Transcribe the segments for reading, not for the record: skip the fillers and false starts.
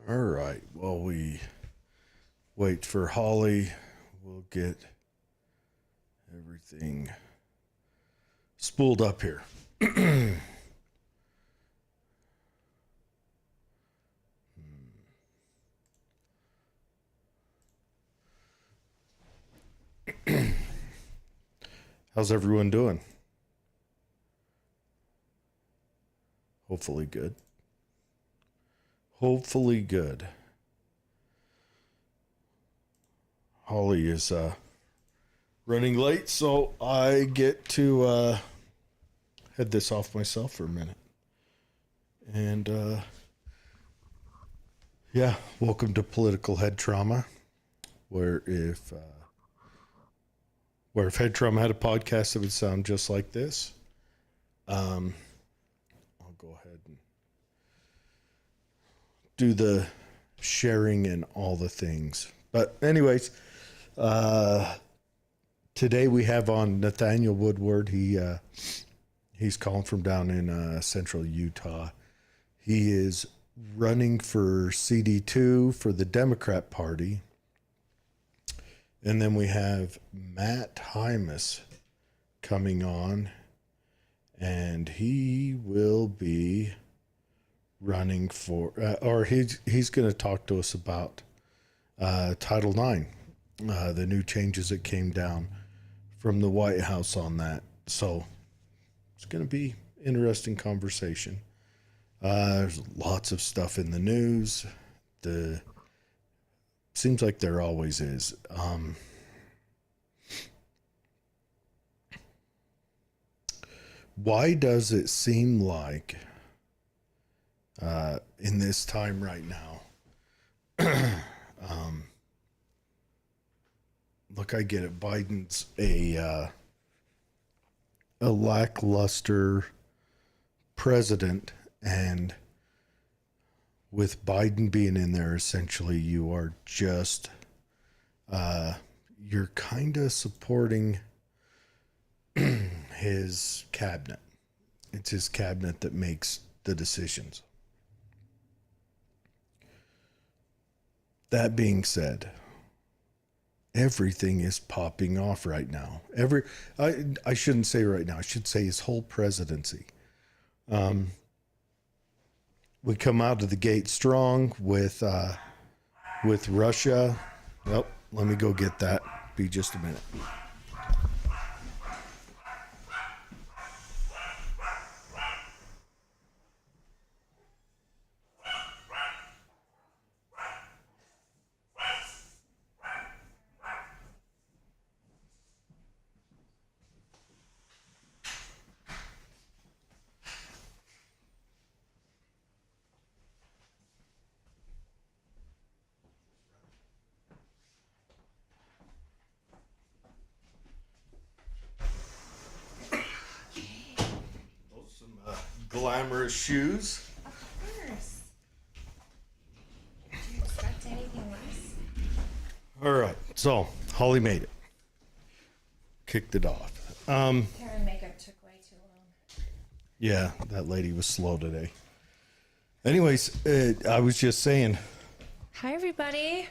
All right. While we wait for Holly, we'll get everything spooled up here. How's everyone doing? Hopefully good. Hopefully good. Holly is running late, so I get to head this off myself for a minute. And yeah, welcome to Political Head Trauma, where if Head Trauma had a podcast, it would sound just like this. I'll go ahead and do the sharing and all the things. But anyways, today we have on Nathaniel Woodward. He's calling from down in central Utah. He is running for CD2 for the Democrat Party. And then we have Matt Hymas coming on, and he will be running for, or he's going to talk to us about Title IX, the new changes that came down from the White House on that. So it's going to be interesting conversation. There's lots of stuff in the news. Seems like there always is. Why does it seem like in this time right now, look, I get it. Biden's a lackluster president, and with Biden being in there, essentially, you are just, you're kind of supporting his cabinet. It's his cabinet that makes the decisions. That being said, everything is popping off right now. I shouldn't say right now. I should say his whole presidency. We come out of the gate strong with Russia. Well, let me go get that. Be just a minute. Glamorous shoes. Of course. Do you expect anything less? All right, so Holly made it. Kicked it off. Hair and makeup took way too long. Yeah, that lady was slow today. Anyways, I was just saying. Hi, everybody.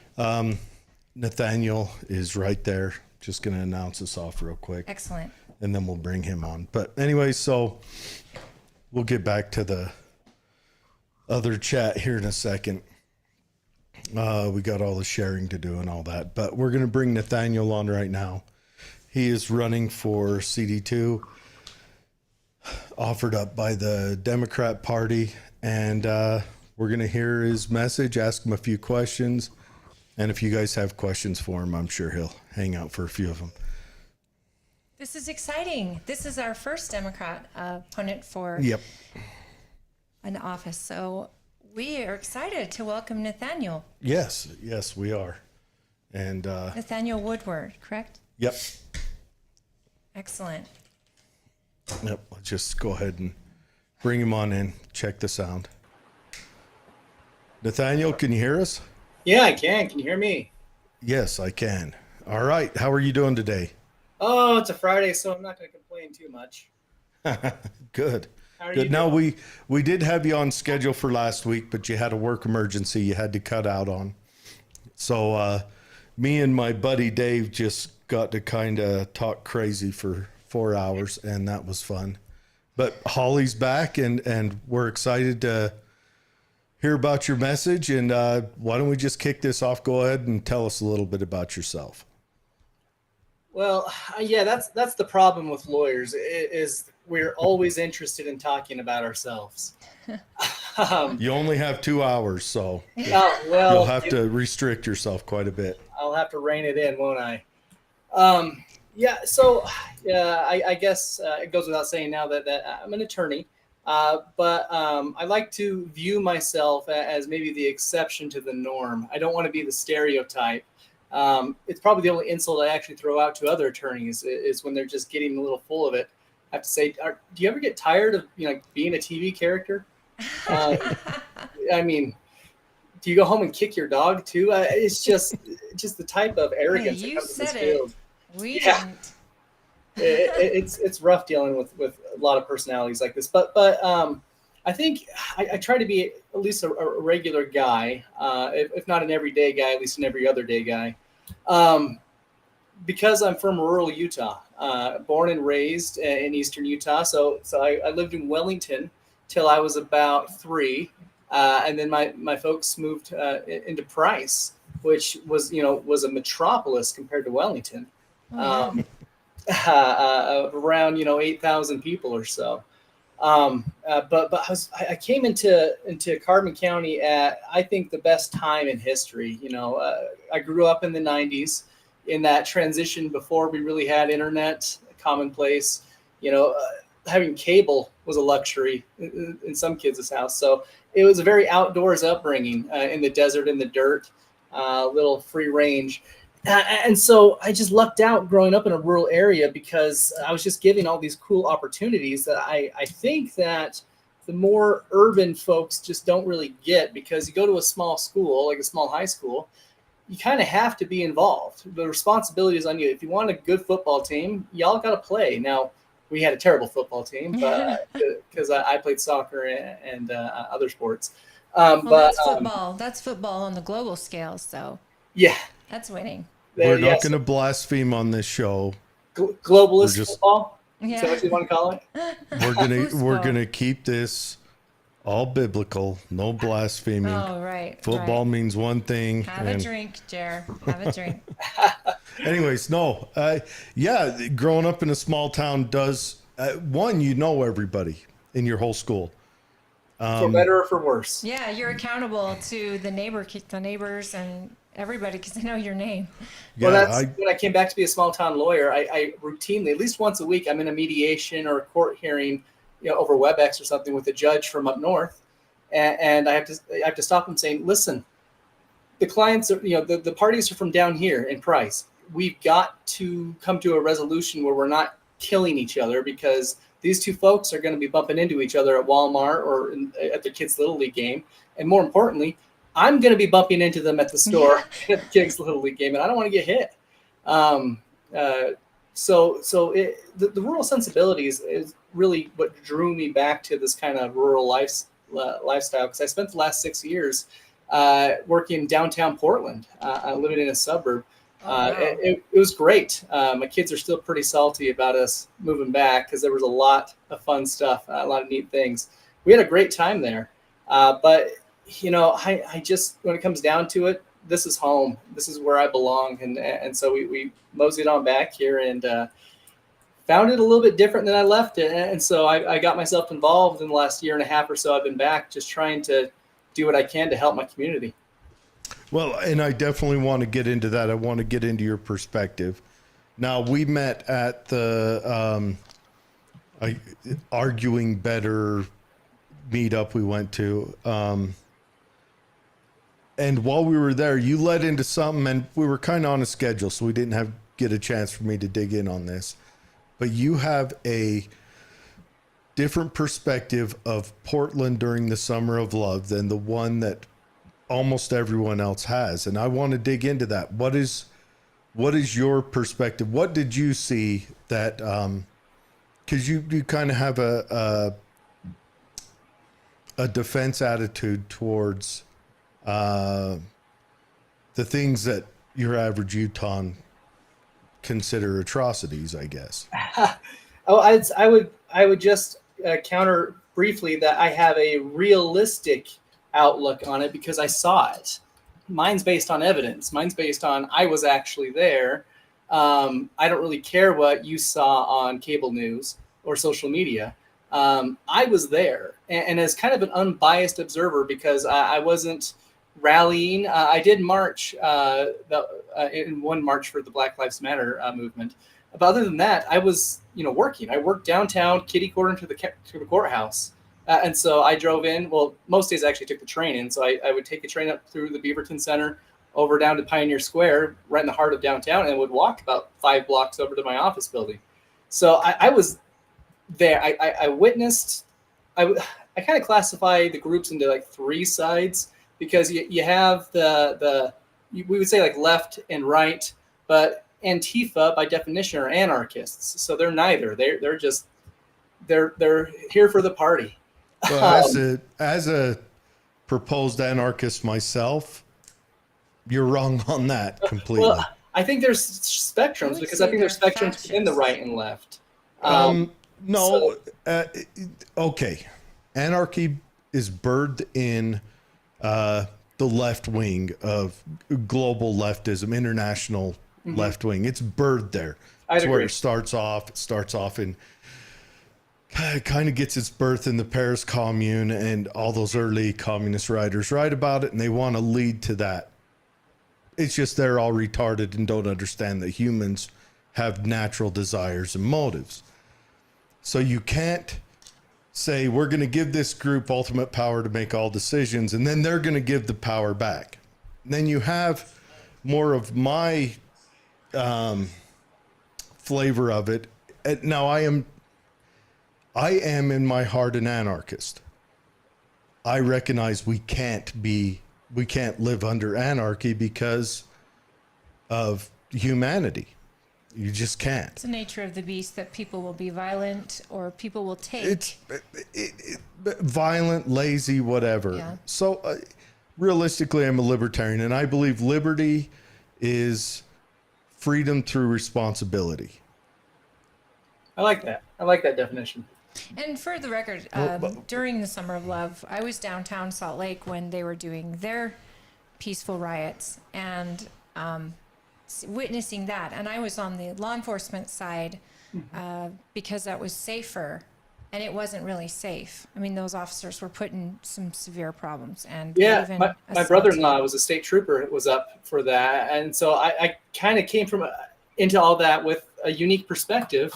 Nathaniel is right there. Just going to announce us off real quick. Excellent. And then we'll bring him on. But anyway, so we'll get back to the other chat here in a second. We got all the sharing to do and all that. But we're going to bring Nathaniel on right now. He is running for CD2, offered up by the Democrat Party. And we're going to hear his message, ask him a few questions. And if you guys have questions for him, I'm sure he'll hang out for a few of them. This is exciting. This is our first Democrat opponent for an office. So we are excited to welcome Nathaniel. Yes, we are. And Nathaniel Woodward, correct? Yep. Excellent. Yep. Let's just go ahead and bring him on in. Check the sound. Nathaniel, can you hear us? Yeah, I can. Can you hear me? Yes, I can. All right. How are you doing today? Oh, it's a Friday, so I'm not going to complain too much. Good. How are Good. you Now doing? we did have you on schedule for last week, but you had a work emergency you had to cut out on. So me and my buddy Dave just got to kind of talk crazy for 4 hours, and that was fun. But Holly's back, and we're excited to hear about your message. And why don't we just kick this off? Go ahead and tell us a little bit about yourself. Well, yeah, that's the problem with lawyers is we're always interested in talking about ourselves. You only have 2 hours, so Oh, you'll well, have to restrict yourself quite a bit. I'll have to rein it in, won't I? Yeah, so I guess it goes without saying now that I'm an attorney, but I like to view myself as maybe the exception to the norm. I don't want to be the stereotype. It's probably the only insult I actually throw out to other attorneys is when they're just getting a little full of it. I have to say, do you ever get tired of being a TV character? I mean, do you go home and kick your dog too? It's just the type of arrogance Hey, that you comes in this said field. it. We Yeah. didn't. It's rough dealing with a lot of personalities like this, but I think I try to be at least a regular guy, if not an everyday guy, at least an every other day guy, because I'm from rural Utah, born and raised in eastern Utah. So I lived in Wellington till I was about 3, and then my folks moved into Price, which was a metropolis compared to Wellington. Oh, yeah. Around 8,000 people or so. But I came into Carbon County at I think the best time in history. I grew up in the 90s in that transition before we really had internet commonplace. Having cable was a luxury in some kids' house. So it was a very outdoors upbringing in the desert, in the dirt, little free range. And so I just lucked out growing up in a rural area because I was just given all these cool opportunities that I think that the more urban folks just don't really get, because you go to a small school, like a small high school, you kind of have to be involved. The responsibility is on you. If you want a good football team, y'all got to play. Now, we had a terrible football team because I played soccer and other sports. Well, But that's football. That's football on the global scale. So yeah, that's winning. We're not yes. going to blaspheme on this show. Globalist We're just- football. Is that Yeah. what you want to call it? We're gonna keep this all biblical, no blaspheming. Oh, right. Football right. means one thing. Have a drink, Jer. Have a drink. Anyways, no, yeah, growing up in a small town does one, everybody in your whole school. For better or for worse. Yeah, you're accountable to the neighbors, and everybody because they know your name. Yeah, Well, when I came back to be a small town lawyer, I routinely, at least once a week, I'm in a mediation or a court hearing, over WebEx or something with a judge from up north, and I have to stop him saying, listen, the clients are, the parties are from down here in Price. We've got to come to a resolution where we're not killing each other, because these two folks are going to be bumping into each other at Walmart or at their kids' Little League game. And more importantly, I'm going to be bumping into them at the store at the kids' Little League game, and I don't want to get hit. So the rural sensibilities is really what drew me back to this kind of rural lifestyle, because I spent the last 6 years working downtown Portland, living in a suburb. Wow. It was great. My kids are still pretty salty about us moving back because there was a lot of fun stuff, a lot of neat things. We had a great time there. But, I just, when it comes down to it, this is home. This is where I belong. And so we moseyed on back here and found it a little bit different than I left it. And so I got myself involved in the last year and a half or so. I've been back just trying to do what I can to help my community. Well, and I definitely want to get into that. I want to get into your perspective. Now, we met at the Arguing Better meetup we went to. And while we were there, you led into something, and we were kind of on a schedule, so we didn't get a chance for me to dig in on this. But you have a different perspective of Portland during the Summer of Love than the one that almost everyone else has. And I want to dig into that. What is your perspective? What did you see that, cause you kind of have a a defense attitude towards the things that your average Utahn consider atrocities, I guess. Oh, I would just counter briefly that I have a realistic outlook on it because I saw it. Mine's based on evidence. Mine's based on I was actually there. I don't really care what you saw on cable news or social media. I was there, and as kind of an unbiased observer, because I wasn't rallying. I did march in one march for the Black Lives Matter movement. But other than that, I was working. I worked downtown, kitty corner to the courthouse. And so I drove in. Well, most days I actually took the train in. So I would take a train up through the Beaverton Center, over down to Pioneer Square, right in the heart of downtown, and would walk about 5 blocks over to my office building. So I was there. I witnessed. I kind of classify the groups into like 3 sides, because you have we would say like left and right, but Antifa by definition are anarchists. So they're neither. They're here for the party. Well, as a proposed anarchist myself, you're wrong on that completely. Well, I think there's spectrums, because I think there's spectrums within the right and left. Okay. Anarchy is birthed in the left wing of global leftism, international left wing. It's birthed there. That's where it starts off. It starts off in, kind of gets its birth in the Paris Commune, and all those early communist writers write about it, and they want to lead to that. It's just they're all retarded and don't understand that humans have natural desires and motives. So you can't say we're going to give this group ultimate power to make all decisions, and then they're going to give the power back. And then you have more of my flavor of it. Now I am in my heart an anarchist. I recognize we can't live under anarchy because of humanity. You just can't. It's the nature of the beast that people will be violent, or people will take. It's violent, lazy, whatever. Yeah. So realistically, I'm a libertarian, and I believe liberty is freedom through responsibility. I like that. I like that definition. And for the record, during the Summer of Love, I was downtown Salt Lake when they were doing their peaceful riots, and witnessing that. And I was on the law enforcement side because that was safer, and it wasn't really safe. I mean, those officers were put in some severe problems. And yeah, my brother-in-law was a state trooper, was up for that. And so I kind of came into all that with a unique perspective.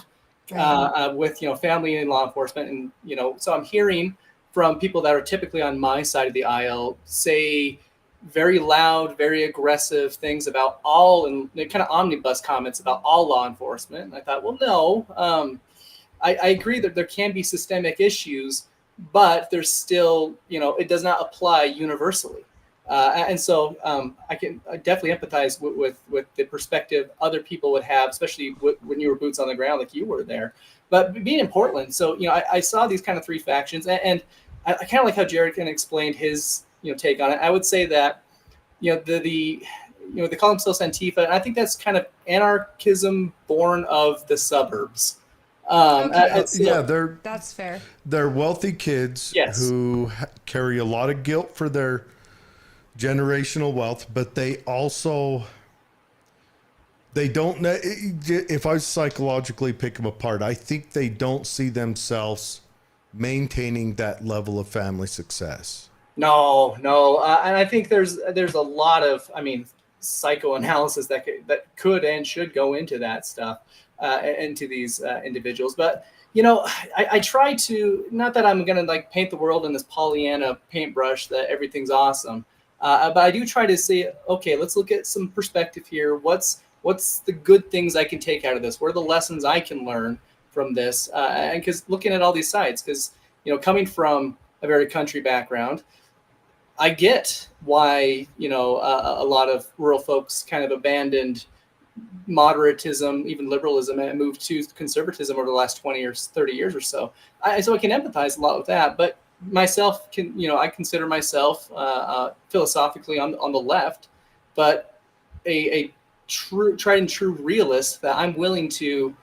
With family and law enforcement, and so I'm hearing from people that are typically on my side of the aisle say very loud, very aggressive things about all, and kind of omnibus comments about all law enforcement. And I thought, well, no, I agree that there can be systemic issues, but there's still, it does not apply universally. And so I definitely empathize with the perspective other people would have, especially when you were boots on the ground like you were there. But being in Portland, so I saw these kind of 3 factions, and I kind of like how Jared kind of explained his take on it. I would say that they call themselves Antifa, and I think that's kind of anarchism born of the suburbs. That's fair. They're wealthy kids who carry a lot of guilt for their generational wealth, but they don't, if I psychologically pick them apart, I think they don't see themselves maintaining that level of family success. No. And I think there's a lot of, psychoanalysis that could and should go into that stuff, into these individuals. But, I try to, not that I'm going to paint the world in this Pollyanna paintbrush that everything's awesome. But I do try to say, okay, let's look at some perspective here. What's the good things I can take out of this? What are the lessons I can learn from this? And because looking at all these sides, because, coming from a very country background, I get why, a lot of rural folks kind of abandoned moderatism, even liberalism, and moved to conservatism over the last 20 or 30 years or so. So I can empathize a lot with that. But myself I consider myself philosophically on the left, but a true tried and true realist, that I'm willing to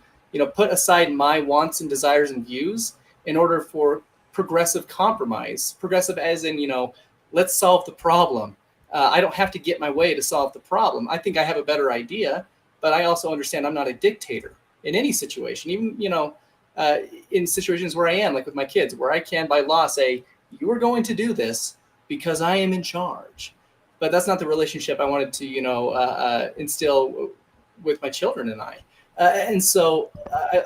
put aside my wants and desires and views in order for progressive compromise. Progressive as in let's solve the problem. I don't have to get my way to solve the problem. I think I have a better idea, but I also understand I'm not a dictator in any situation, even in situations where I am, like with my kids, where I can by law say, you are going to do this because I am in charge. But that's not the relationship I wanted to instill with my children and I. And so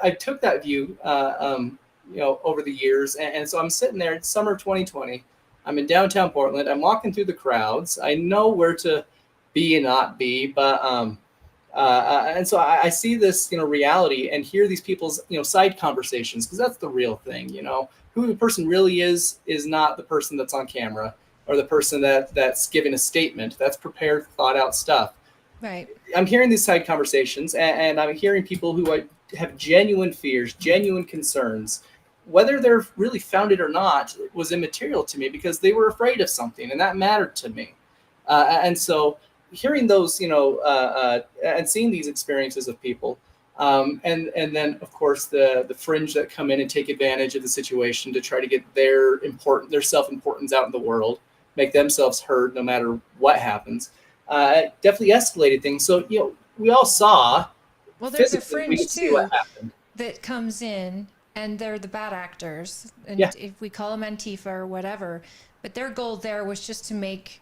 I took that view over the years. And so I'm sitting there, it's summer 2020. I'm in downtown Portland. I'm walking through the crowds. I know where to be and not be, but and so I see this reality and hear these people's side conversations, because that's the real thing. Who the person really is not the person that's on camera, or the person that's giving a statement. That's prepared, thought out stuff. Right. I'm hearing these side conversations, and I'm hearing people who have genuine fears, genuine concerns. Whether they're really founded or not was immaterial to me, because they were afraid of something, and that mattered to me. And so hearing those, and seeing these experiences of people, and then of course the fringe that come in and take advantage of the situation to try to get their self-importance out in the world, make themselves heard no matter what happens, definitely escalated things. So we all saw. Well, there's a physically, we fringe could see too what happened. that comes in, and they're the bad actors, and Yeah. if we call them Antifa or whatever, but their goal there was just to make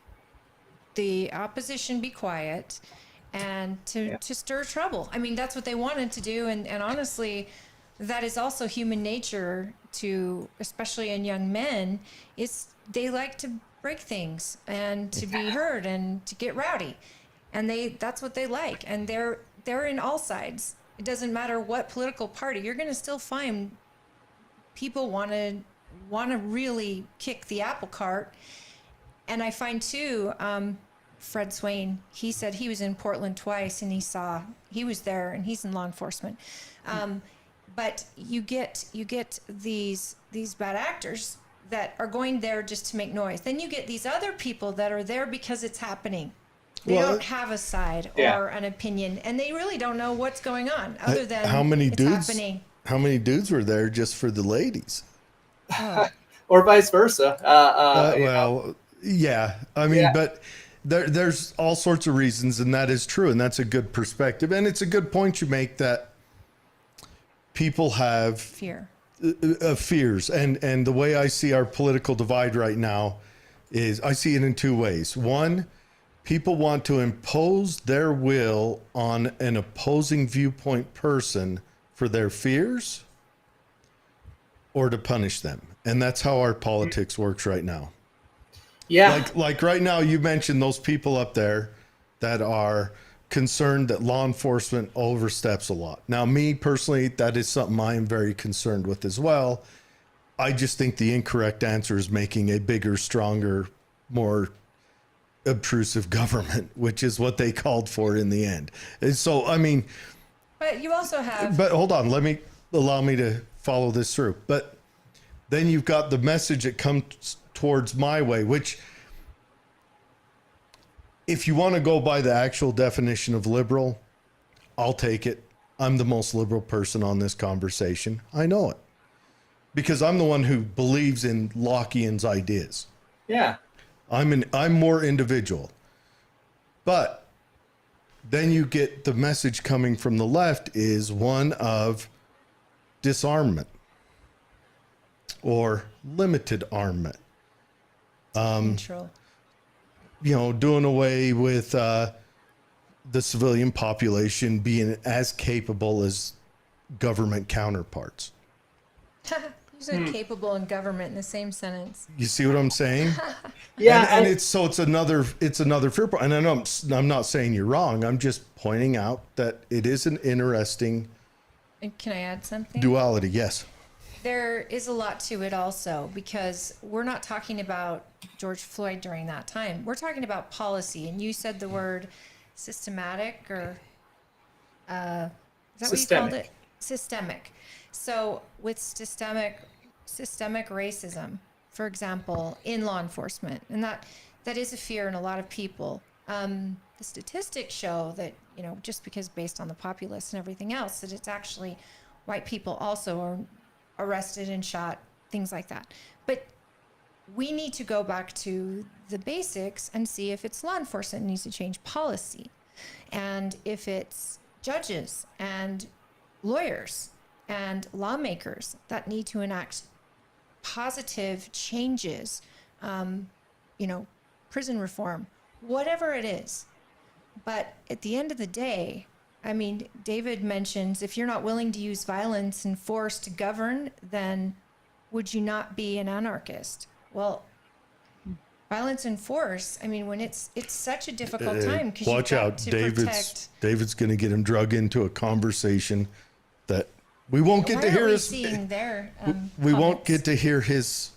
the opposition be quiet and to stir trouble. I mean, that's what they wanted to do, and honestly, that is also human nature, to especially in young men, is they like to break things and to be heard and to get rowdy, and that's what they like, and they're in all sides. It doesn't matter what political party. You're going to still find people want to really kick the apple cart. And I find too, Fred Swain, he said he was in Portland twice, and he was there, and he's in law enforcement. But you get these bad actors that are going there just to make noise. Then you get these other people that are there because it's happening. They don't have a side or an opinion, and they really don't know what's going on other than it's happening. How many dudes were there just for the ladies? Or vice versa. Yeah. I mean, but there's all sorts of reasons, and that is true, and that's a good perspective, and it's a good point you make, that people have fears, and the way I see our political divide right now is I see it in two ways. One, people want to impose their will on an opposing viewpoint person for their fears, or to punish them. And that's how our politics works right now. Yeah. Like right now, you mentioned those people up there that are concerned that law enforcement oversteps a lot. Now, me personally, that is something I am very concerned with as well. I just think the incorrect answer is making a bigger, stronger, more obtrusive government, which is what they called for in the end. And so, I mean, but you also have. But hold on, allow me to follow this through. But then you've got the message that comes towards my way, which, if you want to go by the actual definition of liberal, I'll take it. I'm the most liberal person on this conversation. I know it, because I'm the one who believes in Lockean's ideas. Yeah. I'm more individual. But then you get the message coming from the left is one of disarmament or limited armament. Control. Doing away with the civilian population being as capable as government counterparts. You said capable and government in the same sentence. You see what I'm saying? Yeah. And it's another fear point. And I know I'm not saying you're wrong. I'm just pointing out that it is an interesting. And can I add something? Duality, yes. There is a lot to it also, because we're not talking about George Floyd during that time. We're talking about policy. And you said the word systematic, or is that what you called it? Systemic. So with systemic racism, for example, in law enforcement. And that is a fear in a lot of people. The statistics show that, just because based on the populace and everything else, that it's actually white people also are arrested and shot, things like that. But we need to go back to the basics and see if it's law enforcement needs to change policy, and if it's judges and lawyers and lawmakers that need to enact positive changes, prison reform, whatever it is. But at the end of the day, I mean, David mentions if you're not willing to use violence and force to govern, then would you not be an anarchist? Well, violence and force, I mean, when it's such a difficult time, because watch out, David's going to get him drug into a conversation that we won't get to hear. We won't get to hear his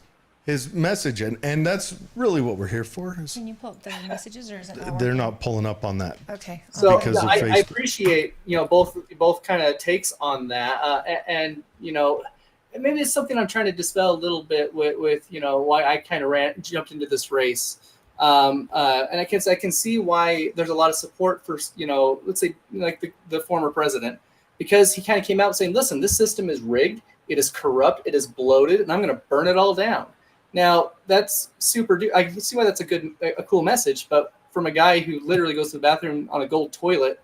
message, and that's really what we're here for. Can you pull up the messages, or is it not they're working? not pulling up on that? Okay. So because of I Facebook. appreciate both kind of takes on that, and maybe it's something I'm trying to dispel a little bit with why I kind of jumped into this race, and I can see why there's a lot of support for let's say like the former president, because he kind of came out saying, listen, this system is rigged, it is corrupt, it is bloated, and I'm going to burn it all down. Now that's I can see why that's a cool message, but from a guy who literally goes to the bathroom on a gold toilet,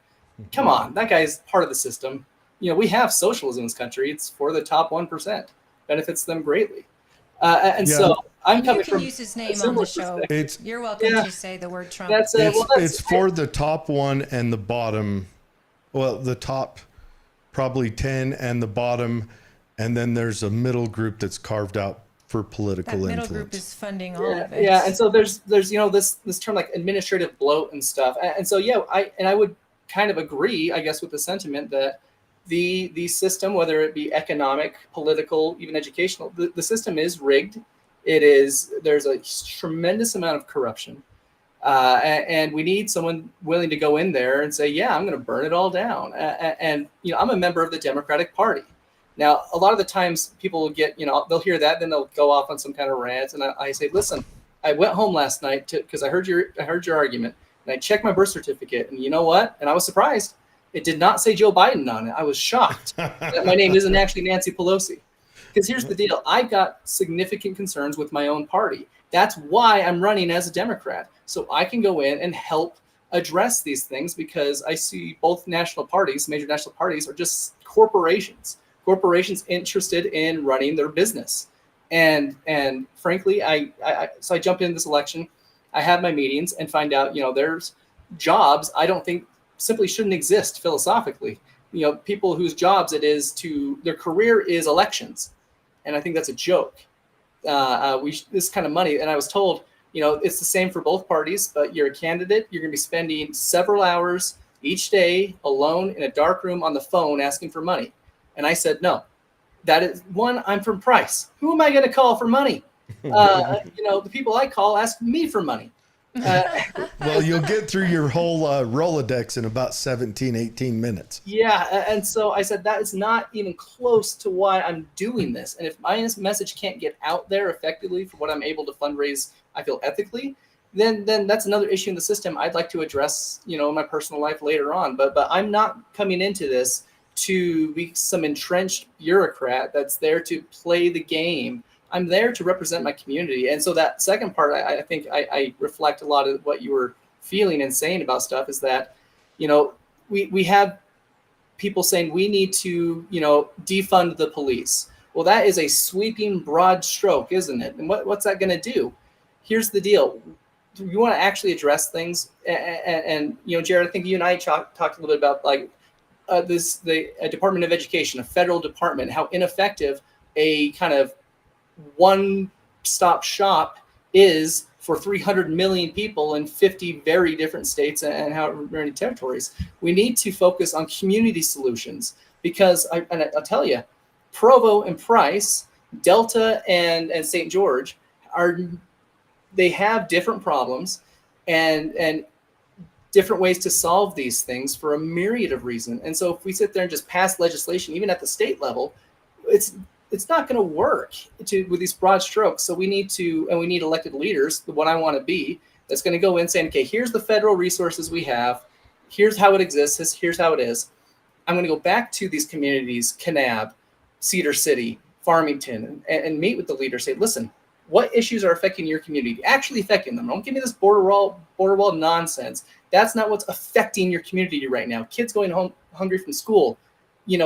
come on, that guy's part of the system. We have socialism in this country. It's for the top 1%, benefits them greatly. So I'm coming from. You can use his name on the show. You're welcome to say the word Trump. It's for the top 1 and the bottom. Well, the top probably 10 and the bottom, and then there's a middle group that's carved out for political influence. That middle group is funding all of it. Yeah, and so there's this term like administrative bloat and stuff, and so I would kind of agree, I guess, with the sentiment that the system, whether it be economic, political, even educational, the system is rigged. There's a tremendous amount of corruption, and we need someone willing to go in there and say, yeah, I'm going to burn it all down. And I'm a member of the Democratic Party. Now, a lot of the times people will get, they'll hear that, then they'll go off on some kind of rant. And I say, listen, I went home last night because I heard your argument, and I checked my birth certificate, and you know what? And I was surprised. It did not say Joe Biden on it. I was shocked that my name isn't actually Nancy Pelosi. Because here's the deal. I've got significant concerns with my own party. That's why I'm running as a Democrat. So I can go in and help address these things, because I see both national parties, major national parties, are just corporations interested in running their business. And frankly, so I jumped into this election. I have my meetings and find out, there's jobs I don't think simply shouldn't exist philosophically. People whose jobs their career is elections. And I think that's a joke. This kind of money. And I was told, it's the same for both parties, but you're a candidate. You're going to be spending several hours each day alone in a dark room on the phone asking for money. And I said, no, that is one, I'm from Price. Who am I going to call for money? The people I call ask me for money. Well, you'll get through your whole Rolodex in about 17, 18 minutes. Yeah. And so I said, that is not even close to why I'm doing this. And if my message can't get out there effectively for what I'm able to fundraise, I feel ethically, then that's another issue in the system I'd like to address, in my personal life later on. But I'm not coming into this to be some entrenched bureaucrat that's there to play the game. I'm there to represent my community. And so that second part, I think I reflect a lot of what you were feeling and saying about stuff, is that, we have people saying we need to, defund the police. Well, that is a sweeping broad stroke, isn't it? And what's that going to do? Here's the deal. You want to actually address things. And Jared, I think you and I talked a little bit about the Department of Education, a federal department, how ineffective a kind of one-stop shop is for 300 million people in 50 very different states and however many territories. We need to focus on community solutions, because I'll tell you, Provo and Price, Delta and St. George they have different problems and different ways to solve these things for a myriad of reasons. And so if we sit there and just pass legislation, even at the state level, it's not going to work with these broad strokes. So we need elected leaders, the one I want to be, that's going to go in saying, okay, here's the federal resources we have. Here's how it exists. Here's how it is. I'm going to go back to these communities, Kanab, Cedar City, Farmington, and meet with the leaders. Say, listen, what issues are affecting your community? Actually affecting them. Don't give me this border wall nonsense. That's not what's affecting your community right now. Kids going home hungry from school,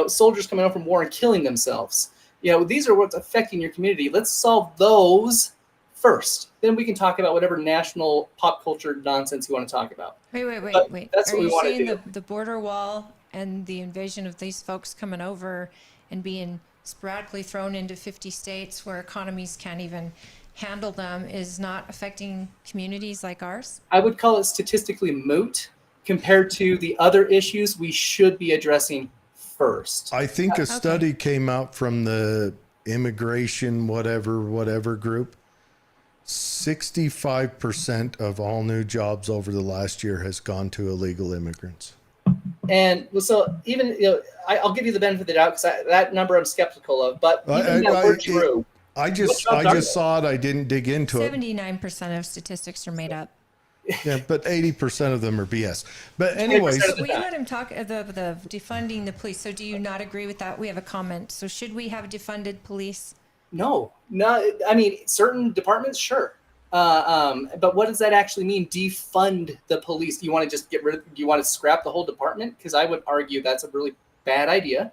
soldiers coming home from war and killing themselves. These are what's affecting your community. Let's solve those first. Then we can talk about whatever national pop culture nonsense you want to talk about. Wait. That's what we want to do. Are you saying the border wall and the invasion of these folks coming over and being sporadically thrown into 50 states where economies can't even handle them is not affecting communities like ours? I would call it statistically moot compared to the other issues we should be addressing first. I think a study came out from the immigration whatever group. 65% of all new jobs over the last year has gone to illegal immigrants. And so even, I'll give you the benefit of the doubt because that number I'm skeptical of, but even that were true. I just saw it. I didn't dig into it. 79% of statistics are made up. Yeah, but 80% of them are BS. But anyways, will you let him talk the defunding the police? So do you not agree with that? We have a comment. So should we have defunded police? No. I mean, certain departments, sure. But what does that actually mean? Defund the police? Do you want to just do you want to scrap the whole department? Because I would argue that's a really bad idea.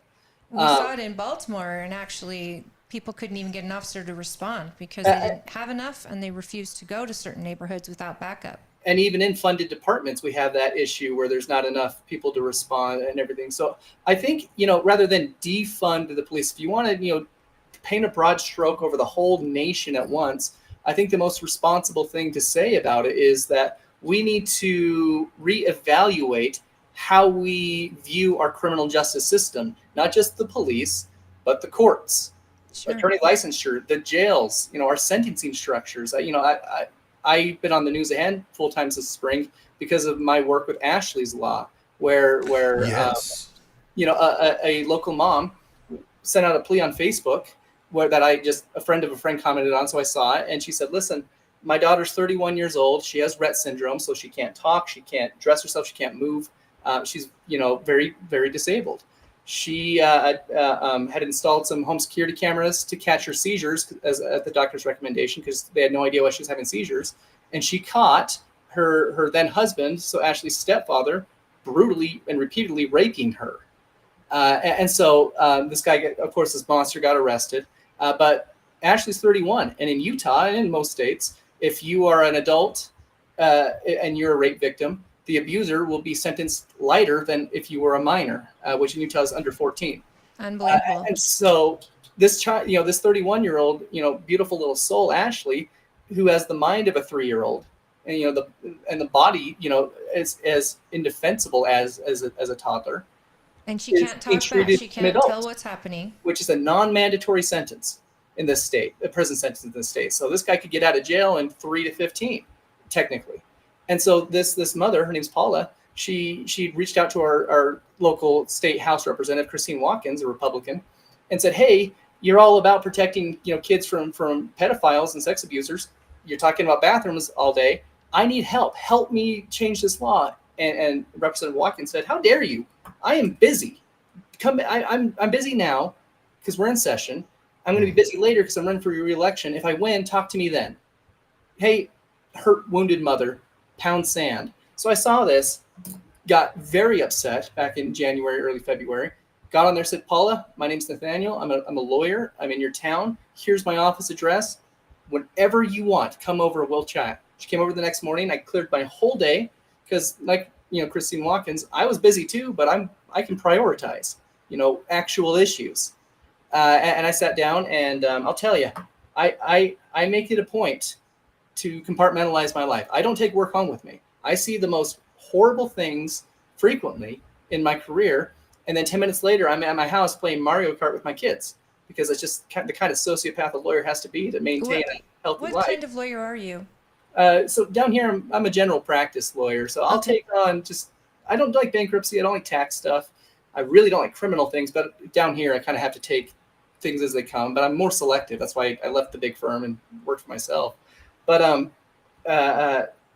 We saw it in Baltimore, and actually people couldn't even get an officer to respond because they didn't have enough, and they refused to go to certain neighborhoods without backup. And even in funded departments, we have that issue where there's not enough people to respond and everything. So I think, rather than defund the police, if you want to, paint a broad stroke over the whole nation at once, I think the most responsible thing to say about it is that we need to reevaluate how we view our criminal justice system, not just the police, but the courts, attorney licensure, the jails, our sentencing structures. I've been on the news a handful of times this spring because of my work with Ashley's Law, where yes. A local mom sent out a plea on Facebook a friend of a friend commented on, so I saw it, and she said, listen, my daughter's 31 years old. She has Rett syndrome, so she can't talk, she can't dress herself, she can't move. She's, very, very disabled. She had installed some home security cameras to catch her seizures at the doctor's recommendation because they had no idea why she was having seizures. And she caught her then husband, so Ashley's stepfather, brutally and repeatedly raping her. And so this guy, of course, this monster got arrested. But Ashley's 31. And in Utah and in most states, if you are an adult and you're a rape victim, the abuser will be sentenced lighter than if you were a minor, which in Utah is under 14. Unbelievable. And so this child, this 31-year-old, beautiful little soul, Ashley, who has the mind of a 3-year-old, and the body, is as indefensible as a toddler. And she can't talk back. She can't tell what's happening. Which is a non-mandatory sentence in this state, a prison sentence in this state. So this guy could get out of jail in 3 to 15, technically. And so this mother, her name's Paula, she reached out to our local state House representative, Christine Watkins, a Republican, and said, hey, you're all about protecting kids from pedophiles and sex abusers. You're talking about bathrooms all day. I need help. Help me change this law. And Representative Watkins said, how dare you? I am busy. I'm busy now because we're in session. I'm going to be busy later because I'm running for your re-election. If I win, talk to me then. Hey, hurt, wounded mother, pound sand. So I saw this, got very upset back in January, early February. Got on there, said, Paula, my name's Nathaniel. I'm a lawyer. I'm in your town. Here's my office address. Whenever you want, come over. We'll chat. She came over the next morning. I cleared my whole day because, like, Christine Watkins, I was busy too, but I can prioritize, actual issues. And I sat down, and I'll tell you, I make it a point to compartmentalize my life. I don't take work home with me. I see the most horrible things frequently in my career, and then 10 minutes later, I'm at my house playing Mario Kart with my kids because it's just the kind of sociopath a lawyer has to be to maintain a healthy life. What kind of lawyer are you? So down here, I'm a general practice lawyer. So I'll take on I don't like bankruptcy. I don't like tax stuff. I really don't like criminal things. But down here, I kind of have to take things as they come, but I'm more selective. That's why I left the big firm and worked for myself. But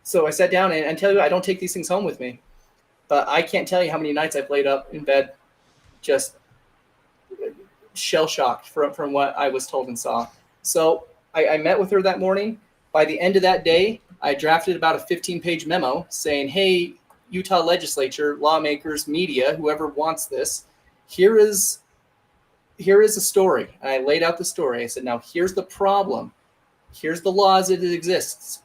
so I sat down and tell you, I don't take these things home with me, but I can't tell you how many nights I've laid up in bed just shell shocked from what I was told and saw. So I met with her that morning. By the end of that day, I drafted about a 15-page memo saying, hey, Utah legislature, lawmakers, media, whoever wants this, here is a story. And I laid out the story. I said, now here's the problem. Here's the law as it exists.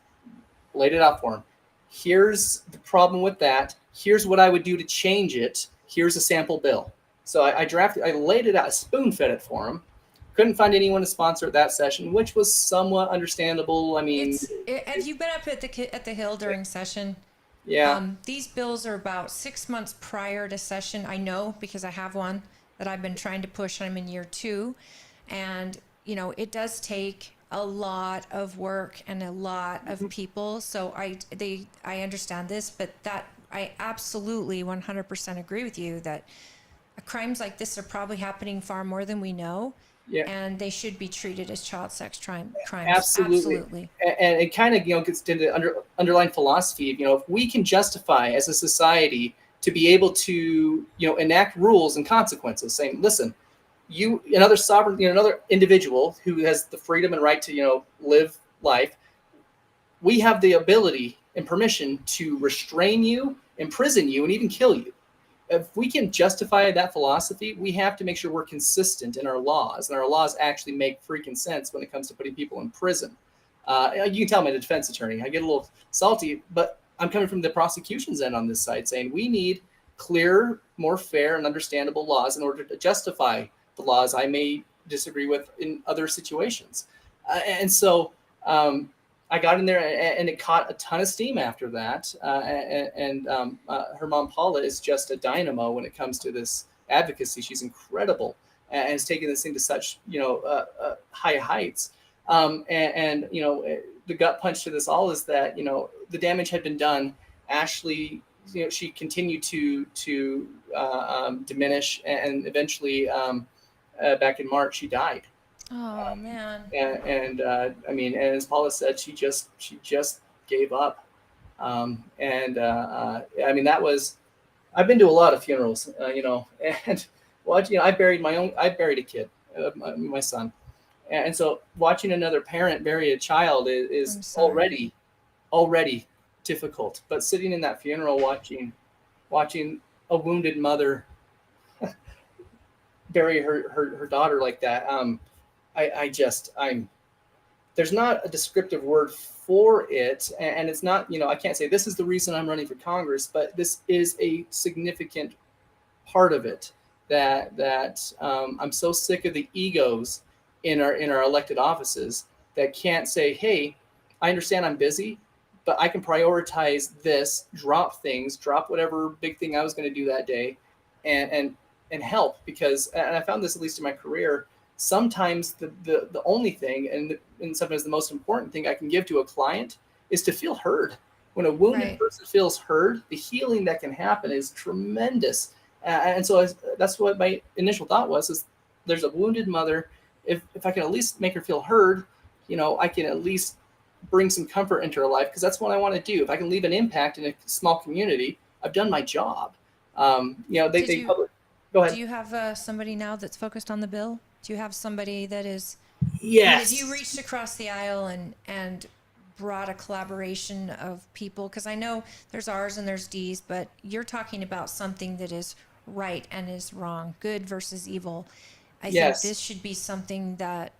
Laid it out for him. Here's the problem with that. Here's what I would do to change it. Here's a sample bill. So I laid it out, spoon-fed it for him. Couldn't find anyone to sponsor at that session, which was somewhat understandable. I mean, have you been up at the Hill during session? Yeah. These bills are about 6 months prior to session. I know because I have one that I've been trying to push. I'm in year 2, and it does take a lot of work and a lot of people. So I understand this, but that I absolutely 100% agree with you that crimes like this are probably happening far more than we know. Yeah. And they should be treated as child sex crimes. Absolutely. And it kind of, gets into the underlying philosophy of, if we can justify as a society to be able to, enact rules and consequences saying, listen, another sovereign, another individual who has the freedom and right to, live life, we have the ability and permission to restrain you, imprison you, and even kill you. If we can justify that philosophy, we have to make sure we're consistent in our laws, and our laws actually make freaking sense when it comes to putting people in prison. You can tell I'm a defense attorney. I get a little salty, but I'm coming from the prosecution's end on this side saying we need clear, more fair and understandable laws in order to justify the laws I may disagree with in other situations. And so I got in there and it caught a ton of steam after that. Her mom, Paula, is just a dynamo when it comes to this advocacy. She's incredible and has taken this thing to such, high heights. The gut punch to this all is that, the damage had been done. Ashley, she continued to diminish, and eventually back in March, she died. Oh man. And as Paula said, she just gave up. That was, I've been to a lot of funerals, and I buried a kid, my son. And so watching another parent bury a child is already difficult, but sitting in that funeral, watching a wounded mother bury her daughter like that, there's not a descriptive word for it. And it's not, I can't say this is the reason I'm running for Congress, but this is a significant part of it that I'm so sick of the egos in our elected offices that can't say, hey, I understand I'm busy, but I can prioritize this, drop whatever big thing I was going to do that day and help, because, and I found this at least in my career, sometimes the only thing and sometimes the most important thing I can give to a client is to feel heard. When a wounded person feels heard, the healing that can happen is tremendous. And so that's what my initial thought was, is there's a wounded mother. If I can at least make her feel heard, I can at least bring some comfort into her life, because that's what I want to do. If I can leave an impact in a small community, I've done my job. Go ahead. Do you have somebody now that's focused on the bill? Do you have somebody that is? Yes. Have you reached across the aisle and brought a collaboration of people? Because I know there's R's and there's D's, but you're talking about something that is right and is wrong, good versus evil. I think this should be something that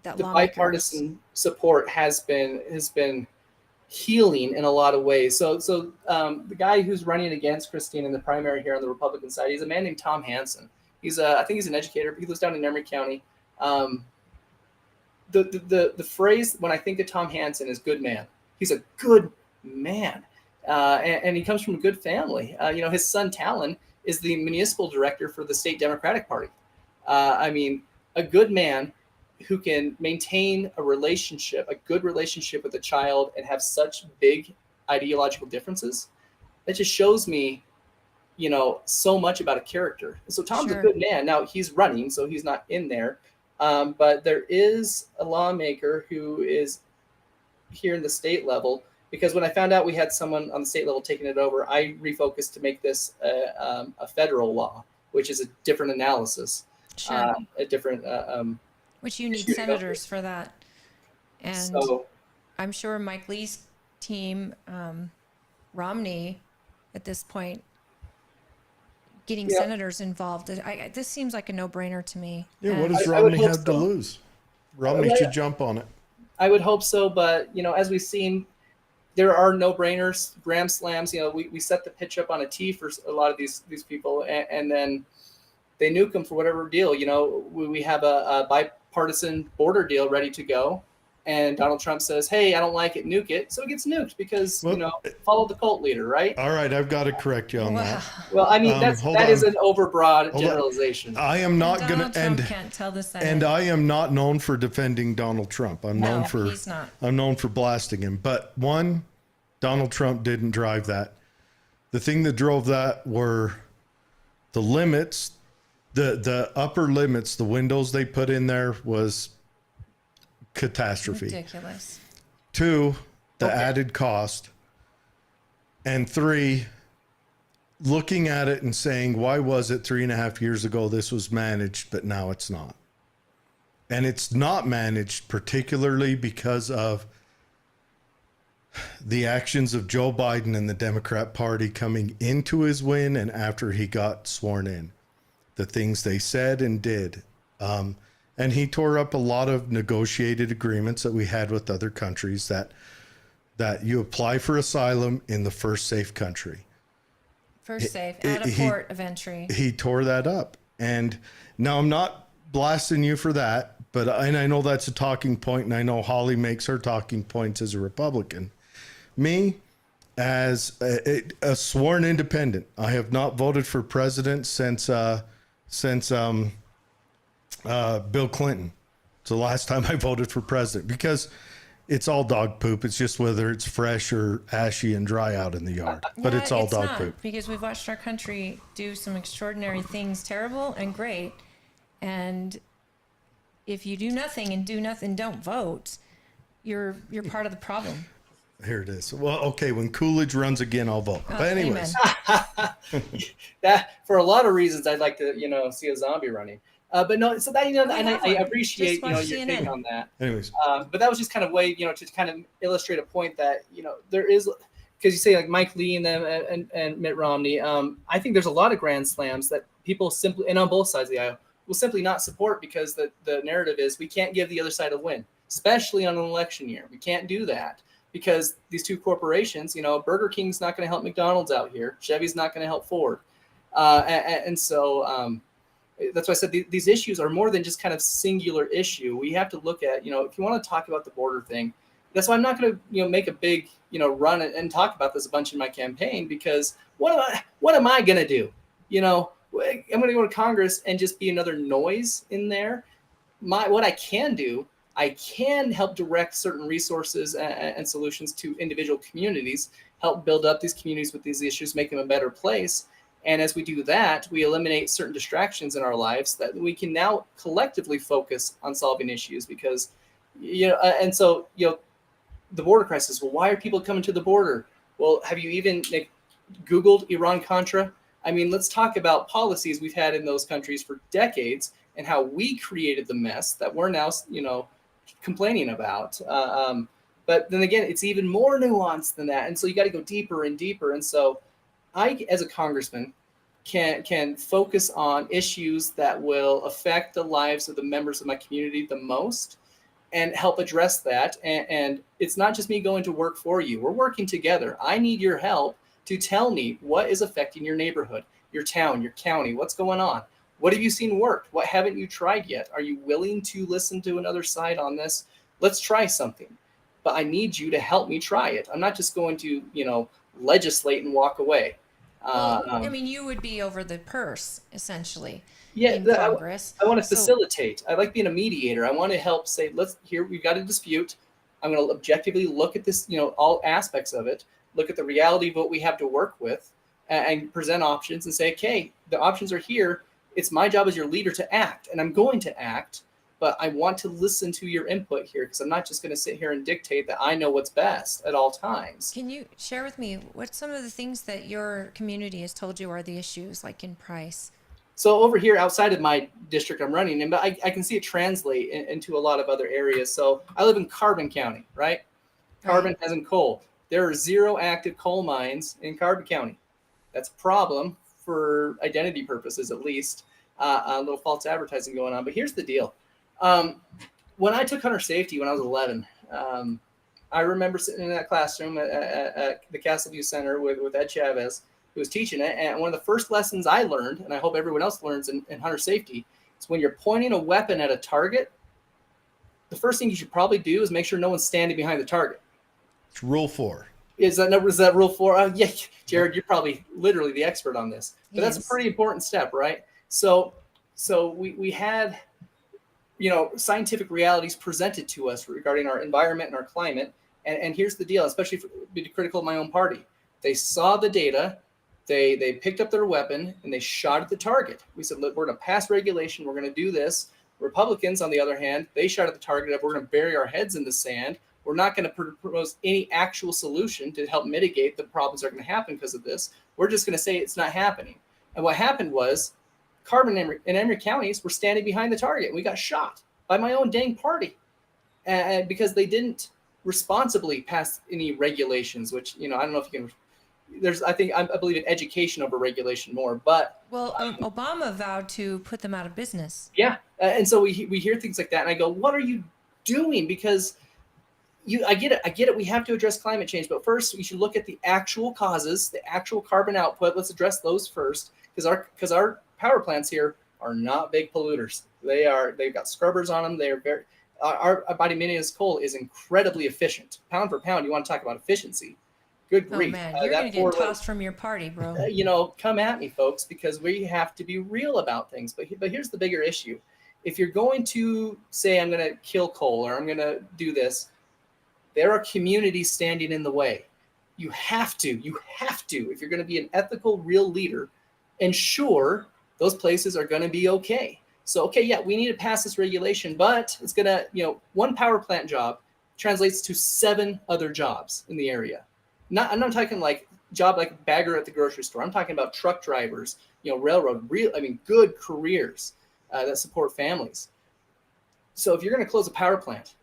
the bipartisan support has been healing in a lot of ways. So the guy who's running against Christine in the primary here on the Republican side, he's a man named Tom Hansen. I think he's an educator. He lives down in Emory County. The phrase when I think of Tom Hansen is good man. He's a good man, and he comes from a good family. His son Talon is the municipal director for the state Democratic Party. A good man who can maintain a good relationship with a child and have such big ideological differences, that just shows me, so much about a character. So Tom's a good man. Now he's running, so he's not in there. But there is a lawmaker who is here in the state level, because when I found out we had someone on the state level taking it over, I refocused to make this a federal law, which is a different analysis, Sure. a different. Which you need senators for that. And So I'm sure Mike Lee's team, Romney, at this point, getting senators involved. This seems like a no-brainer to me. Yeah, what And does I would Romney hope have to so. lose? Romney should jump on it. I would hope so, but as we've seen, there are no-brainers, grand slams. We set the pitch up on a tee for a lot of these people, and then they nuke them for whatever deal. We have a bipartisan border deal ready to go, and Donald Trump says, "Hey, I don't like it, nuke it." So it gets nuked because follow the cult leader, right? All right, I've got to correct you on that. Well, I mean that is an overbroad Hold generalization. I am not going Donald to Trump can't tell the Senate. and I am not known for defending Donald Trump. I'm known for he's not. I'm known for blasting him. But one, Donald Trump didn't drive that. The thing that drove that were the limits, the upper limits, the windows they put in there was catastrophe. Ridiculous. 2, the added cost. And 3, looking at it and saying, why was it 3.5 years ago this was managed, but now it's not? And it's not managed particularly because of the actions of Joe Biden and the Democrat Party coming into his win and after he got sworn in. The things they said and did. And he tore up a lot of negotiated agreements that we had with other countries that you apply for asylum in the first safe country. First safe, at a port of entry. He tore that up. And now I'm not blasting you for that, and I know that's a talking point, and I know Holly makes her talking points as a Republican. Me, as a sworn independent, I have not voted for president since Bill Clinton. It's the last time I voted for president because it's all dog poop. It's just whether it's fresh or ashy and dry out in the yard, but it's all dog poop. Because we've watched our country do some extraordinary things, terrible and great. And if you do nothing and don't vote, you're part of the problem. Here it is. Well, okay, when Coolidge runs again, I'll vote. But anyways, that for a lot of reasons, I'd like to see a zombie running. But no, so that and I appreciate your take on that. Anyways, but that was just kind of way to kind of illustrate a point that there is, because you say like Mike Lee and them and Mitt Romney. I think there's a lot of grand slams that people simply, and on both sides of the aisle, will simply not support because the narrative is we can't give the other side a win, especially on an election year. We can't do that because these two corporations, Burger King's not going to help McDonald's out here. Chevy's not going to help Ford, and so. That's why I said these issues are more than just kind of singular issue. We have to look at, if you want to talk about the border thing, that's why I'm not going to, make a big, run and talk about this a bunch in my campaign, because what am I going to do? I'm going to go to Congress and just be another noise in there. What I can do, I can help direct certain resources and solutions to individual communities, help build up these communities with these issues, make them a better place. And as we do that, we eliminate certain distractions in our lives that we can now collectively focus on solving issues because, and so, the border crisis. Well, why are people coming to the border? Well, have you even Googled Iran-Contra? I mean, let's talk about policies we've had in those countries for decades and how we created the mess that we're now, complaining about. But then again, it's even more nuanced than that. And so you got to go deeper and deeper. And so I, as a congressman, can focus on issues that will affect the lives of the members of my community the most and help address that. And it's not just me going to work for you. We're working together. I need your help to tell me what is affecting your neighborhood, your town, your county, what's going on. What have you seen work? What haven't you tried yet? Are you willing to listen to another side on this? Let's try something. But I need you to help me try it. I'm not just going to, legislate and walk away. I mean, you would be over the purse, essentially, in Congress. I want to facilitate. I like being a mediator. I want to help say, we've got a dispute. I'm going to objectively look at this, all aspects of it, look at the reality of what we have to work with and present options and say, okay, the options are here. It's my job as your leader to act, and I'm going to act. but I want to listen to your input here, because I'm not just going to sit here and dictate that I know what's best at all times. Can you share with me what some of the things that your community has told you are the issues, like in Price? So over here outside of my district I'm running in, but I can see it translate into a lot of other areas. So I live in Carbon County, right? Carbon as in coal. There are 0 active coal mines in Carbon County. That's a problem for identity purposes, at least. A little false advertising going on. But here's the deal. When I took hunter safety when I was 11, I remember sitting in that classroom at the Castle View Center with Ed Chavez, who was teaching it. And one of the first lessons I learned, and I hope everyone else learns in hunter safety, is when you're pointing a weapon at a target, the first thing you should probably do is make sure no one's standing behind the target. It's rule 4. Is that rule 4? Yeah, Jared, you're probably literally the expert on this. But that's a pretty important step, right? So we had, scientific realities presented to us regarding our environment and our climate. And here's the deal, especially to be critical of my own party. They saw the data, they picked up their weapon, and they shot at the target. We said, look, we're going to pass regulation. We're going to do this. Republicans, on the other hand, they shot at the target of, we're going to bury our heads in the sand. We're not going to propose any actual solution to help mitigate the problems that are going to happen because of this. We're just going to say it's not happening. And what happened was Carbon and Emory counties were standing behind the target. We got shot by my own dang party, and because they didn't responsibly pass any regulations, which, I don't know if you can. I believe in education over regulation more, but Obama vowed to put them out of business. Yeah, and so we hear things like that, and I go, what are you doing? Because I get it. We have to address climate change, but first we should look at the actual causes, the actual carbon output. Let's address those first, because our power plants here are not big polluters. They've got scrubbers on them. They are very. Our bituminous coal is incredibly efficient. Pound for pound, you want to talk about efficiency. Good grief. Oh man, you're going to get tossed from your party, bro. Come at me, folks, because we have to be real about things. But here's the bigger issue. If you're going to say, I'm going to kill coal or I'm going to do this, there are communities standing in the way. You have to, if you're going to be an ethical, real leader, ensure those places are going to be okay. So, we need to pass this regulation, but it's going to, one power plant job translates to 7 other jobs in the area. I'm not talking like job like bagger at the grocery store. I'm talking about truck drivers, railroad, good careers that support families. So if you're going to close a power plant,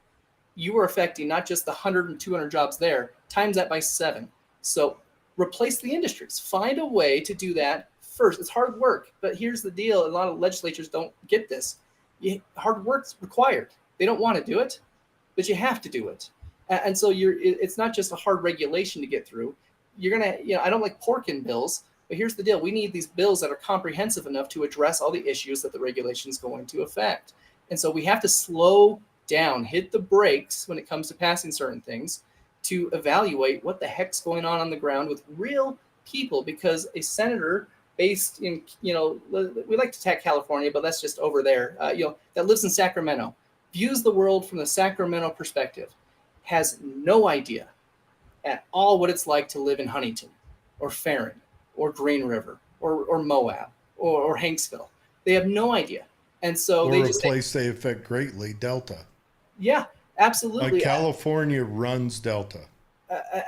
you are affecting not just the 100 and 200 jobs there, times that by 7. So replace the industries. Find a way to do that first. It's hard work, but here's the deal. A lot of legislatures don't get this. Hard work's required. They don't want to do it, but you have to do it. And so it's not just a hard regulation to get through. You're going to, I don't like pork in bills, but here's the deal. We need these bills that are comprehensive enough to address all the issues that the regulation is going to affect. And so we have to slow down, hit the brakes when it comes to passing certain things to evaluate what the heck's going on the ground with real people, because a senator based in, we like to attack California, but that's just over there, that lives in Sacramento, views the world from the Sacramento perspective, has no idea at all what it's like to live in Huntington or Farron or Green River or Moab or Hanksville. They have no idea. And so they just place they affect greatly, Delta. Yeah, absolutely. Like California runs Delta.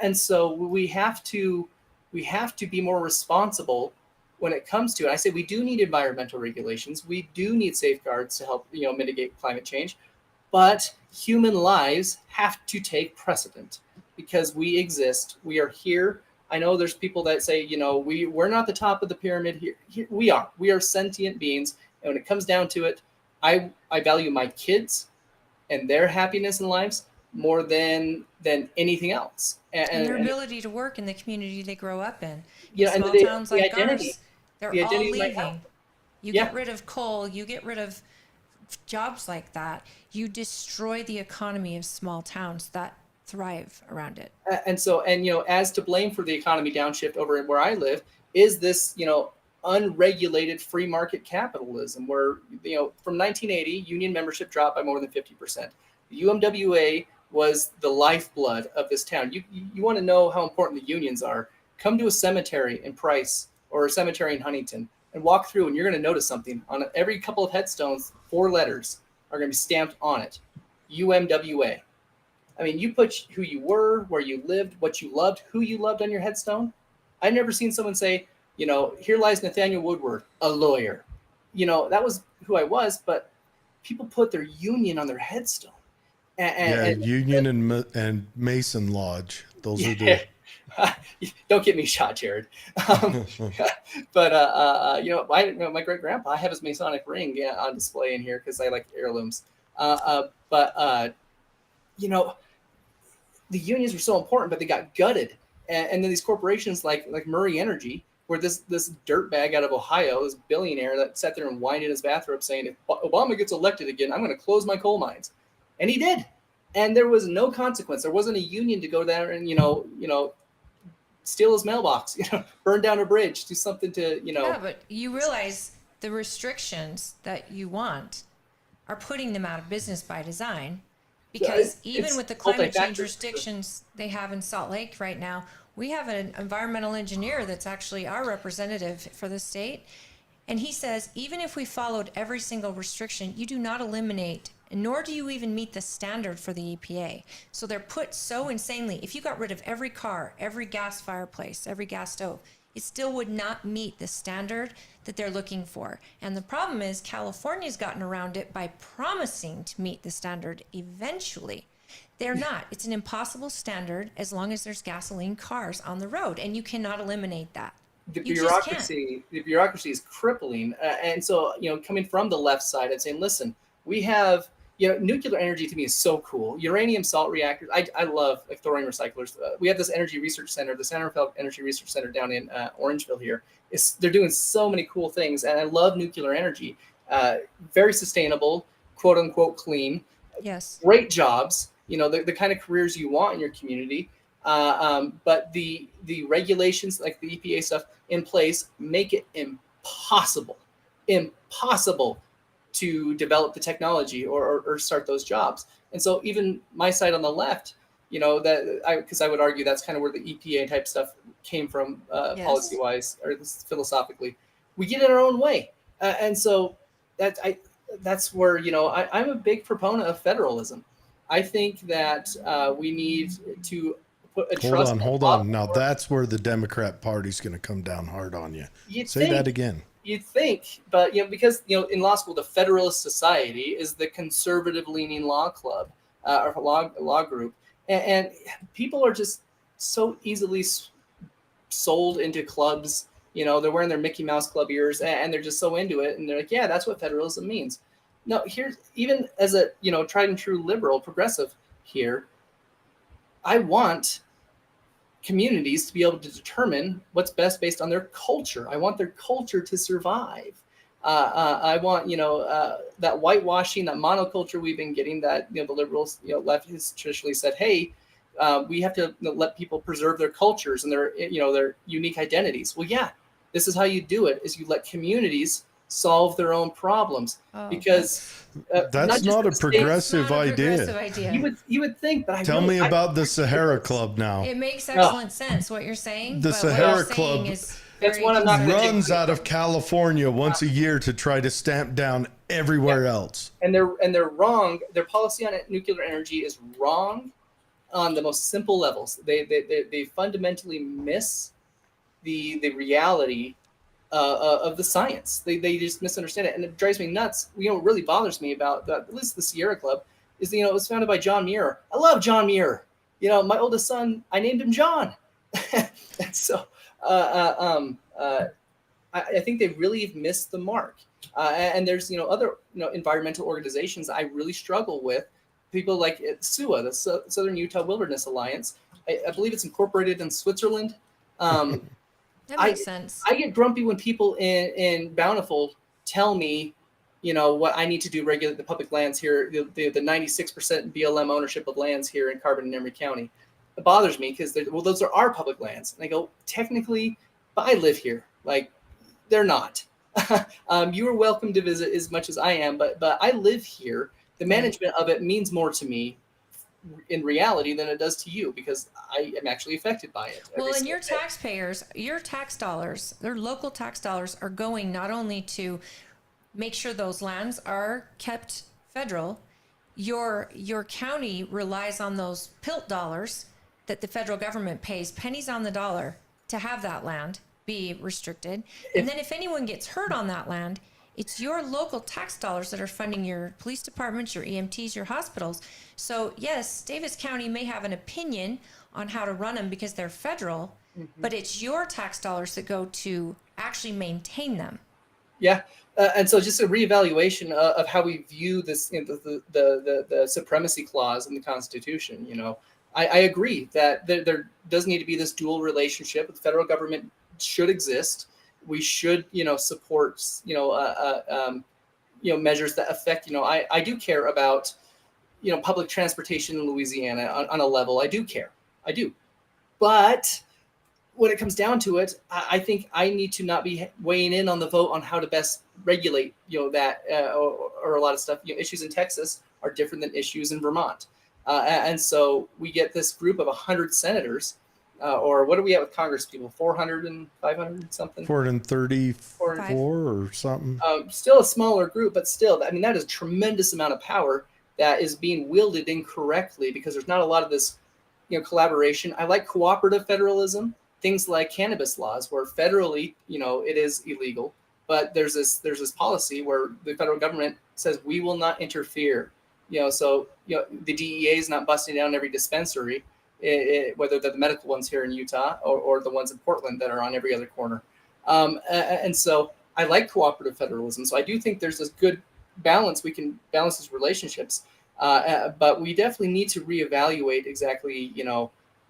And so we have to be more responsible when it comes to it. I say we do need environmental regulations. We do need safeguards to help, mitigate climate change. But human lives have to take precedent because we exist. We are here. I know there's people that say, we're not the top of the pyramid here. We are. We are sentient beings. And when it comes down to it, I value my kids and their happiness in lives more than anything else. And their ability to work in the community they grow up in. Small towns like ours, they're all leaving. You get rid of coal. You get rid of jobs like that. You destroy the economy of small towns that thrive around it. And as to blame for the economy downshift over where I live is this, unregulated free market capitalism where, from 1980, union membership dropped by more than 50%. The UMWA was the lifeblood of this town. You want to know how important the unions are. Come to a cemetery in Price or a cemetery in Huntington and walk through, and you're going to notice something. On every couple of headstones, 4 letters, are going to be stamped on it. UMWA. I mean, you put who you were, where you lived, what you loved, who you loved on your headstone. I've never seen someone say, here lies Nathaniel Woodward, a lawyer. That was who I was, but people put their union on their headstone. And Union and Mason Lodge. Those are the. Don't get me shot, Jared. But my great grandpa, I have his Masonic ring on display in here because I like heirlooms. But the unions were so important, but they got gutted. And then these corporations like Murray Energy, where this dirtbag out of Ohio, this billionaire that sat there and whined in his bathrobe saying, if Obama gets elected again, I'm going to close my coal mines. And he did. And there was no consequence. There wasn't a union to go down and, steal his mailbox, burn down a bridge, do something to, Yeah, but you realize the restrictions that you want are putting them out of business by design. Because even with the climate change restrictions they have in Salt Lake right now, we have an environmental engineer that's actually our representative for the state. And he says, even if we followed every single restriction, you do not eliminate, nor do you even meet the standard for the EPA. So they're put so insanely, if you got rid of every car, every gas fireplace, every gas stove, it still would not meet the standard that they're looking for. And the problem is California's gotten around it by promising to meet the standard eventually. They're not. It's an impossible standard as long as there's gasoline cars on the road, and you cannot eliminate that. The bureaucracy is crippling. And so, coming from the left side and saying, listen, we have, nuclear energy to me is so cool. Uranium salt reactors. I love thorium recyclers. We have this energy research center, the Santa Fe Energy Research Center down in Orangeville here. They're doing so many cool things. And I love nuclear energy. Very sustainable, quote unquote, clean. Yes. Great jobs, the kind of careers you want in your community. But the regulations like the EPA stuff in place make it impossible to develop the technology or start those jobs. And so even my side on the left, because I would argue that's kind of where the EPA type stuff came from, yes. Policy wise or philosophically, we get in our own way. And so that's where, I'm a big proponent of federalism. I think that we need to put a trust. Hold on. Now that's where the Democrat Party's going to come down hard on you. Say that again. You'd think, but because in law school, the Federalist Society is the conservative-leaning law club or law group, and people are just so easily sold into clubs. They're wearing their Mickey Mouse Club ears, and they're just so into it, and they're like, yeah, that's what federalism means. No, here's even as a tried and true liberal progressive here, I want communities to be able to determine what's best based on their culture. I want their culture to survive. I want that whitewashing, that monoculture we've been getting. That the liberals, left has traditionally said, hey, we have to let people preserve their cultures and their their unique identities. Well, yeah, this is how you do it: is you let communities solve their own problems, because that's not a progressive idea. You would think, but tell me about the Sahara Club now. It makes excellent sense what you're saying. The Sahara Club runs out of California once a year to try to stamp down everywhere else. And they're wrong. Their policy on nuclear energy is wrong on the most simple levels. They fundamentally miss the reality of the science. They just misunderstand it, and it drives me nuts. What really bothers me about at least the Sierra Club is it was founded by John Muir. I love John Muir. My oldest son, I named him John. And so I think they really have missed the mark. And there's other environmental organizations I really struggle with. People like SUA, the Southern Utah Wilderness Alliance. I believe it's incorporated in Switzerland. That makes sense. I get grumpy when people in Bountiful tell me, what I need to do regulate the public lands here, the 96% BLM ownership of lands here in Carbon and Emery County. It bothers me because those are our public lands. And I go, technically, but I live here. Like, they're not. You are welcome to visit as much as I am, but I live here. The management of it means more to me in reality than it does to you, because I am actually affected by it. Well, and your taxpayers, your tax dollars, their local tax dollars are going not only to make sure those lands are kept federal, your county relies on those PILT dollars that the federal government pays pennies on the dollar to have that land be restricted. And then if anyone gets hurt on that land, it's your local tax dollars that are funding your police departments, your EMTs, your hospitals. So yes, Davis County may have an opinion on how to run them because they're federal, but it's your tax dollars that go to actually maintain them. Yeah. And so just a reevaluation of how we view this, the supremacy clause in the Constitution. I agree that there does need to be this dual relationship. The federal government should exist. We should, support, measures that affect, I do care about, public transportation in Louisiana on a level. I do care. I do. But when it comes down to it, I think I need to not be weighing in on the vote on how to best regulate, that or a lot of stuff. Issues in Texas are different than issues in Vermont, and so we get this group of 100 senators, or what are we at with Congress people? 400 and 500 something. 434 or something. Still a smaller group, but still, I mean, that is a tremendous amount of power that is being wielded incorrectly because there's not a lot of this, collaboration. I like cooperative federalism. Things like cannabis laws, where federally, it is illegal, but there's this policy where the federal government says we will not interfere. So the DEA is not busting down every dispensary, whether they're the medical ones here in Utah or the ones in Portland that are on every other corner. And so I like cooperative federalism. So I do think there's this good balance. We can balance these relationships, but we definitely need to reevaluate exactly,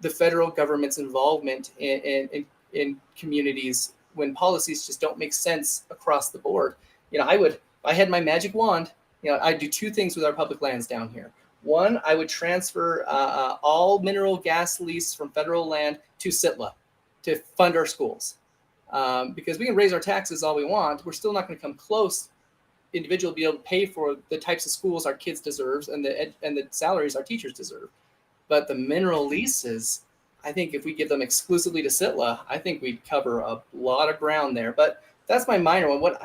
the federal government's involvement in communities when policies just don't make sense across the board. If I had my magic wand, I'd do two things with our public lands down here. One, I would transfer all mineral gas lease from federal land to SITLA to fund our schools. Because we can raise our taxes all we want, we're still not going to come close individual be able to pay for the types of schools our kids deserve and the salaries our teachers deserve. But the mineral leases, I think if we give them exclusively to SITLA, I think we'd cover a lot of ground there. But that's my minor one.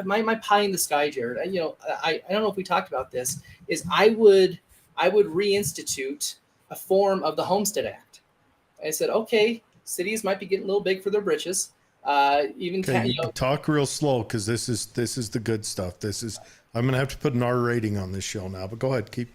My pie in the sky, Jared, I don't know if we talked about this, is I would reinstitute a form of the Homestead Act. I said, okay, cities might be getting a little big for their britches. Talk real slow because this is the good stuff. I'm gonna have to put an R rating on this show now. But go ahead, keep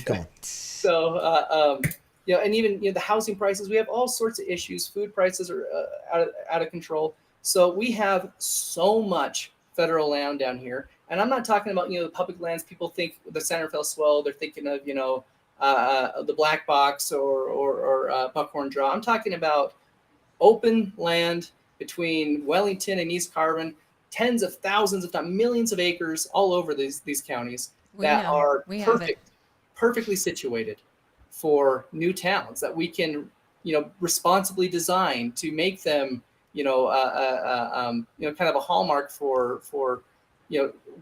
going. So and even the housing prices, we have all sorts of issues. Food prices are out of control. So we have so much federal land down here, and I'm not talking about the public lands. People think the Santa Fe Swell. They're thinking of the Black Box or Buckhorn Draw. I'm talking about open land between Wellington and East Carbon, tens of thousands, if not millions of acres all over these counties that are perfectly situated for new towns that we can, responsibly design to make them, kind of a hallmark for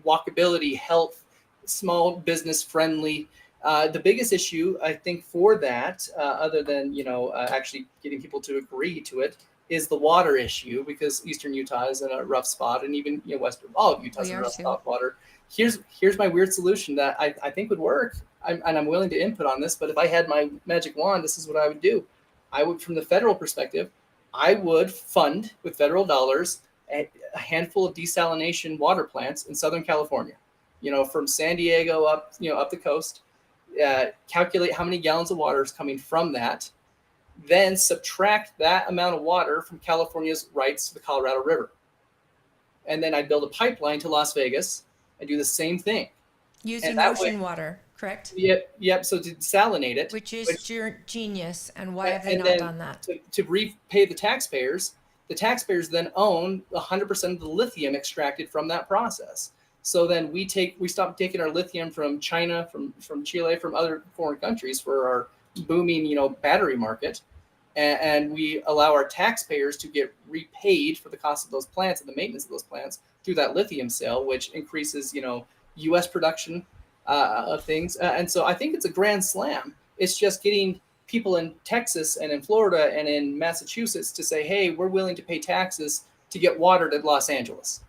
walkability, health, small business friendly. The biggest issue, I think, for that, other than actually getting people to agree to it, is the water issue, because Eastern Utah is in a rough spot, and even all of Utah's in a rough spot water. Here's my weird solution that I think would work, and I'm willing to input on this. But if I had my magic wand, this is what I would do. I would, from the federal perspective, I would fund with federal dollars a handful of desalination water plants in Southern California, from San Diego up the coast. Calculate how many gallons of water is coming from that, then subtract that amount of water from California's rights to the Colorado River. And then I'd build a pipeline to Las Vegas and do the same thing. Using ocean water, correct? Yep. So to desalinate it. Which is genius. And why have they not done that? To repay the taxpayers then own 100% of the lithium extracted from that process. So then we stop taking our lithium from China, from Chile, from other foreign countries for our booming, battery market. And we allow our taxpayers to get repaid for the cost of those plants and the maintenance of those plants through that lithium sale, which increases, U.S. production of things. And so I think it's a grand slam. It's just getting people in Texas and in Florida and in Massachusetts to say, hey, we're willing to pay taxes to get water to Los Angeles.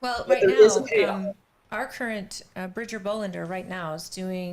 Well, right now, Our current Bridger Bollinger right now is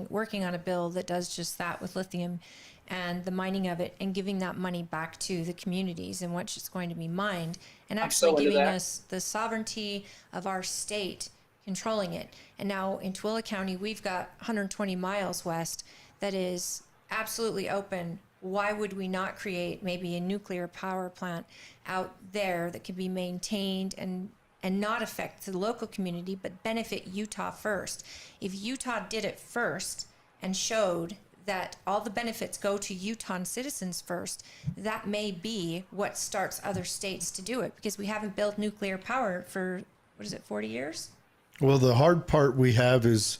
working on a bill that does just that with lithium and the mining of it, and giving that money back to the communities in which it's going to be mined, and actually giving us the sovereignty of our state controlling it. And now in Tooele County, we've got 120 miles west that is absolutely open. Why would we not create maybe a nuclear power plant out there that could be maintained and not affect the local community, but benefit Utah first? If Utah did it first and showed that all the benefits go to Utah citizens first, that may be what starts other states to do it, because we haven't built nuclear power for, 40 years? Well, the hard part we have is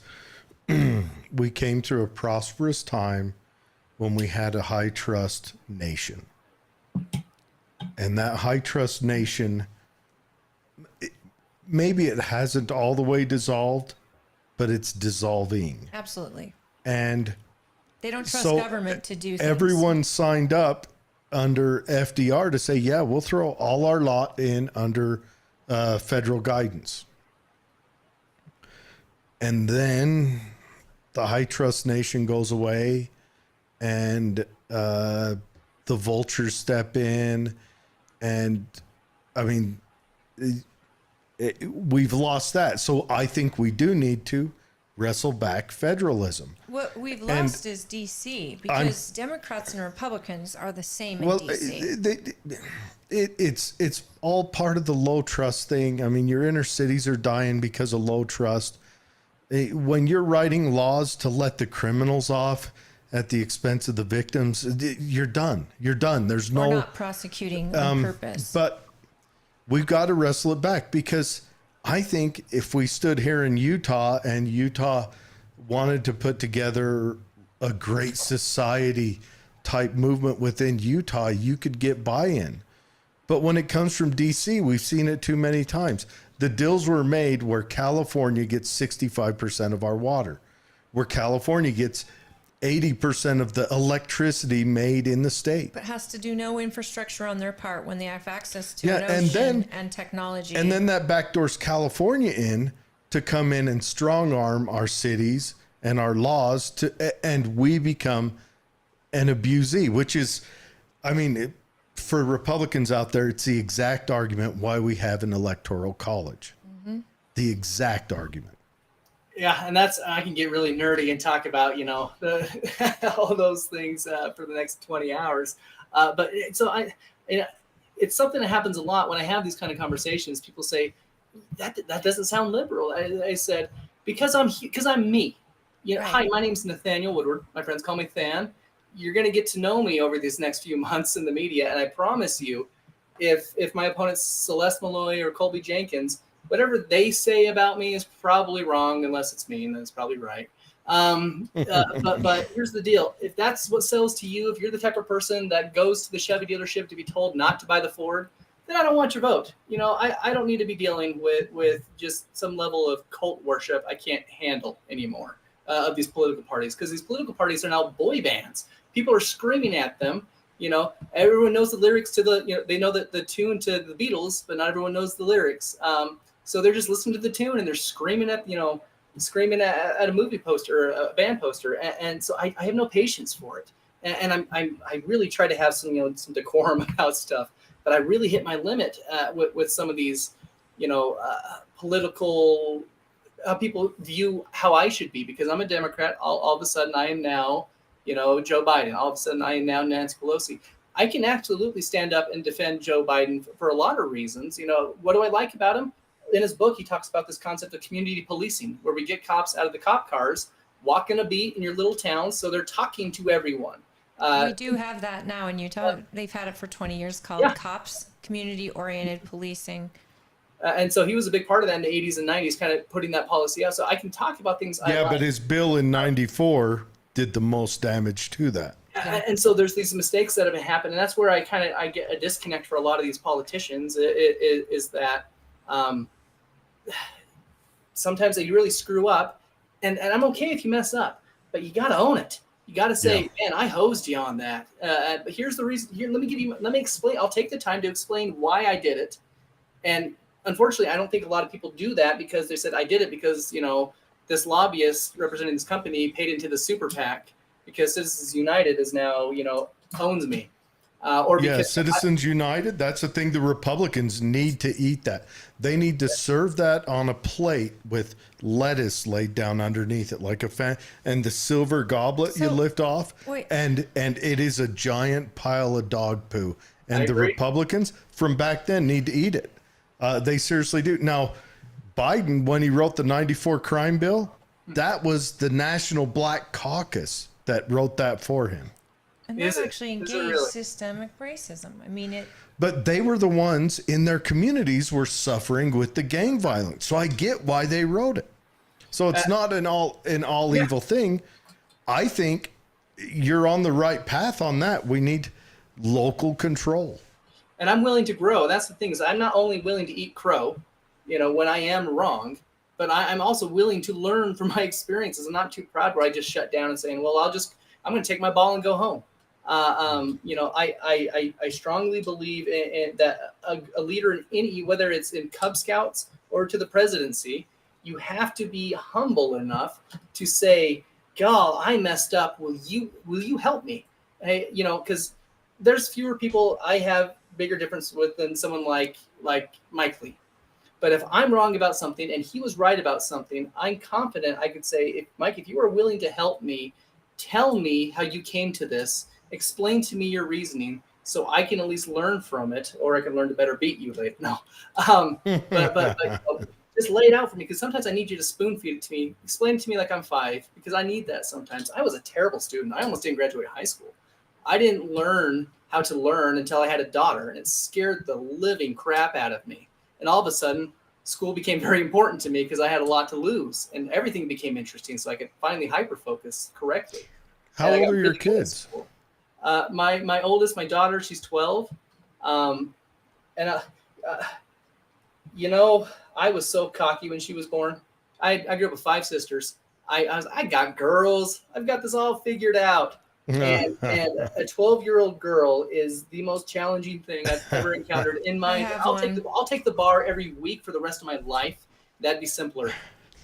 we came through a prosperous time when we had a high trust nation. And that high trust nation, maybe it hasn't all the way dissolved, but it's dissolving. Absolutely. And they don't trust government to do things. Everyone signed up under FDR to say, yeah, we'll throw all our lot in under federal guidance. And then the high trust nation goes away, and the vultures step in. And I mean, we've lost that. So I think we do need to wrestle back federalism. What we've lost is DC, because Democrats and Republicans are the same in DC. It's all part of the low trust thing. I mean, your inner cities are dying because of low trust. When you're writing laws to let the criminals off at the expense of the victims, you're done. You're done. There's no... We're not prosecuting on purpose. But we've got to wrestle it back, because I think if we stood here in Utah and Utah wanted to put together a great society type movement within Utah, you could get buy-in. But when it comes from DC, we've seen it too many times. The deals were made where California gets 65% of our water, where California gets 80% of the electricity made in the state. But has to do no infrastructure on their part when they have access to an ocean and technology. And then that backdoors California in to come in and strong arm our cities and our laws and we become an abusee, which is, I mean, for Republicans out there, it's the exact argument why we have an electoral college. Mm-hmm. The exact argument. Yeah, and I can get really nerdy and talk about, all those things for the next 20 hours. But it's something that happens a lot when I have these kind of conversations. People say, that doesn't sound liberal. I said, because I'm me. Right. Hi, my name's Nathaniel Woodward. My friends call me Than. You're going to get to know me over these next few months in the media. And I promise you, if my opponent's Celeste Malloy or Colby Jenkins, whatever they say about me is probably wrong, unless it's me, and then it's probably right. But here's the deal. If that's what sells to you, if you're the type of person that goes to the Chevy dealership to be told not to buy the Ford, then I don't want your vote. I don't need to be dealing with just some level of cult worship I can't handle anymore of these political parties, because these political parties are now boy bands. People are screaming at them. Everyone knows the lyrics to they know the tune to the Beatles, but not everyone knows the lyrics. So they're just listening to the tune and they're screaming at a movie poster or a band poster. And so I have no patience for it. And I really try to have some decorum about stuff, but I really hit my limit with some of these, political, how people view how I should be, because I'm a Democrat. All of a sudden I am now, Joe Biden. All of a sudden I am now Nancy Pelosi. I can absolutely stand up and defend Joe Biden for a lot of reasons. What do I like about him? In his book, he talks about this concept of community policing, where we get cops out of the cop cars, walking a beat in your little town, so they're talking to everyone. We do have that now in Utah. They've had it for 20 years called COPS, community-oriented policing. And so he was a big part of that in the 80s and 90s, kind of putting that policy out. So I can talk about things. But his bill in 94 did the most damage to that. And so there's these mistakes that have been happening. And that's where I get a disconnect for a lot of these politicians is that sometimes they really screw up, and I'm okay if you mess up, but you got to own it. You got to say, man, I hosed you on that. But here's the reason. Let me explain. I'll take the time to explain why I did it. And unfortunately, I don't think a lot of people do that because they said, I did it because, this lobbyist representing this company paid into the super PAC because Citizens United is now, owns me. Or because Citizens United, that's the thing. The Republicans need to eat that. They need to serve that on a plate with lettuce laid down underneath it like a fan, and the silver goblet you lift off, and it is a giant pile of dog poo. And the Republicans from back then need to eat it. They seriously do. Now, Biden, when he wrote the 94 crime bill, that was the National Black Caucus that wrote that for him. And that actually engaged systemic racism. I mean, But they were the ones in their communities were suffering with the gang violence. So I get why they wrote it. So it's not an all evil thing. I think you're on the right path on that. We need local control. And I'm willing to grow. That's the thing, is I'm not only willing to eat crow, when I am wrong, but I'm also willing to learn from my experiences. I'm not too proud where I just shut down and saying, well, I'm going to take my ball and go home. I strongly believe in that a leader in any, whether it's in Cub Scouts or to the presidency, you have to be humble enough to say, "God, I messed up. Will you help me?" Hey, because there's fewer people I have bigger difference with than someone like Mike Lee. But if I'm wrong about something and he was right about something, I'm confident I could say, Mike, if you are willing to help me, tell me how you came to this. Explain to me your reasoning so I can at least learn from it, or I can learn to better beat you later. No, but just lay it out for me, because sometimes I need you to spoon feed it to me. Explain it to me like I'm 5, because I need that sometimes. I was a terrible student. I almost didn't graduate high school. I didn't learn how to learn until I had a daughter, and it scared the living crap out of me. And all of a sudden, school became very important to me because I had a lot to lose, and everything became interesting, so I could finally hyper-focus correctly. How old are your kids? My oldest, my daughter, she's 12. I was so cocky when she was born. I grew up with 5 sisters. I got girls. I've got this all figured out. And a 12-year-old girl is the most challenging thing I've ever encountered in my. I'll take the bar every week for the rest of my life. That'd be simpler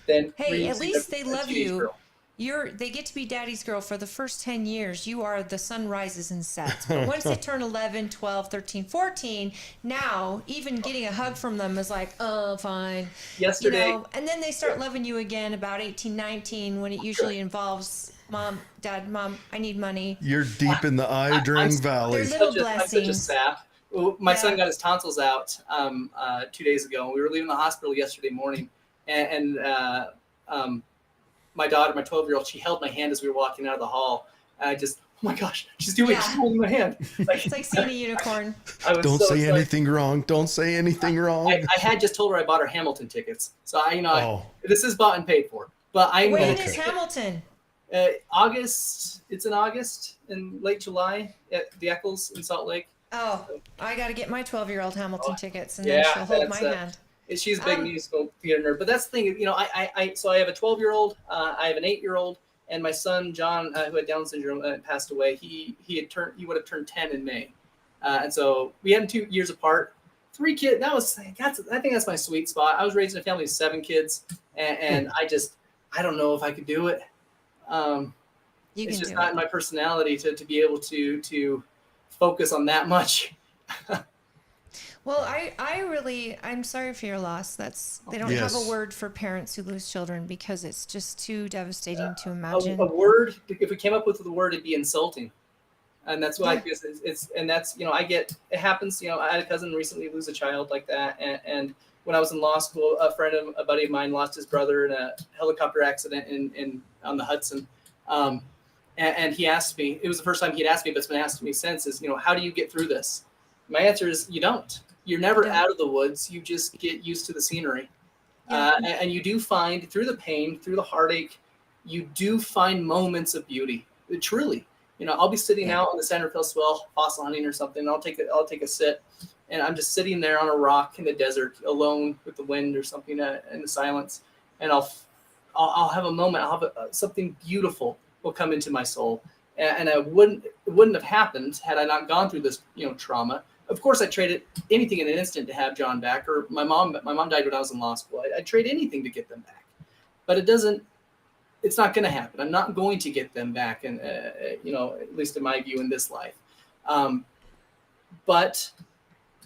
than. Hey, at least they love you. Girl. They get to be daddy's girl for the first 10 years. You are the sun rises and sets. But once they turn 11, 12, 13, 14, now even getting a hug from them is like, oh, fine. Yesterday. And then they start loving you again about 18, 19, when it usually involves mom, dad, mom, I need money. You're deep in the Iodine Valley. They're little blessings. I'm such a sap. My son got his tonsils out 2 days ago. We were leaving the hospital yesterday morning, and my daughter, my 12-year-old, she held my hand as we were walking out of the hall. And I just, oh my gosh, she's holding my hand. It's like seeing a unicorn. Don't say anything wrong. Don't say anything wrong. I had just told her I bought her Hamilton tickets. So this is bought and paid for. But when is Hamilton? August. It's in August and late July at the Eccles in Salt Lake. Oh, I got to get my 12-year-old Hamilton tickets, and then she'll hold my hand. She's a big musical theater nerd, but that's the thing. So I have a 12-year-old, I have an 8-year-old, and my son John, who had Down syndrome, passed away. He would have turned 10 in May, and so we had him 2 years apart. 3 kids. I think that's my sweet spot. I was raised in a family of 7 kids, and I don't know if I could do it. It's just not in my personality to be able to focus on that much. Well, I'm sorry for your loss. They don't have a word for parents who lose children, because it's just too devastating to imagine. A word, if we came up with the word, it'd be insulting. And that's why it happens. I had a cousin recently lose a child like that. And when I was in law school, a buddy of mine lost his brother in a helicopter accident on the Hudson. And he asked me, it was the first time he'd asked me, but it's been asked me since, is, how do you get through this? My answer is, you don't. You're never out of the woods. You just get used to the scenery. And you do find, through the pain, through the heartache, you do find moments of beauty. Truly. I'll be sitting out on the San Rafael Swell, fossil hunting or something. And I'll take a sit, and I'm just sitting there on a rock in the desert, alone with the wind or something, in the silence. And I'll have a moment. I'll have something beautiful will come into my soul. And it wouldn't have happened had I not gone through this, trauma. Of course, I'd trade anything in an instant to have John back, or my mom died when I was in law school. I'd trade anything to get them back, but it's not going to happen. I'm not going to get them back, and at least in my view in this life. But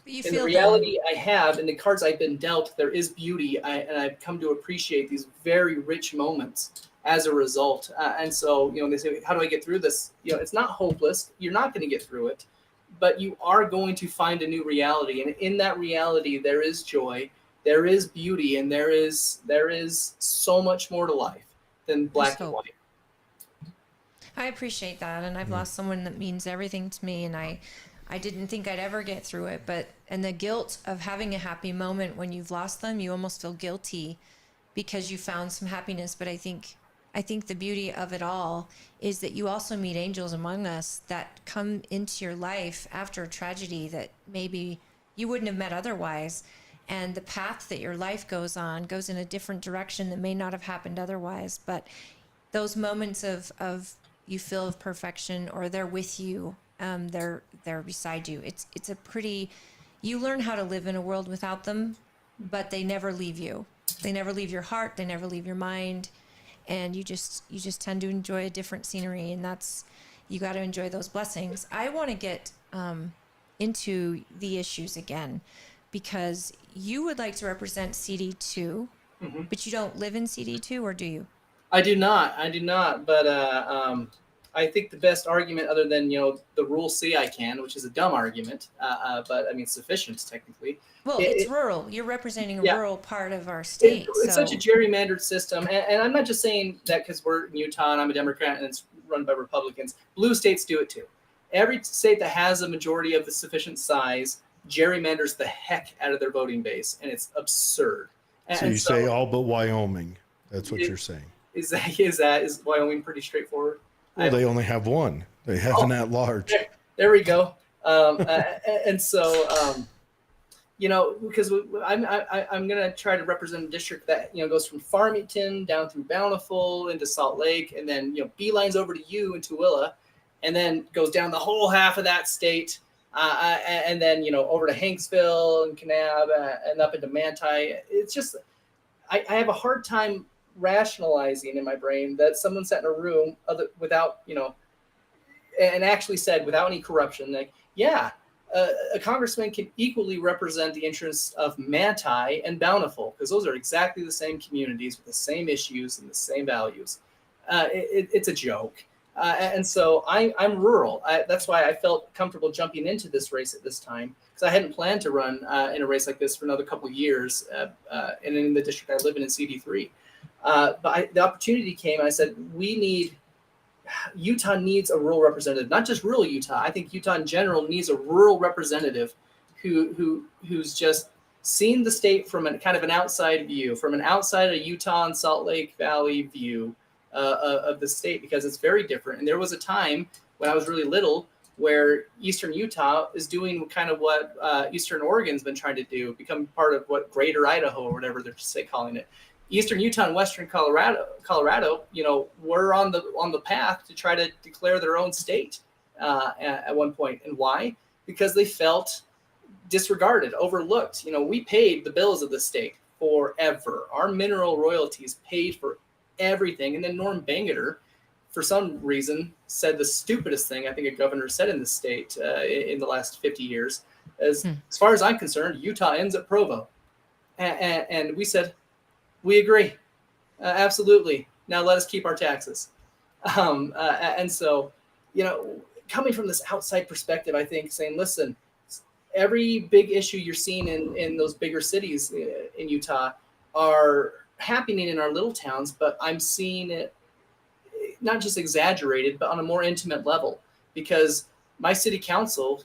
You in the feel reality I have, in the cards I've been dealt, there is beauty, and I've come to appreciate these very rich moments as a result. And so, they say, how do I get through this? It's not hopeless. You're not going to get through it, but you are going to find a new reality. And in that reality, there is joy, there is beauty, and there is so much more to life than black and white. I appreciate that. And I've lost someone that means everything to me. And I didn't think I'd ever get through it, and the guilt of having a happy moment when you've lost them, you almost feel guilty because you found some happiness. But I think the beauty of it all is that you also meet angels among us that come into your life after a tragedy that maybe you wouldn't have met otherwise. And the path that your life goes on goes in a different direction that may not have happened otherwise. But those moments of you feel of perfection, or they're with you, they're beside you. It's a pretty, you learn how to live in a world without them, but they never leave you. They never leave your heart. They never leave your mind. And you just tend to enjoy a different scenery, and you got to enjoy those blessings. I want to get into the issues again, because you would like to represent CD2, but you don't live in CD2, or do you? I do not, but I think the best argument, other than the rule C I can, which is a dumb argument, but I mean sufficient technically. Well, it's rural. You're representing a rural part of our state. It's such a gerrymandered system, and I'm not just saying that because we're in Utah and I'm a Democrat and it's run by Republicans. Blue states do it too. Every state that has a majority of the sufficient size gerrymanders the heck out of their voting base, and it's absurd. So you say all but Wyoming. That's what you're saying. Is Wyoming pretty straightforward? Well, they only have one. They have an at-large. There we go. And so, because I'm going to try to represent a district that, goes from Farmington down through Bountiful into Salt Lake, and then, beelines over to you in Tooele, and then goes down the whole half of that state, and then, over to Hanksville and Kanab and up into Manti. It's just, I have a hard time rationalizing in my brain that someone sat in a room without, and actually said without any corruption, like, a congressman can equally represent the interests of Manti and Bountiful, because those are exactly the same communities with the same issues and the same values. It's a joke. And so I'm rural. That's why I felt comfortable jumping into this race at this time, because I hadn't planned to run in a race like this for another couple of years, and in the district I live in CD3. But the opportunity came, and I said, Utah needs a rural representative, not just rural Utah. I think Utah in general needs a rural representative who's just seen the state from kind of an outside view, from an outside of Utah and Salt Lake Valley view of the state, because it's very different. And there was a time when I was really little where Eastern Utah is doing kind of what Eastern Oregon's been trying to do, become part of what Greater Idaho or whatever they're calling it. Eastern Utah and Western Colorado, were on the path to try to declare their own state at one point. And why? Because they felt disregarded, overlooked. We paid the bills of the state forever. Our mineral royalties paid for everything. And then Norm Bangerter, for some reason, said the stupidest thing I think a governor said in the state in the last 50 years. As far as I'm concerned, Utah ends at Provo. And we said, we agree. Absolutely. Now let us keep our taxes. And so, coming from this outside perspective, I think saying, listen, every big issue you're seeing in those bigger cities in Utah are happening in our little towns, but I'm seeing it not just exaggerated, but on a more intimate level, because my city council,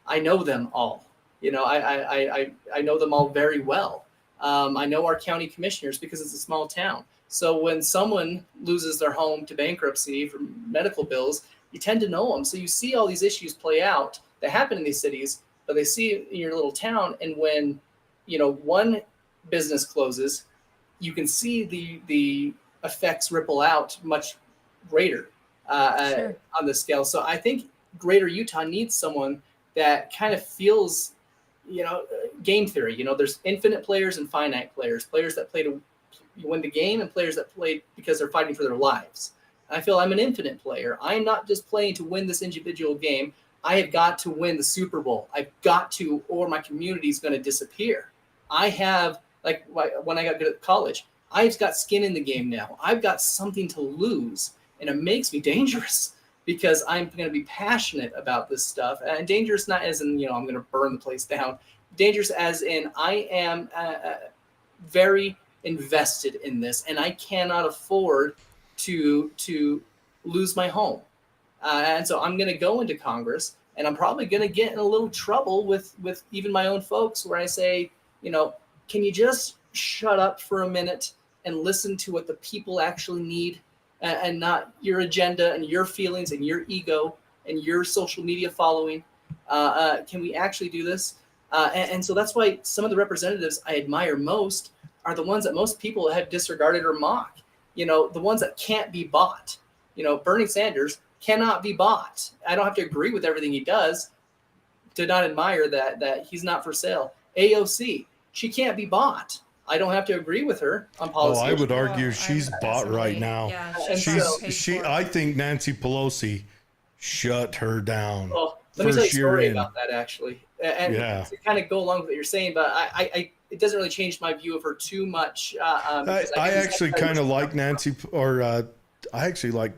I know them all. I know them all very well. I know our county commissioners because it's a small town. So when someone loses their home to bankruptcy for medical bills, you tend to know them. So you see all these issues play out that happen in these cities, but they see it in your little town. And when, one business closes, you can see the effects ripple out much greater on the scale. So I think Greater Utah needs someone that kind of feels, game theory. There's infinite players and finite players that play to win the game and players that play because they're fighting for their lives. I feel I'm an infinite player. I'm not just playing to win this individual game. I have got to win the Super Bowl. I've got to, or my community is going to disappear. I have, like when I got good at college, I've got skin in the game now. I've got something to lose, and it makes me dangerous because I'm going to be passionate about this stuff. And dangerous not as in, I'm going to burn the place down. Dangerous as in I am very invested in this, and I cannot afford to lose my home. And so I'm going to go into Congress, and I'm probably going to get in a little trouble with even my own folks where I say, can you just shut up for a minute and listen to what the people actually need and not your agenda and your feelings and your ego and your social media following? Can we actually do this? And so that's why some of the representatives I admire most are the ones that most people have disregarded or mocked. The ones that can't be bought. Bernie Sanders cannot be bought. I don't have to agree with everything he does to not admire that he's not for sale. AOC, she can't be bought. I don't have to agree with her on policy. I would argue she's bought right now. Yeah, I think Nancy Pelosi shut her down. Well, let me tell you a story about that, actually. And to kind of go along with what you're saying, but I it doesn't really change my view of her too much. I actually kind of like Nancy, I actually like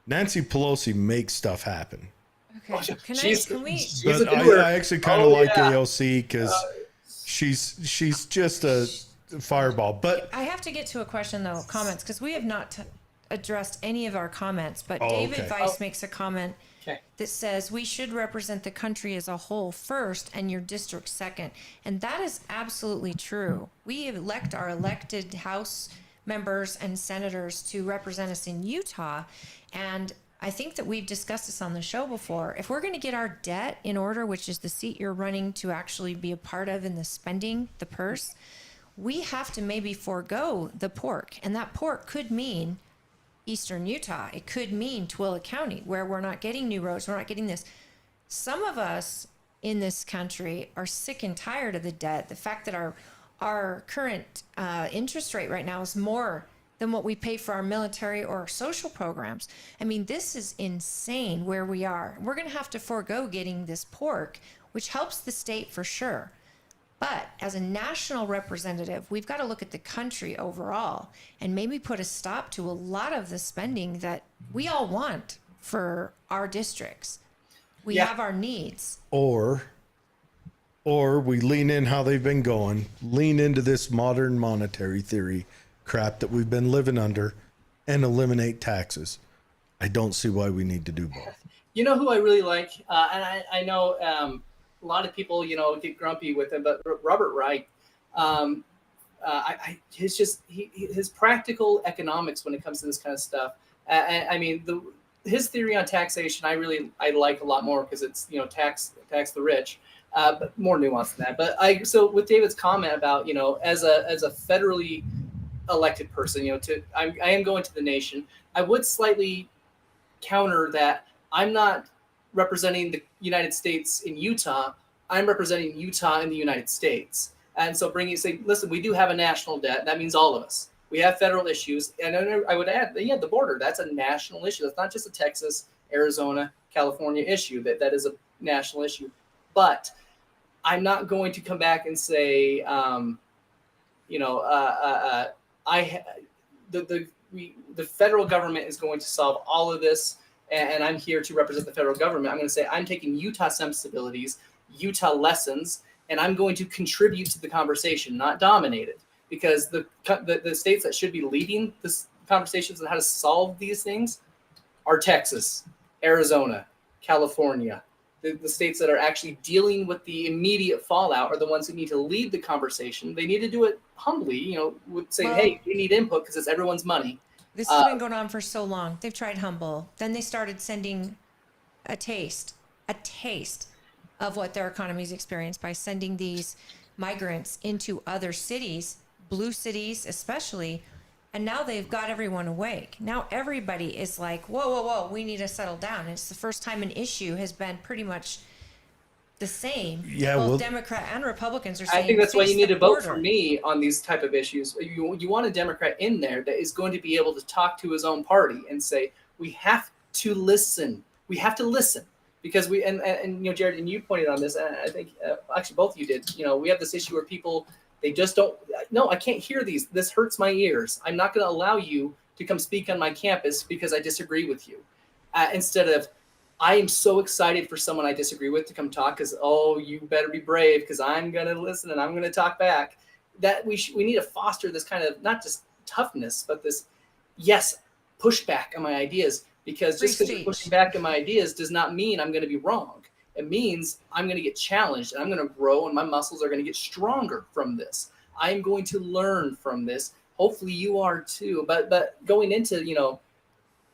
Nancy Pelosi makes stuff happen. Okay. I actually kind of like AOC because she's just a fireball. But I have to get to a question though, comments, because we have not addressed any of our comments. But David Weiss makes a comment that says we should represent the country as a whole first and your district second, and that is absolutely true. We elect our elected House members and senators to represent us in Utah, and I think that we've discussed this on the show before. If we're going to get our debt in order, which is the seat you're running to actually be a part of in the spending, the purse, we have to maybe forego the pork. And that pork could mean Eastern Utah. It could mean Tooele County, where we're not getting new roads. We're not getting this. Some of us in this country are sick and tired of the debt. The fact that our current interest rate right now is more than what we pay for our military or our social programs. I mean, this is insane where we are. We're going to have to forego getting this pork, which helps the state for sure. But as a national representative, we've got to look at the country overall and maybe put a stop to a lot of the spending that we all want for our districts. We have our needs. Or we lean in how they've been going, lean into this modern monetary theory crap that we've been living under and eliminate taxes. I don't see why we need to do both. You know who I really like? And I know a lot of people, get grumpy with him, but Robert Wright, his practical economics when it comes to this kind of stuff. I mean, his theory on taxation, I like a lot more because it's, tax the rich, but more nuanced than that. So with David's comment about, as a federally elected person, I am going to the nation. I would slightly counter that I'm not representing the United States in Utah. I'm representing Utah in the United States. And so listen, we do have a national debt. That means all of us. We have federal issues. And I would add, the border, that's a national issue. That's not just a Texas, Arizona, California issue. That is a national issue. But I'm not going to come back and say, the federal government is going to solve all of this, and I'm here to represent the federal government. I'm going to say I'm taking Utah sensibilities, Utah lessons, and I'm going to contribute to the conversation, not dominate it, because the states that should be leading this conversations on how to solve these things are Texas, Arizona, California. The states that are actually dealing with the immediate fallout are the ones who need to lead the conversation. They need to do it humbly, with saying, hey, we need input because it's everyone's money. This has been going on for so long. They've tried humble. Then they started sending a taste of what their economies experienced by sending these migrants into other cities, blue cities especially, and now they've got everyone awake. Now everybody is like, whoa, we need to settle down. And it's the first time an issue has been pretty much the same. Yeah, Both well, Democrat and Republicans are saying I think that's why fix you need the to vote border. for me on these type of issues. You want a Democrat in there that is going to be able to talk to his own party and say, we have to listen. We have to listen because and Jared, and you pointed on this, and I think actually both of you did. We have this issue where people, they just don't, no, I can't hear these. This hurts my ears. I'm not going to allow you to come speak on my campus because I disagree with you. Instead of, I am so excited for someone I disagree with to come talk because, oh, you better be brave because I'm going to listen and I'm going to talk back. That we need to foster this kind of, not just toughness, but this, yes, pushback on my ideas, because just because you're pushing back on my ideas does not mean I'm going to be wrong. It means I'm going to get challenged and I'm going to grow and my muscles are going to get stronger from this. I'm going to learn from this. Hopefully you are too. But going into,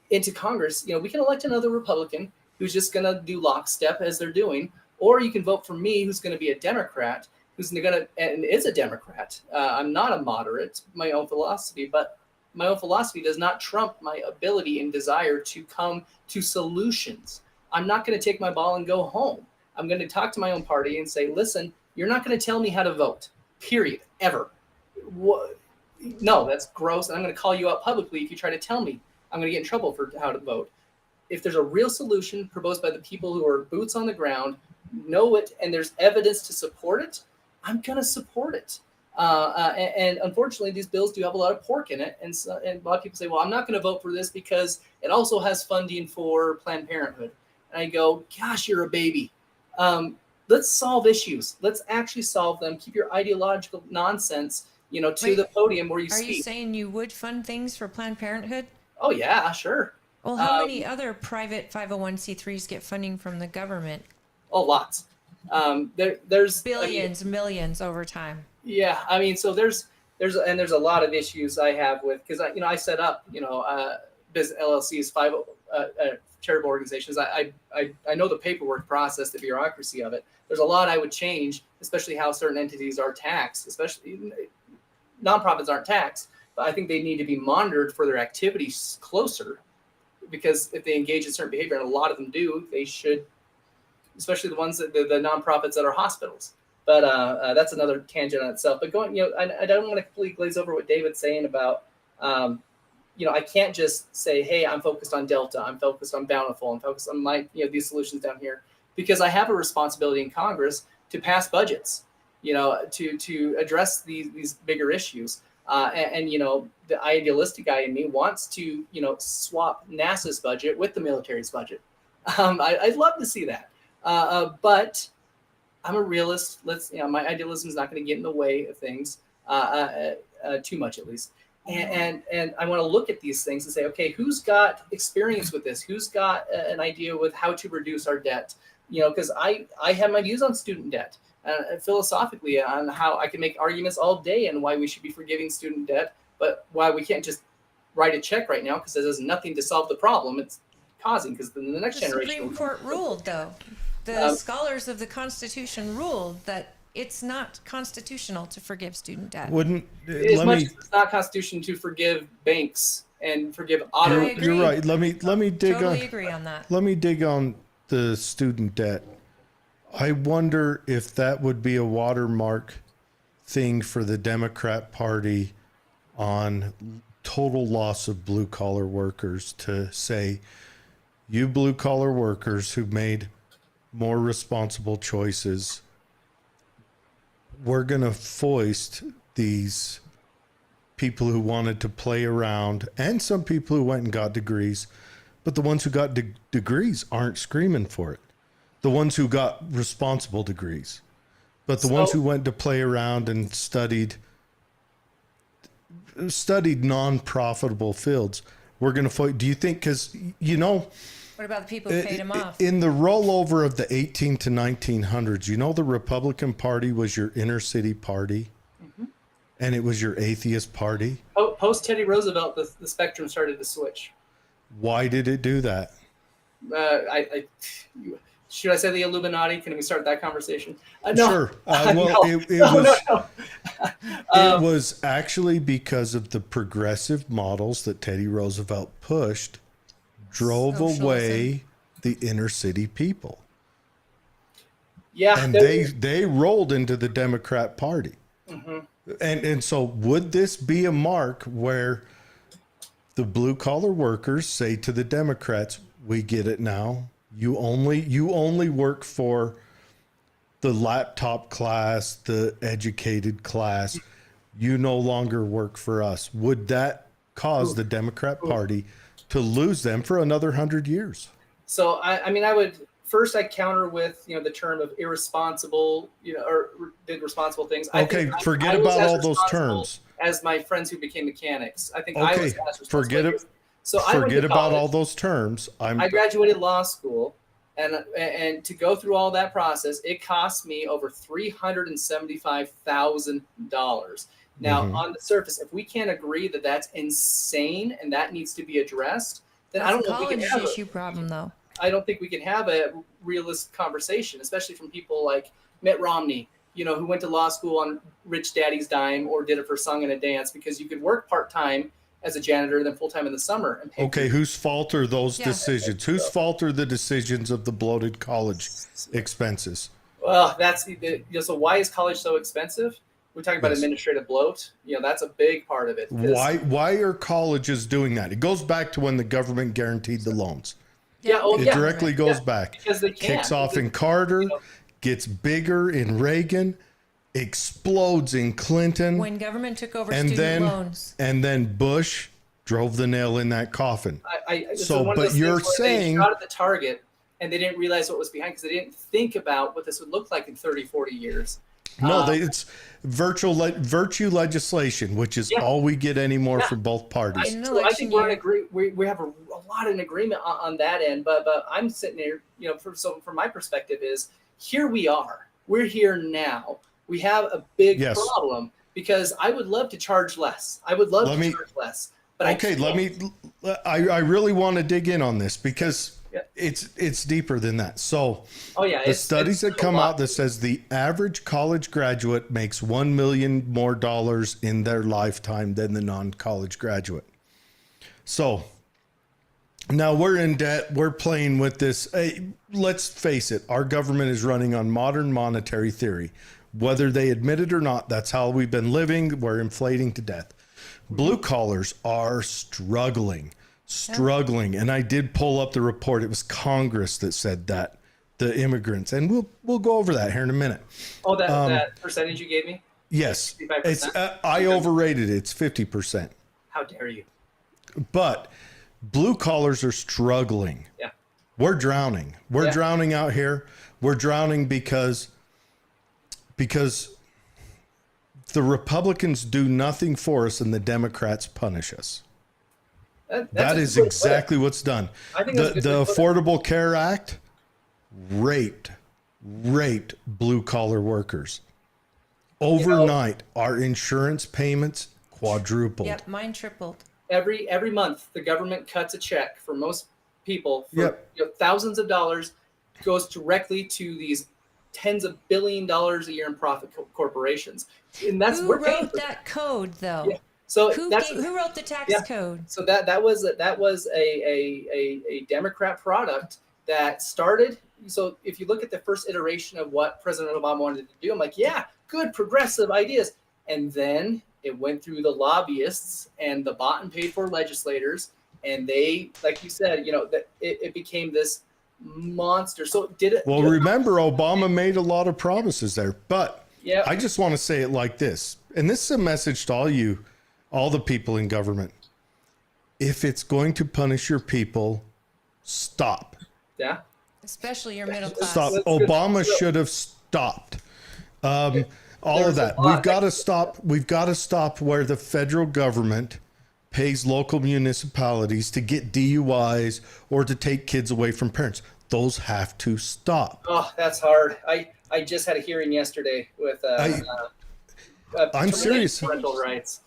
into Congress, we can elect another Republican who's just going to do lockstep as they're doing, or you can vote for me, who's going to be a Democrat, who's going to, and is a Democrat. I'm not a moderate, my own philosophy, but my own philosophy does not trump my ability and desire to come to solutions. I'm not going to take my ball and go home. I'm going to talk to my own party and say, listen, you're not going to tell me how to vote, period, ever. No, that's gross. And I'm going to call you out publicly if you try to tell me. I'm going to get in trouble for how to vote. If there's a real solution proposed by the people who are boots on the ground, know it, and there's evidence to support it, I'm going to support it. And unfortunately, these bills do have a lot of pork in it. And a lot of people say, well, I'm not going to vote for this because it also has funding for Planned Parenthood. And I go, gosh, you're a baby. Let's solve issues. Let's actually solve them. Keep your ideological nonsense, to the podium where you speak. Are you saying you would fund things for Planned Parenthood? Oh, yeah, sure. Well, how many other private 501c3s get funding from the government? Oh, lots. There's billions, millions over time. Yeah, so there's a lot of issues I have with, because I set up business LLCs, charitable organizations. I know the paperwork process, the bureaucracy of it. There's a lot I would change, especially how certain entities are taxed. Especially nonprofits aren't taxed, but I think they need to be monitored for their activities closer, because if they engage in certain behavior, and a lot of them do, they should, especially the ones that the nonprofits that are hospitals. But that's another tangent on itself. But going, I don't want to completely glaze over what David's saying about, I can't just say, hey, I'm focused on Delta, I'm focused on Bountiful, I'm focused on my, these solutions down here, because I have a responsibility in Congress to pass budgets, to address these bigger issues. And the idealistic guy in me wants to, swap NASA's budget with the military's budget. I'd love to see that. But I'm a realist. My idealism is not going to get in the way of things too much, at least. And I want to look at these things and say, okay, who's got experience with this? Who's got an idea with how to reduce our debt? Because I have my views on student debt. Philosophically, on how I can make arguments all day on why we should be forgiving student debt, but why we can't just write a check right now, because it does nothing to solve the problem it's causing, because the next generation. The Supreme Court ruled, though. The scholars of the Constitution ruled that it's not constitutional to forgive student debt. It's not constitutional to forgive banks and forgive auto. You're right. Let me dig totally agree on that. Let me dig on the student debt. I wonder if that would be a watermark thing for the Democrat Party on total loss of blue collar workers, to say, you blue collar workers who made more responsible choices, we're going to foist these people who wanted to play around, and some people who went and got degrees, but the ones who got degrees aren't screaming for it. The ones who got responsible degrees, but the ones who went to play around and studied non-profitable fields, we're going to fight. Do you think, because, what about the people who paid him off? In the rollover of the 18 to 1900s, the Republican Party was your inner city party, and it was your atheist party. Post Teddy Roosevelt, the spectrum started to switch. Why did it do that? Should I say the Illuminati? Can we start that conversation? No. Sure. It was actually because of the progressive models that Teddy Roosevelt pushed, drove away the inner city people. Yeah, and they rolled into the Democrat Party. Mm-hmm. And so would this be a mark where the blue collar workers say to the Democrats, we get it now. You only work for the laptop class, the educated class. You no longer work for us. Would that cause the Democrat Party to lose them for another 100 years? So I mean, I'd counter with, the term of irresponsible, or did responsible things. Okay, forget about all those terms. As my friends who became mechanics, I think Okay, I was as responsible. Forget about all those terms. I graduated law school, and to go through all that process, it cost me over $375,000. Now, on the surface, if we can't agree that that's insane and that needs to be addressed, then I don't know if we can have issue problem though. I don't think we can have a realistic conversation, especially from people like Mitt Romney, who went to law school on Rich Daddy's dime or did it for song and a dance, because you could work part-time as a janitor than full-time in the summer. And okay, whose fault are those decisions? Whose fault are the decisions of the bloated college expenses? Well, so why is college so expensive? We're talking about administrative bloat. That's a big part of it. Why are colleges doing that? It goes back to when the government guaranteed the loans. It directly goes back. Because they can. Kicks off in Carter, gets bigger in Reagan, explodes in Clinton. When government took over student loans. And then Bush drove the nail in that coffin. But you're saying they shot at the target and they didn't realize what was behind, because they didn't think about what this would look like in 30, 40 years. No, it's virtue legislation, which is all we get anymore from both parties. I think we have a lot in agreement on that end, but I'm sitting here, from my perspective is, here we are. We're here now. We have a big problem, because I would love to charge less. I would love to charge less. But I really want to dig in on this, because it's deeper than that. So the studies that come out that says the average college graduate makes $1 million more in their lifetime than the non-college graduate. So now we're in debt. We're playing with this. Let's face it. Our government is running on modern monetary theory. Whether they admit it or not, that's how we've been living. We're inflating to death. Blue collars are struggling. And I did pull up the report. It was Congress that said that, the immigrants, and we'll go over that here in a minute. Oh, that percentage you gave me? Yes, it's I overrated it. It's 50%. How dare you? But blue collars are struggling. Yeah, we're drowning. We're drowning out here. We're drowning because the Republicans do nothing for us and the Democrats punish us. That is exactly what's done. I think the Affordable Care Act raped blue collar workers. Overnight, our insurance payments quadrupled. Yep, mine tripled. Every month, the government cuts a check for most people for thousands of dollars, goes directly to these tens of $billions a year in profit corporations, and that's who wrote that code though. Yeah. So who wrote the tax code? So that was a Democrat product that started. So if you look at the first iteration of what President Obama wanted to do, I'm like, yeah, good progressive ideas. And then it went through the lobbyists and the bought and paid for legislators, and they, like you said, that it became this monster. So did it? Well, remember, Obama made a lot of promises there, but I just want to say it like this, and this is a message to all the people in government. If it's going to punish your people, stop. Yeah. Especially your middle class. Stop. Obama should have stopped. All of that. We've got to stop. We've got to stop where the federal government pays local municipalities to get DUIs or to take kids away from parents. Those have to stop. Oh, that's hard. I just had a hearing yesterday with I'm serious. Parental rights.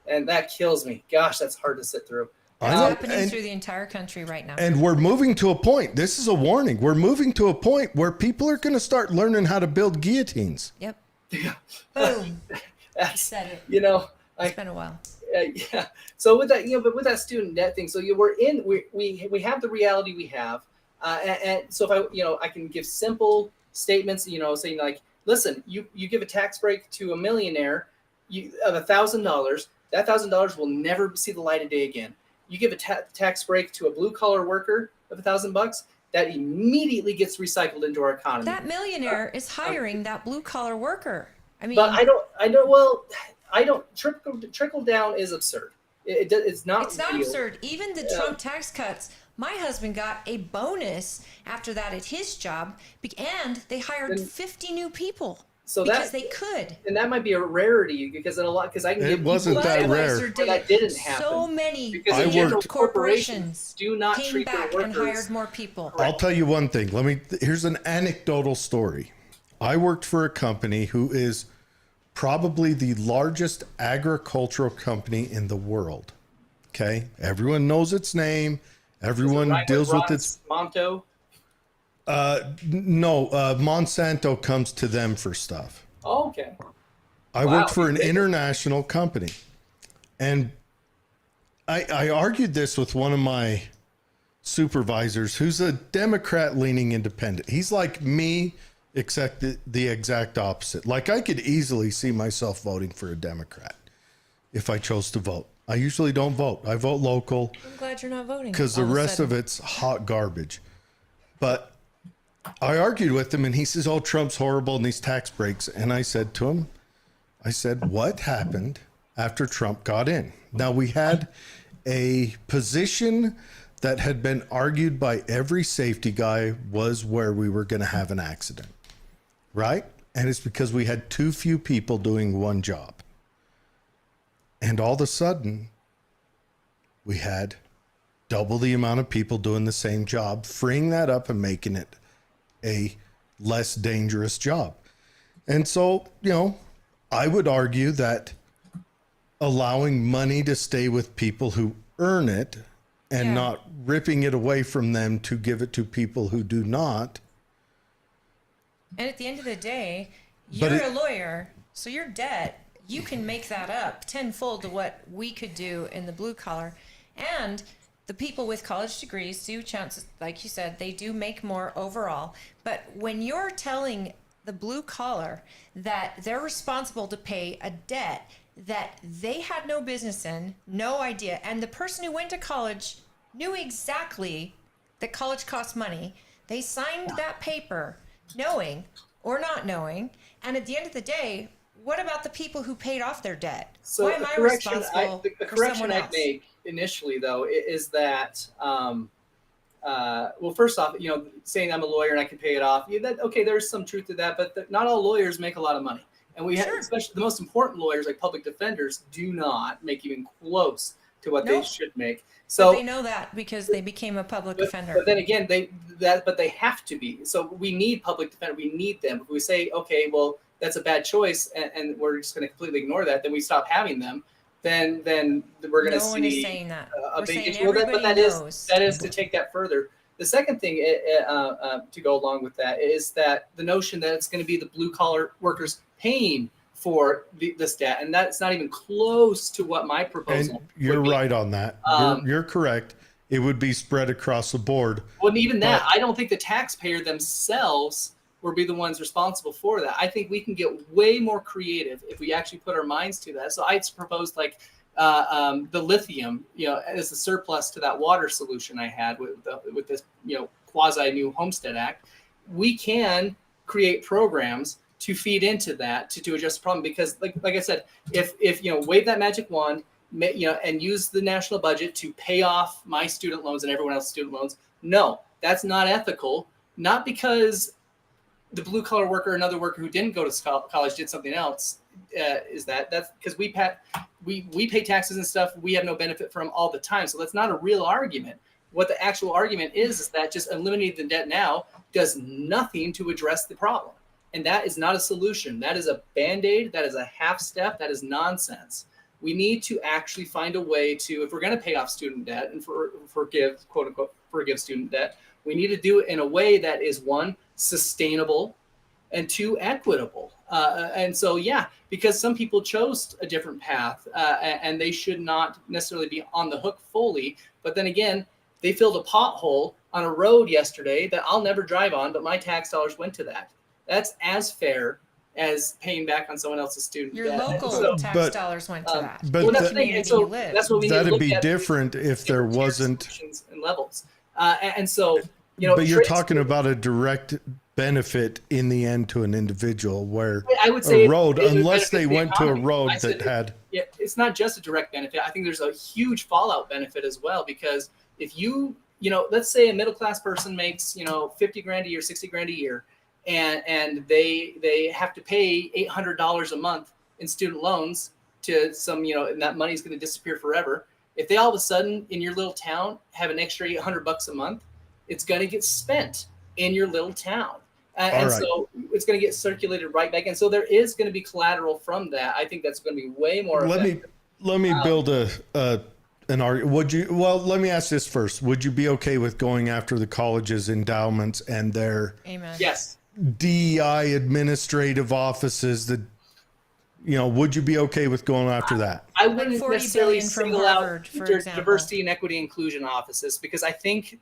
And that kills me. Gosh, that's hard to sit through. It's happening through the entire country right now. And we're moving to a point. This is a warning. We're moving to a point where people are going to start learning how to build guillotines. Yep. Yeah. Boom. You said it. It's been a while. Yeah. So with that, but with that student debt thing, so we have the reality we have, and so if I can give simple statements, saying like, listen, you give a tax break to a millionaire of $1,000, that $1,000 will never see the light of day again. You give a tax break to a blue collar worker of $1,000, that immediately gets recycled into our economy. That millionaire is hiring that blue collar worker. I mean, but I don't trickle down is absurd. It's not real. Absurd. Even the Trump tax cuts, my husband got a bonus after that at his job, and they hired 50 new people. So because they could, and that might be a rarity because I can. It wasn't that rare. That didn't happen. So many because corporations do not came treat back their workers. and hired more people. I'll tell you one thing. Here's an anecdotal story. I worked for a company who is probably the largest agricultural company in the world. Okay, everyone knows its name. Everyone deals with its Monto. No, Monsanto comes to them for stuff. Oh, okay. I worked for an international company, and I argued this with one of my supervisors who's a Democrat-leaning independent. He's like me, except the exact opposite. Like, I could easily see myself voting for a Democrat if I chose to vote. I usually don't vote. I vote local. I'm glad you're not voting. Because the rest of it's hot garbage. But I argued with him, and he says, oh, Trump's horrible and these tax breaks. And I said to him, what happened after Trump got in? Now, we had a position that had been argued by every safety guy was where we were going to have an accident, right? And it's because we had too few people doing one job. And all of a sudden, we had double the amount of people doing the same job, freeing that up and making it a less dangerous job. And so, I would argue that allowing money to stay with people who earn it and not ripping it away from them to give it to people who do not. And at the end of the day, you're a lawyer, so your debt, you can make that up tenfold to what we could do in the blue collar. And the people with college degrees do chances, like you said, they do make more overall. But when you're telling the blue collar that they're responsible to pay a debt that they had no business in, no idea, and the person who went to college knew exactly that college costs money, they signed that paper knowing or not knowing, and at the end of the day, what about the people who paid off their debt? So why am I responsible the for correction someone else? I'd make initially, though, is that, well, first off, saying I'm a lawyer and I can pay it off, there's some truth to that, but not all lawyers make a lot of money. And we have, especially the most important lawyers, like public defenders, do not make even close to what they should make. So but they know that because they became a public defender. But then again, they have to be. So we need public defenders. We need them. If we say, okay, well, that's a bad choice, and we're just going to completely ignore that, then we stop having them. Then we're going to see. No one is saying that. A we're big saying issue. everybody But knows. that is to take that further. The second thing to go along with that is that the notion that it's going to be the blue collar workers paying for this debt, and that's not even close to what my proposal. And you're right on that. You're correct. It would be spread across the board. Well, even that, I don't think the taxpayer themselves will be the ones responsible for that. I think we can get way more creative if we actually put our minds to that. So I proposed like the lithium, as a surplus to that water solution I had with this, quasi new Homestead Act. We can create programs to feed into that to address the problem, because like I said, if wave that magic wand, and use the national budget to pay off my student loans and everyone else's student loans, no, that's not ethical. Not because the blue collar worker, another worker who didn't go to college, did something else. That's because we pay taxes and stuff we have no benefit from all the time. So that's not a real argument. What the actual argument is that just eliminating the debt now does nothing to address the problem. And that is not a solution. That is a Band-Aid. That is a half step. That is nonsense. We need to actually find a way to, if we're going to pay off student debt and forgive, quote unquote, forgive student debt, we need to do it in a way that is, one, sustainable, and two, equitable. And so, because some people chose a different path, and they should not necessarily be on the hook fully. But then again, they filled a pothole on a road yesterday that I'll never drive on, but my tax dollars went to that. That's as fair as paying back on someone else's student Your debt. local tax dollars went to that. but in the that's the thing. community And so you live. that's what we need to that'd look be at. different if there Different tier wasn't. solutions and levels. And so, you know, But you're trade talking school- about a direct benefit in the end to an individual, where I would say a road, it would unless benefit they the went to a economy. road I said that had. Yeah, it's not just a direct benefit. I think there's a huge fallout benefit as well, because if you know, let's say a middle class person makes, you know, 50 grand a year, 60 grand a year, and they have to pay $800 a month in student loans to some, you know, and that money is going to disappear forever. If they all of a sudden in your little town have an extra $800 a month, it's going to get spent in your little town. And right. so it's going to get circulated right back. And so there is going to be collateral from that. I think that's going to be way more effective. Let me build an argument. Would you? Well, let me ask this first. Would you be okay with going after the college's endowments and their Amen. Yes. DEI administrative offices? Would you be okay with going after that? I wouldn't 40 necessarily billion from single Harvard, out for example. diversity and equity inclusion offices, because I think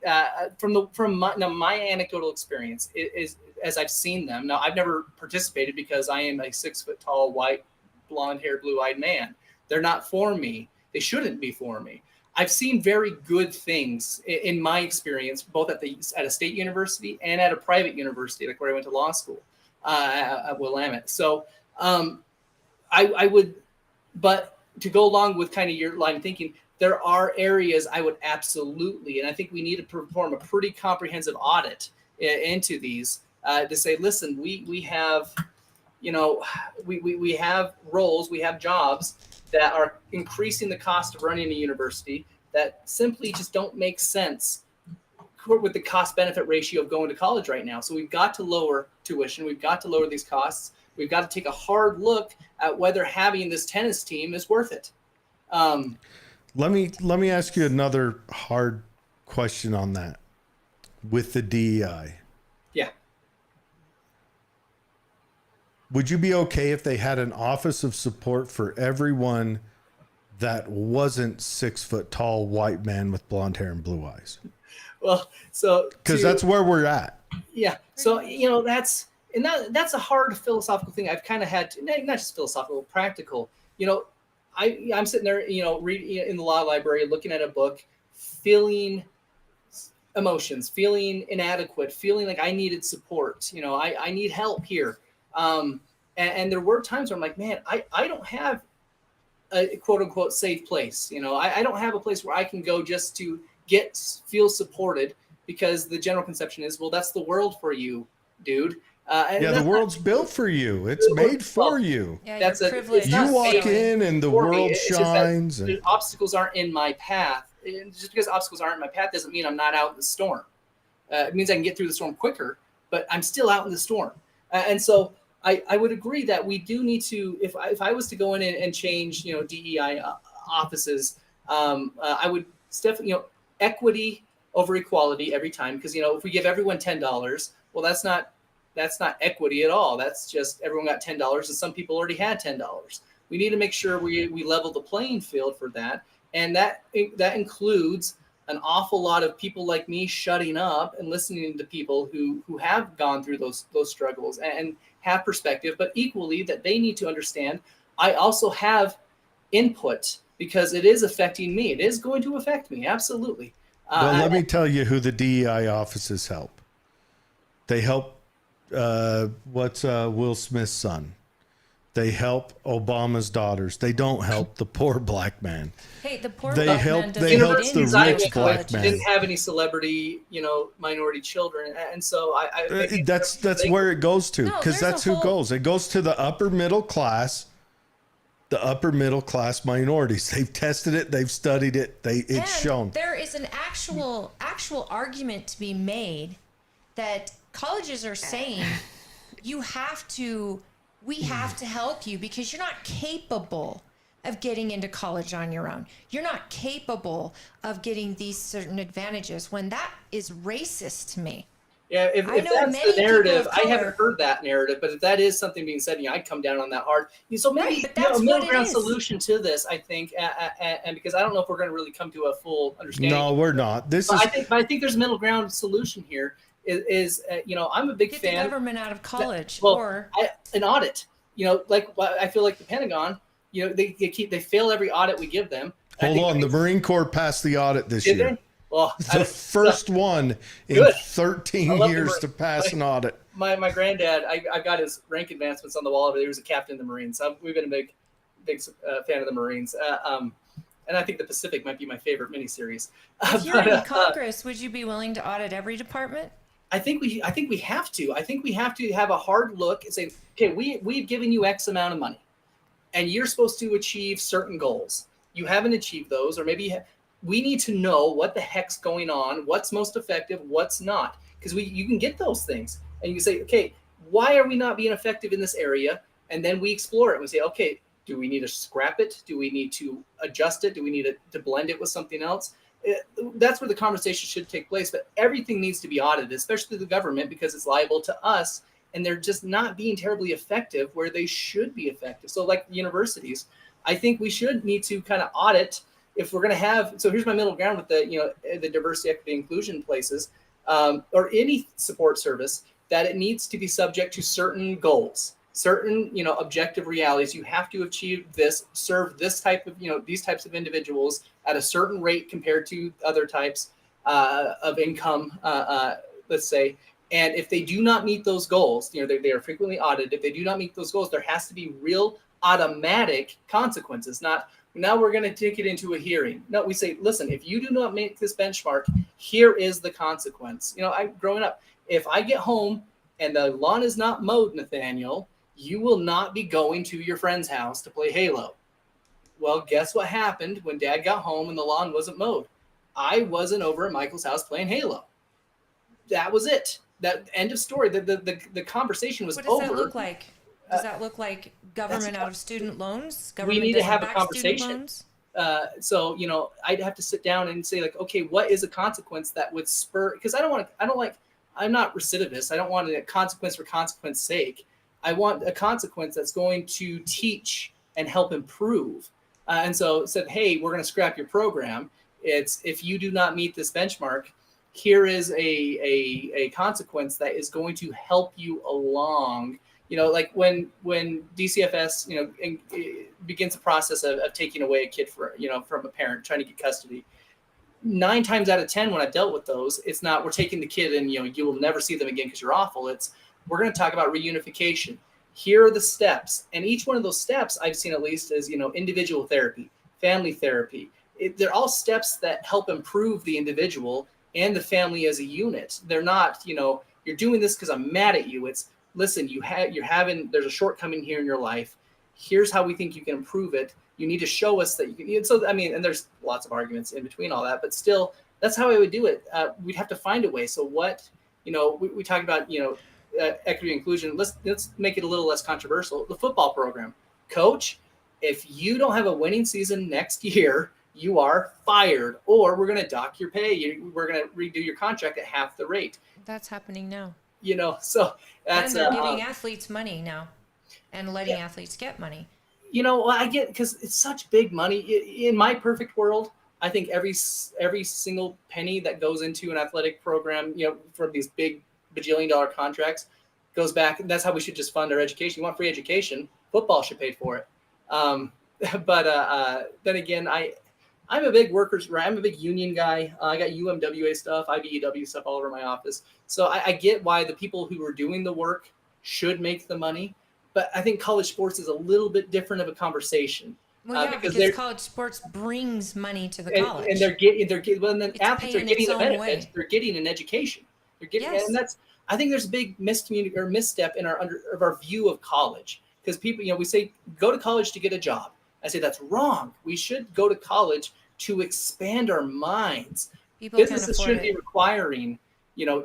from my anecdotal experience is as I've seen them. Now, I've never participated because I am a 6 foot tall, white, blonde haired, blue eyed man. They're not for me. They shouldn't be for me. I've seen very good things in my experience, both at a state university and at a private university, like where I went to law school at Willamette. So I would, but to go along with kind of your line of thinking, there are areas I would absolutely, and I think we need to perform a pretty comprehensive audit into these to say, listen, we have, you know, we have roles, we have jobs that are increasing the cost of running a university that simply just don't make sense with the cost benefit ratio of going to college right now. So we've got to lower tuition. We've got to lower these costs. We've got to take a hard look at whether having this tennis team is worth it. Let me ask you another hard question on that with the DEI. Yeah. Would you be okay if they had an office of support for everyone that wasn't 6 foot tall white man with blonde hair and blue eyes? Well, so because that's where we're at. Yeah. So, you know, that's a hard philosophical thing. I've kind of had to, not just philosophical, practical. You know, I'm sitting there, you know, reading in the law library, looking at a book, feeling emotions, feeling inadequate, feeling like I needed support. You know, I need help here. And there were times where I'm like, man, I don't have a quote unquote safe place. You know, I don't have a place where I can go just to feel supported, because the general conception is, well, that's the world for you, dude. The world's built for you. It's made for you. Yeah, That's you're privileged. You walk in and the world It's just that shines. the obstacles aren't in my path. And just because obstacles aren't in my path doesn't mean I'm not out in the storm. It means I can get through the storm quicker, but I'm still out in the storm. And so I would agree that we do need to, if I was to go in and change, you know, DEI offices, I would definitely, you know, equity over equality every time. Because, you know, if we give everyone $10, well, that's not equity at all. That's just everyone got $10 and some people already had $10. We need to make sure we level the playing field for that. And that includes an awful lot of people like me shutting up and listening to people who have gone through those struggles and have perspective, but equally that they need to understand I also have input, because it is affecting me. It is going to affect me. Absolutely. Well, let me tell you who the DEI offices help. They help Will Smith's son. They help Obama's daughters. They don't help the poor black man. Hey, the poor They black help- man they doesn't help get the into rich college. black man. Didn't have any celebrity, you know, minority children, and so I think That's where it goes to, No, because there's that's a who whole- goes. It goes to the upper middle class minorities. They've tested it. They've studied it. It's And shown. there is an actual argument to be made that colleges are saying we have to help you because you're not capable of getting into college on your own. You're not capable of getting these certain advantages, when that is racist to me. Yeah, if I know that's many the narrative, people of I haven't color- heard that narrative, but if that is something being said, you know, I'd come down on that hard. So maybe Right, but you know, that's a middle what it ground is. solution to this, I think, and because I don't know if we're going to really come to a full understanding. No, we're not. But I think there's a middle ground solution here. I'm a big Get fan. the government out of college, An audit. I feel like the Pentagon. They fail every audit we give them. Hold on, the Marine Corps passed the audit this year. They? Well, the first one in good. 13 years to pass an audit. My granddad, I got his rank advancements on the wall. He was a captain in the Marines. So we've been a big fan of the Marines. And I think the Pacific might be my favorite miniseries. If you're in Congress, would you be willing to audit every department? I think we have to. I think we have to have a hard look and say, okay, we've given you X amount of money, and you're supposed to achieve certain goals. You haven't achieved those, or maybe we need to know what the heck's going on, what's most effective, what's not, because you can get those things, and you can say, okay, why are we not being effective in this area? And then we explore it. We say, okay, do we need to scrap it? Do we need to adjust it? Do we need to blend it with something else? That's where the conversation should take place. But everything needs to be audited, especially the government, because it's liable to us, and they're just not being terribly effective where they should be effective. So like universities, I think we should need to kind of audit if we're going to have. So here's my middle ground with the diversity, equity, inclusion places, or any support service, that it needs to be subject to certain goals, certain, objective realities. You have to achieve this, serve this type of, these types of individuals at a certain rate compared to other types of income, let's say. And if they do not meet those goals, they are frequently audited. If they do not meet those goals, there has to be real automatic consequences. Not, now we're going to take it into a hearing. No, we say, listen, if you do not make this benchmark, here is the consequence. Growing up, if I get home and the lawn is not mowed, Nathaniel, you will not be going to your friend's house to play Halo. Well, guess what happened when Dad got home and the lawn wasn't mowed? I wasn't over at Michael's house playing Halo. That was it. That end of story. The conversation was over. What does that look like? Does that look like government out of student loans? Government we need to have a conversation. So I'd have to sit down and say, like, okay, what is a consequence that would spur? Because I'm not recidivist. I don't want a consequence for consequence sake. I want a consequence that's going to teach and help improve. And so it said, hey, we're going to scrap your program. It's, if you do not meet this benchmark, here is a consequence that is going to help you along. Like when DCFS, begins the process of taking away a kid from a parent, trying to get custody. 9 times out of 10, when I've dealt with those, it's not, we're taking the kid and, you will never see them again because you're awful. It's, we're going to talk about reunification. Here are the steps. And each one of those steps I've seen at least is, individual therapy, family therapy. They're all steps that help improve the individual and the family as a unit. They're not, you're doing this because I'm mad at you. It's, listen, there's a shortcoming here in your life. Here's how we think you can improve it. You need to show us that you can. So, and there's lots of arguments in between all that, but still, that's how I would do it. We'd have to find a way. So what, we talk about, equity inclusion. Let's make it a little less controversial. The football program, coach, if you don't have a winning season next year, you are fired, or we're going to dock your pay. We're going to redo your contract at half the rate. That's happening now. So that's, and they're giving athletes money now and letting athletes get money. I get, because it's such big money. In my perfect world, I think every single penny that goes into an athletic program, from these big bajillion-dollar contracts, goes back. That's how we should just fund our education. You want free education? Football should pay for it. But then again, I'm a big I'm a big union guy. I got UMWA stuff, IBEW stuff all over my office. So I get why the people who are doing the work should make the money. But I think college sports is a little bit different of a conversation. Well, yeah, because college sports brings money to the college. And they're getting, well, and then athletes are getting the benefits. Way. They're getting an education. They're getting, and I think there's a big misstep in our view of college. Because people, we say, go to college to get a job. I say that's wrong. We should go to college to expand our minds. Businesses shouldn't be requiring,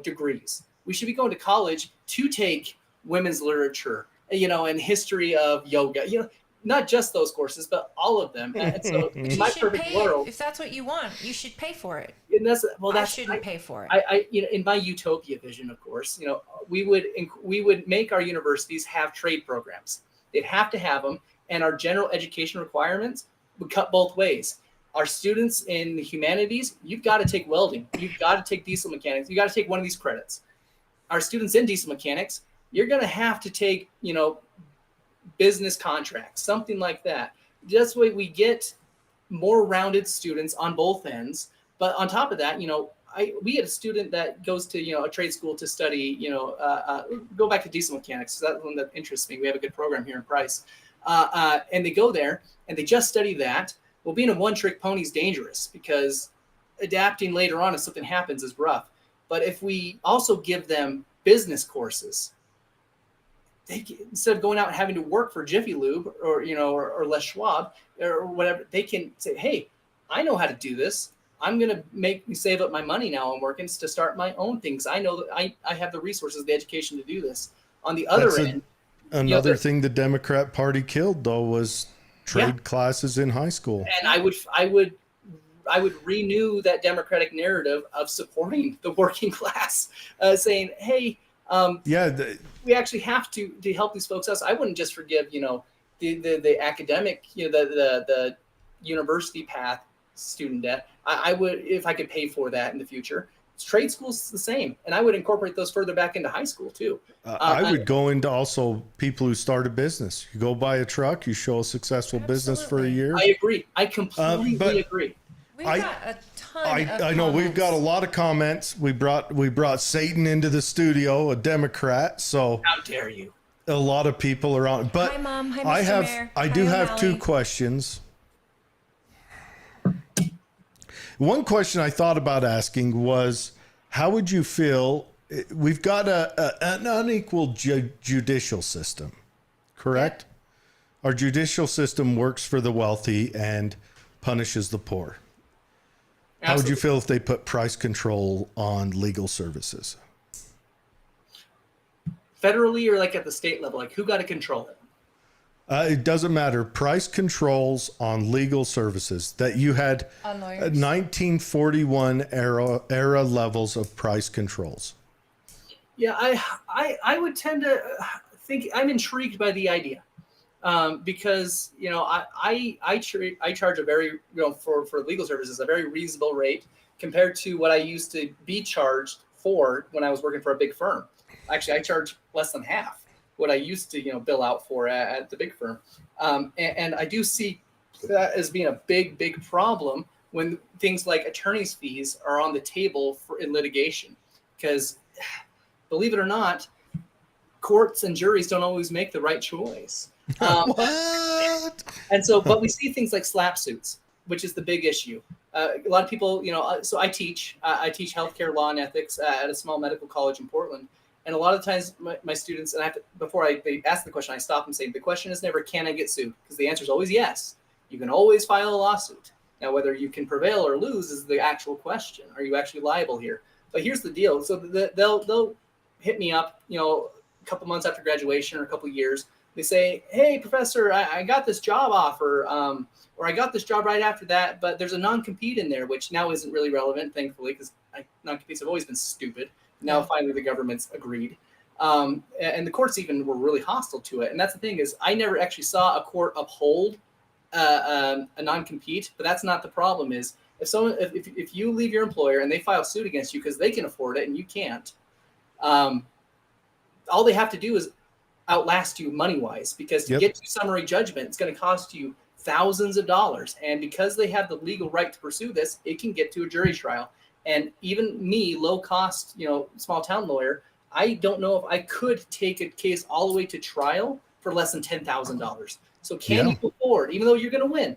degrees. We should be going to college to take women's literature, and history of yoga, not just those courses, but all of them. And so in my perfect world, if that's what you want, you should pay for it. And I shouldn't pay for it. I in my utopia vision, of course, we would make our universities have trade programs. They'd have to have them. And our general education requirements would cut both ways. Our students in the humanities, you've got to take welding. You've got to take diesel mechanics. You got to take one of these credits. our students in diesel mechanics, you're going to have to take, business contracts, something like that. Just way we get more rounded students on both ends. But on top of that, we had a student that goes to, a trade school to study, go back to diesel mechanics. So that's one that interests me. We have a good program here in Price. And they go there and they just study that. Well, being a one-trick pony is dangerous because adapting later on if something happens is rough. But if we also give them business courses, instead of going out and having to work for Jiffy Lube or Les Schwab or whatever, they can say, hey, I know how to do this. I'm going to save up my money now I'm working to start my own things. I know that I have the resources, the education to do this. On the other end, another thing the Democrat Party killed, though, was trade classes in high school. And I would renew that Democratic narrative of supporting the working class, saying, hey, we actually have to help these folks out. I wouldn't just forgive, the academic, the university path student debt. I would, if I could pay for that in the future. Trade school's the same, and I would incorporate those further back into high school too. I would go into also people who start a business. You go buy a truck, you show a successful business for a year. I agree. I completely agree. We've got a ton of I know comments. we've got a lot of comments. We brought Satan into the studio, a Democrat. So how dare you? A lot of people are on. But Hi, Mom. Hi, Mr. Mayor. I Hi, do have O'Malley. 2 questions. One question I thought about asking was, how would you feel? We've got an unequal judicial system, correct? Our judicial system works for the wealthy and punishes the poor. Absolutely. How would you feel if they put price control on legal services? Federally or like at the state level, like who got to control it? It doesn't matter. Price controls on legal services that you had On lawyers. 1941 era levels of price controls. Yeah, I would tend to think I'm intrigued by the idea because I charge a very for legal services a very reasonable rate compared to what I used to be charged for when I was working for a big firm. Actually, I charge less than half what I used to bill out for at the big firm, and I do see that as being a big problem when things like attorney's fees are on the table in litigation, because believe it or not, courts and juries don't always make the right choice. What? And so, but we see things like slap suits, which is the big issue. A lot of people, so I teach healthcare law and ethics at a small medical college in Portland. And a lot of times my students, and they ask the question, I stop and say, the question is never, can I get sued? Because the answer is always yes. You can always file a lawsuit. Now, whether you can prevail or lose is the actual question. Are you actually liable here? But here's the deal. So they'll hit me up, a couple months after graduation or a couple years. They say, hey, professor, I got this job offer, or I got this job right after that, but there's a non-compete in there, which now isn't really relevant, thankfully, because non-competes have always been stupid. Now, finally, the government's agreed. And the courts even were really hostile to it. And that's the thing is I never actually saw a court uphold a non-compete, but that's not the problem is if you leave your employer and they file suit against you because they can afford it and you can't, all they have to do is outlast you money-wise, because to get to summary judgment, it's going to cost you thousands of dollars. And because they have the legal right to pursue this, it can get to a jury trial. And even me, low-cost, small town lawyer, I don't know if I could take a case all the way to trial for less than $10,000. So can you afford, even though you're going to win,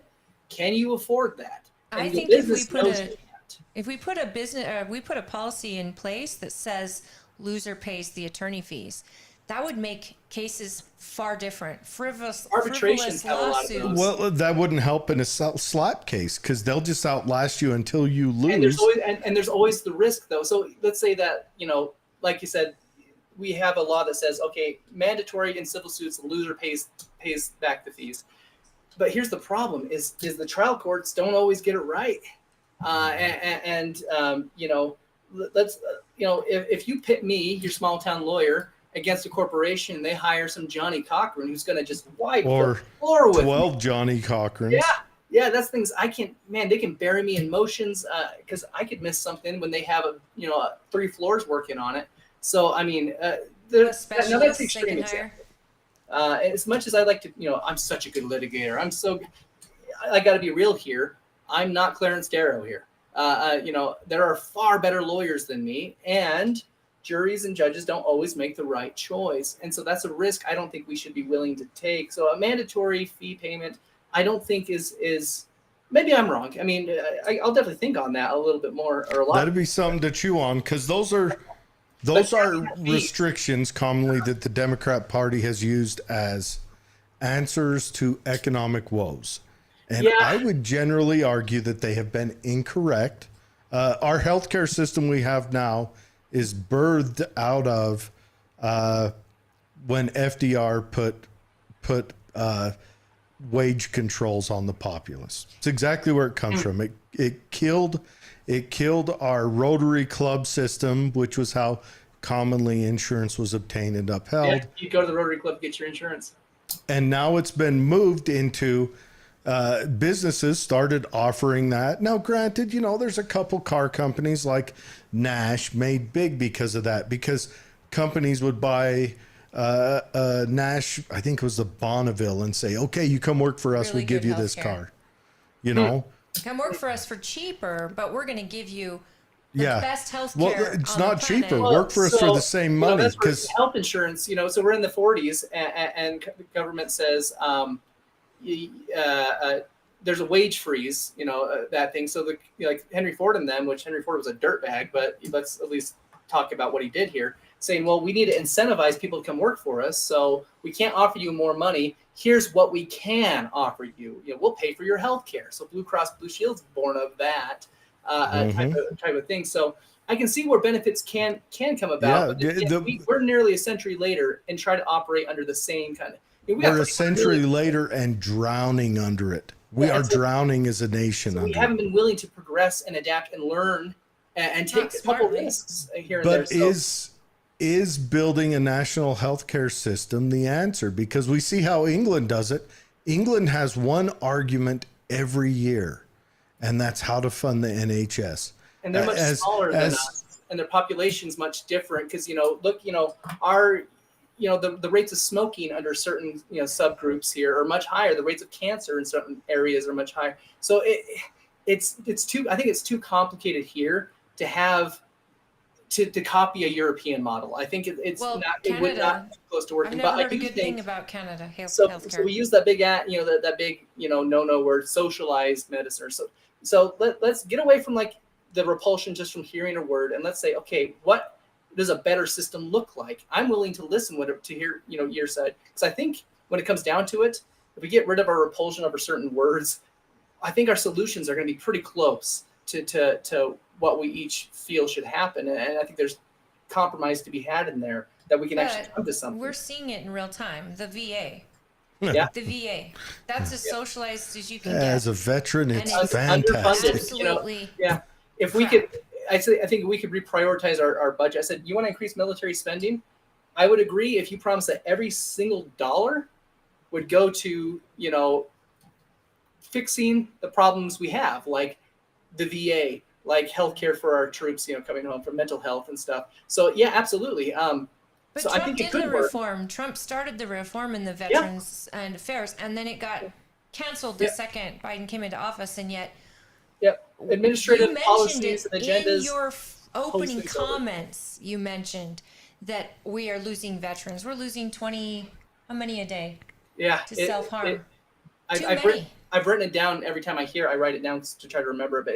can you afford that? I And think the if we business put knows a you can't. if we put a business we put a policy in place that says loser pays the attorney fees, that would make cases far different. Arbitrations frivolous have a lot of lawsuits. those. Well, that wouldn't help in a slap case because they'll just outlast you until you lose. And there's always the risk, though. So let's say that, like you said, we have a law that says, okay, mandatory in civil suits, the loser pays back the fees. But here's the problem: is the trial courts don't always get it right. If you pit me, your small town lawyer, against a corporation, they hire some Johnny Cochran who's going to just wipe the floor with 12 me. Johnny Cochrans. Yeah, that's things I can't. Man, they can bury me in motions because I could miss something when they have 3 floors working on it. So, I mean, A now specialist that's they extreme can example. As much as I like to, I'm such a good litigator. I got to be real here. I'm not Clarence Darrow here. There are far better lawyers than me, and juries and judges don't always make the right choice. And so that's a risk I don't think we should be willing to take. So a mandatory fee payment, I don't think is maybe I'm wrong. I mean, I'll definitely think on that a little bit more or a lot. That'd be something to chew on, because those are restrictions commonly that the Democrat Party has used as answers to economic woes. And Yeah. I would generally argue that they have been incorrect. Our healthcare system we have now is birthed out of when FDR put wage controls on the populace. It's exactly where it comes from. It killed our Rotary Club system, which was how commonly insurance was obtained and upheld. Yeah, you go to the Rotary Club to get your insurance. And now it's been moved into businesses started offering that. Now, granted, there's a couple car companies like Nash made big because of that, because companies would buy Nash, I think it was the Bonneville, and say, okay, you come work for us. Really we give good you this healthcare. car, Come work for us for cheaper, but we're going to give you the Yeah. best health Well, care. it's on not the planet. cheaper. Work for us for the same money, that's where 'cause- health insurance, so we're in the 40s, and the government says there's a wage freeze, that thing. So like Henry Ford and them, which Henry Ford was a dirtbag, but let's at least talk about what he did here, saying, well, we need to incentivize people to come work for us. So we can't offer you more money. Here's what we can offer you. We'll pay for your health care. So Blue Cross Blue Shield's born of that type of thing. So I can see where benefits can come about. Yeah, but we're nearly a century later and try to operate under the same kind of. We're a century later and drowning under it. We are drowning as a nation. So we haven't been willing to progress and adapt and learn and take a couple risks here and there. But is building a national healthcare system the answer? Because we see how England does it. England has one argument every year, and that's how to fund the NHS. And they're much smaller than us, and their population's much different. Because our the rates of smoking under certain subgroups here are much higher. The rates of cancer in certain areas are much higher. So it's too complicated here to have to copy a European model. I think it would not be close to working. I've never but heard I a do good think thing about Canada healthcare. So we use that big no word, socialized medicine. So let's get away from like the repulsion just from hearing a word, and let's say, okay, what does a better system look like? I'm willing to listen to hear your side, because I think when it comes down to it, if we get rid of our repulsion over certain words, I think our solutions are going to be pretty close to what we each feel should happen, and I think there's compromise to be had in there that we can actually come to something. We're seeing it in real time. The VA. Yeah. The VA. That's as socialized as you can get. As a veteran, it's underfunded, fantastic. Absolutely. If we could, I think we could reprioritize our budget. I said, you want to increase military spending? I would agree if you promise that every single dollar would go to, fixing the problems we have, like the VA, like healthcare for our troops, coming home, for mental health and stuff. So yeah, absolutely. But so Trump I think did it could the work. reform. Trump started the reform in the Veterans and Affairs, and then it got canceled the second Biden came into office, and yet administrative policies and in agendas. your opening comments, you mentioned that we are losing veterans. We're losing 20, how many a day? Yeah, to self-harm. I've written it down every time I write it down to try to remember it. But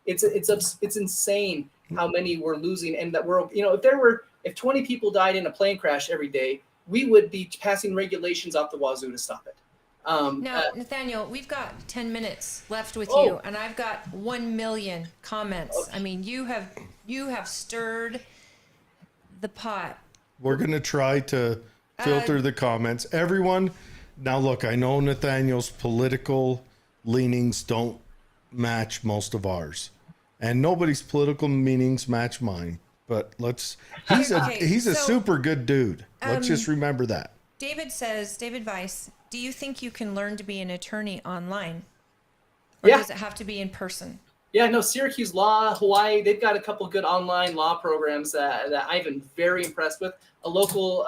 it's insane how many we're losing, and that we're if 20 people died in a plane crash every day, we would be passing regulations off the wazoo to stop it. Now, Nathaniel, we've got 10 minutes left with you, and I've got 1 million comments. Okay. I mean, you have stirred the pot. We're going to try to filter the comments. Everyone, now look, I know Nathaniel's political leanings don't match most of ours, and nobody's political leanings match mine. But he's a super good dude. Let's just remember that. David Weiss, do you think you can learn to be an attorney online? Or does it have to be in person? Yeah, no, Syracuse Law, Hawaii, they've got a couple good online law programs that I've been very impressed with. A local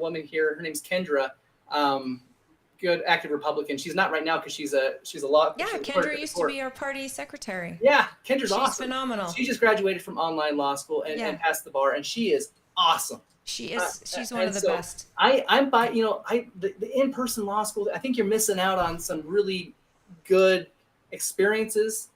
woman here, her name's Kendra, good active Republican. She's not right now because she's a law. Yeah, Kendra used to be our party secretary. Yeah, Kendra's She's awesome. phenomenal. She just graduated from online law school and passed the bar, and she is awesome. She is. She's one of the best. I'm by, the in-person law school. I think you're missing out on some really good experiences.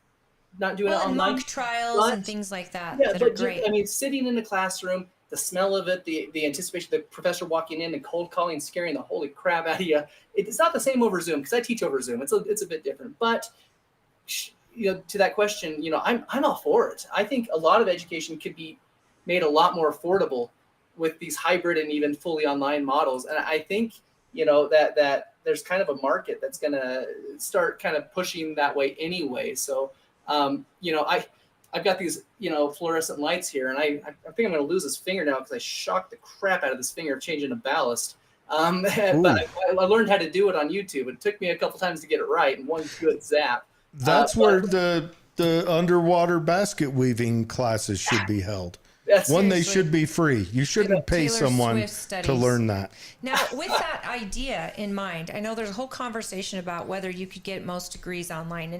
Not doing it online. Mock trials and things like that. Yeah, that are great. I mean, sitting in the classroom, the smell of it, the anticipation, the professor walking in and cold calling, scaring the holy crap out of you. It's not the same over Zoom because I teach over Zoom. It's a bit different. But to that question, I'm all for it. I think a lot of education could be made a lot more affordable with these hybrid and even fully online models. And I think that there's kind of a market that's going to start kind of pushing that way anyway. So. I've got these, fluorescent lights here, and I think I'm going to lose this finger now because I shocked the crap out of this finger changing a ballast. But I learned how to do it on YouTube. It took me a couple times to get it right, and one good zap. That's where the underwater basket weaving classes should be held. They should be free. You shouldn't pay someone to learn that. Now, with that idea in mind, I know there's a whole conversation about whether you could get most degrees online,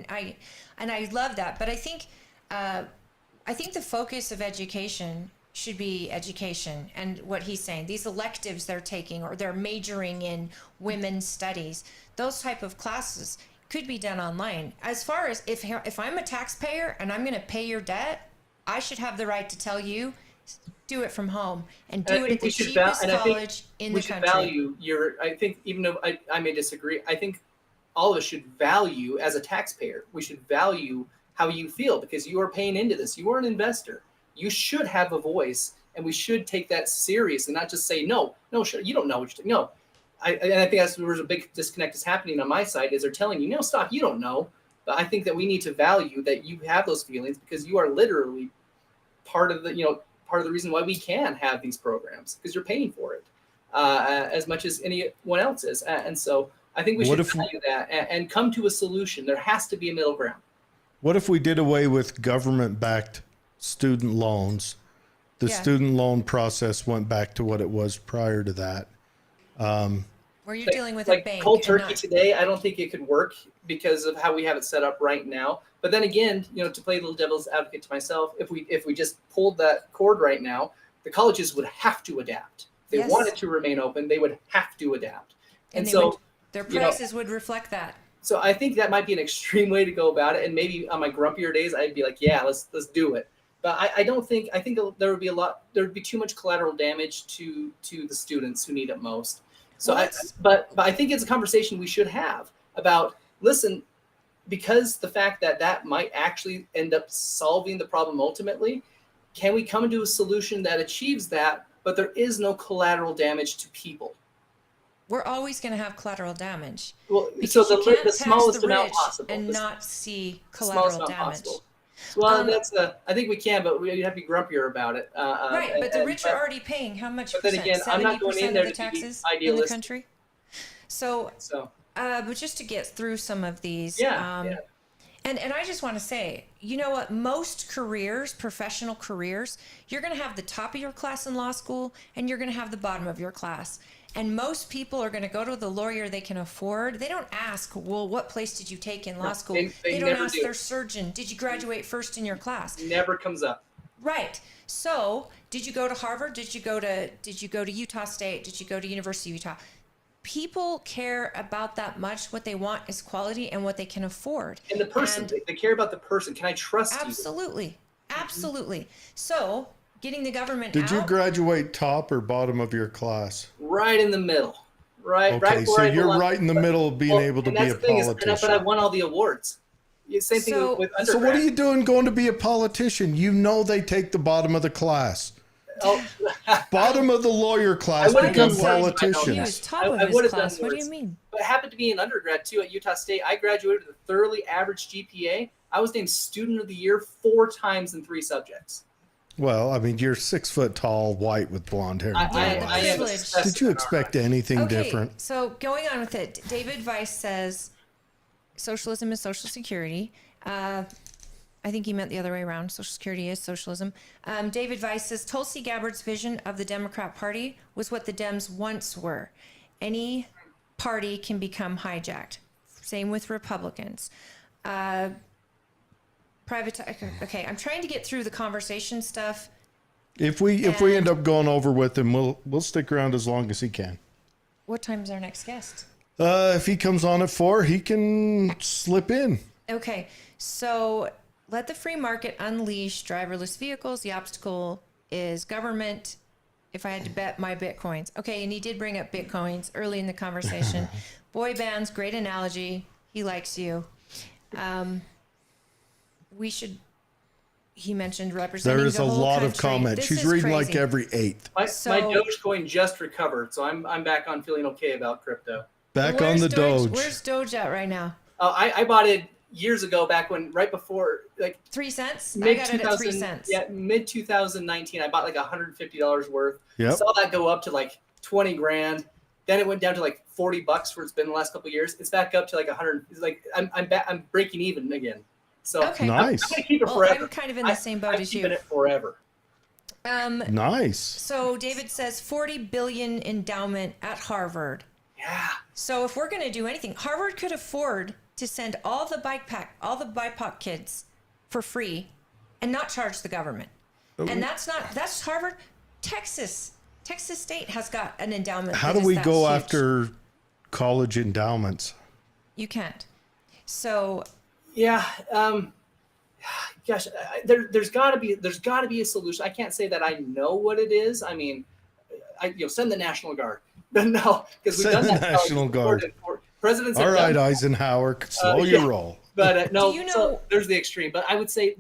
and I love that. But I think the focus of education should be education, and what he's saying, these electives they're taking or they're majoring in women's studies, those type of classes could be done online. As far as if I'm a taxpayer and I'm going to pay your debt, I should have the right to tell you, do it from home and do it at the cheapest college in the country. I think even though I may disagree, I think all of us should value as a taxpayer. We should value how you feel because you are paying into this. You are an investor. You should have a voice, and we should take that serious and not just say no. Sure, you don't know what you're doing. No, I think that's where a big disconnect is happening on my side. Is they're telling you, stop. You don't know. But I think that we need to value that you have those feelings because you are literally part of the reason why we can have these programs because you're paying for it as much as anyone else is. And so I think we should value that and come to a solution. There has to be a middle ground. What if we did away with government-backed student loans? The student loan process went back to what it was prior to that. Where you're dealing with a bank. Cold turkey today, I don't think it could work because of how we have it set up right now. But then again, to play a little devil's advocate to myself, if we just pulled that cord right now, the colleges would have to adapt. If they wanted to remain open, they would have to adapt. And so their prices would reflect that. So I think that might be an extreme way to go about it. And maybe on my grumpier days, I'd be like, yeah, let's do it. But I think there would be too much collateral damage to the students who need it most. So but I think it's a conversation we should have about, listen, because the fact that might actually end up solving the problem ultimately, can we come to a solution that achieves that, but there is no collateral damage to people? We're always going to have collateral damage. Well, so the smallest amount possible. And not see collateral damage. Possible. Well, I think we can, but we have to be grumpier about it. Right, but the rich are already paying how much percent? But then again, I'm not going in there to be idealistic in the country. So, but just to get through some of these, And I just want to say, you know what? Most careers, professional careers, you're going to have the top of your class in law school, and you're going to have the bottom of your class. And most people are going to go to the lawyer they can afford. They don't ask, well, what place did you take in law school? They don't ask their surgeon, did you graduate first in your class? Never comes up. Right. So, did you go to Harvard? Did you go to Utah State? Did you go to University of Utah? People care about that much. What they want is quality and what they can afford. And the person, they care about the person. Can I trust you? Absolutely. Absolutely. So, getting the government Did you graduate top or bottom of your class? Right in the middle. Right. Okay, right so you're right in the middle of being able to be a politician. But I won all the awards. Same thing with undergrad. So what are you doing going to be a politician? You know they take the bottom of the class. Oh. Bottom of the lawyer class become politicians. He was top of his class. What do you mean? But it happened to be an undergrad too at Utah State. I graduated with a thoroughly average GPA. I was named Student of the Year 4 times in 3 subjects. Well, I mean, you're 6 foot tall, white with blonde hair. I am. Did you expect anything different? So going on with it, David Weiss says socialism is social security. I think he meant the other way around. Social Security is socialism. David Weiss says Tulsi Gabbard's vision of the Democrat Party was what the Dems once were. Any party can become hijacked. Same with Republicans. Okay, I'm trying to get through the conversation stuff. If we end up going over with him, we'll stick around as long as he can. What time's our next guest? If he comes on at 4, he can slip in. Okay, so let the free market unleash driverless vehicles. The obstacle is government. If I had to bet my Bitcoins. Okay, and he did bring up Bitcoins early in the conversation. Boy bands, great analogy. He likes you. He mentioned representing there is the a whole lot country. of comments. This She's is reading crazy. like every 8th. My So- Dogecoin just recovered, so I'm back on feeling okay about crypto. Back Where's on the Doge. Where's Doge at right now? I bought it years ago, right before, like 3 cents? I mid got it at 3 cents. Yeah, mid 2019. I bought like $150 worth. Yep. Saw that go up to like 20 grand. Then it went down to like $40 where it's been the last couple of years. It's back up to like 100. It's like I'm breaking even again. So Okay. Nice. I'm gonna keep it Well, forever. I'm kind of in the same boat I'm as keeping you. it forever. Nice. So David says 40 billion endowment at Harvard. Yeah. So if we're going to do anything, Harvard could afford to send all the BIPOC kids for free and not charge the government. And that's Harvard. Texas State has got an endowment. How that do is we that go huge. after college endowments? You can't. So Yeah. Gosh, there's got to be a solution. I can't say that I know what it is. I mean, send the National Guard. No, because we've Send done the that. National Guard. Presidents. All have right, done Eisenhower, slow your yeah. roll. But no, Do you know- so there's the extreme. But I would say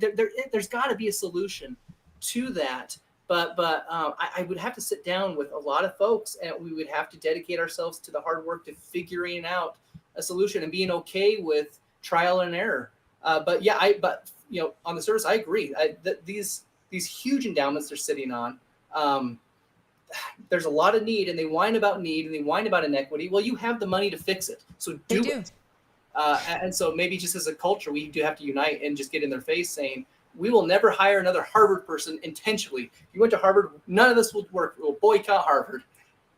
there's got to be a solution to that. But I would have to sit down with a lot of folks, and we would have to dedicate ourselves to the hard work to figuring out a solution and being okay with trial and error. On the surface, I agree. These huge endowments they're sitting on. There's a lot of need, and they whine about need, and they whine about inequity. Well, you have the money to fix it, so do it. And so maybe just as a culture, we do have to unite and just get in their face saying, we will never hire another Harvard person intentionally. If you went to Harvard, none of this will work. We'll boycott Harvard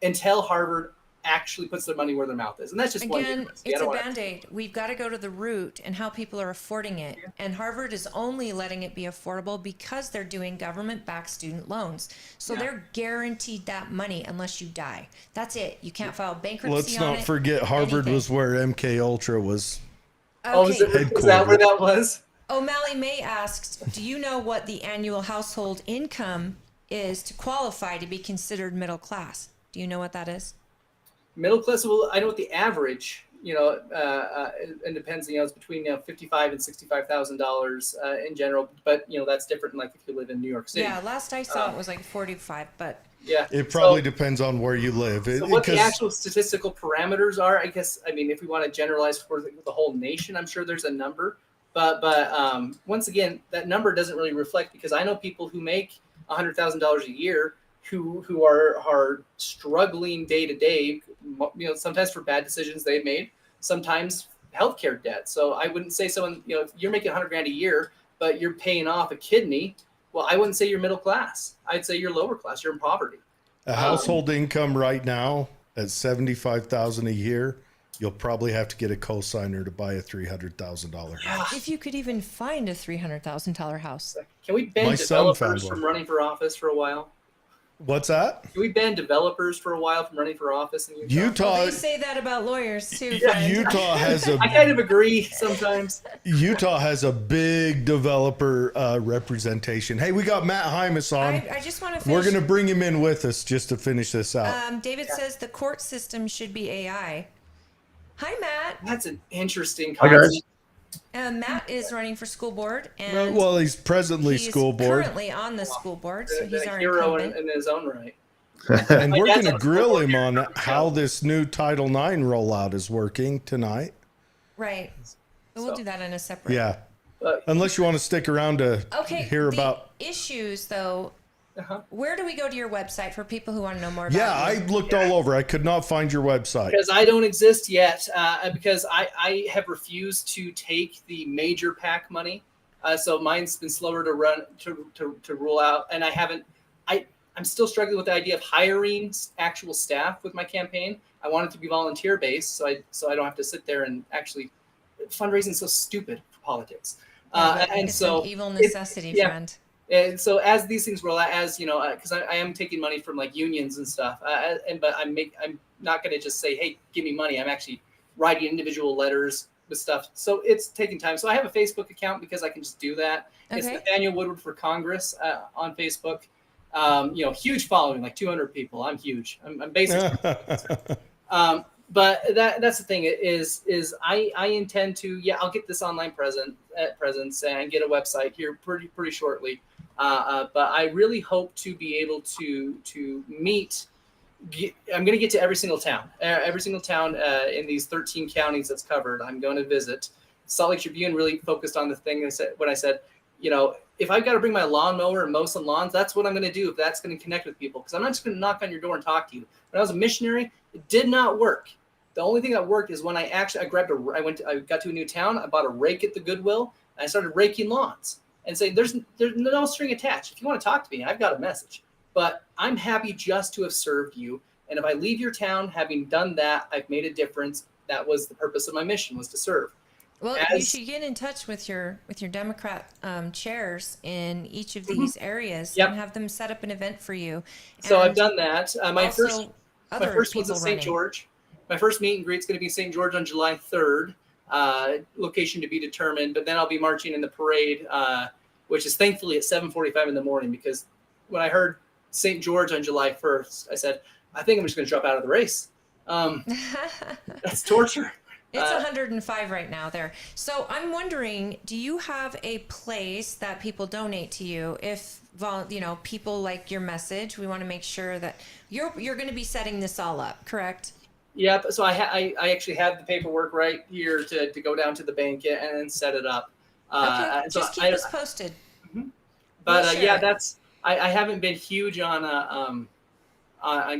until Harvard actually puts their money where their mouth is. And that's just one again, difference. it's a Band-Aid. We've got to go to the root and how people are affording it. Yeah. And Harvard is only letting it be affordable because they're doing government-backed student loans. So they're guaranteed that money unless you die. That's it. You can't file bankruptcy Let's on not it, forget Harvard anything. was where MK Ultra was. Oh, is that where that was? O'Malley May asks, do you know what the annual household income is to qualify to be considered middle class? Do you know what that is? Middle class. Well, I know what the average. It depends. It's between $55,000 and $65,000 in general. But that's different. Like if you live in New York City. Yeah, last I saw it was like 45. But yeah, it probably depends on where you live. So what the actual statistical parameters are, I guess. I mean, if we want to generalize for the whole nation, I'm sure there's a number. But once again, that number doesn't really reflect because I know people who make $100,000 a year who are struggling day to day, sometimes for bad decisions they've made, sometimes healthcare debt. So I wouldn't say someone, if you're making $100,000 a year, but you're paying off a kidney, well, I wouldn't say you're middle class. I'd say you're lower class. You're in poverty. A household income right now at $75,000 a year, you'll probably have to get a cosigner to buy a $300,000 house. If you could even find a $300,000 house. Can we ban developers from running for office for a while? What's that? Can we ban developers for a while from running for office in Utah? Well, they say that about lawyers too. Utah has a. I kind of agree sometimes. Utah has a big developer representation. Hey, we got Matt Hymas on. I just want to finish. We're going to bring him in with us just to finish this out. David says the court system should be AI. Hi, Matt. That's an interesting concept. Hi, guys. Matt is running for school board, and well, he's presently school board. Currently on the school board, so he's our hero incumbent. in his own right. And we're going to grill him on how this new Title IX rollout is working tonight. Right. We'll do that in a separate. Yeah. Unless you want to stick around to hear about issues, though. Where do we go to your website for people who want to know more about Yeah, I looked all over. I could not find your website. Because I don't exist yet. Because I have refused to take the major PAC money. So mine's been slower to run to roll out, and I'm still struggling with the idea of hiring actual staff with my campaign. I want it to be volunteer based, so I don't have to sit there and actually fundraising is so stupid for politics. And it's so an evil necessity, friend. And so as these things roll out, as you know, because I am taking money from like unions and stuff, but I'm not going to just say, hey, give me money. I'm actually writing individual letters with stuff. So it's taking time. So I have a Facebook account because I can just do that. Okay. It's Nathaniel Woodward for Congress on Facebook. Huge following, like 200 people. I'm huge. I'm basically. But that's the thing is I intend to, I'll get this online presence and get a website here pretty shortly. But I really hope to be able to meet. I'm going to get to every single town in these 13 counties that's covered. I'm going to visit. Salt Lake Tribune really focused on the thing when I said, if I've got to bring my lawnmower and mow some lawns, that's what I'm going to do if that's going to connect with people. Because I'm not just going to knock on your door and talk to you. When I was a missionary, it did not work. The only thing that worked is when I got to a new town, I bought a rake at the Goodwill, and I started raking lawns and saying, there's no string attached. If you want to talk to me, I've got a message. But I'm happy just to have served you. And if I leave your town, having done that, I've made a difference. That was the purpose of my mission, was to serve. Well, you should get in touch with your Democrat chairs in each of these areas and have them set up an event for you. So I've done that. My first was at St. George. My first meet and greet is going to be St. George on July 3rd. Location to be determined. But then I'll be marching in the parade, which is thankfully at 7:45 in the morning. Because when I heard St. George on July 1st, I said, I think I'm just going to drop out of the race. That's torture. It's 105 right now there. So I'm wondering, do you have a place that people donate to you? If people like your message, we want to make sure that you're going to be setting this all up, correct? Yep. So I actually have the paperwork right here to go down to the bank and set it up. Okay. Just keep us posted. Mm-hmm. But I haven't been huge on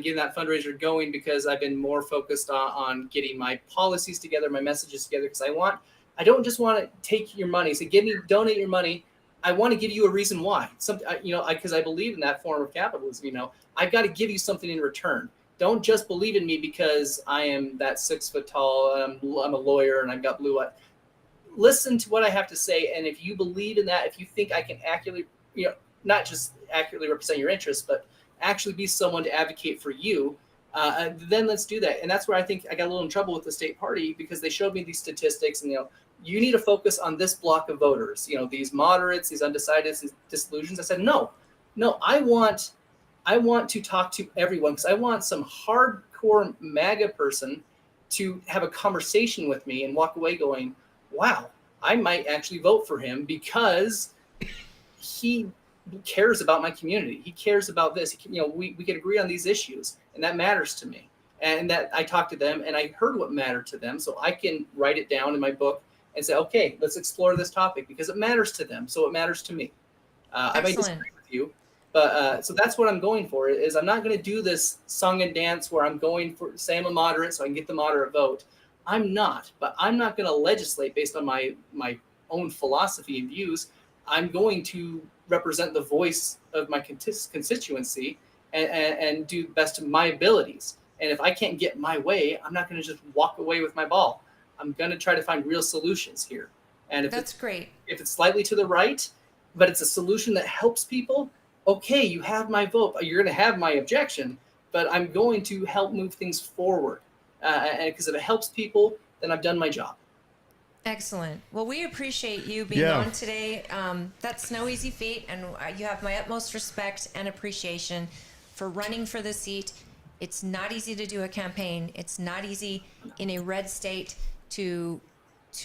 getting that fundraiser going because I've been more focused on getting my policies together, my messages together. Because I don't just want to take your money. So donate your money. I want to give you a reason why. Because I believe in that form of capitalism. I've got to give you something in return. Don't just believe in me because I am that 6 foot tall. I'm a lawyer and I've got blue eyes. Listen to what I have to say, and if you believe in that, if you think I can accurately, not just accurately represent your interests, but actually be someone to advocate for you, then let's do that. And that's where I think I got a little in trouble with the state party because they showed me these statistics and, you need to focus on this block of voters, these moderates, these undecideds, these disillusions. I said, no, I want to talk to everyone because I want some hardcore MAGA person to have a conversation with me and walk away going, wow, I might actually vote for him because he cares about my community. He cares about this. We can agree on these issues, and that matters to me. And that I talked to them, and I heard what mattered to them, so I can write it down in my book and say, okay, let's explore this topic because it matters to them, so it matters to me. I might disagree with you, but so that's what I'm going for. Is I'm not going to do this song and dance where I'm going for say I'm a moderate so I can get the moderate vote. I'm not, but I'm not going to legislate based on my own philosophy and views. I'm going to represent the voice of my constituency and do the best of my abilities. And if I can't get my way, I'm not going to just walk away with my ball. I'm going to try to find real solutions here. And that's great. If it's slightly to the right, but it's a solution that helps people, okay, you have my vote. You're going to have my objection, but I'm going to help move things forward. And because if it helps people, then I've done my job. Excellent. Well, we appreciate you being on today. That's no easy feat, and you have my utmost respect and appreciation for running for the seat. It's not easy to do a campaign. It's not easy in a red state to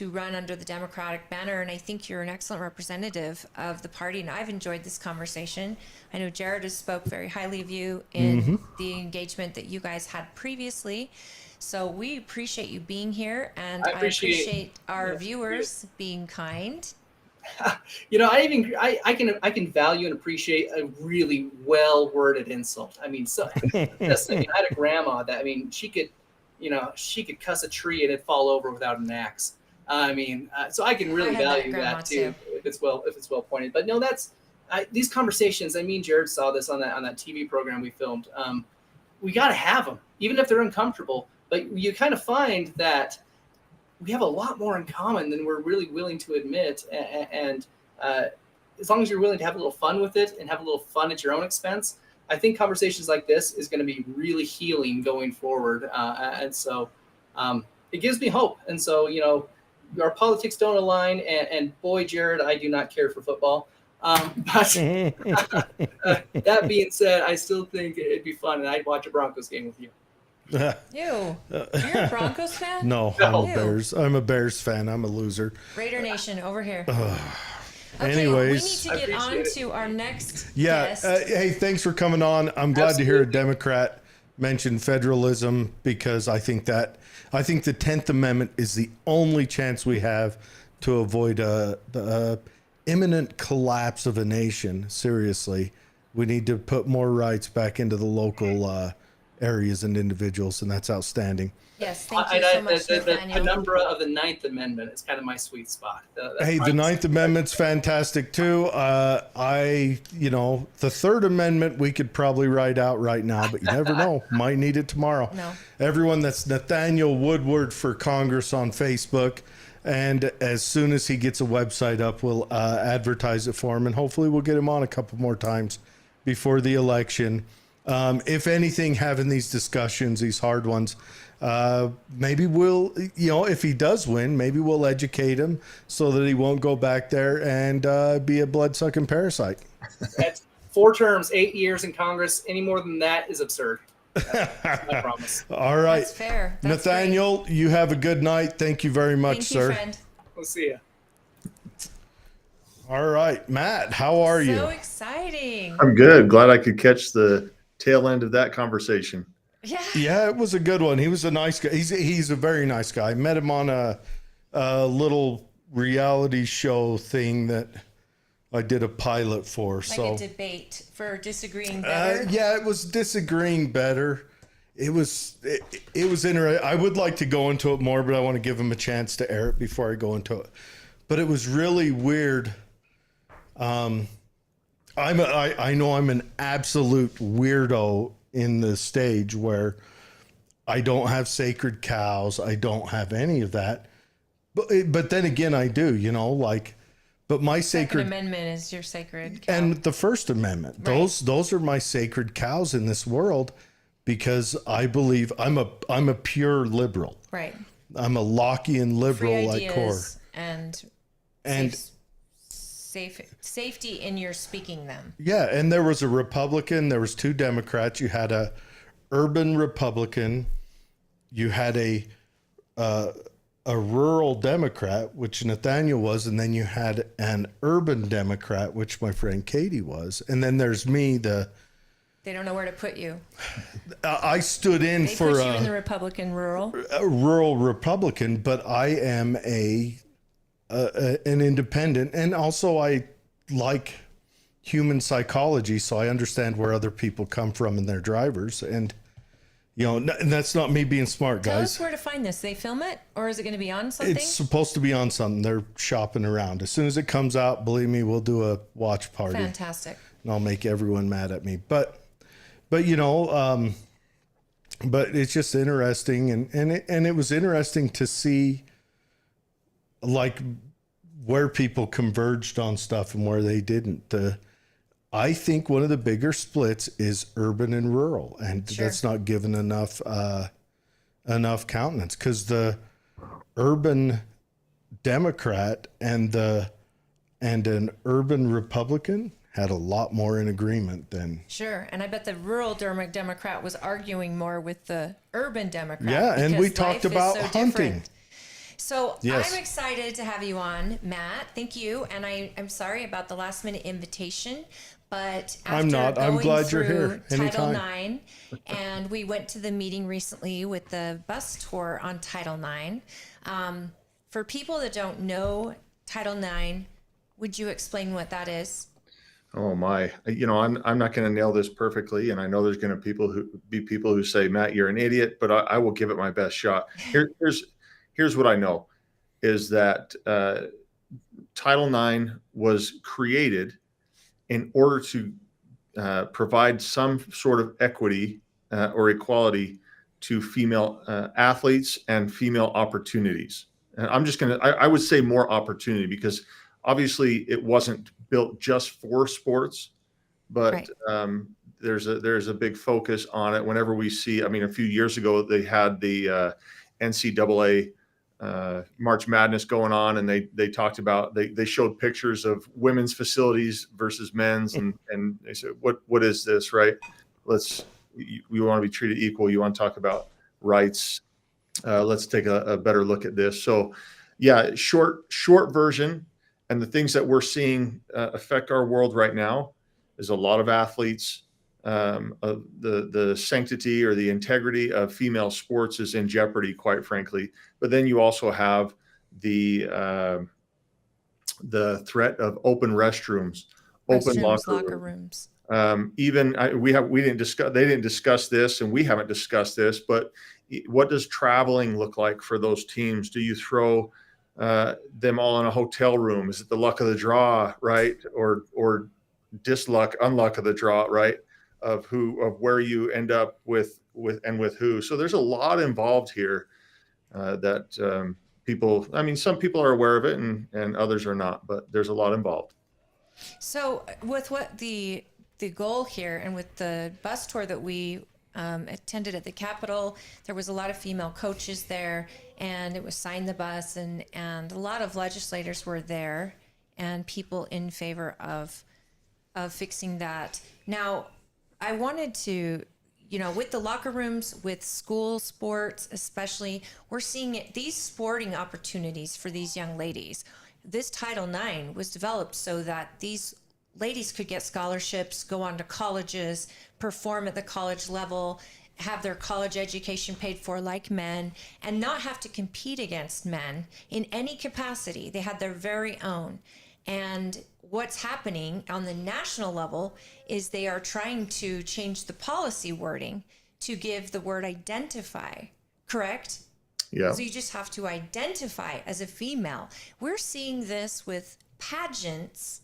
run under the Democratic banner, and I think you're an excellent representative of the party, and I've enjoyed this conversation. I know Jared has spoke very highly of you in the engagement that you guys had previously. So we appreciate you being here, and I appreciate our viewers being kind. I can value and appreciate a really well worded insult. I mean, I had a grandma that she could cuss a tree and it'd fall over without an axe. I mean, so I can really I had that value grandma that too, if it's well pointed. But no, these conversations. I mean, Jared saw this on that TV program we filmed. We got to have them, even if they're uncomfortable. But you kind of find that we have a lot more in common than we're really willing to admit. And as long as you're willing to have a little fun with it and have a little fun at your own expense, I think conversations like this is going to be really healing going forward. And so it gives me hope. And so, you know, our politics don't align. And boy, Jared, I do not care for football. But that being said, I still think it'd be fun, and I'd watch a Broncos game with you. You're a Broncos fan? No, I'm a Bears fan. I'm a loser. Raider Nation over here. Okay, anyways, we need to get on to our next guest. Hey, thanks for coming on. I'm glad to hear a Democrat mention federalism, because I think the 10th Amendment is the only chance we have to avoid the imminent collapse of a nation. Seriously, we need to put more rights back into the local areas and individuals, and that's outstanding. Yes, thank you so much, the Nathaniel. penumbra of the 9th Amendment is kind of my sweet spot. Hey, the 9th Amendment's fantastic too. The 3rd Amendment we could probably write out right now, but you never know. Might need it tomorrow. No. Everyone, that's Nathaniel Woodward for Congress on Facebook. And as soon as he gets a website up, we'll advertise it for him, and hopefully we'll get him on a couple more times before the election. If anything, having these discussions, these hard ones, maybe we'll, if he does win, maybe we'll educate him so that he won't go back there and be a blood-sucking parasite. That's 4 terms, 8 years in Congress. Any more than that is absurd. That's my promise. All right. That's fair. That's Nathaniel, great. you have a good night. Thank you very much, Thank you, sir. friend. We'll see you. All right, Matt, how are you? So exciting. I'm good. Glad I could catch the tail end of that conversation. Yeah, it was a good one. He was a nice guy. He's a very nice guy. I met him on a little reality show thing that I did a pilot for. Like a debate for disagreeing better. Yeah, it was disagreeing better. It was interesting. I would like to go into it more, but I want to give him a chance to air it before I go into it. But it was really weird. I know I'm an absolute weirdo in the stage where I don't have sacred cows. I don't have any of that. But then again, I do, but my Second Amendment is your sacred cow. And the First Amendment, right. those are my sacred cows in this world, because I believe I'm a pure liberal. Right. I'm a Lockean liberal like core. And safety in your speaking them. Yeah, and there was a Republican, there was 2 Democrats. You had a urban Republican, you had a rural Democrat, which Nathaniel was, and then you had an urban Democrat, which my friend Katie was, and then there's me. They don't know where to put you. I stood in they for put you in the Republican rural. A rural Republican, but I am an independent, and also I like human psychology, so I understand where other people come from and their drivers, and and that's not me being smart, guys. Tell us where to find this. They film it, or is it going to be on something? It's supposed to be on something. They're shopping around. As soon as it comes out, believe me, we'll do a watch party. Fantastic. And I'll make everyone mad at me. But but it's just interesting, and it was interesting to see where people converged on stuff and where they didn't. I think one of the bigger splits is urban and rural, and that's not given enough countenance, because the urban Democrat and an urban Republican had a lot more in agreement than. Sure, and I bet the rural Democrat was arguing more with the urban Democrat. Yeah, and we talked about hunting. Different. So yes. I'm excited to have you on, Matt. Thank you. And I'm sorry about the last minute invitation, but after I'm glad you're here. Title Anytime. IX, and we went to the meeting recently with the bus tour on Title IX. For people that don't know Title IX, would you explain what that is? Oh my, I'm not going to nail this perfectly. And I know there's going to be people who say, Matt, you're an idiot, but I will give it my best shot. Here's what I know. is that Title IX was created in order to provide some sort of equity or equality to female athletes and female opportunities. And I'm just going to, I would say more opportunity, because obviously it wasn't built just for sports, but Right. there's a big focus on it. Whenever we see, I mean, a few years ago, they had the NCAA March Madness going on, and they talked about, they showed pictures of women's facilities versus men's, and they said, what is this, right? We want to be treated equal. You want to talk about rights. Let's take a better look at this. So yeah, short version, and the things that we're seeing affect our world right now is a lot of athletes. The sanctity or the integrity of female sports is in jeopardy, quite frankly. But then you also have the threat of open restrooms, open locker rooms. We didn't discuss, they didn't discuss this, and we haven't discussed this, but what does traveling look like for those teams? Do you throw them all in a hotel room? Is it the luck of the draw, right? Or unluck of the draw, right? Of where you end up with who. So there's a lot involved here that people, I mean, some people are aware of it and others are not, but there's a lot involved. So with what the goal here, and with the bus tour that we attended at the Capitol, there was a lot of female coaches there, and it was Sign the Bus, and a lot of legislators were there, and people in favor of fixing that. Now, I wanted to, with the locker rooms, with school sports especially, we're seeing these sporting opportunities for these young ladies. This Title IX was developed so that these ladies could get scholarships, go on to colleges, perform at the college level, have their college education paid for like men, and not have to compete against men in any capacity. They had their very own. And what's happening on the national level is they are trying to change the policy wording to give the word identify, correct? Yeah. So you just have to identify as a female. We're seeing this with pageants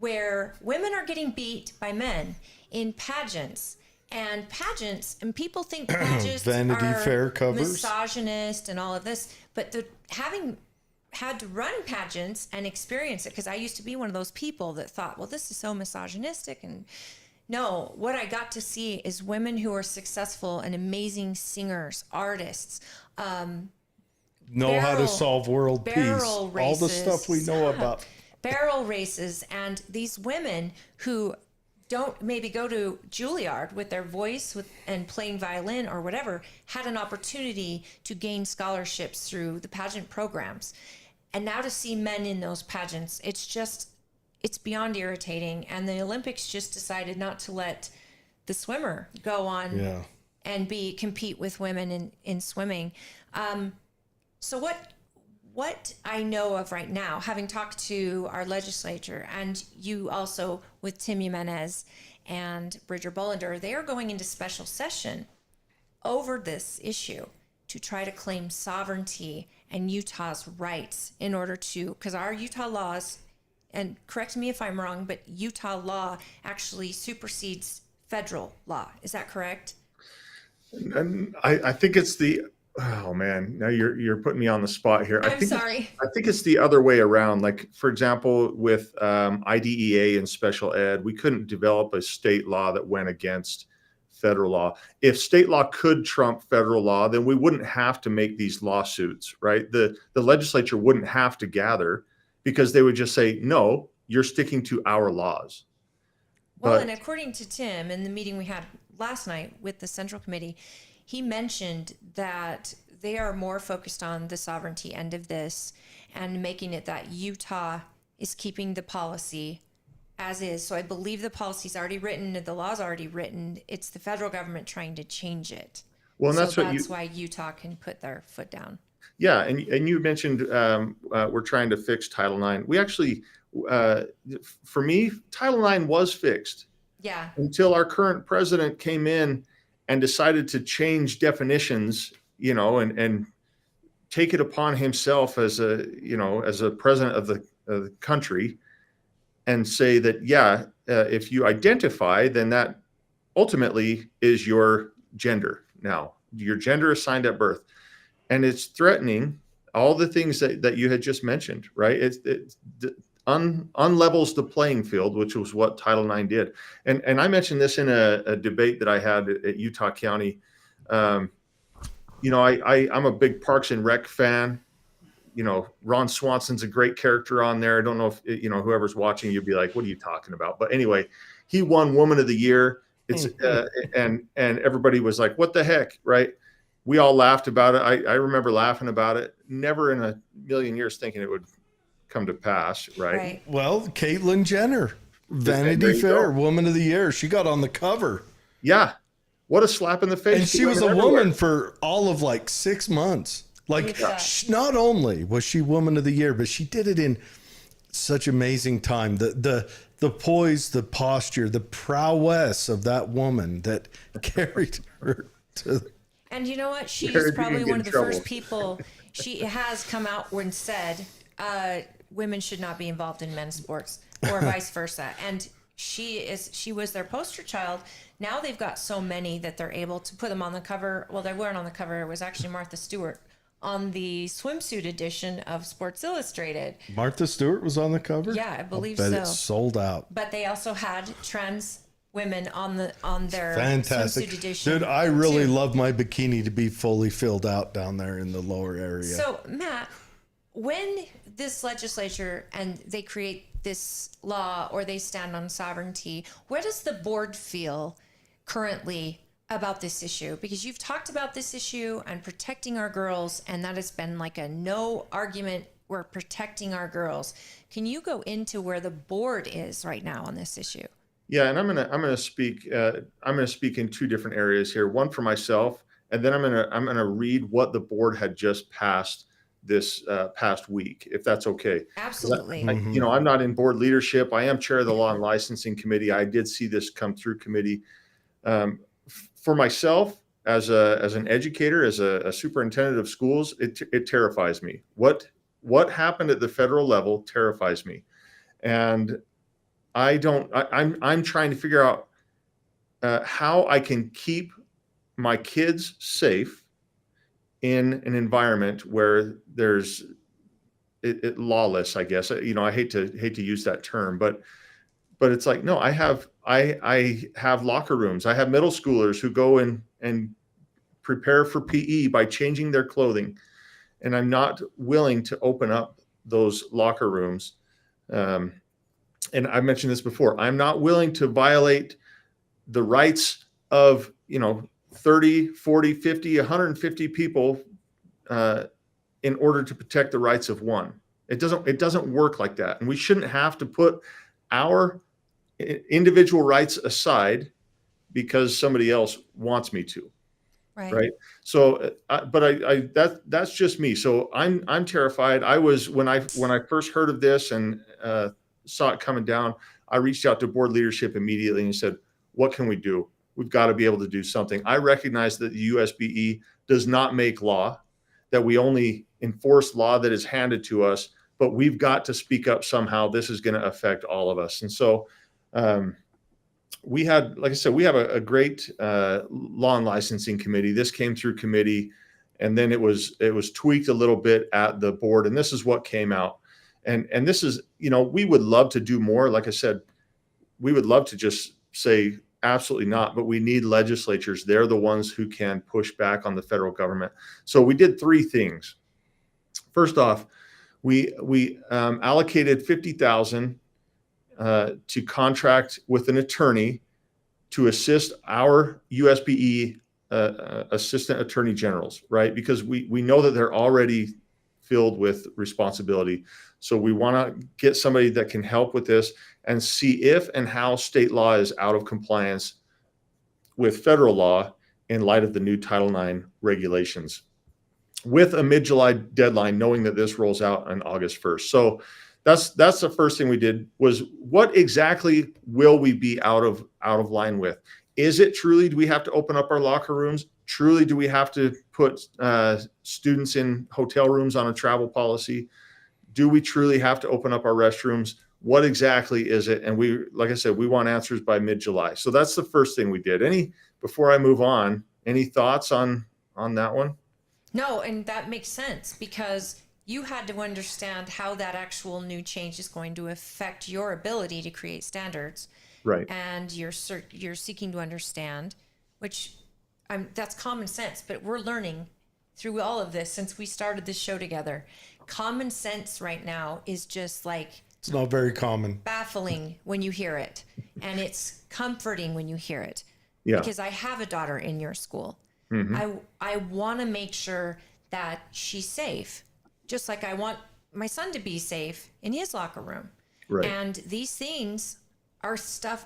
where women are getting beat by men in pageants. And people think pageants Vanity are Fair covers, misogynist and all of this, but having had to run pageants and experience it, because I used to be one of those people that thought, well, this is so misogynistic. And no, what I got to see is women who are successful and amazing singers, artists, know how to solve world peace, races, all the stuff we know about. Barrel races, and these women who don't maybe go to Juilliard with their voice and playing violin or whatever, had an opportunity to gain scholarships through the pageant programs. And now to see men in those pageants, it's beyond irritating. And the Olympics just decided not to let the swimmer go on and compete with women in swimming. So what I know of right now, having talked to our legislature, and you also with Tim Jimenez and Bridger Bollinger, they are going into special session over this issue to try to claim sovereignty and Utah's rights in order to, because our Utah laws, and correct me if I'm wrong, but Utah law actually supersedes federal law. Is that correct? And I think it's oh man, now you're putting me on the spot here. I'm sorry. I think it's the other way around. Like, for example, with IDEA and special ed, we couldn't develop a state law that went against federal law. If state law could trump federal law, then we wouldn't have to make these lawsuits, right? The legislature wouldn't have to gather, because they would just say, no, you're sticking to our laws. Well, and according to Tim, in the meeting we had last night with the Central Committee, he mentioned that they are more focused on the sovereignty end of this and making it that Utah is keeping the policy as is. So I believe the policy's already written, the law's already written. It's the federal government trying to change it. Well, and that's why Utah can put their foot down. Yeah, and you mentioned we're trying to fix Title IX. We actually, for me, Title IX was fixed. Yeah. Until our current president came in and decided to change definitions, and take it upon himself as a president of the country and say that, if you identify, then that ultimately is your gender. Now, your gender assigned at birth, and it's threatening all the things that you had just mentioned, right? It unlevels the playing field, which was what Title IX did. And I mentioned this in a debate that I had at Utah County. I'm a big Parks and Rec fan. Ron Swanson's a great character on there. I don't know if, whoever's watching, you'd be like, what are you talking about? But anyway, he won Woman of the Year. It's and everybody was like, what the heck, right? We all laughed about it. I remember laughing about it. Never in a million years thinking it would come to pass, right? Well, Caitlyn Jenner, Vanity Fair, Woman of the Year. She got on the cover. Yeah. What a slap in the face. And she was a woman for all of 6 months. Not only was she Woman of the Year, but she did it in such amazing time. The poise, the posture, the prowess of that woman that carried her to. And you know what? She's probably one of the first people. She has come out and said women should not be involved in men's sports or vice versa. And she was their poster child. Now they've got so many that they're able to put them on the cover. Well, they weren't on the cover. It was actually Martha Stewart on the swimsuit edition of Sports Illustrated. Martha Stewart was on the cover? Yeah, I believe so. It's sold out. But they also had trans women on their fantastic swimsuit edition. Dude, I really love my bikini to be fully filled out down there in the lower area. So, Matt, when this legislature and they create this law or they stand on sovereignty, where does the board feel currently about this issue? Because you've talked about this issue and protecting our girls, and that has been a no argument. We're protecting our girls. Can you go into where the board is right now on this issue? Yeah, and I'm gonna speak. I'm gonna speak in two different areas here. One for myself, and then I'm gonna read what the board had just passed this past week, if that's okay. Absolutely. I'm not in board leadership. I am chair of the Law and Licensing Committee. I did see this come through committee. For myself, as an educator, as a superintendent of schools, it terrifies me. What happened at the federal level terrifies me, and I'm trying to figure out how I can keep my kids safe in an environment where there's lawless, I guess. I hate to use that term, but it's no, I have locker rooms. I have middle schoolers who go in and prepare for PE by changing their clothing, and I'm not willing to open up those locker rooms. And I mentioned this before, I'm not willing to violate the rights of, 30, 40, 50, 150 people in order to protect the rights of one. It doesn't work like that. And we shouldn't have to put our individual rights aside because somebody else wants me to. Right. So, that's just me. So I'm terrified. I was, when I first heard of this and saw it coming down, I reached out to board leadership immediately and said, what can we do? We've got to be able to do something. I recognize that the USBE does not make law, that we only enforce law that is handed to us, but we've got to speak up somehow. This is going to affect all of us. And so we had, like I said, we have a great law and licensing committee. This came through committee, and then it was tweaked a little bit at the board, and this is what came out. And this is, we would love to do more. Like I said, we would love to just say absolutely not, but we need legislatures. They're the ones who can push back on the federal government. So we did three things. First off, we allocated $50,000 to contract with an attorney to assist our USBE assistant attorney generals, right? Because we know that they're already filled with responsibility. So we want to get somebody that can help with this and see if and how state law is out of compliance with federal law in light of the new Title IX regulations, with a mid-July deadline, knowing that this rolls out on August 1st. So that's the first thing we did, was what exactly will we be out of line with? Is it truly, do we have to open up our locker rooms? Truly, do we have to put students in hotel rooms on a travel policy? Do we truly have to open up our restrooms? What exactly is it? And we, like I said, we want answers by mid-July. So that's the first thing we did. Before I move on, any thoughts on that one? No, and that makes sense because you had to understand how that actual new change is going to affect your ability to create standards. Right. And you're seeking to understand, which that's common sense, but we're learning through all of this since we started this show together. Common sense right now is just like, it's not very common. Baffling when you hear it, and it's comforting when you hear it. Yeah. Because I have a daughter in your school. Mm-hmm. I want to make sure that she's safe, just like I want my son to be safe in his locker room. Right. And these things are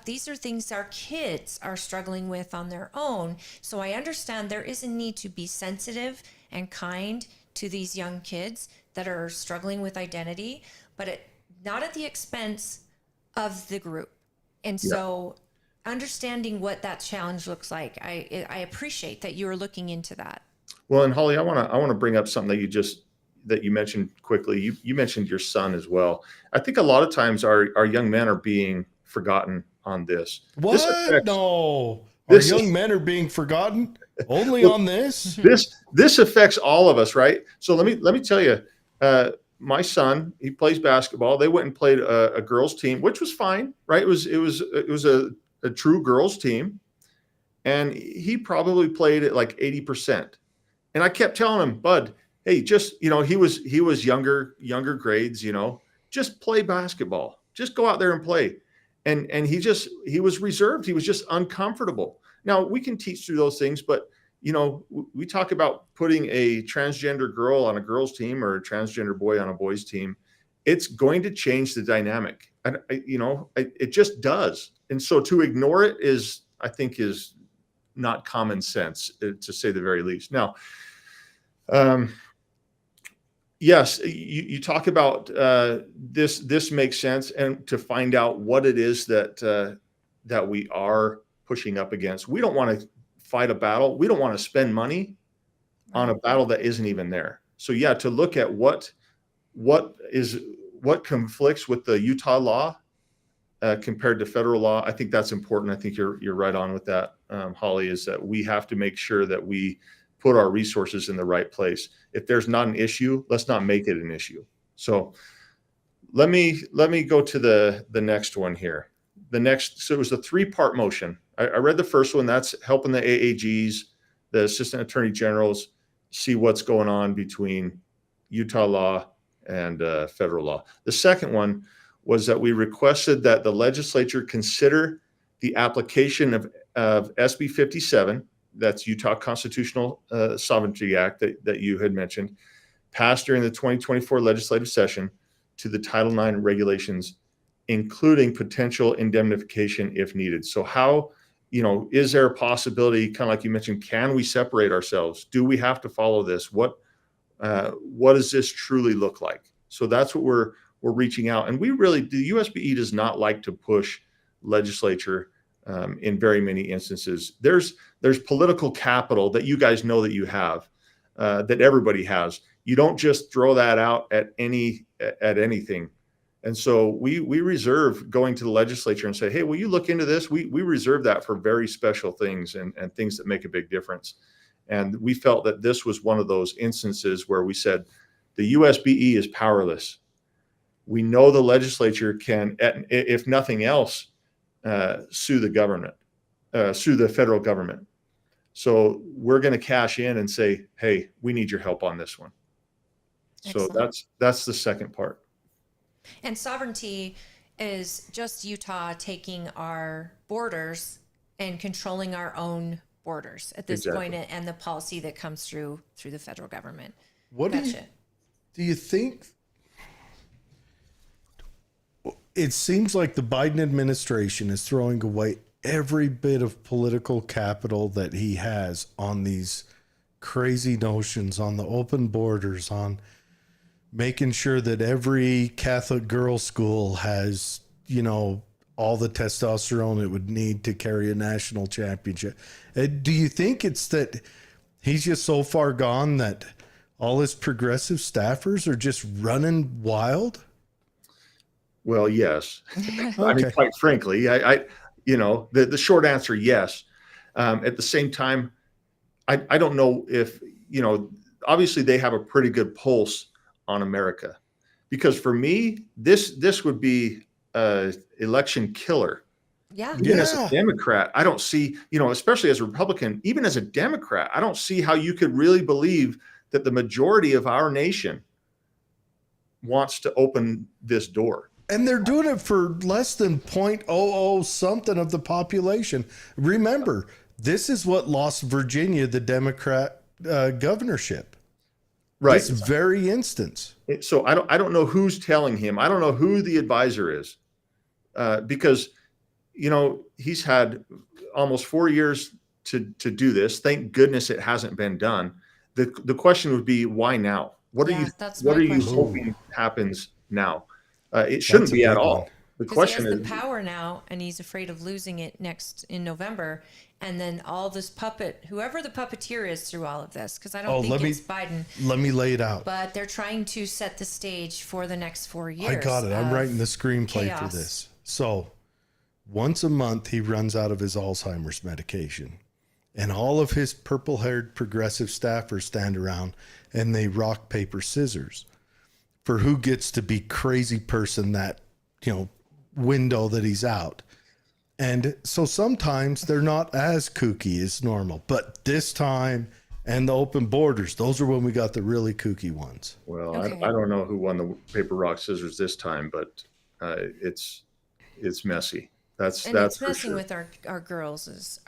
these are things our kids are struggling with on their own. So I understand there is a need to be sensitive and kind to these young kids that are struggling with identity, but not at the expense of the group. And so understanding what that challenge looks like, I appreciate that you are looking into that. Well, and Holly, I want to bring up something that you mentioned quickly. You mentioned your son as well. I think a lot of times our young men are being forgotten on this. What? No. Our young men are being forgotten only on this? This affects all of us, right? So let me tell you, my son, he plays basketball. They went and played a girls team, which was fine, right? It was a true girls team. And he probably played at like 80%. And I kept telling him, Bud, hey, just, he was younger grades, just play basketball. Just go out there and play. And he was reserved. He was just uncomfortable. Now we can teach through those things, but we talk about putting a transgender girl on a girls team or a transgender boy on a boys team. It's going to change the dynamic. And it just does. And so to ignore it is not common sense, to say the very least. Now, yes, you talk about this makes sense, and to find out what it is that we are pushing up against. We don't want to fight a battle. We don't want to spend money on a battle that isn't even there. So yeah, to look at what conflicts with the Utah law compared to federal law, I think that's important. I think you're right on with that, Holly, is that we have to make sure that we put our resources in the right place. If there's not an issue, let's not make it an issue. So let me go to the next one here. So it was a 3-part motion. I read the first one. That's helping the AAGs, the assistant attorney generals, see what's going on between Utah law and federal law. The second one was that we requested that the legislature consider the application of SB 57, that's Utah Constitutional Sovereignty Act that you had mentioned, passed during the 2024 legislative session, to the Title IX regulations, including potential indemnification if needed. So how, is there a possibility, kind of like you mentioned, can we separate ourselves? Do we have to follow this? What does this truly look like? So that's what we're reaching out. And the USBE does not like to push legislature in very many instances. There's political capital that you guys know that you have, that everybody has. You don't just throw that out at anything. And so we reserve going to the legislature and say, hey, will you look into this? We reserve that for very special things and things that make a big difference. And we felt that this was one of those instances where we said the USBE is powerless. We know the legislature can, if nothing else, sue the government, sue the federal government. So we're going to cash in and say, hey, we need your help on this one. Excellent. So that's the second part. And sovereignty is just Utah taking our borders and controlling our own borders at this point, and the policy that comes through the federal government. What do you think? It seems like the Biden administration is throwing away every bit of political capital that he has on these crazy notions, on the open borders, on making sure that every Catholic girls' school has, all the testosterone it would need to carry a national championship. Do you think it's that he's just so far gone that all his progressive staffers are just running wild? Well, yes. I mean, Okay. quite frankly, the short answer, yes. At the same time, I don't know if, obviously they have a pretty good pulse on America, because for me, this would be a election killer. Yeah. Even as a Democrat, I don't see, especially as a Republican, even as a Democrat, I don't see how you could really believe that the majority of our nation wants to open this door. And they're doing it for less than 0.00 something of the population. Remember, this is what lost Virginia the Democrat governorship. Right. This very instance. So I don't know who's telling him. I don't know who the advisor is, because he's had almost 4 years to do this. Thank goodness it hasn't been done. The question would be, why now? What are you hoping happens now? It shouldn't be at all. The question he has is the power now, and he's afraid of losing it in November. And then all this whoever the puppeteer is through all of this, because I don't think it's Biden. Let me lay it out. But they're trying to set the stage for the next 4 years. I got it. I'm writing the screenplay for this. So once a month, he runs out of his Alzheimer's medication. And all of his purple-haired progressive staffers stand around and they rock, paper, scissors for who gets to be crazy person that, window that he's out. And so sometimes they're not as kooky as normal, but this time and the open borders, those are when we got the really kooky ones. Well, okay. I don't know who won the paper, rock, scissors this time, but it's messy. That's messing sure. with our girls'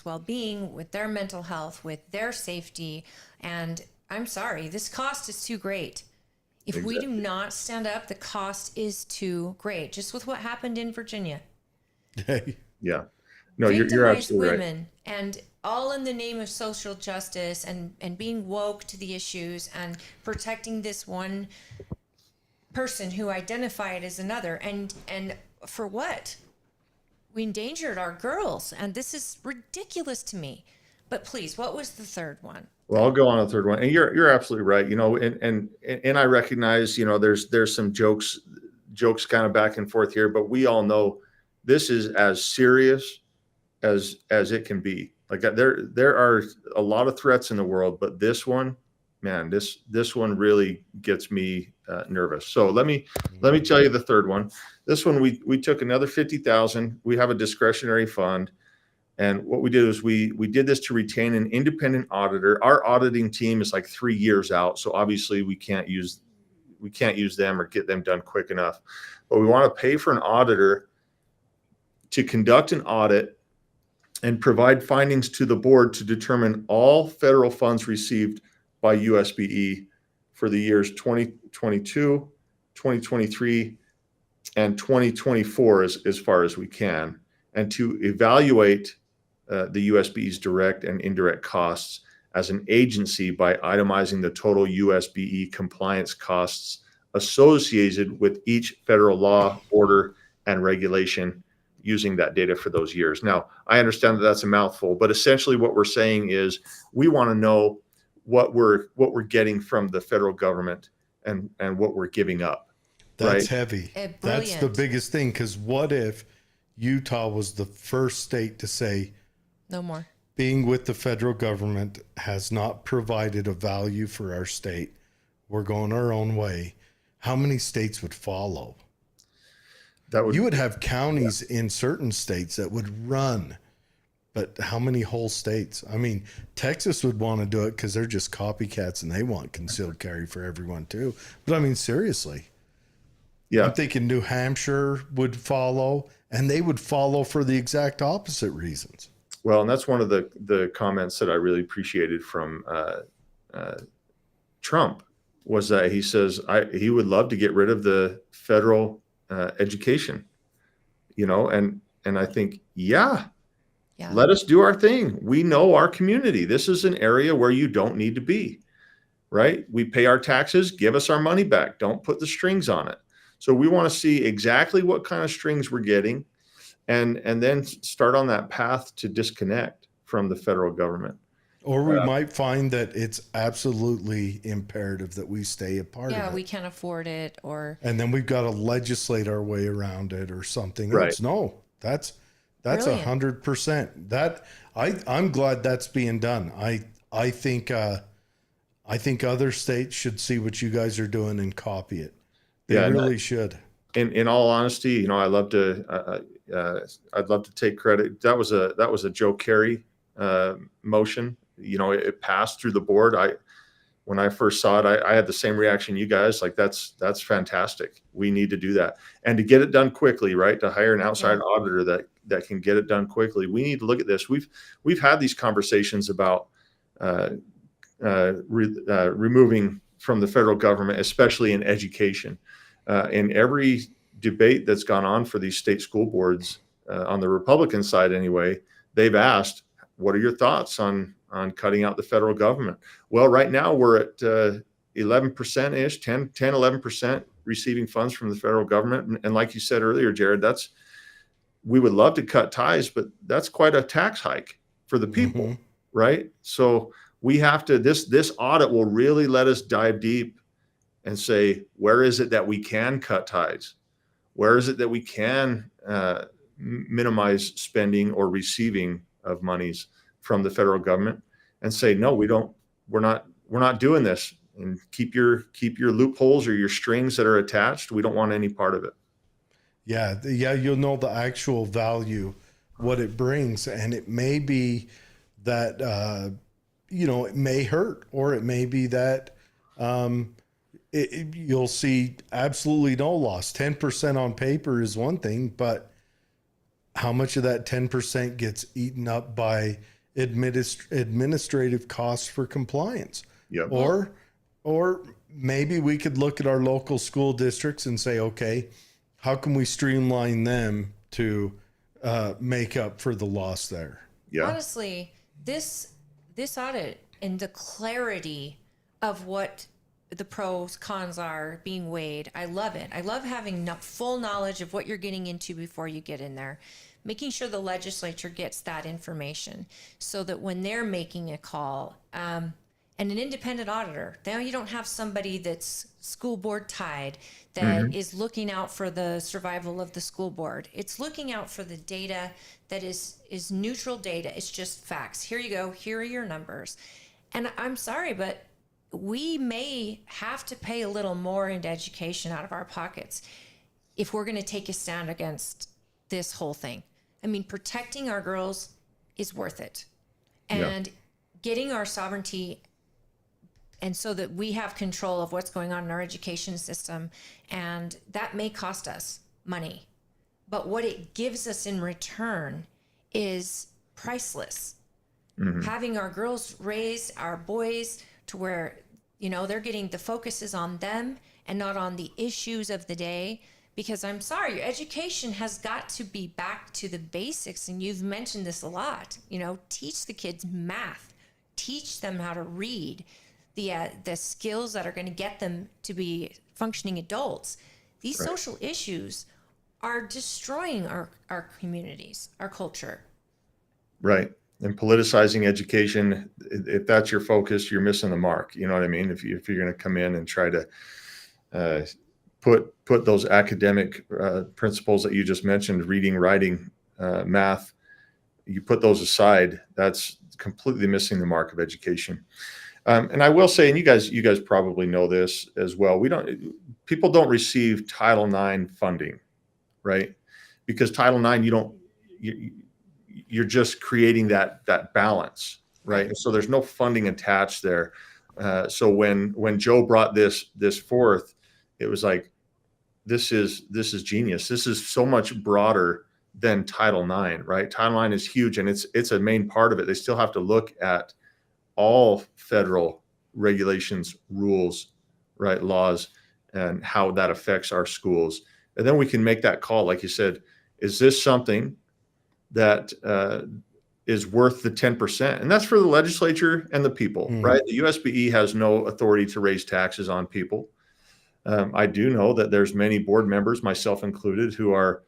well-being, with their mental health, with their safety. And I'm sorry, this cost is too great. If we do not stand up, the cost is too great. Just with what happened in Virginia. Yeah. No, you're absolutely women, right. And all in the name of social justice and being woke to the issues and protecting this one person who identified as another. And for what? We endangered our girls, and this is ridiculous to me. But please, what was the third one? Well, I'll go on the third one, and you're absolutely right. And I recognize, there's some jokes kind of back and forth here, but we all know this is as serious as it can be. Like there are a lot of threats in the world, but this one, man, this one really gets me nervous. So let me tell you the third one. This one, we took another $50,000. We have a discretionary fund. And what we did is we did this to retain an independent auditor. Our auditing team is like 3 years out. So obviously we can't use them or get them done quick enough, but we want to pay for an auditor to conduct an audit and provide findings to the board to determine all federal funds received by USBE for the years 2022, 2023, and 2024 as far as we can, and to evaluate the USBE's direct and indirect costs as an agency by itemizing the total USBE compliance costs associated with each federal law, order, and regulation using that data for those years. Now, I understand that that's a mouthful, but essentially what we're saying is we want to know what we're getting from the federal government and what we're giving up. That's right? heavy. That's the biggest thing, because what if Utah was the first state to say, no more. Being with the federal government has not provided a value for our state. We're going our own way. How many states would follow? You would have counties in certain states that would run, but how many whole states? I mean, Texas would want to do it because they're just copycats and they want concealed carry for everyone too. But I mean, seriously. Yeah. I'm thinking New Hampshire would follow, and they would follow for the exact opposite reasons. Well, and that's one of the comments that I really appreciated from Trump, was that he says he would love to get rid of the federal education, and I think, yeah, let us do our thing. We know our community. This is an area where you don't need to be, right? We pay our taxes, give us our money back. Don't put the strings on it. So we want to see exactly what kind of strings we're getting. and then start on that path to disconnect from the federal government. Or we might find that it's absolutely imperative that we stay a part of Yeah, it. we can't afford it, or And then we've got to legislate our way around it or something Right. else. No, that's Brilliant. 100%. That I'm glad that's being done. I think other states should see what you guys are doing and copy it. They Yeah, really should. In all honesty, you know, I'd love to take credit. That was a Joe Kerry motion. You know, it passed through the board. When I first saw it, I had the same reaction you guys. Like, that's fantastic. We need to do that, and to get it done quickly, right? To hire an outside auditor that can get it done quickly. We need to look at this. We've had these conversations about removing from the federal government, especially in education. In every debate that's gone on for these state school boards, on the Republican side anyway, they've asked, what are your thoughts on cutting out the federal government? Well, right now we're at 11%-ish, 11% receiving funds from the federal government. And like you said earlier, Jared, we would love to cut ties, but that's quite a tax hike for the people, right? So we have to, this audit will really let us dive deep and say, where is it that we can cut ties? Where is it that we can minimize spending or receiving of monies from the federal government, and say, no, we're not doing this, and keep your loopholes or your strings that are attached. We don't want any part of it. Yeah. You'll know the actual value, what it brings. And it may be that, it may hurt, or it may be that, you'll see absolutely no loss. 10% on paper is one thing, but how much of that 10% gets eaten up by administrative costs for compliance? Yep. Or maybe we could look at our local school districts and say, okay, how can we streamline them to make up for the loss there? Yeah. Honestly, this audit and the clarity of what the pros, cons are being weighed, I love it. I love having full knowledge of what you're getting into before you get in there. Making sure the legislature gets that information so that when they're making a call, and an independent auditor, now you don't have somebody that's school board tied that is looking out for the survival of the school board. It's looking out for the data that is neutral data. It's just facts. Here you go. Here are your numbers. And I'm sorry, but we may have to pay a little more into education out of our pockets if we're going to take a stand against this whole thing. I mean, protecting our girls is worth it. And getting our sovereignty, and so that we have control of what's going on in our education system, and that may cost us money. But what it gives us in return is priceless. Having our girls raise our boys to where, they're getting the focus is on them and not on the issues of the day. Because I'm sorry, your education has got to be back to the basics. And you've mentioned this a lot, teach the kids math, teach them how to read, the skills that are going to get them to be functioning adults. These social issues are destroying our communities, our culture. Right. And politicizing education, if that's your focus, you're missing the mark. You know what I mean? If you're going to come in and try to put those academic principles that you just mentioned, reading, writing, math, you put those aside, that's completely missing the mark of education. And I will say, and you guys probably know this as well, people don't receive Title IX funding, right? Because Title IX, you're just creating that balance, right? And so there's no funding attached there. So when Joe brought this forth, it was like, this is genius. This is so much broader than Title IX, right? Title IX is huge, and it's a main part of it. They still have to look at all federal regulations, rules, right, laws, and how that affects our schools. And then we can make that call, like you said, is this something that is worth the 10%? And that's for the legislature and the people, right? The USBE has no authority to raise taxes on people. I do know that there's many board members, myself included, who are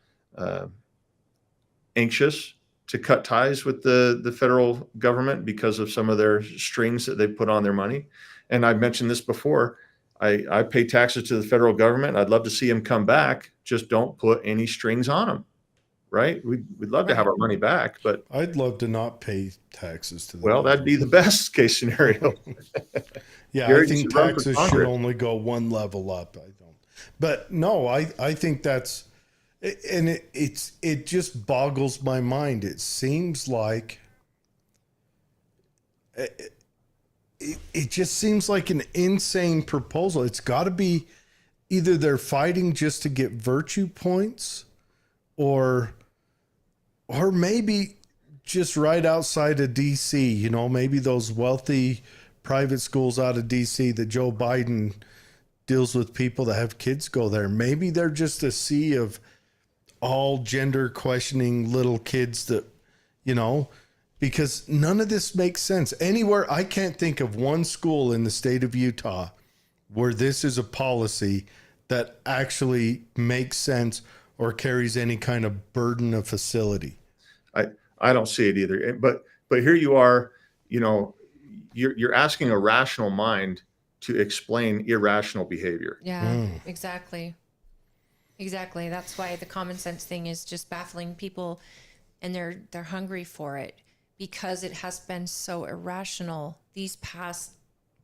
anxious to cut ties with the federal government because of some of their strings that they put on their money. And I've mentioned this before. I pay taxes to the federal government. I'd love to see them come back. Just don't put any strings on them, right? We'd love to have our money back, but I'd love to not pay taxes to the well, that'd be the best case scenario. Yeah, Gary, I think you should run for taxes should Congress. only go one level up. I don't. But no, I think that's, and it just boggles my mind. It seems like it just seems like an insane proposal. It's got to be either they're fighting just to get virtue points, or maybe just right outside of DC, you know, maybe those wealthy private schools out of DC that Joe Biden deals with people that have kids go there. Maybe they're just a sea of all gender questioning little kids that, you know, because none of this makes sense. Anywhere, I can't think of one school in the state of Utah where this is a policy that actually makes sense or carries any kind of burden of facility. I don't see it either. But here you are, you know, you're asking a rational mind to explain irrational behavior. Yeah, exactly. Exactly. That's why the common sense thing is just baffling people, and they're hungry for it because it has been so irrational these past,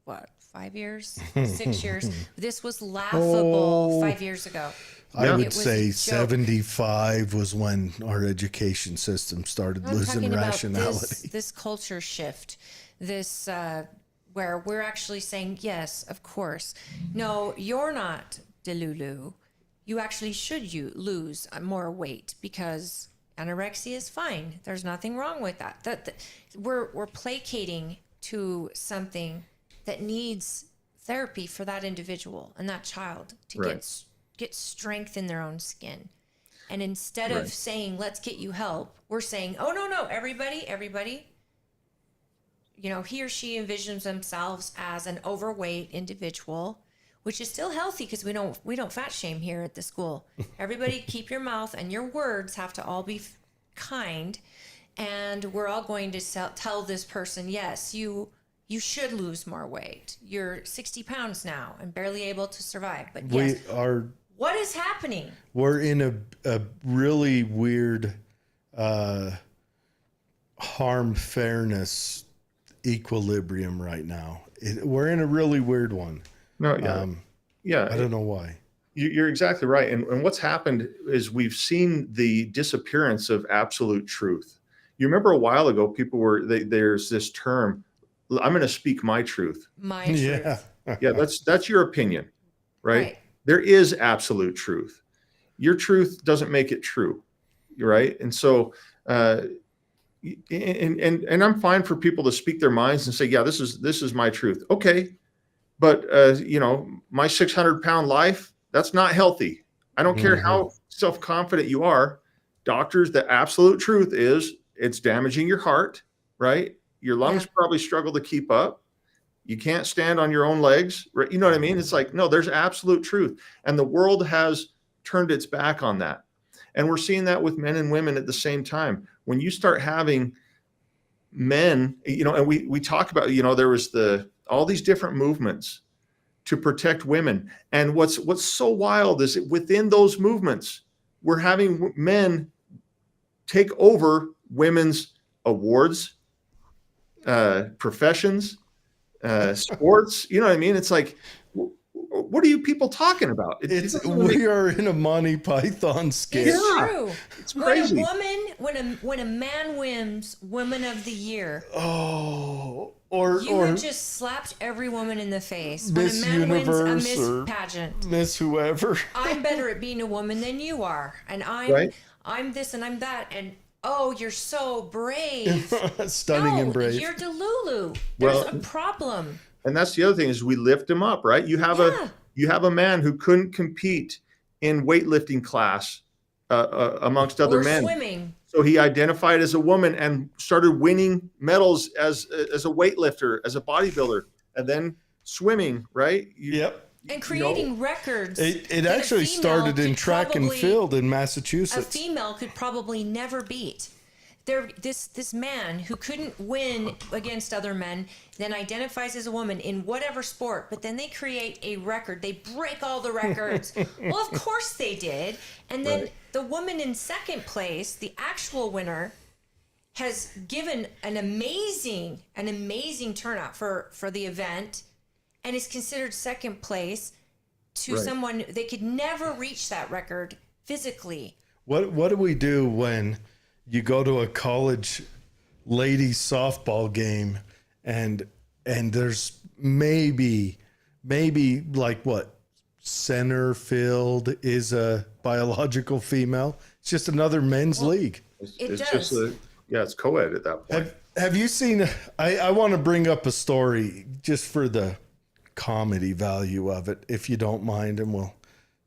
5 years, 6 years. This was laughable 5 years ago. I It would was say a joke. 75 was when our education system started I'm losing talking about rationality. this culture shift, this where we're actually saying, yes, of course. No, you're not Delulu. You actually should lose more weight because anorexia is fine. There's nothing wrong with that. We're placating to something that needs therapy for that individual and that child to get strength in their own skin. And instead of saying, let's get you help, we're saying, oh, no, everybody, you know, he or she envisions themselves as an overweight individual, which is still healthy because we don't fat shame here at the school. Everybody keep your mouth and your words have to all be kind. And we're all going to tell this person, yes, you should lose more weight. You're 60 pounds now and barely able to survive. But yes, what is happening? We're in a really weird harm fairness equilibrium right now. We're in a really weird one. No, yeah. I don't know why. You're exactly right. And what's happened is we've seen the disappearance of absolute truth. You remember a while ago, people there's this term, I'm going to speak my truth. My truth. Yeah, that's your opinion, right? There is absolute truth. Your truth doesn't make it true, right? And so, and I'm fine for people to speak their minds and say, yeah, this is my truth. Okay, but you know, my 600-pound life, that's not healthy. I don't care how self-confident you are. Doctors, the absolute truth is it's damaging your heart, right? Your lungs probably struggle to keep up. You can't stand on your own legs, right? You know what I mean? It's like, no, there's absolute truth. And the world has turned its back on that. And we're seeing that with men and women at the same time. When you start having men, you know, and we talk about, you know, there was all these different movements to protect women. And what's so wild is that within those movements, we're having men take over women's awards, professions, sports. You know what I mean? It's like, what are you people talking about? We are in a Monty Python skit. It's true. It's crazy. When a man wins Woman of the Year, you have just slapped every woman in the face. Miss when a man Universe wins a Miss or pageant, Miss whoever. I'm better at being a woman than you are, and I'm this and I'm that, and oh, you're so brave, stunning and brave. You're Delulu. There's a problem. And that's the other thing is we lift him up, right? You have a man who couldn't compete in weightlifting class amongst other men. Swimming. So he identified as a woman and started winning medals as a weightlifter, as a bodybuilder, and then swimming, right? And creating records. It that a actually female started in could track and probably- field in a Massachusetts. female could probably never beat. This man who couldn't win against other men then identifies as a woman in whatever sport, but then they create a record. They break all the records. Well, of course they did. And then the woman in second place, the actual winner, has given an amazing turnout for the event, and is considered second place to someone. They could never reach that record physically. What do we do when you go to a college ladies softball game and there's maybe like what, center field is a biological female? It's just another men's league. It does. just it's co-ed at that point. Have you seen, I want to bring up a story just for the comedy value of it, if you don't mind, and we'll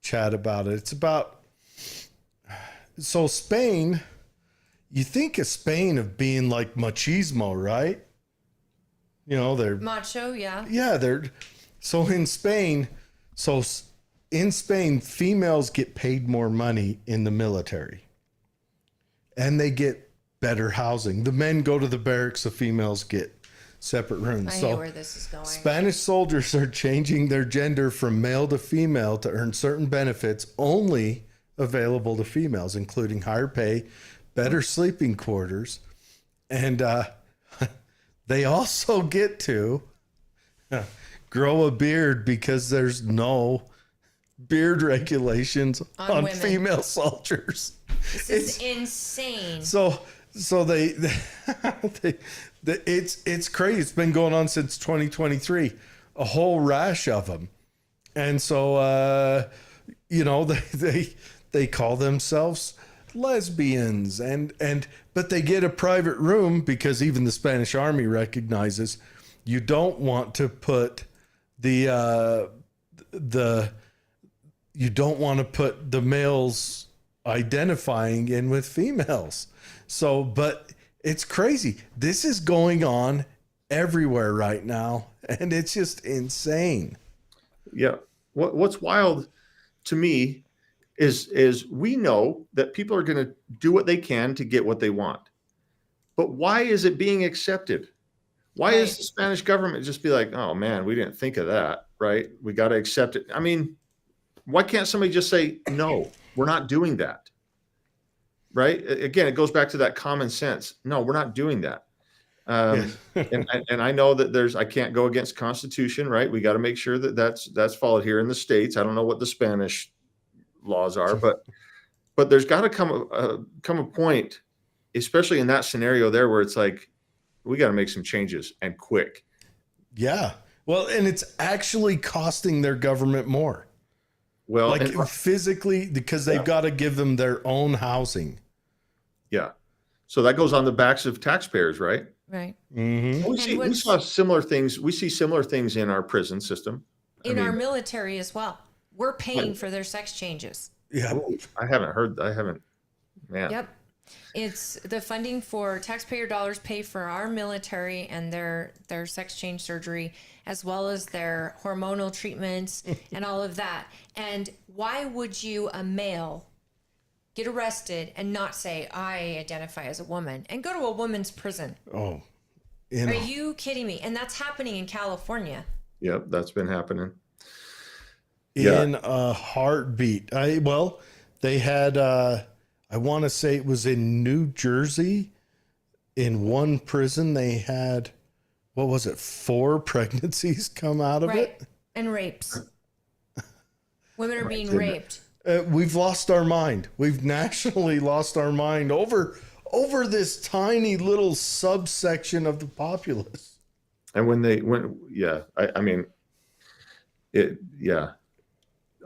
chat about it. It's about, so Spain, you think of Spain of being like machismo, right? You know, they're Macho, yeah. yeah, so in Spain, females get paid more money in the military, and they get better housing. The men go to the barracks, the females get separate rooms. I hear where this is going. Spanish soldiers are changing their gender from male to female to earn certain benefits only available to females, including higher pay, better sleeping quarters, and they also get to grow a beard because there's no beard regulations on women. Female soldiers. This is insane. So it's crazy. It's been going on since 2023, a whole rash of them. And so, they call themselves lesbians but they get a private room because even the Spanish army recognizes you don't want to put the males identifying in with females. So, but it's crazy. This is going on everywhere right now, and it's just insane. Yeah. What's wild to me is we know that people are going to do what they can to get what they want. But why is it being accepted? Why is the Spanish government just be like, oh man, we didn't think of that, right? We got to accept it. I mean, why can't somebody just say, no, we're not doing that? Right? Again, it goes back to that common sense. No, we're not doing that. And I know that I can't go against Constitution, right? We got to make sure that that's followed here in the States. I don't know what the Spanish laws are, but there's got to come a point, especially in that scenario there, where it's like, we got to make some changes and quick. Yeah. Well, and it's actually costing their government more. Well, like physically, because they've got to give them their own housing. Yeah. So that goes on the backs of taxpayers, right? Right. Mm-hmm. We saw similar things. We see similar things in our prison system. In our military as well. We're paying for their sex changes. Yeah. I haven't. Man. Yep. It's the funding for taxpayer dollars pay for our military and their sex change surgery, as well as their hormonal treatments and all of that. And why would you, a male, get arrested and not say, I identify as a woman, and go to a woman's prison? Oh, are you kidding me? And that's happening in California. Yep, that's been happening. In a heartbeat. They had, I want to say it was in New Jersey. In one prison, they had, 4 pregnancies come out of it? And rapes. Women are being raped. We've lost our mind. We've nationally lost our mind over this tiny little subsection of the populace. And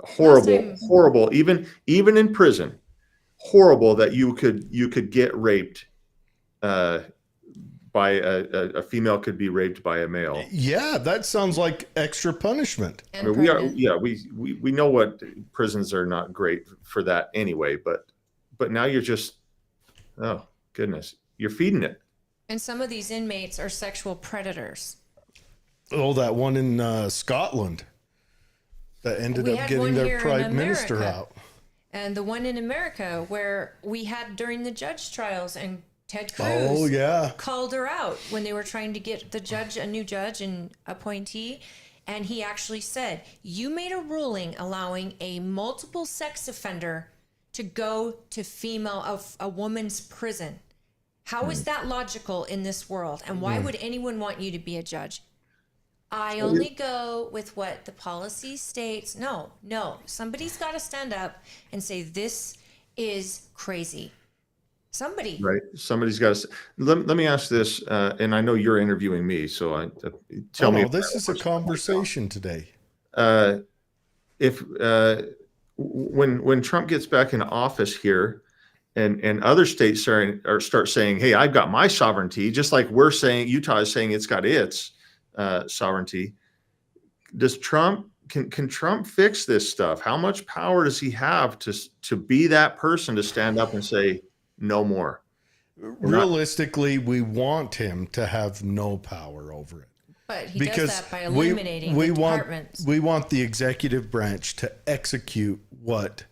horrible. Even in prison, horrible that you could get raped by a female could be raped by a male. Yeah, that sounds like extra punishment. I mean, we know what prisons are not great for that anyway, but now you're just, oh goodness, you're feeding it. And some of these inmates are sexual predators. Oh, that one in Scotland. that ended We up had getting one their here in prime minister America. out. And the one in America where we had during the judge trials, and Ted Cruz Oh, yeah. called her out when they were trying to get the judge, a new judge and appointee. And he actually said, you made a ruling allowing a multiple sex offender to go to a woman's prison. How is that logical in this world? And why would anyone want you to be a judge? I only go with what the policy states. No, somebody's got to stand up and say, this is crazy. Somebody. Right. Somebody's got to. Let me ask this, and I know you're interviewing me, so tell me. No, this is a conversation today. If when Trump gets back in office here, and other states start saying, "Hey, I've got my sovereignty," just like we're saying, Utah is saying it's got its sovereignty. Does Trump can Trump fix this stuff? How much power does he have to be that person to stand up and say no more? Realistically, we want him to have no power over it. But he does that by eliminating the departments. We want the executive branch to execute what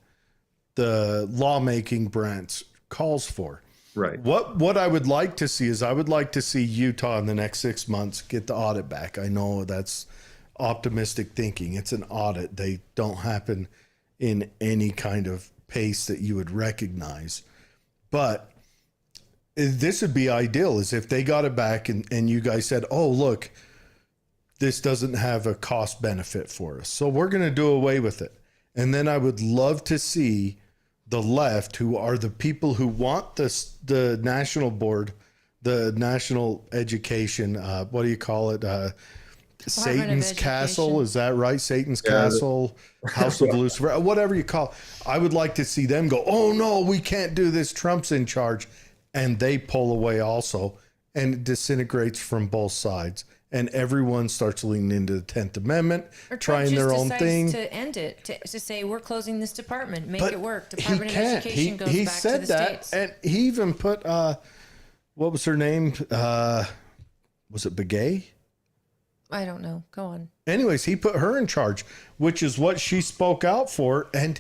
the lawmaking branch calls for. Right. What I would like to see is I would like to see Utah in the next 6 months get the audit back. I know that's optimistic thinking. It's an audit. They don't happen in any kind of pace that you would recognize. But this would be ideal is if they got it back and you guys said, oh, look, this doesn't have a cost benefit for us, so we're going to do away with it. And then I would love to see the left, who are the people who want this, the national board, the national education, what do you call it? Satan's Castle. Is that right? Satan's Castle, House of Lucifer, whatever you call it. I would like to see them go, oh no, we can't do this. Trump's in charge. And they pull away also, and it disintegrates from both sides. And everyone starts leaning into the 10th Amendment, Or Trump trying their own thing. to end it, to say we're closing this department, make But it work. he Department of can't. Education goes He back said to the that, states. and he even put what was her name? Was it Begay? I don't know. Go on. Anyways, he put her in charge, which is what she spoke out for, and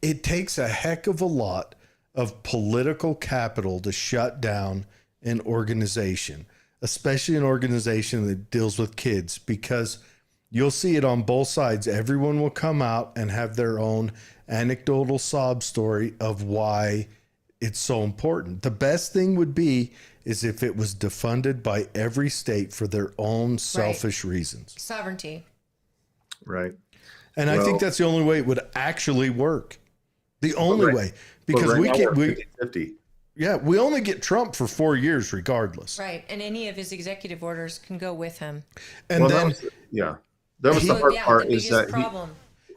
it takes a heck of a lot of political capital to shut down an organization, especially an organization that deals with kids, because you'll see it on both sides. Everyone will come out and have their own anecdotal sob story of why it's so important. The best thing would be is if it was defunded by every state for their own selfish reasons. Sovereignty. Right. And I think that's the only way it would actually work. The only way, because right we now can't, we're 50-50. Yeah, we only get Trump for 4 years regardless. Right. And any of his executive orders can go with him. And then that was the hard part, the is that problem.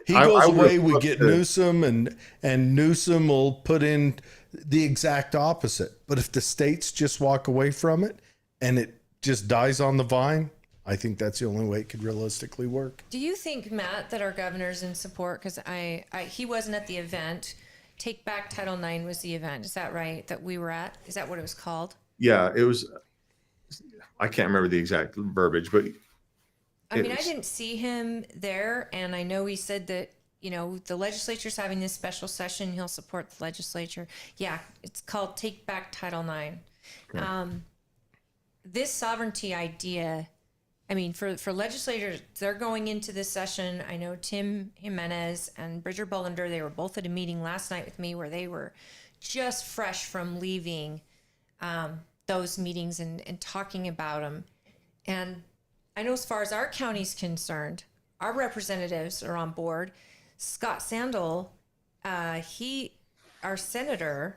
he goes away, we loved get to- Newsom, and Newsom will put in the exact opposite. But if the states just walk away from it and it just dies on the vine, I think that's the only way it could realistically work. Do you think, Matt, that our governor's in support? Because he wasn't at the event. Take Back Title IX was the event. Is that right? That we were at? Is that what it was called? Yeah, it was. I can't remember the exact verbiage, but I didn't see him there, and I know he said that, the legislature's having this special session. He'll support the legislature. Yeah, it's called Take Back Title IX. Okay. This sovereignty idea, for legislators, they're going into this session. I know Tim Jimenez and Bridger Bullender, they were both at a meeting last night with me where they were just fresh from leaving those meetings and talking about them. And I know as far as our county's concerned, our representatives are on board. Scott Sandel, our senator,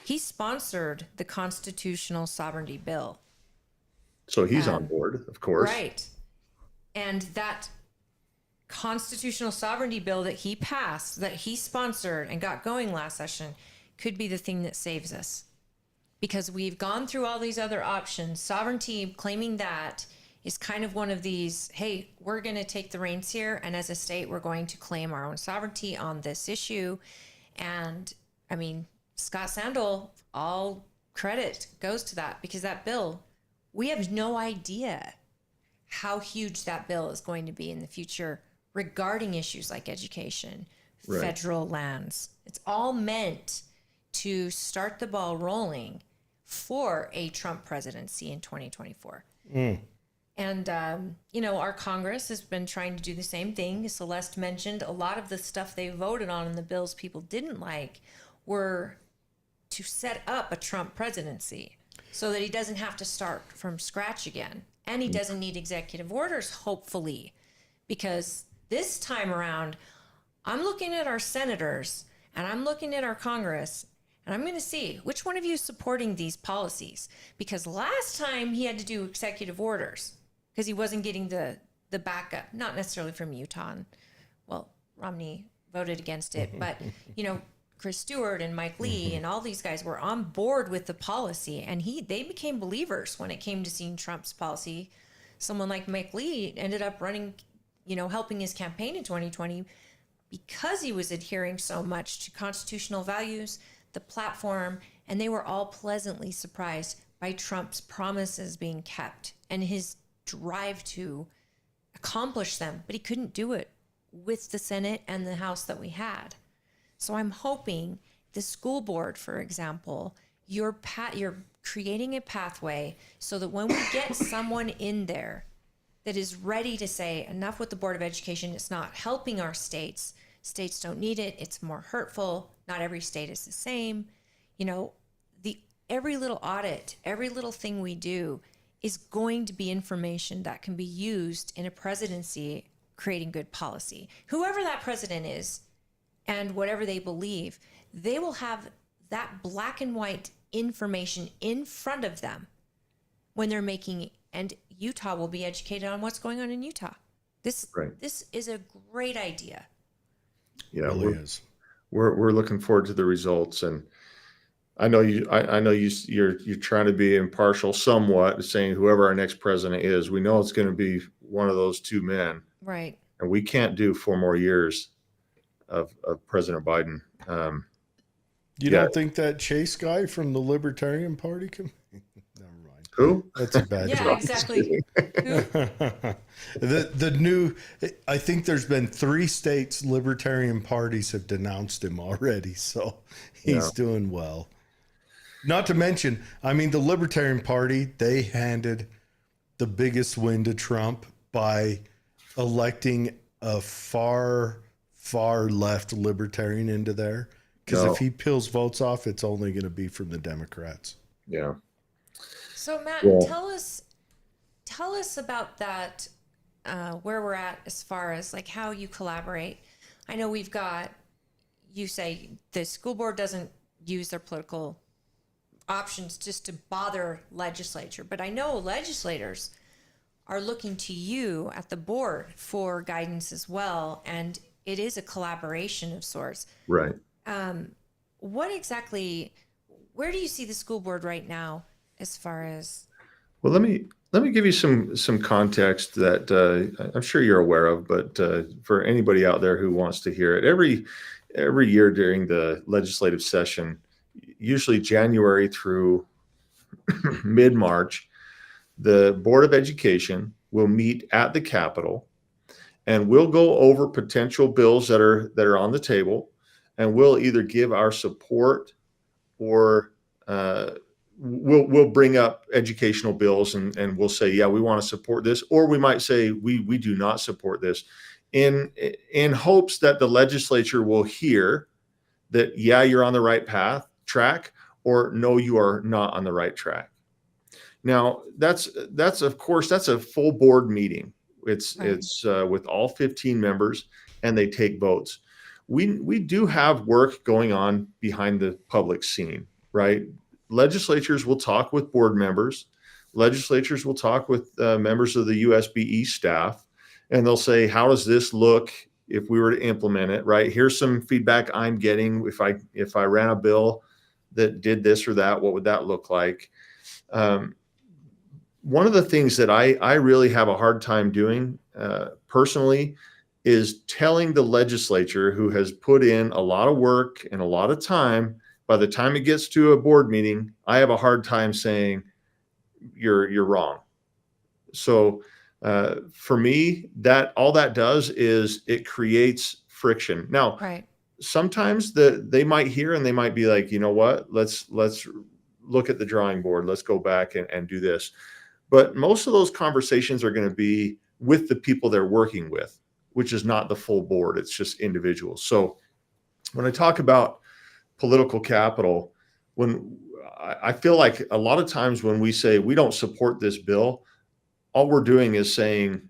he sponsored the constitutional sovereignty bill. So he's on board, of course. Right. And that constitutional sovereignty bill that he passed, that he sponsored and got going last session, could be the thing that saves us. Because we've gone through all these other options. Sovereignty, claiming that, is kind of one of these, hey, we're going to take the reins here, and as a state, we're going to claim our own sovereignty on this issue. And, Scott Sandel, all credit goes to that, because that bill, we have no idea how huge that bill is going to be in the future regarding issues like education, Right. federal lands. It's all meant to start the ball rolling for a Trump presidency in 2024. And, our Congress has been trying to do the same thing. Celeste mentioned a lot of the stuff they voted on in the bills people didn't like were to set up a Trump presidency so that he doesn't have to start from scratch again. And he doesn't need executive orders, hopefully, because this time around, I'm looking at our senators and I'm looking at our Congress, and I'm going to see which one of you is supporting these policies. Because last time he had to do executive orders because he wasn't getting the backup, not necessarily from Utah. And, well, Romney voted against it, but, Chris Stewart and Mike Lee and all these guys were on board with the policy, and they became believers when it came to seeing Trump's policy. Someone like Mike Lee ended up running, helping his campaign in 2020 because he was adhering so much to constitutional values, the platform, and they were all pleasantly surprised by Trump's promises being kept and his drive to accomplish them, but he couldn't do it with the Senate and the House that we had. So I'm hoping the school board, for example, you're creating a pathway so that when we get someone in there that is ready to say, enough with the Board of Education, it's not helping our states. States don't need it. It's more hurtful. Not every state is the same. Every little audit, every little thing we do is going to be information that can be used in a presidency creating good policy. Whoever that president is, and whatever they believe, they will have that black and white information in front of them when they're making, and Utah will be educated on what's going on in Utah. This is a great idea. Yeah, It really is. We're looking forward to the results, and I know you're trying to be impartial somewhat, saying whoever our next president is, we know it's going to be one of those two men, Right? and we can't do 4 more years of President Biden. You don't think that Chase guy from the Libertarian Party can? Never mind. Who? That's a bad Yeah, joke. exactly. the new, I think there's been 3 states Libertarian parties have denounced him already, so he's doing well. Not to mention, the Libertarian Party, they handed the biggest win to Trump by electing a far left libertarian into there. Because if he peels votes off, it's only going to be from the Democrats. Yeah. So Matt, tell us about that, where we're at as far as like how you collaborate. I know you say the school board doesn't use their political options just to bother legislature, but I know legislators are looking to you at the board for guidance as well, and it is a collaboration of sorts. Right. Where do you see the school board right now as far as? Well, let me give you some context that I'm sure you're aware of, but for anybody out there who wants to hear it, every year during the legislative session, usually January through mid-March, the Board of Education will meet at the Capitol, and we'll go over potential bills that are on the table, and we'll either give our support or we'll bring up educational bills and we'll say, yeah, we want to support this, or we might say we do not support this, in hopes that the legislature will hear that, yeah, you're on the right track, or no, you are not on the right track. Now, that's of course, that's a full board meeting. It's with all 15 members, and they take votes. We do have work going on behind the public scene, right? Legislatures will talk with board members. Legislatures will talk with members of the USBE staff, and they'll say, how does this look if we were to implement it, right? Here's some feedback I'm getting. If I ran a bill that did this or that, what would that look like? One of the things that I really have a hard time doing personally is telling the legislature, who has put in a lot of work and a lot of time, by the time it gets to a board meeting, I have a hard time saying you're wrong. So For me, that all that does is it creates friction. Now, Right. sometimes they might hear and they might be like, you know what, let's look at the drawing board. Let's go back and do this. But most of those conversations are going to be with the people they're working with, which is not the full board. It's just individuals. So when I talk about political capital, when I feel like a lot of times when we say we don't support this bill, all we're doing is saying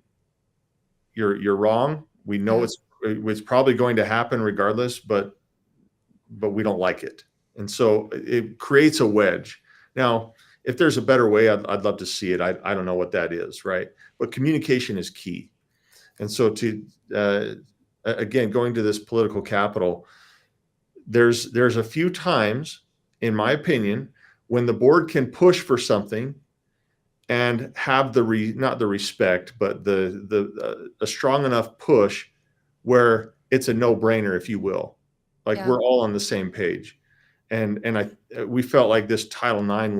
you're wrong. We know it's probably going to happen regardless, but we don't like it. And so it creates a wedge. Now, if there's a better way, I'd love to see it. I don't know what that is, right? But communication is key. And so again, going to this political capital, there's a few times, in my opinion, when the board can push for something and have not the respect, but a strong enough push where it's a no-brainer, if you will. Like we're all on the same page. And we felt like this Title IX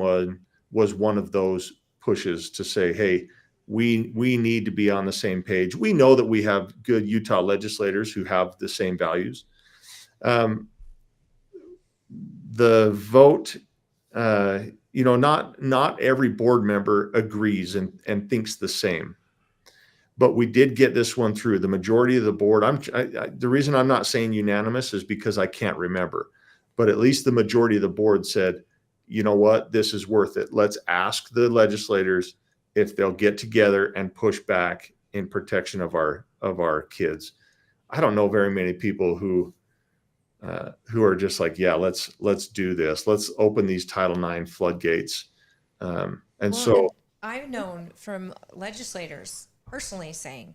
was one of those pushes to say, hey, we need to be on the same page. We know that we have good Utah legislators who have the same values. The vote, not every board member agrees and thinks the same. But we did get this one through. The majority of the board, the reason I'm not saying unanimous is because I can't remember. But at least the majority of the board said, you know what, this is worth it. Let's ask the legislators if they'll get together and push back in protection of our kids. I don't know very many people who are just like, yeah, let's do this. Let's open these Title IX floodgates. So I've known from legislators personally saying,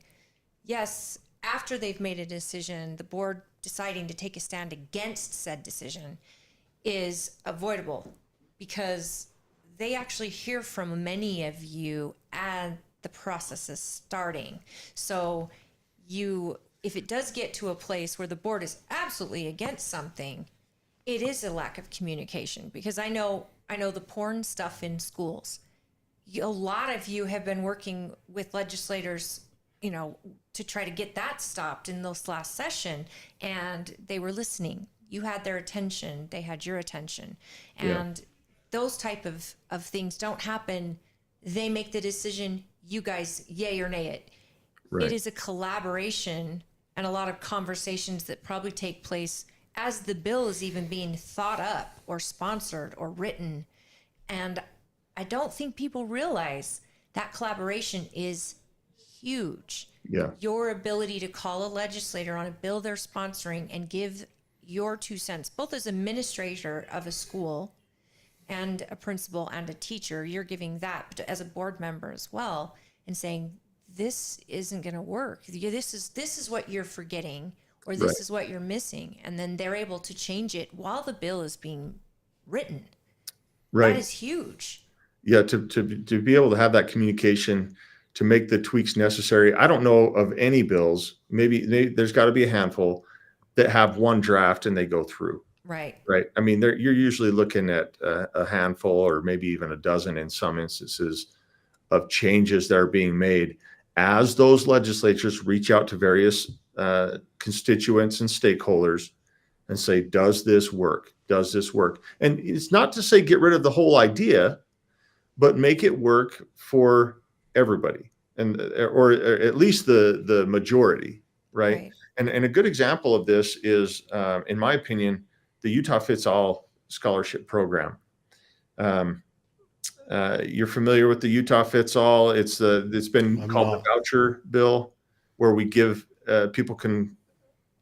yes, after they've made a decision, the board deciding to take a stand against said decision is avoidable because they actually hear from many of you as the process is starting. So if it does get to a place where the board is absolutely against something, it is a lack of communication, because I know the porn stuff in schools. A lot of you have been working with legislators, to try to get that stopped in this last session, and they were listening. You had their attention, they had your attention. And those type of things don't happen. They make the decision, you guys yay or nay it. Right. It is a collaboration and a lot of conversations that probably take place as the bill is even being thought up or sponsored or written. And I don't think people realize that collaboration is huge. Yeah. Your ability to call a legislator on a bill they're sponsoring and give your 2 cents, both as administrator of a school and a principal and a teacher, you're giving that, but as a board member as well, and saying, this isn't going to work. This is what you're forgetting, or this is what you're missing. And then they're able to change it while the bill is being written. Right. That is huge. Yeah. To be able to have that communication to make the tweaks necessary. I don't know of any bills, maybe there's got to be a handful that have one draft and they go through. Right. Right. I mean, you're usually looking at a handful or maybe even a dozen in some instances of changes that are being made as those legislatures reach out to various constituents and stakeholders and say, does this work? Does this work? And it's not to say get rid of the whole idea, but make it work for everybody, or at least the majority, right? And a good example of this is, in my opinion, the Utah Fits All scholarship program. You're familiar with the Utah Fits All? It's been called the voucher bill, where we give people can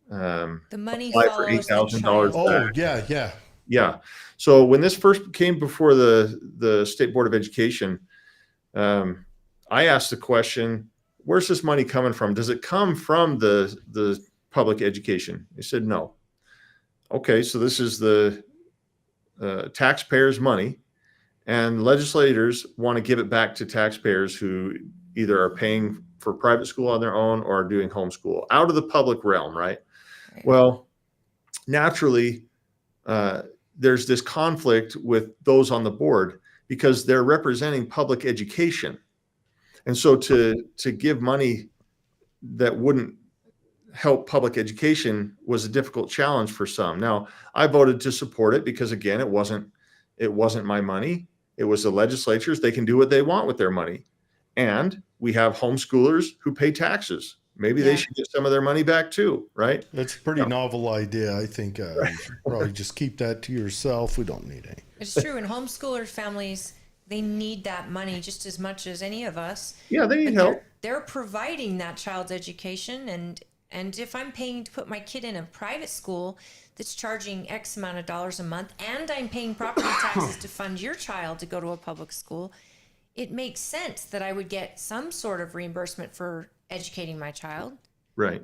the money apply for $8,000. Oh, yeah. So when this first came before the State Board of Education, I asked the question, where's this money coming from? Does it come from the public education? They said no. Okay, so this is the taxpayers' money, and legislators want to give it back to taxpayers who either are paying for private school on their own or are doing homeschool out of the public realm, right? Well, naturally, there's this conflict with those on the board because they're representing public education. And so to give money that wouldn't help public education was a difficult challenge for some. Now, I voted to support it because, again, it wasn't my money. It was the legislatures. They can do what they want with their money. And we have homeschoolers who pay taxes. Maybe they should get some of their money back too, right? That's a pretty novel idea. I think you should probably just keep that to yourself. We don't need any. It's true. And homeschooler families, they need that money just as much as any of us. Yeah, they need help. They're providing that child's education. And if I'm paying to put my kid in a private school that's charging X amount of dollars a month, and I'm paying property taxes to fund your child to go to a public school, it makes sense that I would get some sort of reimbursement for educating my child. Right.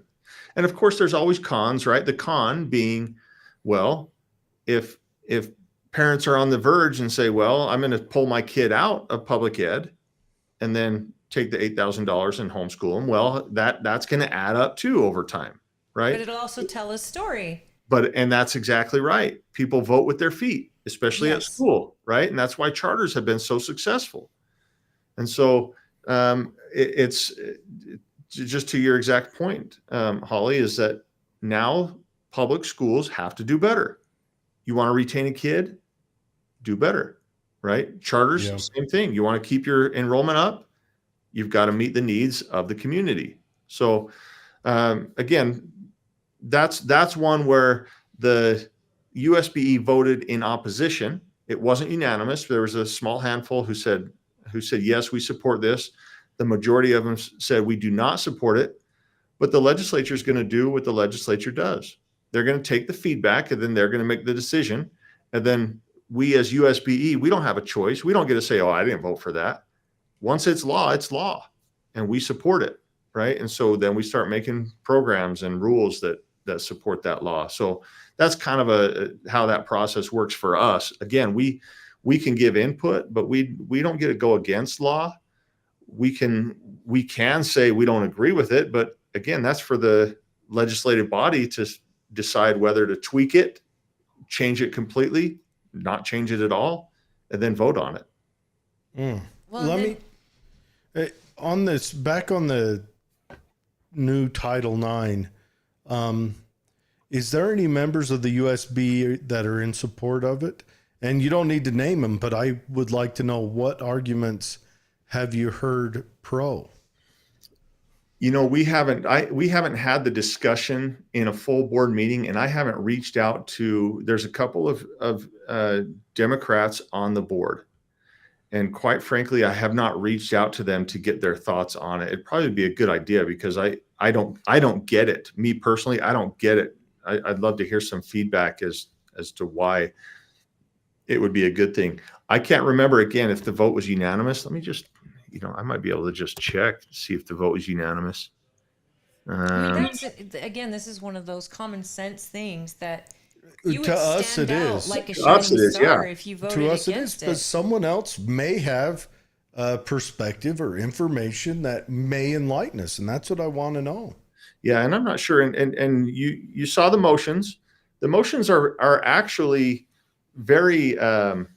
And of course, there's always cons, right? The con being, well, if parents are on the verge and say, well, I'm going to pull my kid out of public ed and then take the $8,000 and homeschool them, well, that's going to add up too over time, right? But it'll also tell a story. And that's exactly right. People vote with their feet, especially at school, right? And that's why charters have been so successful. And so it's just to your exact point, Holly, is that now public schools have to do better. You want to retain a kid, do better, right? Charters, same thing. You want to keep your enrollment up, you've got to meet the needs of the community. So again, that's one where the USBE voted in opposition. It wasn't unanimous. There was a small handful who said, yes, we support this. The majority of them said we do not support it, but the legislature is going to do what the legislature does. They're going to take the feedback and then they're going to make the decision. And then we as USBE, we don't have a choice. We don't get to say, oh, I didn't vote for that. Once it's law, and we support it, right? And so then we start making programs and rules that support that law. So that's kind of how that process works for us. Again, we can give input, but we don't get to go against law. We can say we don't agree with it, but again, that's for the legislative body to decide whether to tweak it, change it completely, not change it at all, and then vote on it. Well, on the new Title IX, is there any members of the USB that are in support of it? And you don't need to name them, but I would like to know, what arguments have you heard pro? You know, we haven't had the discussion in a full board meeting, and I haven't reached out to, there's a couple of Democrats on the board. And quite frankly, I have not reached out to them to get their thoughts on it. It'd probably be a good idea because I don't get it. Me personally, I don't get it. I'd love to hear some feedback as to why it would be a good thing. I can't remember again if the vote was unanimous. Let me just, I might be able to just check to see if the vote was unanimous. Again, this is one of those common sense things that you would to us stand it out is. like a To us shining it is, star yeah. if you voted To us it is, against but it. someone else may have perspective or information that may enlighten us, and that's what I want to know. Yeah, and I'm not sure. And you saw the motions. The motions are actually very they're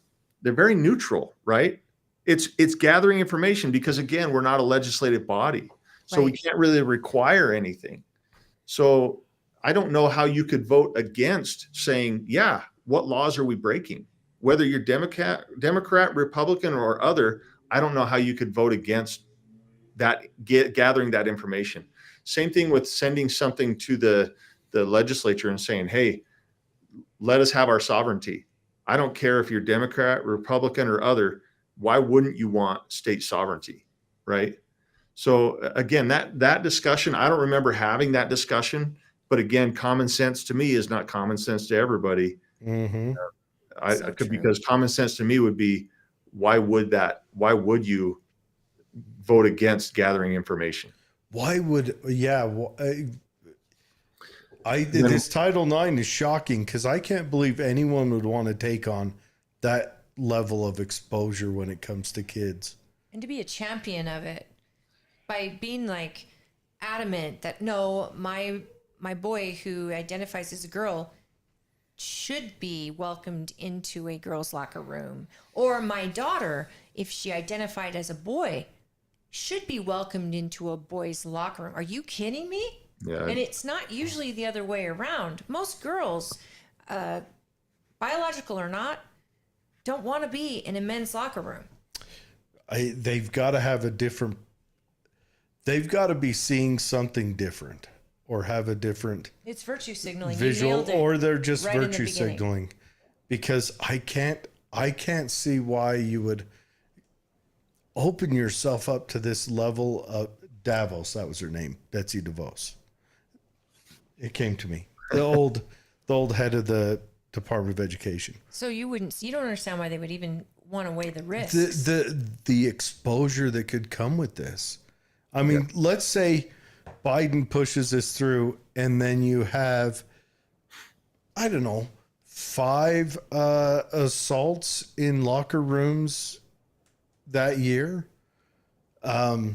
very neutral, right? It's gathering information because, again, we're not a legislative body, so we can't really require anything. So I don't know how you could vote against saying, yeah, what laws are we breaking? Whether you're Democrat, Republican, or other, I don't know how you could vote against that, gathering that information. Same thing with sending something to the legislature and saying, hey, let us have our sovereignty. I don't care if you're Democrat, Republican, or other. Why wouldn't you want state sovereignty, right? So again, that discussion, I don't remember having that discussion. But again, common sense to me is not common sense to everybody. Mm-hmm. Because common sense to me would be, why would you vote against gathering information? This Title IX is shocking because I can't believe anyone would want to take on that level of exposure when it comes to kids. And to be a champion of it by being like adamant that no, my boy who identifies as a girl should be welcomed into a girls' locker room, or my daughter, if she identified as a boy, should be welcomed into a boys' locker room. Are you kidding me? Yeah. And it's not usually the other way around. Most girls, biological or not, don't want to be in a men's locker room. They've got to have a different. They've got to be seeing something different, or have a different It's virtue signaling. You visual, nailed it or they're just right in the virtue beginning. signaling. Because I can't see why you would open yourself up to this level of Davos. That was her name, Betsy DeVos. It came to me. The old head of the Department of Education. So you don't understand why they would even want to weigh the risks. The exposure that could come with this. I mean, let's say Biden pushes this through, and then you have, I don't know, 5 assaults in locker rooms that year. That's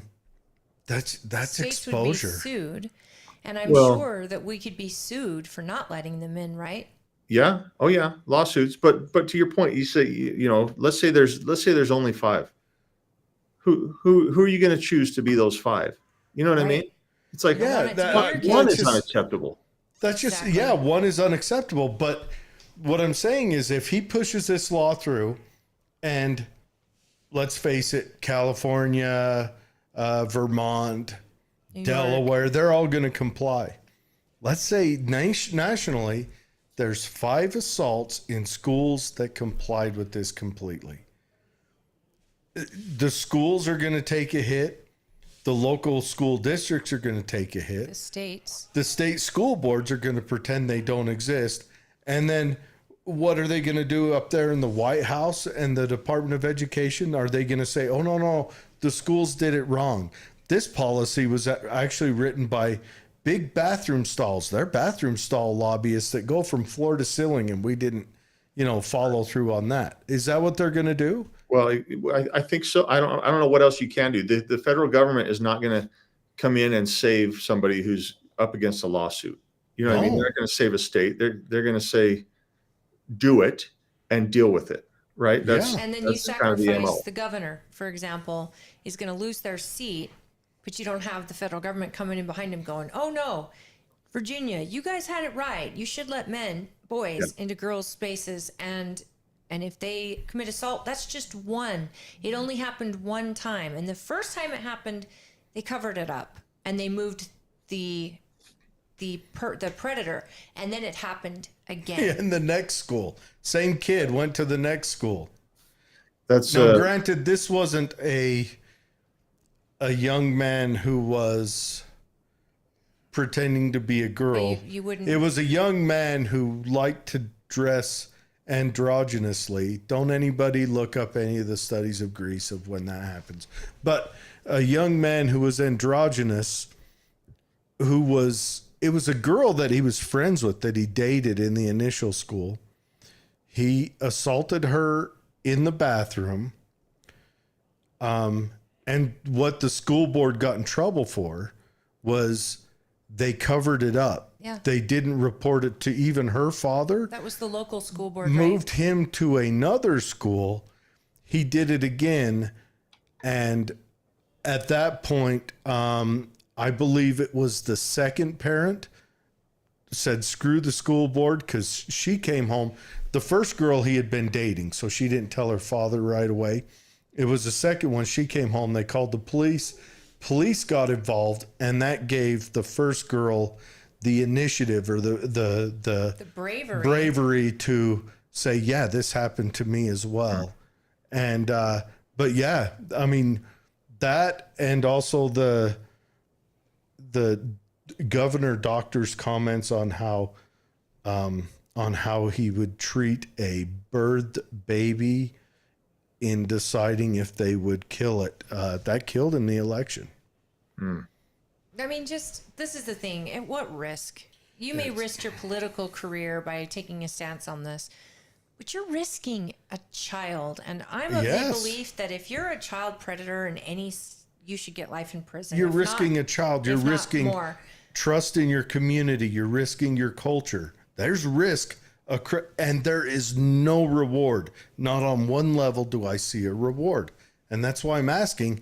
States exposure. would be sued, and I'm sure that we could be sued for not letting them in, right? Yeah. Oh yeah. Lawsuits. But to your point, you say, let's say there's only 5. Who are you going to choose to be those 5? You know what I mean? It's like, one is unacceptable. That's just, Exactly. one is unacceptable. But what I'm saying is, if he pushes this law through, and let's face it, California, Vermont, New Delaware, York. they're all going to comply. Let's say nationally, there's 5 assaults in schools that complied with this completely. The schools are going to take a hit. The local school districts are going to take a hit. The states. The state school boards are going to pretend they don't exist. And then what are they going to do up there in the White House and the Department of Education? Are they going to say, oh, no, the schools did it wrong? This policy was actually written by big bathroom stalls. They're bathroom stall lobbyists that go from floor to ceiling, and we didn't, follow through on that. Is that what they're going to do? Well, I think so. I don't know what else you can do. The federal government is not going to come in and save somebody who's up against a lawsuit. You know what I mean? They're not going to save a state. They're going to say, do it and deal with it. Right. And then you sacrifice MO. the governor, for example, is going to lose their seat, but you don't have the federal government coming in behind him going, oh no, Virginia, you guys had it right. You should let boys into girls' spaces, and if they commit assault, that's just one. It only happened one time. And the first time it happened, they covered it up and they moved the predator, and then it happened again. In the next school. Same kid went to the next school. That's now, granted, this wasn't a young man who was pretending to be a girl. You wouldn't. It was a young man who liked to dress androgynously. Don't anybody look up any of the studies of Greece of when that happens. But a young man who was androgynous, it was a girl that he was friends with, that he dated in the initial school. He assaulted her in the bathroom. And what the school board got in trouble for was they covered it up. Yeah. They didn't report it to even her father. That was the local school board. Moved him to another school. He did it again. And at that point, I believe it was the second parent said, screw the school board, because she came home. The first girl he had been dating, so she didn't tell her father right away. It was the second one. She came home. They called the police. Police got involved, and that gave the first girl the initiative, or the bravery to say, yeah, this happened to me as well. And but yeah, I mean, that, and also the governor doctor's comments on how he would treat a birthed baby in deciding if they would kill it, that killed him the election. I mean, this is the thing. At what risk? You may risk your political career by taking a stance on this, but you're risking a child. And I'm of the belief that if you're a child predator you should get life in prison. You're risking a child. You're risking trust in your community. You're risking your culture. There's risk, and there is no reward. Not on one level do I see a reward. And that's why I'm asking,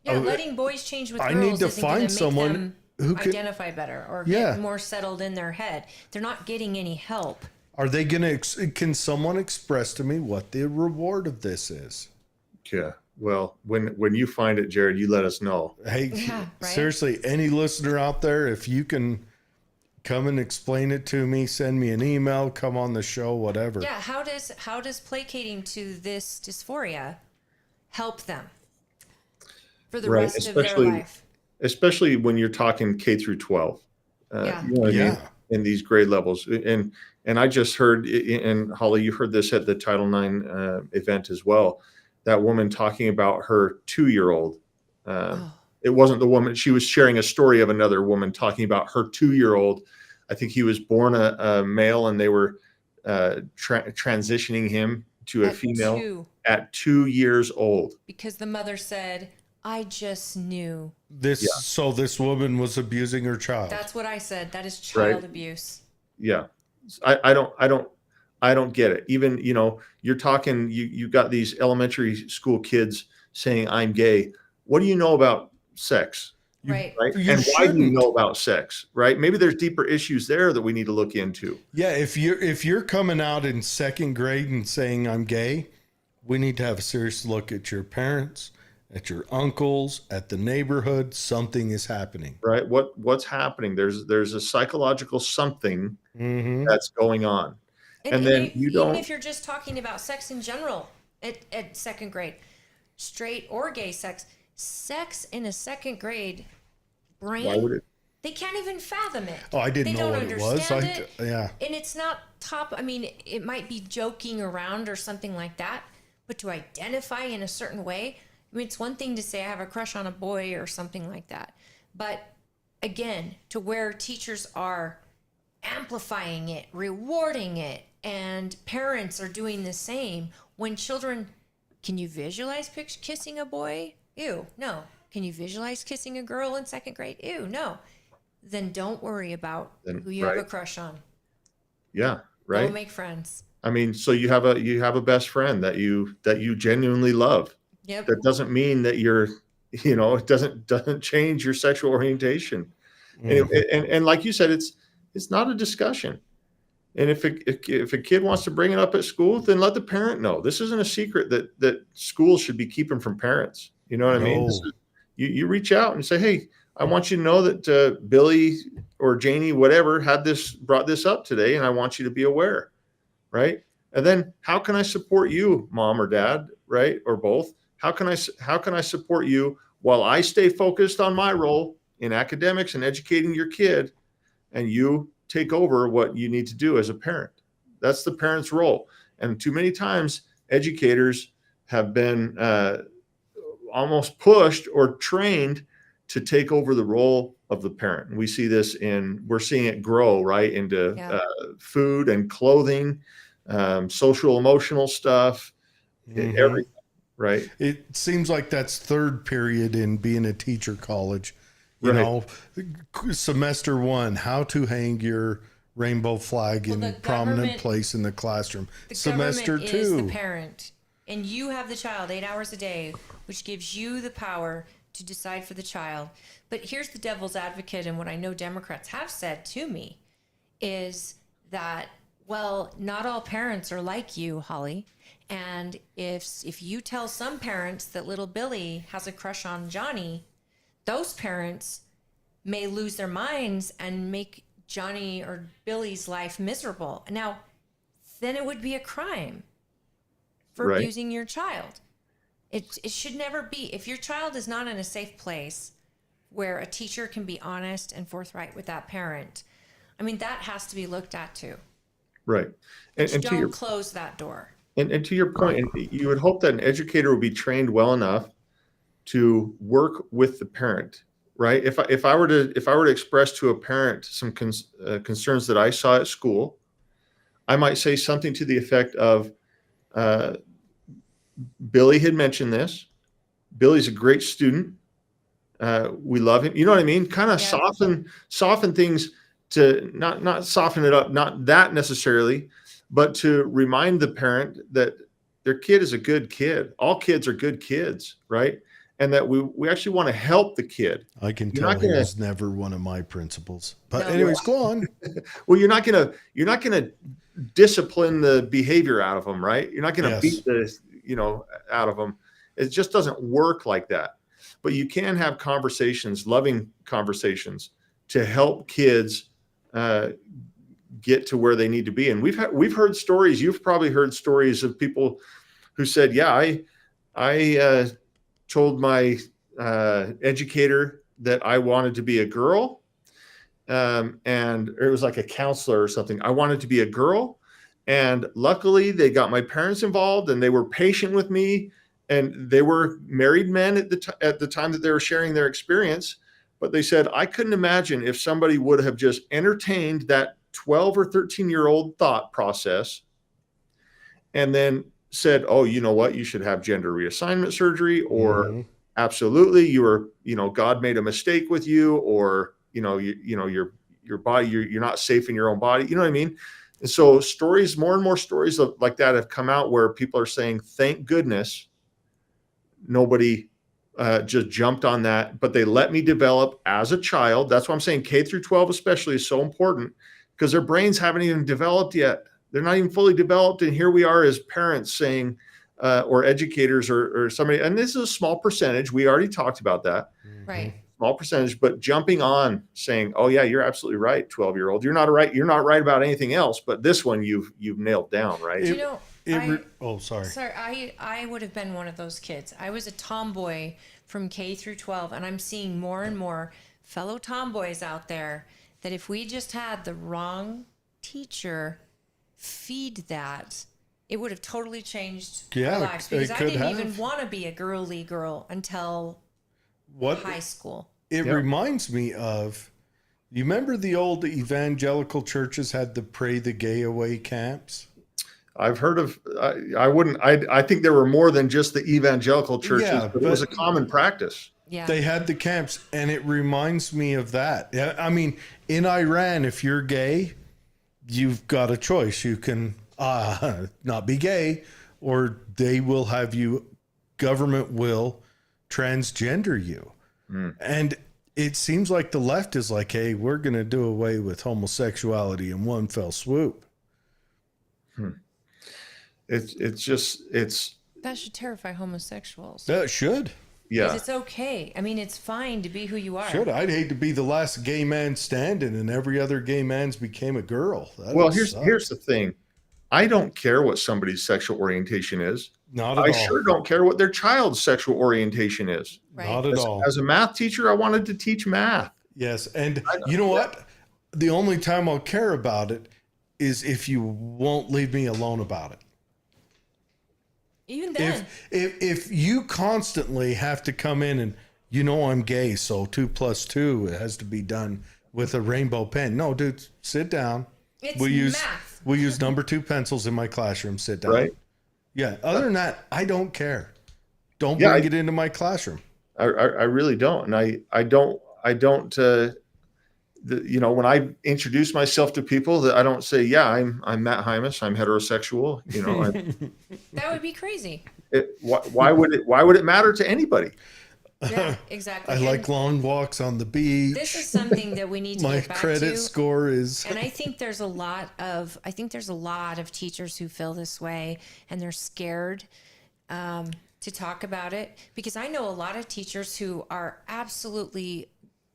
Yeah, letting boys change with I girls need to isn't going find to make someone them who can. identify better or Yeah. get more settled in their head. They're not getting any help. Are they going to? Can someone express to me what the reward of this is? Yeah. Well, when you find it, Jared, you let us know. Hey, Yeah, right? seriously, any listener out there, if you can come and explain it to me, send me an email, come on the show, whatever. Yeah, how does placating to this dysphoria help them for the Right, rest of their life? Especially when you're talking K through 12. Yeah. You know what I mean? In these grade levels. And I just heard, and Holly, you heard this at the Title IX event as well, that woman talking about her 2-year-old. It wasn't the woman. She was sharing a story of another woman talking about her 2-year-old. I think he was born a male, and they were transitioning him to a female at 2 years old. Because the mother said, I just knew. So this woman was abusing her child. That's what I said. That is child abuse. Yeah. I don't get it. Even, you're talking, you got these elementary school kids saying I'm gay. What do you know about sex? Right. And why do you know about sex? Right. Maybe there's deeper issues there that we need to look into. Yeah. If you're coming out in second grade and saying I'm gay, we need to have a serious look at your parents, at your uncles, at the neighborhood. Something is happening. Right. What's happening? There's a psychological something that's going on. And then even if you're just talking about sex in general at second grade, straight or gay sex in a second grade brain, why would it? They can't even fathom it. Oh, I didn't know what it was. Yeah. And it's not it might be joking around or something like that, but to identify in a certain way, it's one thing to say I have a crush on a boy or something like that. But again, to where teachers are amplifying it, rewarding it, and parents are doing the same. When children, can you visualize kissing a boy? Ew, no. Can you visualize kissing a girl in second grade? Ew, no. Then don't worry about who you have a crush on. Yeah, right. Go make friends. I mean, so you have a best friend that you genuinely love. Yep. That doesn't mean that you're, it doesn't change your sexual orientation. And like you said, it's not a discussion. And if a kid wants to bring it up at school, then let the parent know. This isn't a secret that schools should be keeping from parents. You know what I mean? You reach out and say, hey, I want you to know that Billy or Janie, whatever, brought this up today, and I want you to be aware, right? And then how can I support you, mom or dad, right? Or both? How can I support you while I stay focused on my role in academics and educating your kid, and you take over what you need to do as a parent? That's the parent's role. And too many times educators have been almost pushed or trained to take over the role of the parent. And we see this we're seeing it grow right into food and clothing, social emotional stuff, everything. Right. It seems like that's third period in being a teacher college. You know, semester 1, how to hang your rainbow flag in prominent place in the classroom. Semester 2 is the parent, and you have the child 8 hours a day, which gives you the power to decide for the child. But here's the devil's advocate, and what I know Democrats have said to me is that, well, not all parents are like you, Holly. And if you tell some parents that little Billy has a crush on Johnny, those parents may lose their minds and make Johnny or Billy's life miserable. Now, then it would be a crime for abusing your child. It should never be. If your child is not in a safe place where a teacher can be honest and forthright with that parent, that has to be looked at too. Right. And don't close that door. And to your point, you would hope that an educator would be trained well enough to work with the parent, right? If I were to express to a parent some concerns that I saw at school, I might say something to the effect of, Billy had mentioned this. Billy's a great student. We love him. You know what I mean? Kind of soften things to not soften it up, not that necessarily, but to remind the parent that their kid is a good kid. All kids are good kids, right? and that we actually want to help the kid. I can You're tell not he gonna- was never one of my principals. But No. anyways, go on. Well, you're not gonna discipline the behavior out of them, right? You're not gonna Yes. beat the out of them. It just doesn't work like that. But you can have conversations, loving conversations, to help kids get to where they need to be. And we've heard stories. You've probably heard stories of people who said, "Yeah, I told my educator that I wanted to be a girl, and it was like a counselor or something. I wanted to be a girl, and luckily they got my parents involved, and they were patient with me, and they were married men at the time that they were sharing their experience. But they said, I couldn't imagine if somebody would have just entertained that 12 or 13-year-old thought process and then said, oh, you know what, you should have gender reassignment surgery, or absolutely, God made a mistake with you, or your body, you're not safe in your own body. You know what I mean? And so more and more stories like that have come out where people are saying, thank goodness nobody just jumped on that, but they let me develop as a child. That's why I'm saying K through 12 especially is so important, because their brains haven't even developed yet. They're not even fully developed. And here we are as parents saying, or educators or somebody, and this is a small percentage. We already talked about that. Right. Small percentage, but jumping on saying, oh yeah, you're absolutely right, 12-year-old. You're not right about anything else, but this one you've nailed down, right? Sorry. Sorry, I would have been one of those kids. I was a tomboy from K through 12, and I'm seeing more and more fellow tomboys out there that if we just had the wrong teacher feed that, it would have totally changed our lives. Because I didn't even want to be a girly girl until high school. It reminds me of, you remember the old evangelical churches had the Pray the Gay Away camps? I've heard of, I think there were more than just the evangelical churches, but it was a common practice. Yeah. They had the camps, and it reminds me of that. I mean, in Iran, if you're gay, you've got a choice. You can not be gay, or they will have you, government will transgender you. And it seems like the left is like, hey, we're going to do away with homosexuality in one fell swoop. That should terrify homosexuals. That should. Yeah. Because it's okay. I mean, it's fine to be who you are. Should. I'd hate to be the last gay man standing and every other gay man's became a girl. Here's the thing. I don't care what somebody's sexual orientation is. Not at all. I sure don't care what their child's sexual orientation is. Right. Not at all. As a math teacher, I wanted to teach math. Yes. And you know what? The only time I'll care about it is if you won't leave me alone about it. Even then. If you constantly have to come in and, I'm gay, so 2 + 2 has to be done with a rainbow pen. No, dude, sit down. It's math. We'll use number 2 pencils in my classroom. Sit down. Right. Yeah. Other than that, I don't care. Don't bring it into my classroom. I really don't. And I don't, when I introduce myself to people, that I don't say, yeah, I'm Matt Hymas, I'm heterosexual. That would be crazy. Why would it matter to anybody? Yeah, exactly. I like long walks on the beach. This is something that we need to my get back credit to. score is. And I think there's a lot of teachers who feel this way, and they're scared to talk about it, because I know a lot of teachers who are absolutely,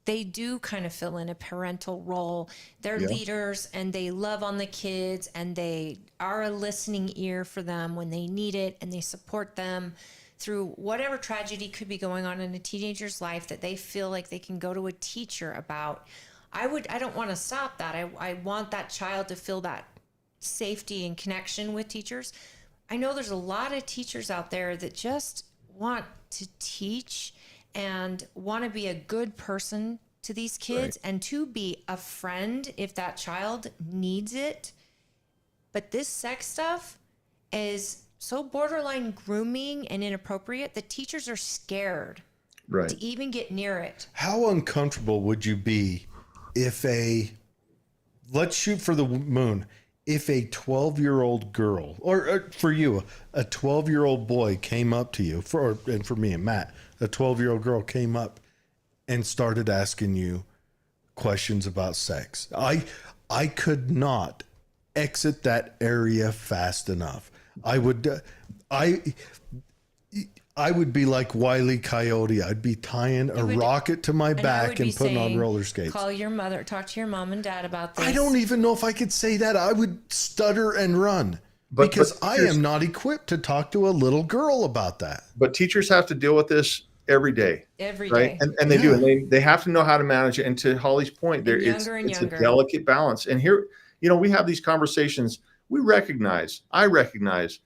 they do kind of fill in a parental role. They're leaders, and they love on the kids, and they are a listening ear for them when they need it, and they support them through whatever tragedy could be going on in a teenager's life that they feel like they can go to a teacher about. I don't want to stop that. I want that child to feel that safety and connection with teachers. I know there's a lot of teachers out there that just want to teach and want to be a good person to these kids, and to be a friend if that child needs it. But this sex stuff is so borderline grooming and inappropriate that teachers are scared to even get near it. How uncomfortable would you be if let's shoot for the moon, if a 12-year-old girl, or for you, a 12-year-old boy came up to you, and for me and Matt, a 12-year-old girl came up and started asking you questions about sex, I could not exit that area fast enough. I would be like Wile E. Coyote. I'd be tying a rocket to my back and putting on roller skates. Call your mother, talk to your mom and dad about this. I don't even know if I could say that. I would stutter and run because I am not equipped to talk to a little girl about that. But teachers have to deal with this every day. Every right? day. And they do. And they have to know how to manage it. And to Holly's point, it's a delicate balance. And here, we have these conversations. I recognize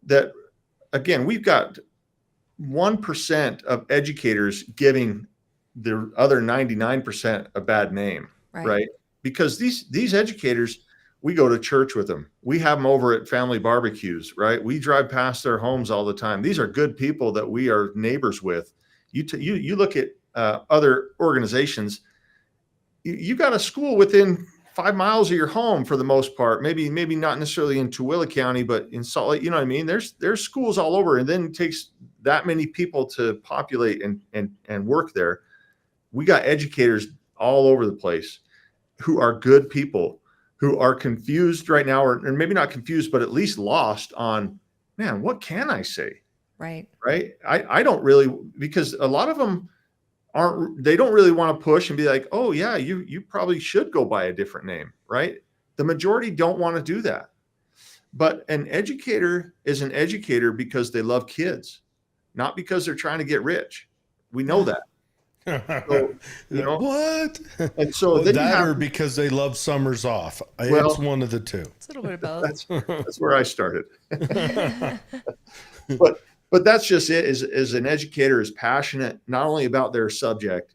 that, again, we've got 1% of educators giving the other 99% a bad name, right? Because these educators, we go to church with them. We have them over at family barbecues, right? We drive past their homes all the time. These are good people that we are neighbors with. You look at other organizations. You got a school within 5 miles of your home for the most part. Maybe not necessarily in Tooele County, but in Salt Lake. You know what I mean? There's schools all over, and then it takes that many people to populate and work there. We got educators all over the place who are good people, who are confused right now, or maybe not confused, but at least lost on, man, what can I say? Right. I don't really, because a lot of them they don't really want to push and be like, oh yeah, you probably should go by a different name, right? The majority don't want to do that. But an educator is an educator because they love kids, not because they're trying to get rich. We know that. So, what? And so or because they love summers off. It's one of the two. It's a little bit of both. That's where I started. But that's just it. Is an educator is passionate not only about their subject,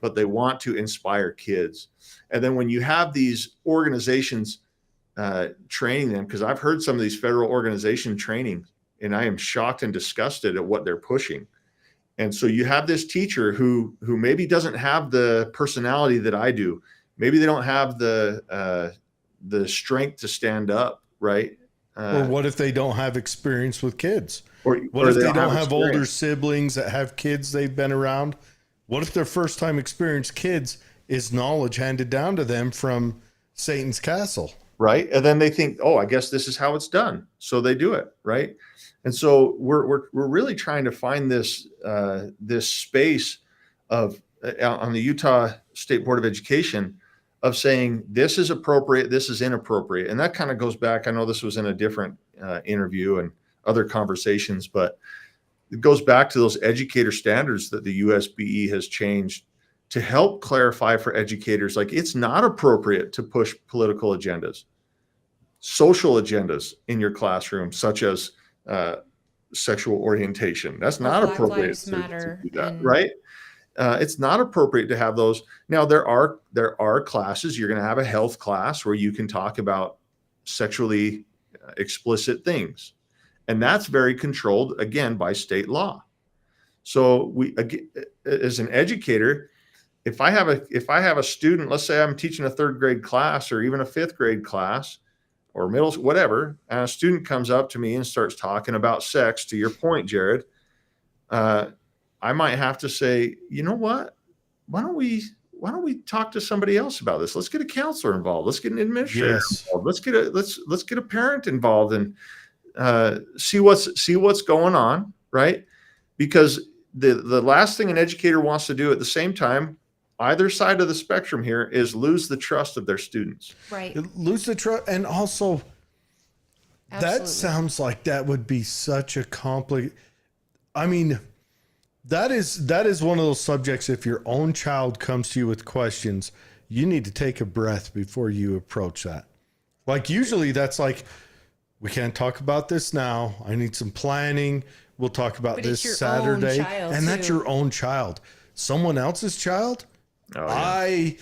but they want to inspire kids. And then when you have these organizations training them, because I've heard some of these federal organization training, and I am shocked and disgusted at what they're pushing. And so you have this teacher who maybe doesn't have the personality that I do. Maybe they don't have the strength to stand up, right? Or what if they don't have experience with kids? Or what if they don't have older siblings that have kids they've been around? What if their first time experienced kids is knowledge handed down to them from Satan's castle? Right. And then they think, oh, I guess this is how it's done. So they do it. Right. And so we're really trying to find this space of on the Utah State Board of Education of saying this is appropriate, this is inappropriate. And that kind of goes back. I know this was in a different interview and other conversations, but it goes back to those educator standards that the USBE has changed to help clarify for educators. Like, it's not appropriate to push political agendas, social agendas in your classroom, such as sexual orientation. That's not appropriate to do that, right? It's not appropriate to have those. Now, there are classes. You're going to have a health class where you can talk about sexually explicit things, and that's very controlled, again, by state law. So as an educator, if I have a student, let's say I'm teaching a 3rd grade class or even a 5th grade class or middle, whatever, and a student comes up to me and starts talking about sex, to your point, Jared, I might have to say, you know what? Why don't we talk to somebody else about this? Let's get a counselor involved. Let's get an administrator involved. Let's get a parent involved and see what's going on, right? Because the last thing an educator wants to do at the same time, either side of the spectrum here, is lose the trust of their students. Right. Lose the trust. And also, that sounds like that would be such a complicated. I mean, that is one of those subjects. If your own child comes to you with questions, you need to take a breath before you approach that. Like, usually that's like, we can't talk about this now. I need some planning. We'll talk about this Saturday. And that's your own child. Someone else's child? Oh, yeah.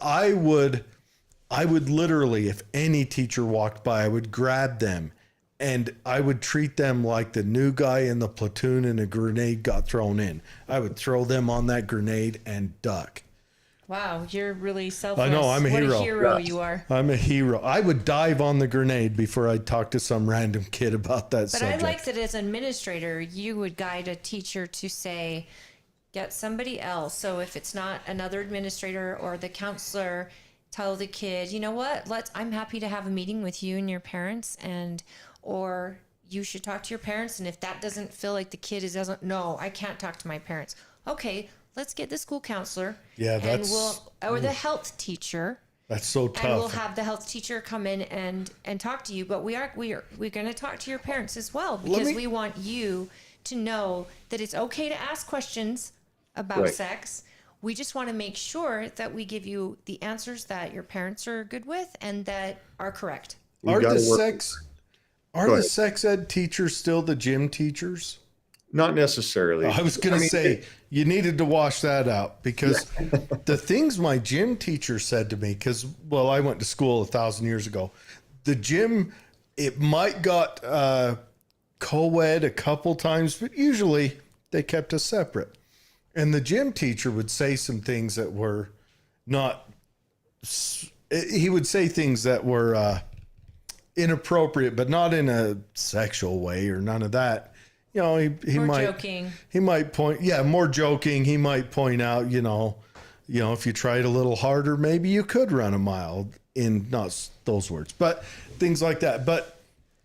I would literally, if any teacher walked by, I would grab them and I would treat them like the new guy in the platoon and a grenade got thrown in. I would throw them on that grenade and duck. Wow, you're really selfless. I know, I'm a what hero. a hero Yeah. you are. I'm a hero. I would dive on the grenade before I'd talk to some random kid about that But subject. I like that as an administrator, you would guide a teacher to say, get somebody else. So if it's not another administrator or the counselor, tell the kid, you know what, I'm happy to have a meeting with you and your parents, or you should talk to your parents. And if that doesn't feel like the kid doesn't, no, I can't talk to my parents. Okay, let's get the school counselor. Yeah, and or the health teacher. That's so tough. And we'll have the health teacher come in and talk to you. But we're going to talk to your parents as well, because we want you to know that it's okay to ask questions about sex. We just want to make sure that we give you the answers that your parents are good with and that are correct. Are the sex ed teachers still the gym teachers? Not necessarily. I was going to say, you needed to wash that out, because the things my gym teacher said to me, because, well, I went to school 1,000 years ago. The gym, it might got co-ed a couple times, but usually they kept us separate. And the gym teacher would say some things that were not, he would say things that were inappropriate, but not in a sexual way or none of that. You know, he More might joking. He might point, more joking. He might point out, you know, if you tried a little harder, maybe you could run a mile, in not those words, but things like that.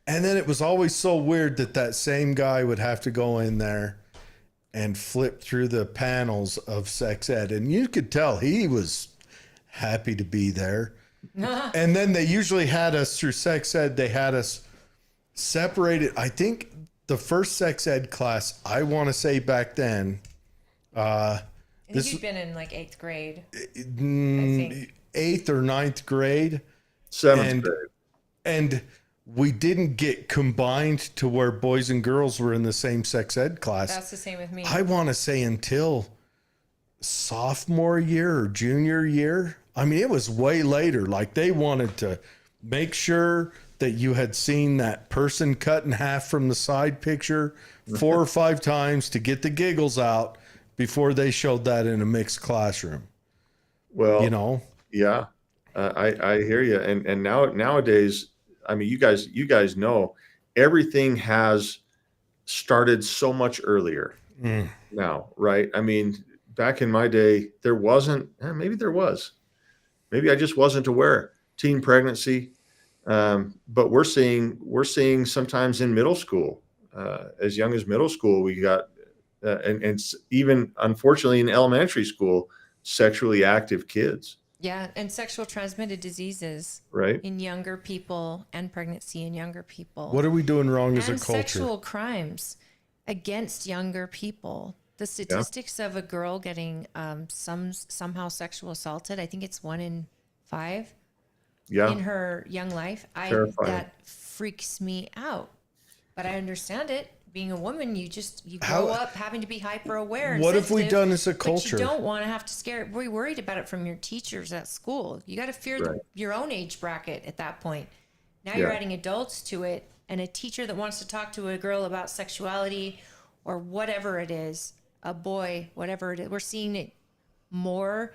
And then it was always so weird that same guy would have to go in there and flip through the panels of sex ed. And you could tell he was happy to be there. And then they usually had us through sex ed. They had us separated. I think the first sex ed class, I want to say back then, I think you'd been in like 8th grade. I think 8th or 9th grade. 7th grade. And we didn't get combined to where boys and girls were in the same sex ed class. That's the same with me. I want to say until sophomore year or junior year. I mean, it was way later. Like, they wanted to make sure that you had seen that person cut in half from the side picture 4 or 5 times to get the giggles out before they showed that in a mixed classroom. Well, Yeah. I hear you. And nowadays, I mean, you guys know everything has started so much earlier now, right? I mean, back in my day, there wasn't, maybe there was, maybe I just wasn't aware. Teen pregnancy. But we're seeing sometimes in middle school, as young as middle school, we got, and even unfortunately in elementary school, sexually active kids. Yeah, and sexual transmitted diseases in younger people, and pregnancy in younger people. What are we doing wrong as a and culture? Sexual crimes against younger people. The statistics of a girl getting somehow sexual assaulted, I think it's 1 in 5 in her young life. That freaks me out. But I understand it. Being a woman, you grow up having to be hyper aware. What have we done as a culture? But you don't want to have to be worried about it from your teachers at school. You got to fear your own age bracket at that point. Now you're adding adults to it, and a teacher that wants to talk to a girl about sexuality or whatever it is, a boy, whatever it is. We're seeing it more.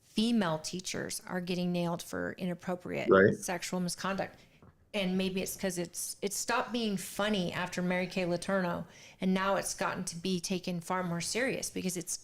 Female teachers are getting nailed for inappropriate sexual misconduct. And maybe it's because it's stopped being funny after Mary Kay Letourneau, and now it's gotten to be taken far more serious because it's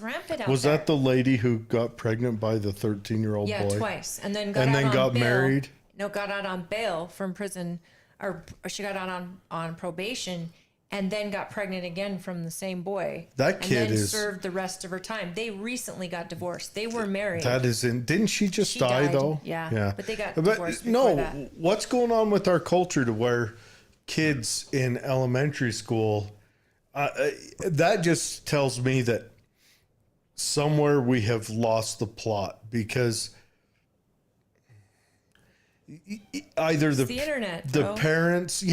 rampant out Was there. that the lady who got pregnant by the 13-year-old boy? Yeah, twice. And then got married? No, got out on bail from prison, or she got out on probation, and then got pregnant again from the same boy. That kid and then served the rest of her time. They recently got divorced. They were married. Didn't she just die died, though? Yeah. But they got divorced before that. What's going on with our culture to where kids in elementary school, that just tells me that somewhere we have lost the plot, because either the internet, the parents,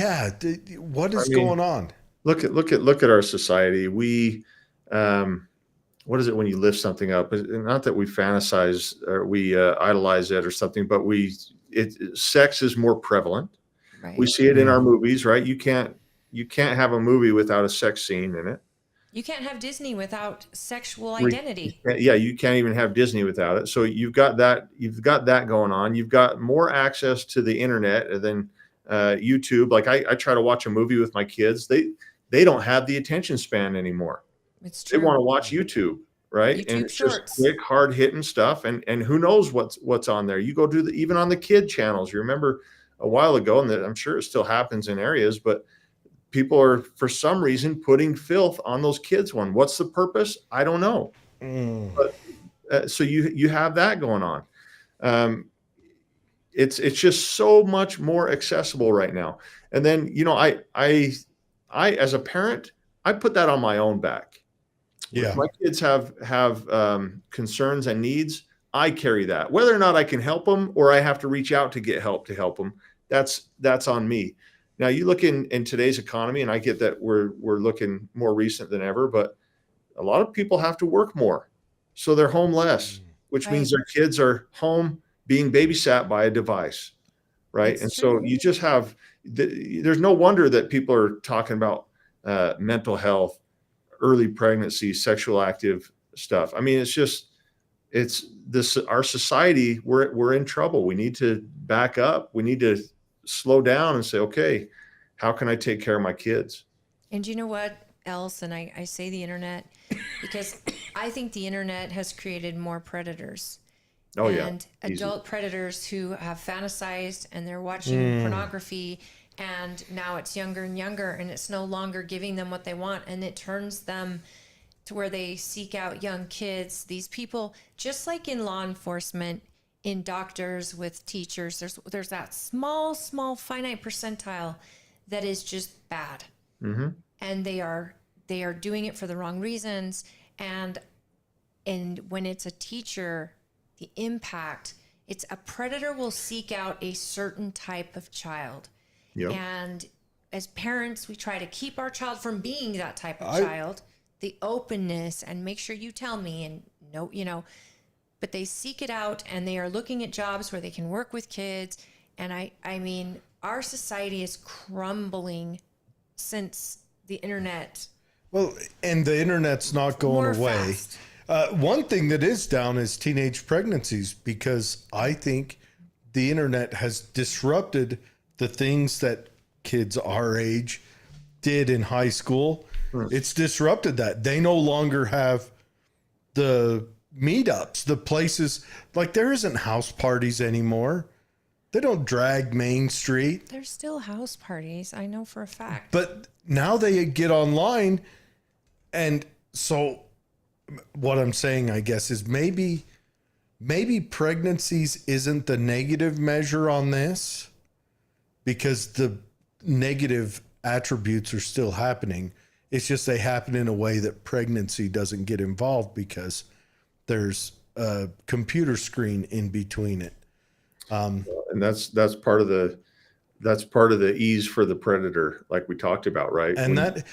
what is going on? Look at our society. We, what is it when you lift something up? Not that we fantasize or we idolize it or something, but sex is more prevalent. Right. We see it in our movies, right? You can't have a movie without a sex scene in it. You can't have Disney without sexual identity. Yeah, you can't even have Disney without it. So you've got that going on. You've got more access to the internet than YouTube. Like I try to watch a movie with my kids. They don't have the attention span anymore. It's They true. want to watch YouTube, right? YouTube and it's Shorts. just quick, hard hitting stuff. And who knows what's on there. You go to even on the kid channels. You remember a while ago, and I'm sure it still happens in areas, but people are for some reason putting filth on those kids one. What's the purpose? I don't know. But so you have that going on. It's just so much more accessible right now. And then, I as a parent, I put that on my own back. Yeah. If my kids have concerns and needs, I carry that. Whether or not I can help them or I have to reach out to get help to help them, that's on me. Now you look in today's economy, and I get that we're looking more recent than ever, but a lot of people have to work more, so they're home less, which means their kids are home being babysat by a device, right? And so you just have, there's no wonder that people are talking about mental health, early pregnancy, sexual active stuff. I mean, it's this, our society, we're in trouble. We need to back up. We need to slow down and say, okay, how can I take care of my kids? And you know what else? And I say the internet because I think the internet has created more predators. Oh, yeah. And adult predators who have fantasized and they're watching pornography, and now it's younger and younger, and it's no longer giving them what they want, and it turns them to where they seek out young kids. These people, just like in law enforcement, in doctors, with teachers, there's that small finite percentile that is just bad. Mm-hmm. And they are doing it for the wrong reasons. And when it's a teacher, the impact, it's a predator will seek out a certain type of child. Yep. And as parents, we try to keep our child from being that type of child, the openness, and make sure you tell me, and no, but they seek it out, and they are looking at jobs where they can work with kids. And I mean, our society is crumbling since the internet. Well, and the internet's not going away. Fast. One thing that is down is teenage pregnancies, because I think the internet has disrupted the things that kids our age did in high school. It's disrupted that. They no longer have the meetups, the places, like there isn't house parties anymore. They don't drag Main Street. There's still house parties, I know for a fact. But now they get online. And so what I'm saying, I guess, is maybe pregnancies isn't the negative measure on this, because the negative attributes are still happening. It's just they happen in a way that pregnancy doesn't get involved because there's a computer screen in between it. And that's part of the ease for the predator, like we talked about, right? And that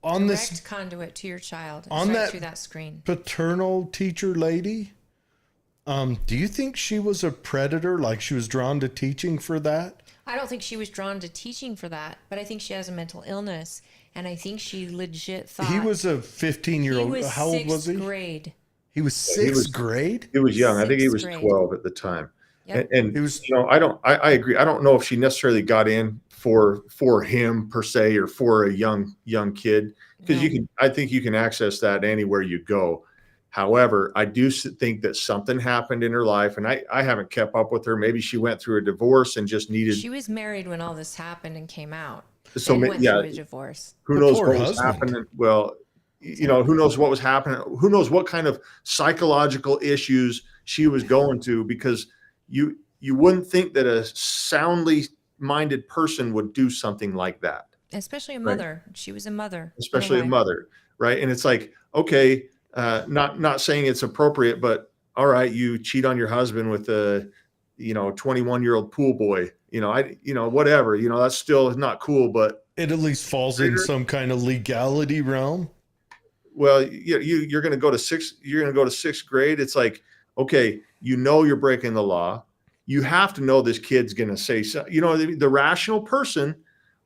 on Direct this conduit to your child, on right that through that screen. Paternal teacher lady, do you think she was a predator? Like she was drawn to teaching for that? I don't think she was drawn to teaching for that, but I think she has a mental illness, and I think she legit thought He was a 15-year-old. How old was he? Grade. He was sixth grade. He was young. I think he was Sixth grade. 12 at the time. Yep. And it was, I agree. I don't know if she necessarily got in for him per se, or for a young kid, because I think you can access that anywhere you go. However, I do think that something happened in her life, and I haven't kept up with her. Maybe she went through a divorce and just needed. She was married when all this happened and came out. So and went through a divorce. Who knows poor what was husband. happening? Well, who knows what was happening? Who knows what kind of psychological issues she was going to? Because you wouldn't think that a soundly minded person would do something like that. Especially a mother. Right. She was a mother. Especially a mother, right? And it's like, okay, not saying it's appropriate, but all right, you cheat on your husband with a 21-year-old pool boy. Whatever. That's still not cool, but it at least falls in some kind of legality realm. Well, you're going to go to sixth grade. It's like, okay, you're breaking the law. You have to know this kid's going to say so. The rational person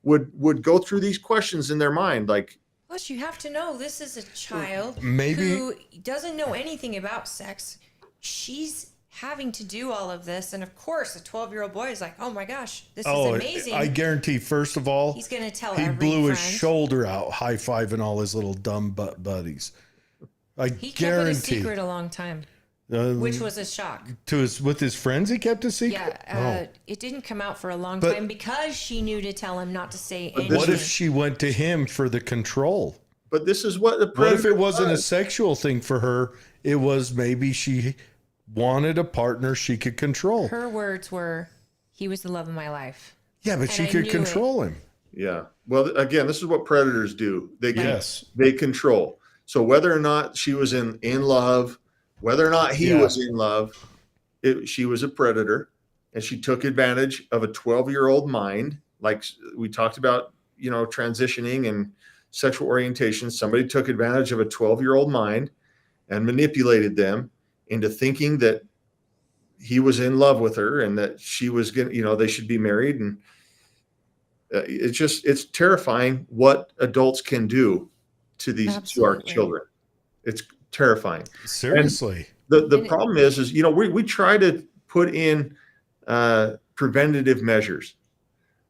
would go through these questions in their mind, like, Plus, you have to know this is a child Maybe- who doesn't know anything about sex. She's having to do all of this. And of course, a 12-year-old boy is like, oh my gosh, this is amazing. I guarantee, first of all, He's going to tell he every blew his friend. shoulder out, high-fiving all his little dumb butt buddies. I He kept it a guarantee. secret a long time, which was a shock. With his friends, he kept a secret? Yeah, it didn't come out for a long But- time because she knew to tell him not to say anything. What if she went to him for the control? But this is what the What predator if it wasn't a does. sexual thing for her? It was maybe she wanted a partner she could control. Her words were, he was the love of my life. Yeah, but And she I could knew control him. Yeah. Well, again, this is what predators do. Yes. They control. So whether or not she was in love, whether or not he Yeah. was in love, she was a predator, and she took advantage of a 12-year-old mind. Like we talked about, transitioning and sexual orientation. Somebody took advantage of a 12-year-old mind and manipulated them into thinking that he was in love with her and that she was going to, they should be married. And it's terrifying what adults can do to to our Absolutely. children. It's terrifying. Seriously. The problem is, we try to put in preventative measures,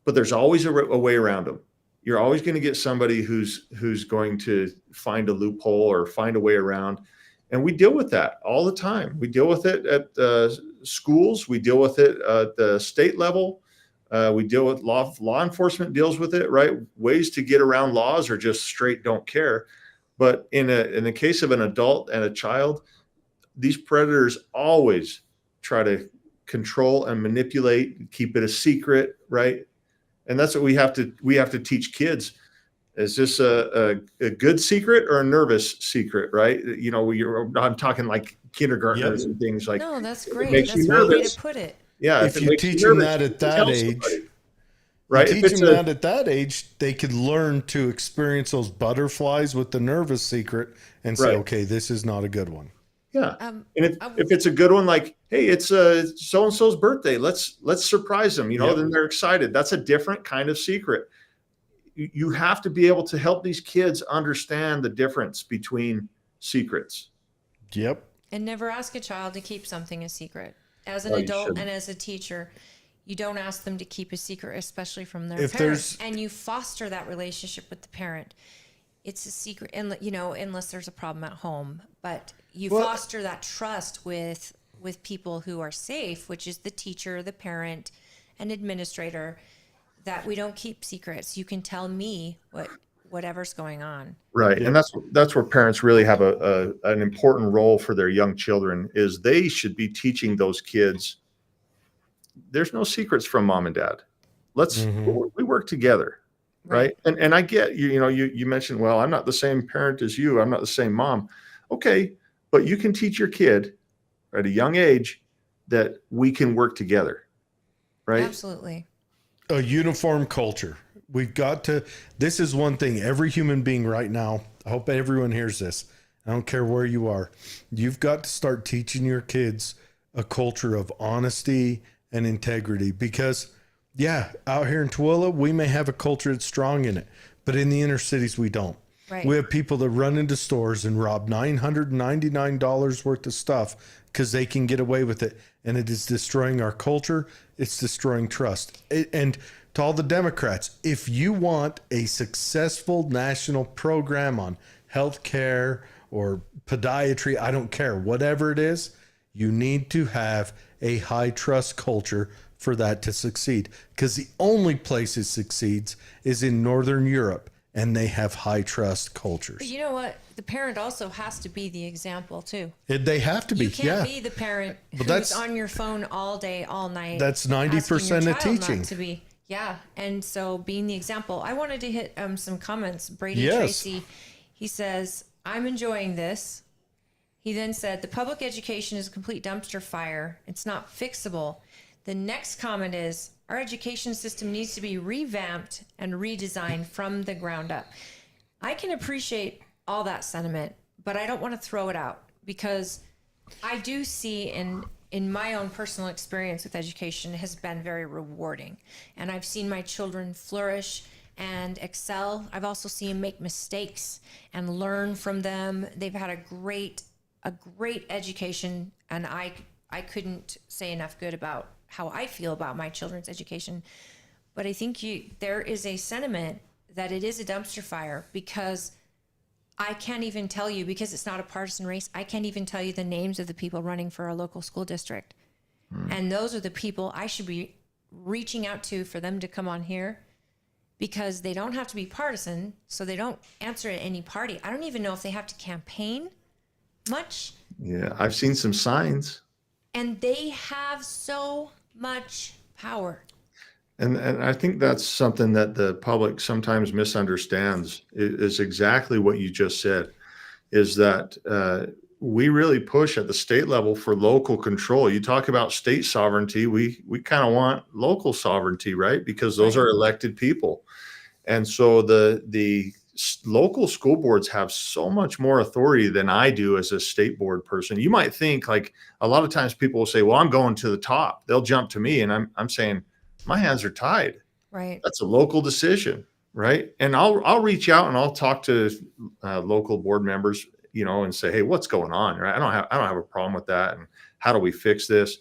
but there's always a way around them. You're always going to get somebody who's going to find a loophole or find a way around. And we deal with that all the time. We deal with it at schools. We deal with it at the state level. We deal with law enforcement deals with it, right? Ways to get around laws or just straight don't care. But in the case of an adult and a child, these predators always try to control and manipulate, keep it a secret, right? And that's what we have to teach kids. Is this a good secret or a nervous secret, right? I'm talking like kindergartners and things like. No, that's great. makes That's you a good way nervous. to put it. Yeah, If it you makes teach nervous, them that at that tell age, somebody, right? If teach it's them that at that age, they could learn to experience those butterflies with the nervous secret and say, Right. okay, this is not a good one. Yeah. Um, And if it's a good one, like, hey, it's so and so's birthday, let's surprise them. Yep. Then they're excited. That's a different kind of secret. You have to be able to help these kids understand the difference between secrets. Yep. And never ask a child to keep something a secret. As an No, you adult shouldn't. and as a teacher, you don't ask them to keep a secret, especially from their If parents. there's- And you foster that relationship with the parent. It's a secret, and unless there's a problem at home. But you Well- foster that trust with people who are safe, which is the teacher, the parent, and administrator. That we don't keep secrets. You can tell me whatever's going on. Right. And that's where parents really have an important role for their young children. Is they should be teaching those kids there's no secrets from mom and dad. We work together. Right. And I get you mentioned, well, I'm not the same parent as you. I'm not the same mom. Okay. But you can teach your kid at a young age that we can work together. Right. Absolutely. A uniform culture. We've got to, this is one thing every human being right now, I hope everyone hears this. I don't care where you are. You've got to start teaching your kids a culture of honesty and integrity because out here in Tooele, we may have a culture that's strong in it, but in the inner cities, we don't. Right. We have people that run into stores and rob $999 worth of stuff because they can get away with it. And it is destroying our culture. It's destroying trust. And to all the Democrats, if you want a successful national program on healthcare or podiatry, I don't care, whatever it is, you need to have a high trust culture for that to succeed. Because the only place it succeeds is in Northern Europe, and they have high trust cultures. But you know what? The parent also has to be the example too. They have to be, You can't be the parent who's that's- on your phone all day, all night. That's asking 90% your of child not teaching. to be. Yeah, and so being the example. I wanted to hit some comments. Brady Yes. Tracy, he says, "I'm enjoying this." He then said, "The public education is a complete dumpster fire. It's not fixable." The next comment is, "Our education system needs to be revamped and redesigned from the ground up." I can appreciate all that sentiment, but I don't want to throw it out because I do see in my own personal experience with education has been very rewarding. And I've seen my children flourish and excel. I've also seen them make mistakes and learn from them. They've had a great education, and I couldn't say enough good about how I feel about my children's education. But I think there is a sentiment that it is a dumpster fire, because I can't even tell you, because it's not a partisan race, I can't even tell you the names of the people running for a local school district. And those are the people I should be reaching out to for them to come on here, because they don't have to be partisan, so they don't answer to any party. I don't even know if they have to campaign much. Yeah, I've seen some signs. And they have so much power. And I think that's something that the public sometimes misunderstands, is exactly what you just said, is that we really push at the state level for local control. You talk about state sovereignty, we kind of want local sovereignty, right? Because those are elected people. And so the local school boards have so much more authority than I do as a state board person. You might think, like, a lot of times people will say, well, I'm going to the top. They'll jump to me. And I'm saying, my hands are tied. Right. That's a local decision. Right. And I'll reach out and I'll talk to local board members, and say, hey, what's going on? Right. I don't have a problem with that. And how do we fix this?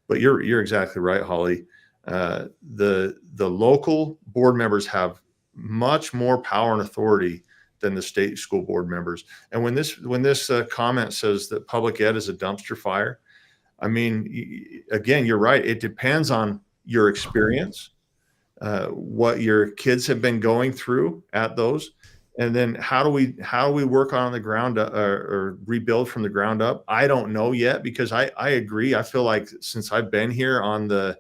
But you're exactly right, Holly. The local board members have much more power and authority than the state school board members. And when this comment says that public ed is a dumpster fire, I mean, again, you're right. It depends on your experience, what your kids have been going through at those, and then how do we work on the ground or rebuild from the ground up? I don't know yet, because I agree. I feel like since I've been here on the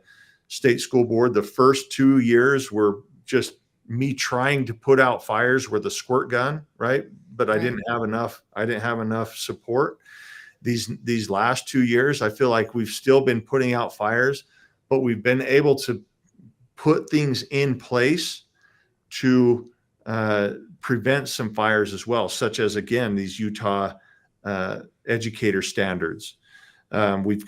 state school board, the first 2 years were just me trying to put out fires with a squirt gun, right? But I didn't have enough support. These last 2 years, I feel like we've still been putting out fires, but we've been able to put things in place to prevent some fires as well, such as, again, these Utah educator standards. We've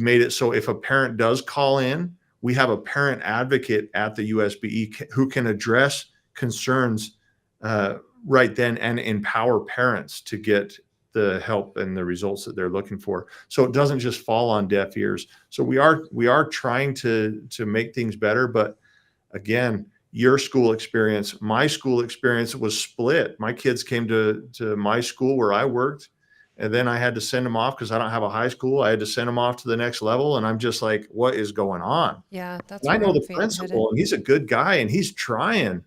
made it so if a parent does call in, we have a parent advocate at the USBE who can address concerns right then and empower parents to get the help and the results that they're looking for. So it doesn't just fall on deaf ears. So we are trying to make things better. But again, your school experience, my school experience was split. My kids came to my school where I worked, and then I had to send them off because I don't have a high school. I had to send them off to the next level. And I'm just like, what is going on? Yeah, that's. I know the principal, and he's a good guy, and he's trying,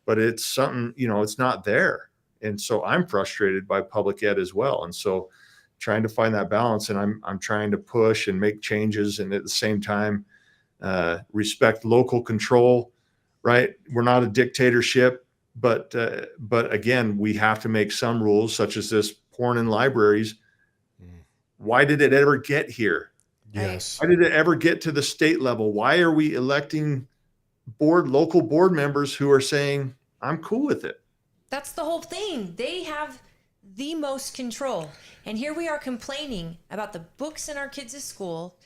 but it's something, it's not there. And so I'm frustrated by public ed as well. And so trying to find that balance, and I'm trying to push and make changes, and at the same time, respect local control, right? We're not a dictatorship, but again, we have to make some rules, such as this porn in libraries. Why did it ever get here? Yes. Why did it ever get to the state level? Why are we electing local board members who are saying, I'm cool with it? That's the whole thing. They have the most control. And here we are complaining about the books in our kids' school.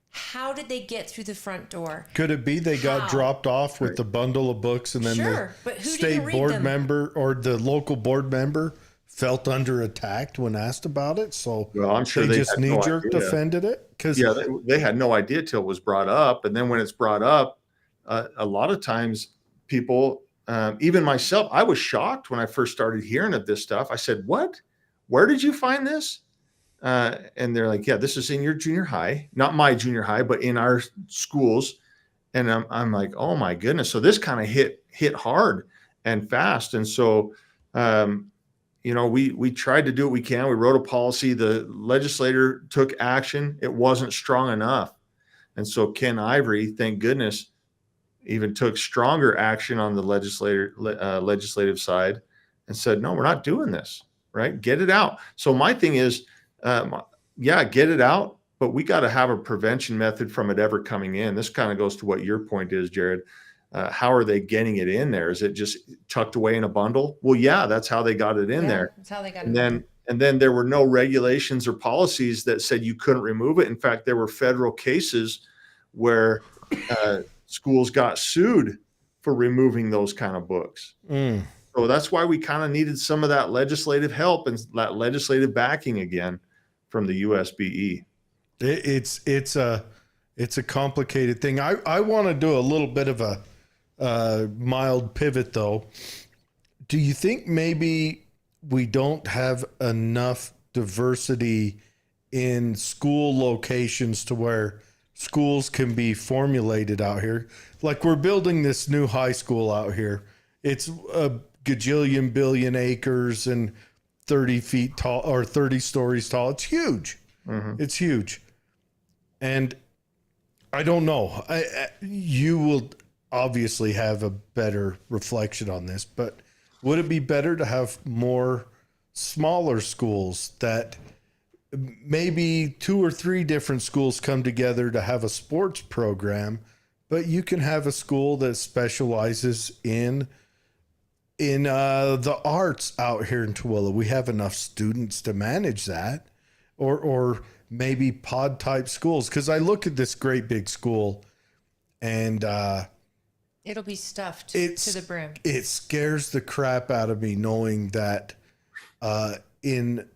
How did they get through the front door? Could it be they got dropped off with the bundle of books, and then but the who state didn't read board them? member or the local board member felt under attack when asked about it? So well, I'm sure they just had no knee-jerk idea. defended it? Yeah, they had no idea till it was brought up. And then when it's brought up, a lot of times people, even myself, I was shocked when I first started hearing of this stuff. I said, what? Where did you find this? And they're like, yeah, this is in your junior high, not my junior high, but in our schools. And I'm like, oh my goodness. So this kind of hit hard and fast. And so, we tried to do what we can. We wrote a policy. The legislator took action. It wasn't strong enough. And so Ken Ivory, thank goodness, even took stronger action on the legislative side and said, no, we're not doing this, right? Get it out. So my thing is, get it out, but we got to have a prevention method from it ever coming in. This kind of goes to what your point is, Jared. How are they getting it in there? Is it just tucked away in a bundle? Well, yeah, that's how they got it in there. That's how they got it in. And then there were no regulations or policies that said you couldn't remove it. In fact, there were federal cases where schools got sued for removing those kind of books. So that's why we kind of needed some of that legislative help and that legislative backing again from the USBE. It's a complicated thing. I want to do a little bit of a mild pivot though. Do you think maybe we don't have enough diversity in school locations to where schools can be formulated out here? Like we're building this new high school out here. It's a gajillion billion acres and 30 feet tall or 30 stories tall. It's huge. It's huge. And I don't know. You will obviously have a better reflection on this, but would it be better to have more smaller schools that maybe 2 or 3 different schools come together to have a sports program, but you can have a school that specializes in the arts out here in Tooele? We have enough students to manage that, or maybe pod type schools. Cause I look at this great big school and, It'll be stuffed to the brim. It scares the crap out of me knowing that in,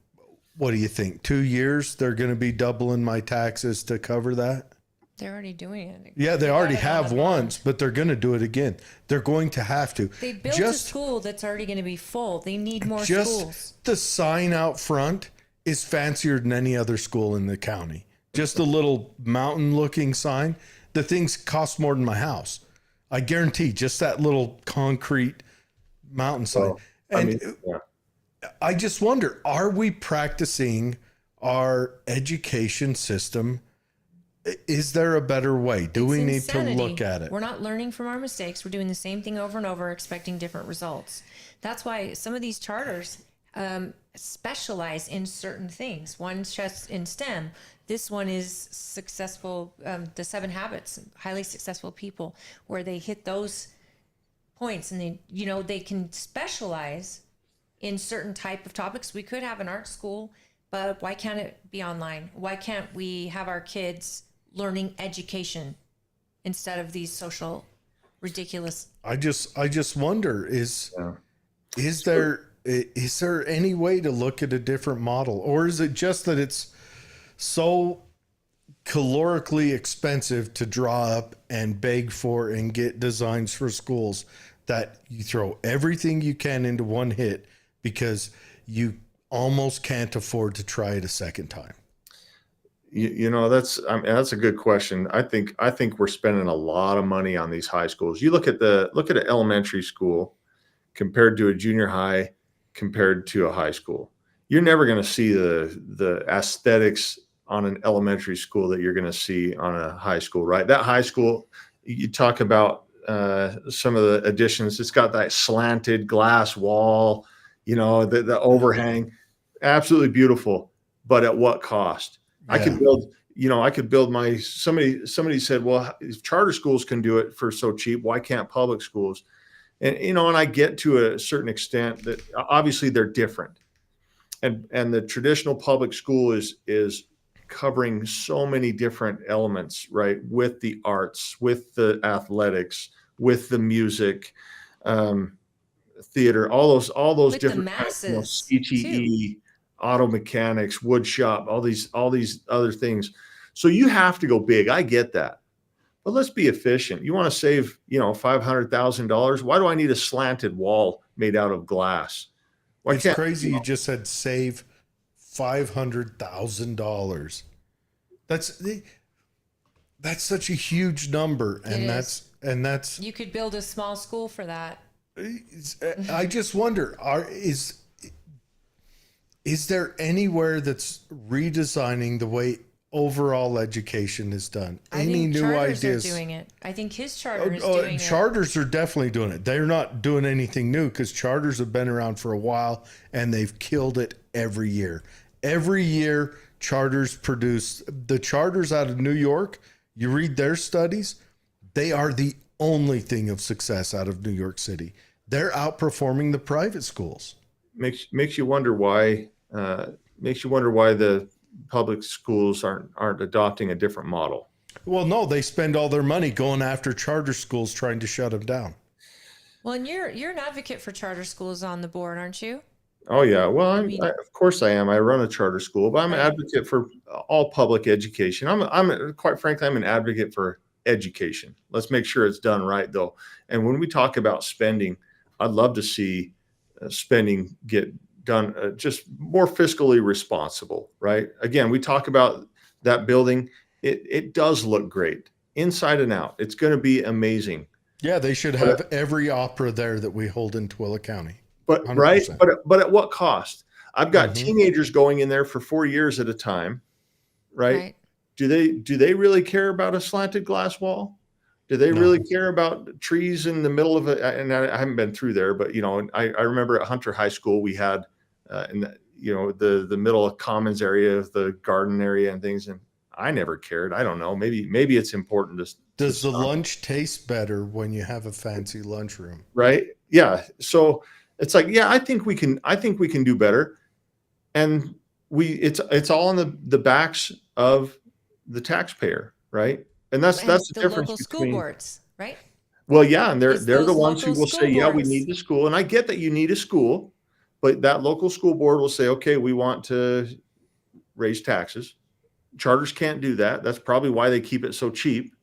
what do you think, 2 years, they're going to be doubling my taxes to cover that? They're already doing it. Yeah, they already have once, but they're going to do it again. They're going to have to. They built a school that's already going to be full. They need more schools. The sign out front is fancier than any other school in the county. Just a little mountain looking sign. The things cost more than my house. I guarantee just that little concrete mountain sign. I just wonder, are we practicing our education system? Is there a better way? Do we need to look at it? We're not learning from our mistakes. We're doing the same thing over and over, expecting different results. That's why some of these charters specialize in certain things. One's just in STEM. This one is successful, the 7 habits, highly successful people, where they hit those points and they can specialize in certain type of topics. We could have an art school, but why can't it be online? Why can't we have our kids learning education instead of these social ridiculous? I just wonder, is there any way to look at a different model, or is it just that it's so calorically expensive to draw up and beg for and get designs for schools that you throw everything you can into one hit because you almost can't afford to try it a second time? That's a good question. I think we're spending a lot of money on these high schools. You look at an elementary school compared to a junior high, compared to a high school. You're never going to see the aesthetics on an elementary school that you're going to see on a high school, right? That high school, you talk about some of the additions. It's got that slanted glass wall, the overhang, absolutely beautiful. But at what cost? Yeah. I could build somebody said, well, if charter schools can do it for so cheap, why can't public schools? And, and I get to a certain extent that obviously they're different. And the traditional public school is covering so many different elements, right? With the arts, with the athletics, with the music, theater, all those with different masses, CTE, auto mechanics, wood shop, all these other things. So you have to go big. I get that. But let's be efficient. You want to save, $500,000. Why do I need a slanted wall made out of glass? It's crazy. You just said save $500,000. That's such a huge number, and that's you could build a small school for that. I just wonder, is there anywhere that's redesigning the way overall education is done? Any new ideas? Are doing it. I think his charter is doing it. Charters are definitely doing it. They're not doing anything new because charters have been around for a while and they've killed it every year. Every year, charters produce the charters out of New York. You read their studies, they are the only thing of success out of New York City. They're outperforming the private schools. Makes you wonder why. Makes you wonder why the public schools aren't adopting a different model. Well, no, they spend all their money going after charter schools trying to shut them down. Well, and you're an advocate for charter schools on the board, aren't you? Oh yeah. Well, mean- of course I am. I run a charter school, but I'm an Right. advocate for all public education. Quite frankly, I'm an advocate for education. Let's make sure it's done right though. And when we talk about spending, I'd love to see spending get done just more fiscally responsible, right? Again, we talk about that building. It does look great inside and out. It's going to be amazing. Yeah, they should have every opera there that we hold in Twilla County. But 100%. right, but at what cost? I've got teenagers going in there for 4 years at a time, right? Do they really care about a slanted glass wall? Do they really care about trees in the middle of it? And I haven't been through there, but I remember at Hunter High School we had in the middle of commons area of the garden area and things, and I never cared. I don't know. Maybe it's important to. Does the lunch taste better when you have a fancy lunchroom? Right? Yeah. So it's like, yeah, I think we can do better. And it's all on the backs of the taxpayer, right? And that's the difference local between school boards, right? Well, yeah, and they're Those the ones who local will school say, yeah, we boards. need the school. And I get that you need a school, but that local school board will say, okay, we want to raise taxes. Charters can't do that. That's probably why they keep it so cheap,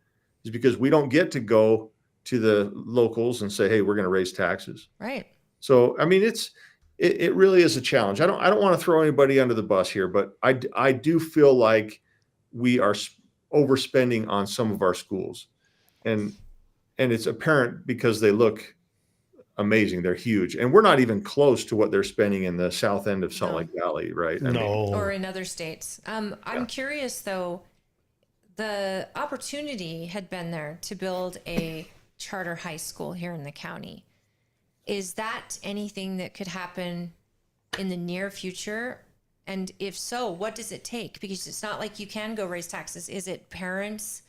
is because we don't get to go to the locals and say, hey, we're going to raise taxes. Right. So, I mean, it really is a challenge. I don't want to throw anybody under the bus here, but I do feel like we are overspending on some of our schools, and it's apparent because they look amazing. They're huge, and we're not even close to what they're spending in the south end of Salt Lake Valley, right? I mean, Or in other states. I'm curious though. The opportunity had been there to build a charter high school here in the county. Is that anything that could happen in the near future? And if so, what does it take? Because it's not like you can go raise taxes. Is it parents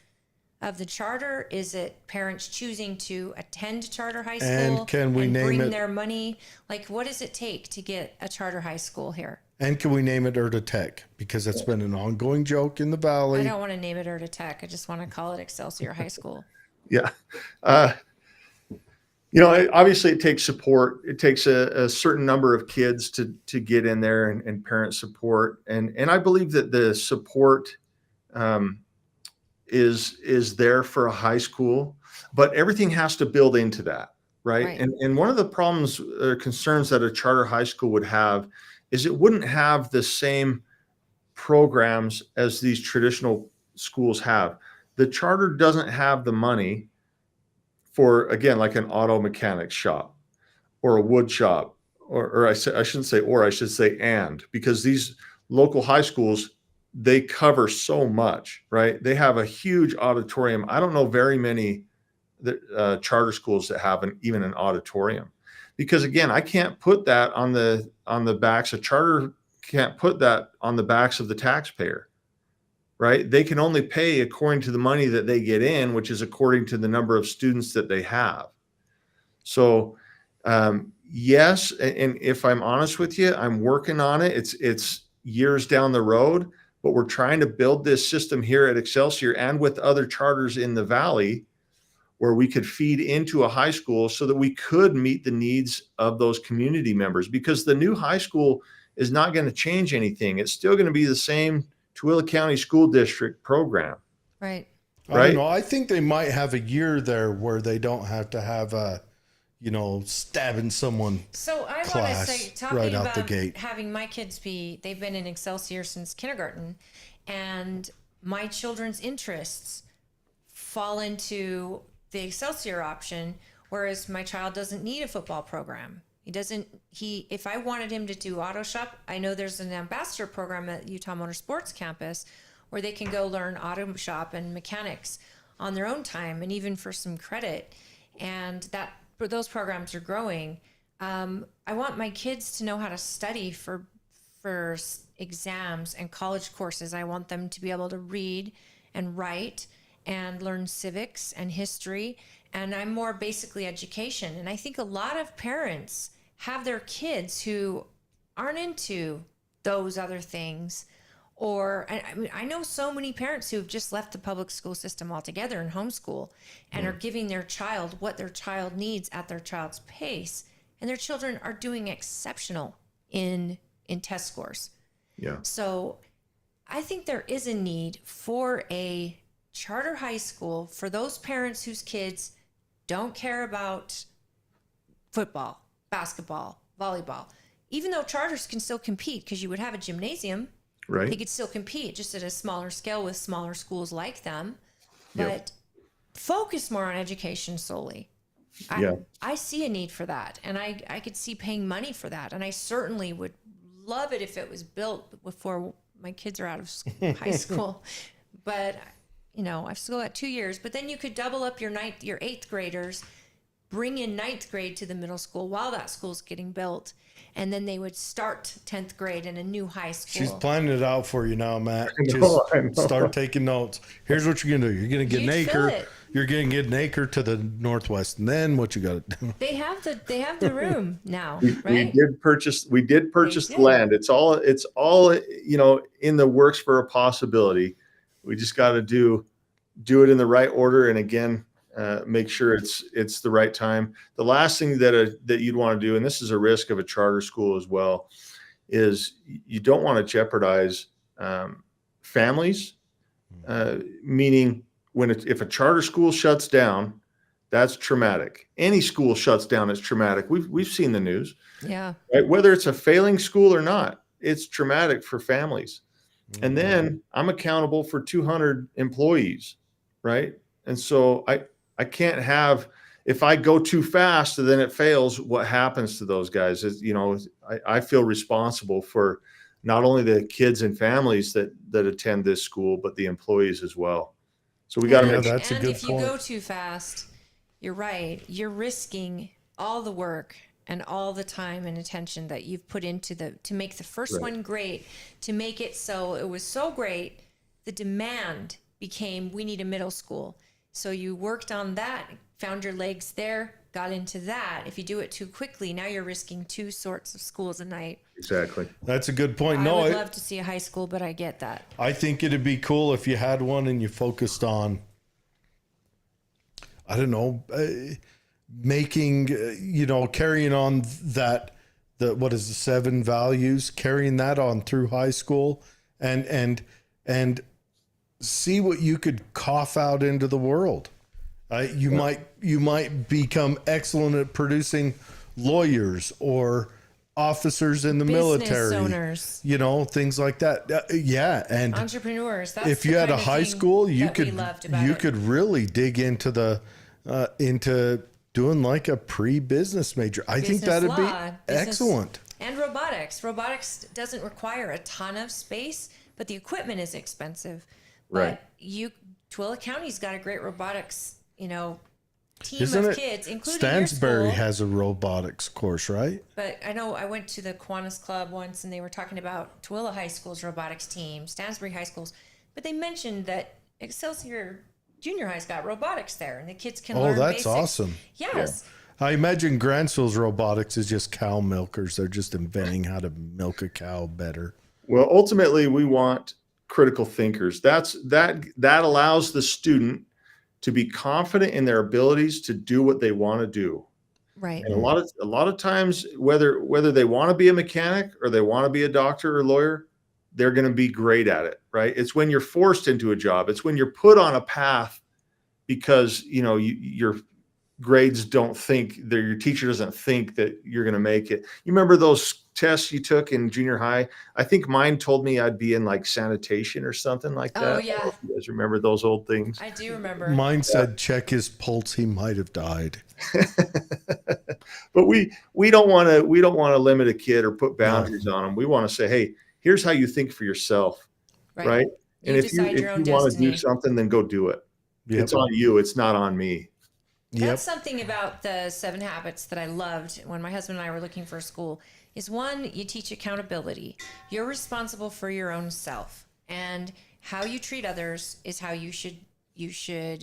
of the charter? Is it parents choosing to attend charter high school And can we name bring it? their money? Like, what does it take to get a charter high school here? And can we name it Erta Tech? Because it's been an ongoing joke in the I valley. don't want to name it Erta Tech. I just want to call it Excelsior High School. yeah. Obviously it takes support. It takes a certain number of kids to get in there and parent support. And I believe that the support is there for a high school, but everything has to build into that, right? And one of the problems or concerns that a charter high school would have is it wouldn't have the same programs as these traditional schools have. The charter doesn't have the money for, again, like an auto mechanic shop or a wood shop, I should say, because these local high schools, they cover so much, right? They have a huge auditorium. I don't know very many charter schools that have even an auditorium, because again, I can't put that on the backs. A charter can't put that on the backs of the taxpayer, right? They can only pay according to the money that they get in, which is according to the number of students that they have. So, yes, and if I'm honest with you, I'm working on it. It's years down the road, but we're trying to build this system here at Excelsior and with other charters in the valley where we could feed into a high school so that we could meet the needs of those community members, because the new high school is not going to change anything. It's still going to be the same Twilla County School District program. Right. I don't know. I think they might have a year there where they don't have to have a, stabbing someone. So I want to class say, talking right out about the gate. having my kids they've been in Excelsior since kindergarten, and my children's interests fall into the Excelsior option, whereas my child doesn't need a football program. If I wanted him to do auto shop, I know there's an ambassador program at Utah Motorsports campus where they can go learn auto shop and mechanics on their own time and even for some credit. And those programs are growing. I want my kids to know how to study for exams and college courses. I want them to be able to read and write and learn civics and history. And I'm more basically education. And I think a lot of parents have their kids who aren't into those other things, Or, I mean, I know so many parents who have just left the public school system altogether and homeschool and are giving their child what their child needs at their child's pace. And their children are doing exceptional in test scores. Yeah. So I think there is a need for a charter high school for those parents whose kids don't care about football, basketball, volleyball. Even though charters can still compete because you would have a gymnasium, Right. they could still compete just at a smaller scale with smaller schools like them, but Yep. focus more on education solely. Yeah. I see a need for that, and I could see paying money for that, and I certainly would love it if it was built before my kids are out of high school. But I've still got 2 years. But then you could double up your 8th graders, bring in 9th grade to the middle school while that school's getting built, and then they would start 10th grade in a new high school. She's planning it out for you now, Matt. I know. Start taking notes. Here's what you're gonna do. You're gonna get an You'd fill acre. it. You're gonna get an acre to the northwest, and then what you got to do? They have the room now, We right? did purchase They the did. land. It's all in the works for a possibility. We just got to do it in the right order, and again, make sure it's the right time. The last thing that you'd want to do, and this is a risk of a charter school as well, is you don't want to jeopardize families. Meaning, if a charter school shuts down, that's traumatic. Any school shuts down, it's traumatic. We've seen the news. Yeah. Right? Whether it's a failing school or not, it's traumatic for families. And then I'm accountable for 200 employees, right? And so I can't have, if I go too fast and then it fails, what happens to those guys? I feel responsible for not only the kids and families that attend this school, but the employees as well. So we got to make sure. That's a good if you go point. too fast, you're right. You're risking all the work and all the time and attention that you've put into to make the first Right. one great, to make it so it was so great, the demand became, we need a middle school. So you worked on that, found your legs there, got into that. If you do it too quickly, now you're risking 2 sorts of schools a night. Exactly. That's a good point. I would love to see a high school, but I get that. I think it'd be cool if you had one and you focused on, I don't know, making, carrying on what is the 7 values, carrying that on through high school and see what you could cough out into the world. You might become excellent at producing lawyers or officers in the Business military, owners. Things like that. Yeah. And Entrepreneurs. That's if you the had a kind of high thing school, you that we loved about it. could really dig into into doing like a pre-business major. I think Business that'd law, be business- excellent. And robotics. Robotics doesn't require a ton of space, but the equipment is expensive. Right. But Twilla County's got a great robotics, team Isn't of it? kids, including Stansbury your school. has a robotics course, right? But I know I went to the Kiwanis Club once, and they were talking about Twilla High School's robotics team, Stansbury High School's, but they mentioned that Excelsior Junior High's got robotics there, and the kids can learn That's basics. awesome. Yes. I imagine Grantsville's robotics is just cow milkers. They're just inventing how to milk a cow better. Well, ultimately, we want critical thinkers. That allows the student to be confident in their abilities to do what they want to do. Right. And a lot of times, whether they want to be a mechanic or they want to be a doctor or lawyer, they're going to be great at it, right? It's when you're forced into a job. It's when you're put on a path because your grades don't think that your teacher doesn't think that you're going to make it. You remember those tests you took in junior high? I think mine told me I'd be in like sanitation or something like that. Oh, yeah. You guys remember those old things? I do remember. Mine said check his pulse. He might have died. But we don't want to limit a kid or put boundaries on them. We want to say, hey, here's how you think for yourself, right? And if you want to do something, then go do it. Yep. It's on you. It's not on me. That's something about the 7 habits that I loved when my husband and I were looking for a school is, one, you teach accountability. You're responsible for your own self, and how you treat others is how you should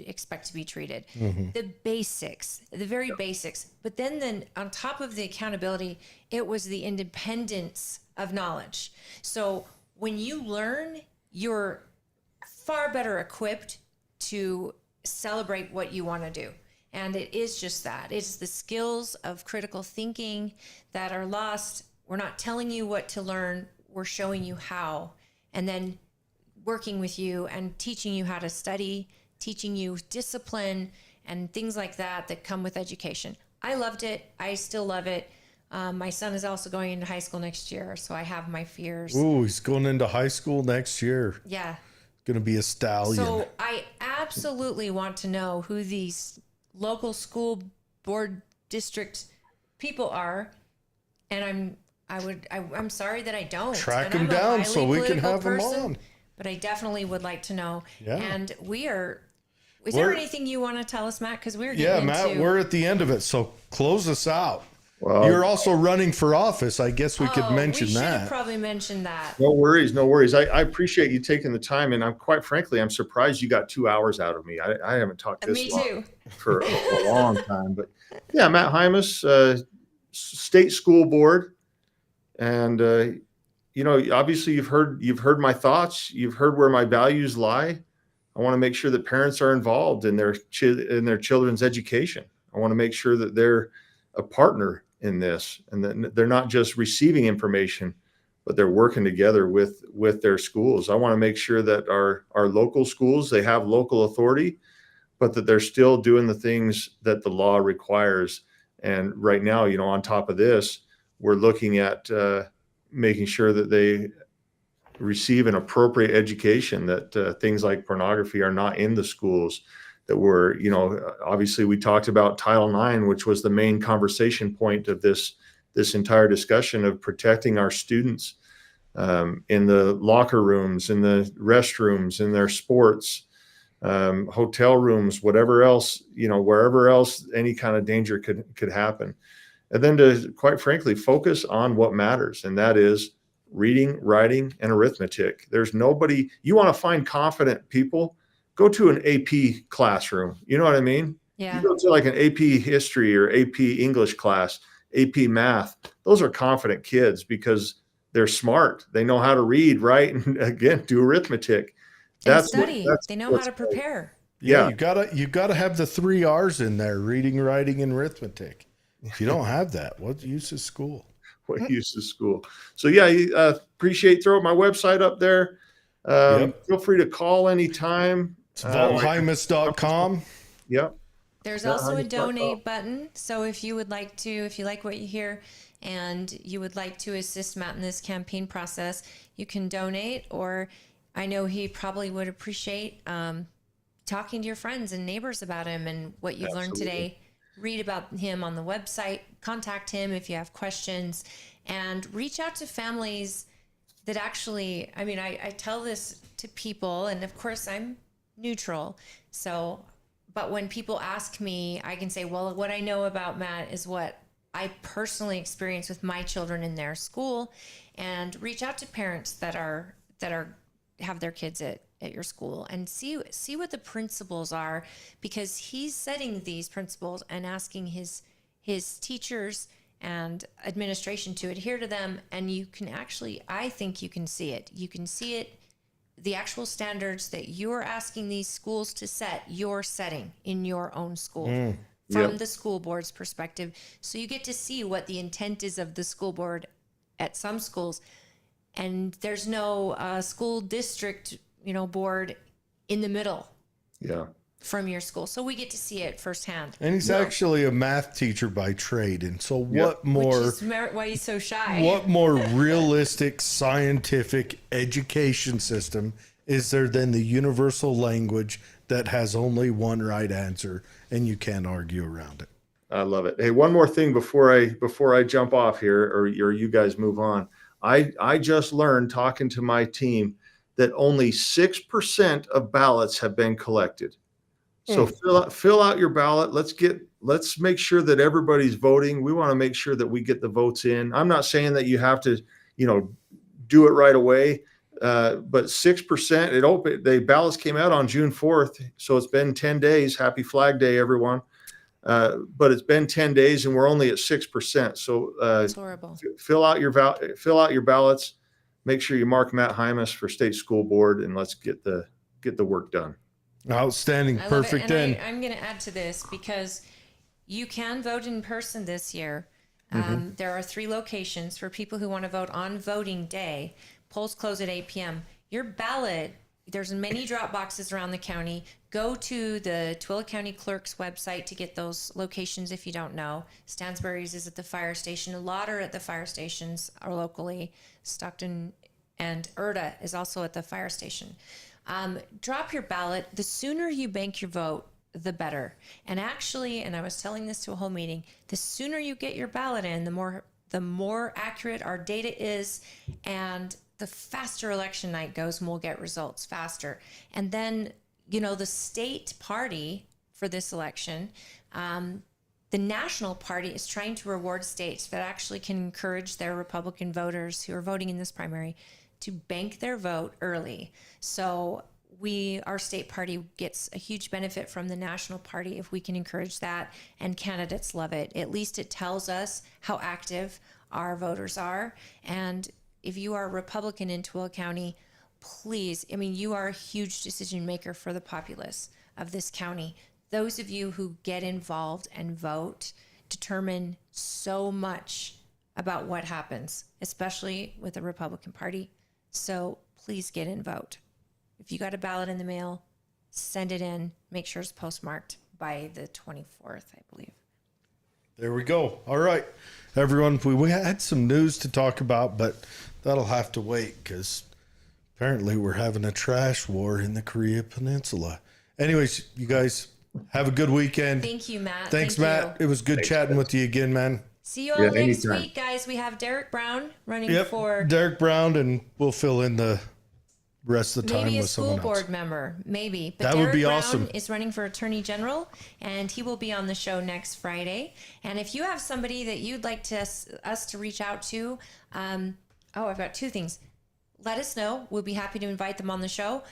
expect to be treated. Mm-hmm. The basics, the very basics. But then on top of the accountability, it was the independence of knowledge. So when you learn, you're far better equipped to celebrate what you want to do. And it is just that. It's the skills of critical thinking that are lost. We're not telling you what to learn. We're showing you how. And then working with you and teaching you how to study, teaching you discipline and things like that come with education. I loved it. I still love it. My son is also going into high school next year, so I have my fears. Ooh, he's going into high school next year. Yeah. Going to be a stallion. So I absolutely want to know who these local school board district people are, and I'm sorry that I don't. Track and them I'm a down so highly we can political have them person, on. But I definitely would like to know. Yeah. And is there anything you want to tell us, Matt? Because we're getting Matt, into... we're at the end of it, so close us out. Well, you're also running for office. I guess we could mention we should that. have probably mentioned that. No worries, no worries. I appreciate you taking the time, and I'm quite frankly, I'm surprised you got 2 hours out of me. I haven't talked this Me long too. for a long time, but yeah, Matt Hymas, state school board, and obviously you've heard my thoughts. You've heard where my values lie. I want to make sure that parents are involved in their children's education. I want to make sure that they're a partner in this, and that they're not just receiving information, but they're working together with their schools. I want to make sure that our local schools, they have local authority, but that they're still doing the things that the law requires. And right now, on top of this, we're looking at making sure that they receive an appropriate education, that things like pornography are not in the schools, that we're, obviously we talked about Title IX, which was the main conversation point of this entire discussion of protecting our students in the locker rooms, in the restrooms, in their sports, hotel rooms, whatever else, wherever else any kind of danger could happen. And then to, quite frankly, focus on what matters. And that is reading, writing, and arithmetic. There's nobody, you want to find confident people, go to an AP classroom. You know what I mean? Yeah. You go to like an AP history or AP English class, AP math. Those are confident kids because they're smart. They know how to read, write, and again, do arithmetic. Study. They know how to prepare. Yeah. You gotta have the 3 R's in there: reading, writing, and arithmetic. If you don't have that, what use is school? What use is school? So yeah, appreciate throwing my website up there. Feel free to call anytime. It's vaulthymus.com. Yep. There's also a donate button. So if you like what you hear and you would like to assist Matt in this campaign process, you can donate. Or I know he probably would appreciate talking to your friends and neighbors about him and what you've learned today. Read about him on the website, contact him if you have questions, and reach out to families that actually, I tell this to people, and of course I'm neutral. But when people ask me, I can say, well, what I know about Matt is what I personally experience with my children in their school, and reach out to parents that have their kids at your school and see what the principles are, because he's setting these principles and asking his teachers and administration to adhere to them. And you can actually, I think you can see it. You can see it, the actual standards that you're asking these schools to set, you're setting in your own school from the school board's perspective. So you get to see what the intent is of the school board at some schools. And there's no school district, board in the middle. Yeah. From your school. So we get to see it firsthand. And he's actually a math teacher by trade. And so what more... Which is why he's so shy. What more realistic scientific education system is there than the universal language that has only one right answer and you can't argue around it? I love it. Hey, one more thing before I jump off here or you guys move on. I just learned, talking to my team, that only 6% of ballots have been collected. So fill out your ballot. Let's make sure that everybody's voting. We want to make sure that we get the votes in. I'm not saying that you have to, do it right away. But 6%, the ballots came out on June 4th. So it's been 10 days. Happy Flag Day, everyone. But it's been 10 days and we're only at 6%. So it's horrible. Fill out your ballots. make sure you mark Matt Hymas for state school board, and let's get the work done. Outstanding. I Perfect love it. end. And I'm going to add to this because you can vote in person this year. There are 3 locations for people who want to vote on voting day. Polls close at 8 p.m. Your ballot, there's many drop boxes around the county. Go to the Tooele County Clerk's website to get those locations if you don't know. Stansbury's is at the fire station. A lot are at the fire stations or locally. Stockton and Erda is also at the fire station. Drop your ballot. The sooner you bank your vote, the better. And actually, and I was telling this to a whole meeting, the sooner you get your ballot in, the more accurate our data is, and the faster election night goes, and we'll get results faster. And then, the state party for this election, the national party is trying to reward states that actually can encourage their Republican voters who are voting in this primary to bank their vote early. So our state party gets a huge benefit from the national party if we can encourage that, and candidates love it. At least it tells us how active our voters are. And if you are a Republican in Tooele County, please, you are a huge decision maker for the populace of this county. Those of you who get involved and vote determine so much about what happens, especially with the Republican Party. So please get in, vote. If you got a ballot in the mail, send it in. Make sure it's postmarked by the 24th, I believe. There we go. All right, everyone. We had some news to talk about, but that'll have to wait because apparently we're having a trash war in the Korea Peninsula. Anyways, you guys have a good weekend. Thank you, Matt. Thanks, Thank Matt. you. It was good chatting with you again, man. See you all next anytime. week, guys. We have Derek Brown running for Derek Brown, and we'll fill in the rest of the time maybe a with school someone else. board member, maybe. But That Derek would be Brown awesome. is running for Attorney General, and he will be on the show next Friday. And if you have somebody that you'd like us to reach out to, I've got 2 things. Let us know. We'll be happy to invite them on the show.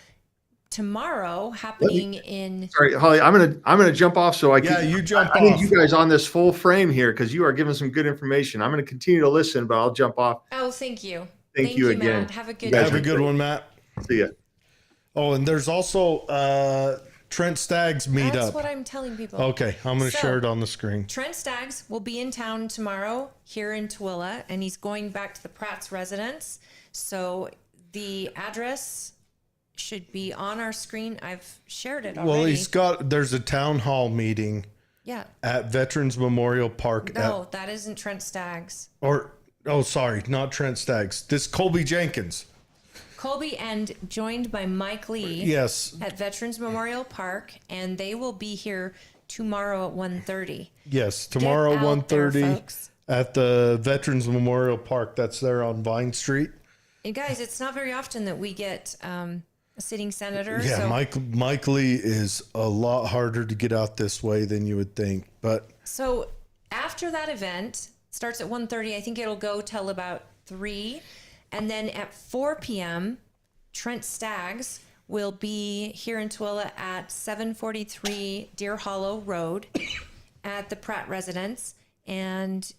Tomorrow, happening in... Sorry, Holly, I'm gonna jump off so I can. Yeah, you jump I need off. you guys on this full frame here because you are giving some good information. I'm gonna continue to listen, but I'll jump off. Oh, thank you. Thank you again. Matt. Have a good You guys Have day. a good one, Matt. See ya. Oh, and there's also Trent Stagg's meetup. That's what I'm telling people. Okay, I'm going to So- share it on the screen. Trent Staggs will be in town tomorrow here in Tooele, and he's going back to the Pratt's residence. So the address should be on our screen. I've shared it already. Well, there's a town hall meeting Yeah. at Veterans Memorial Park. No, that isn't Trent Staggs. Sorry, not Trent Stagg's. This Colby Jenkins. Colby, and joined by Mike Lee Yes, at Veterans Memorial Park, and they will be here tomorrow at 1:30. yes. Tomorrow, Get out there, 1:30 folks. at the Veterans Memorial Park. That's there on Vine Street. And guys, it's not very often that we get a sitting senator. Yeah, so, Mike Lee is a lot harder to get out this way than you would think. But So after that event, starts at 1:30. I think it'll go till about 3. And then at 4 p.m., Trent Staggs will be here in Tooele at 743 Deer Hollow Road at the Pratt residence. And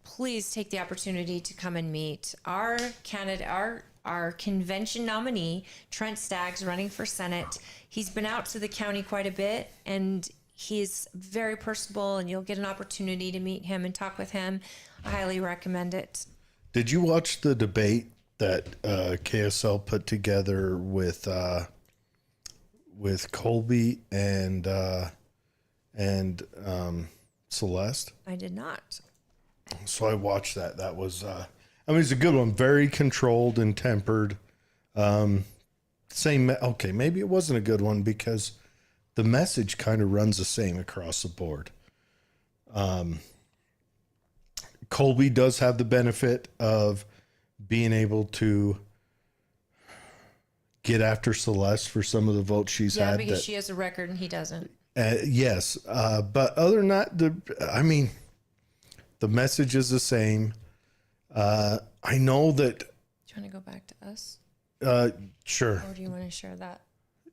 please take the opportunity to come and meet our candidate, our convention nominee, Trent Staggs, running for Senate. He's been out to the county quite a bit, and he's very personable, and you'll get an opportunity to meet him and talk with him. I highly recommend it. did you watch the debate that KSL put together with Colby and Celeste? I did not. So I watched that. That was, it's a good one. Very controlled and tempered. Okay, maybe it wasn't a good one because the message kind of runs the same across the board. Colby does have the benefit of being able to get after Celeste for some of the votes she's Yeah, had. because she has a record and he doesn't. Yes. But other than that, the message is the same. I know that. Do you want to go back to us? Sure. Or do you want to share that?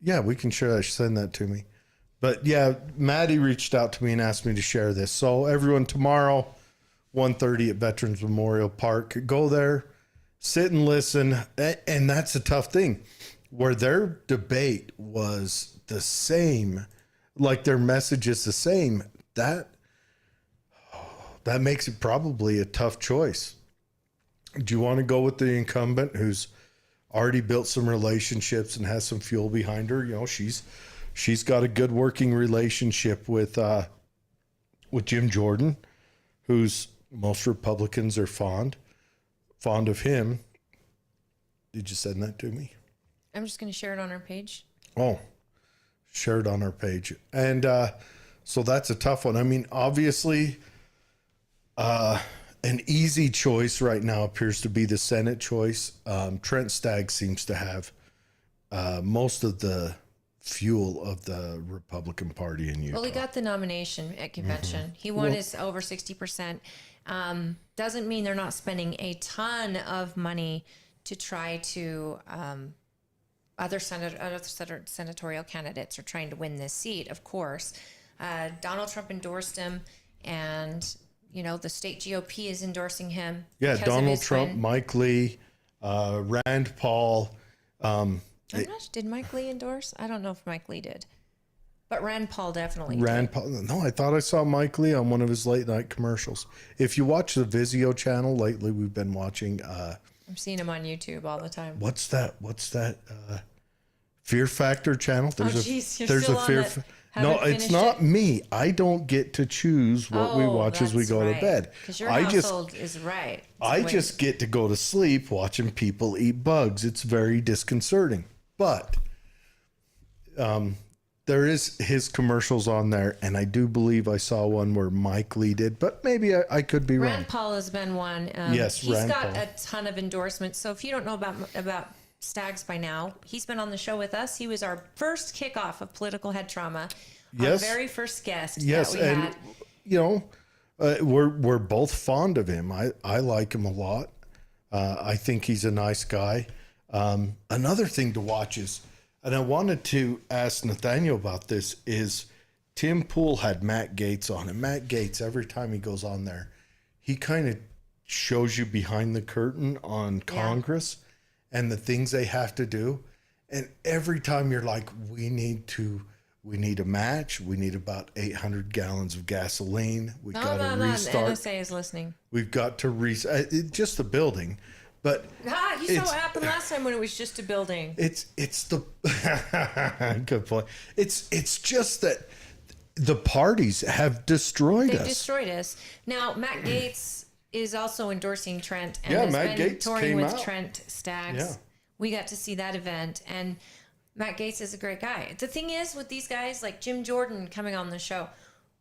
Yeah, we can share that. Send that to me. But yeah, Maddie reached out to me and asked me to share this. So everyone, tomorrow, 1:30 at Veterans Memorial Park, go there, sit and listen. And that's a tough thing where their debate was the same, like their message is the same. That makes it probably a tough choice. Do you want to go with the incumbent who's already built some relationships and has some fuel behind her? You know, she's got a good working relationship with Jim Jordan, who's most Republicans are fond of him. Did you send that to me? I'm just going to share it on our page. Oh, share it on our page. And so that's a tough one. I mean, obviously, an easy choice right now appears to be the Senate choice. Trent Stagg seems to have most of the fuel of the Republican Party in Utah. Well, he got the nomination at convention. Mm-hmm. He won his over 60%. Doesn't mean they're not spending a ton of money to try to other senatorial candidates are trying to win this seat, of course. Donald Trump endorsed him, and you know the state GOP is endorsing him. Yeah, Donald Trump, win. Mike Lee, Rand Paul. Did Mike Lee endorse? I don't know if Mike Lee did, but Rand Paul definitely Rand Paul. No, I thought I saw Mike Lee on one of his late night commercials. If you watch the Vizio channel lately, we've been watching. I'm seeing him on YouTube all the time. What's that? Fear Factor channel? You're still on it. No, it's not me. I don't get to choose what we watch as we go to bed. Because your household is right. I just get to go to sleep watching people eat bugs. It's very disconcerting. But there is his commercials on there, and I do believe I saw one where Mike Lee did, but maybe I could be wrong. Rand Paul has been one. Yes, he's Rand got Paul. a ton of endorsements. So if you don't know about Staggs by now, he's been on the show with us. He was our first kickoff of Political Head Trauma. Yes. Our very first guest Yes, that we and had. you know, we're both fond of him. I like him a lot. I think he's a nice guy. Another thing to watch is, and I wanted to ask Nathaniel about this, is Tim Pool had Matt Gaetz on, and Matt Gaetz, every time he goes on there, he kind of shows you behind the curtain on Congress and the things they have to do. And every time you're like, we need a match. We need about 800 gallons of gasoline. We got to restart. The NSA is listening. We've got to just the building. But you saw what happened last time when it was just a building. It's the good point. It's just that the parties have destroyed us. They've destroyed us. Now Matt Gaetz is also endorsing Trent and has Matt been Gaetz touring came with out. Trent Staggs. Yeah. We got to see that event, and Matt Gaetz is a great guy. The thing is with these guys like Jim Jordan coming on the show,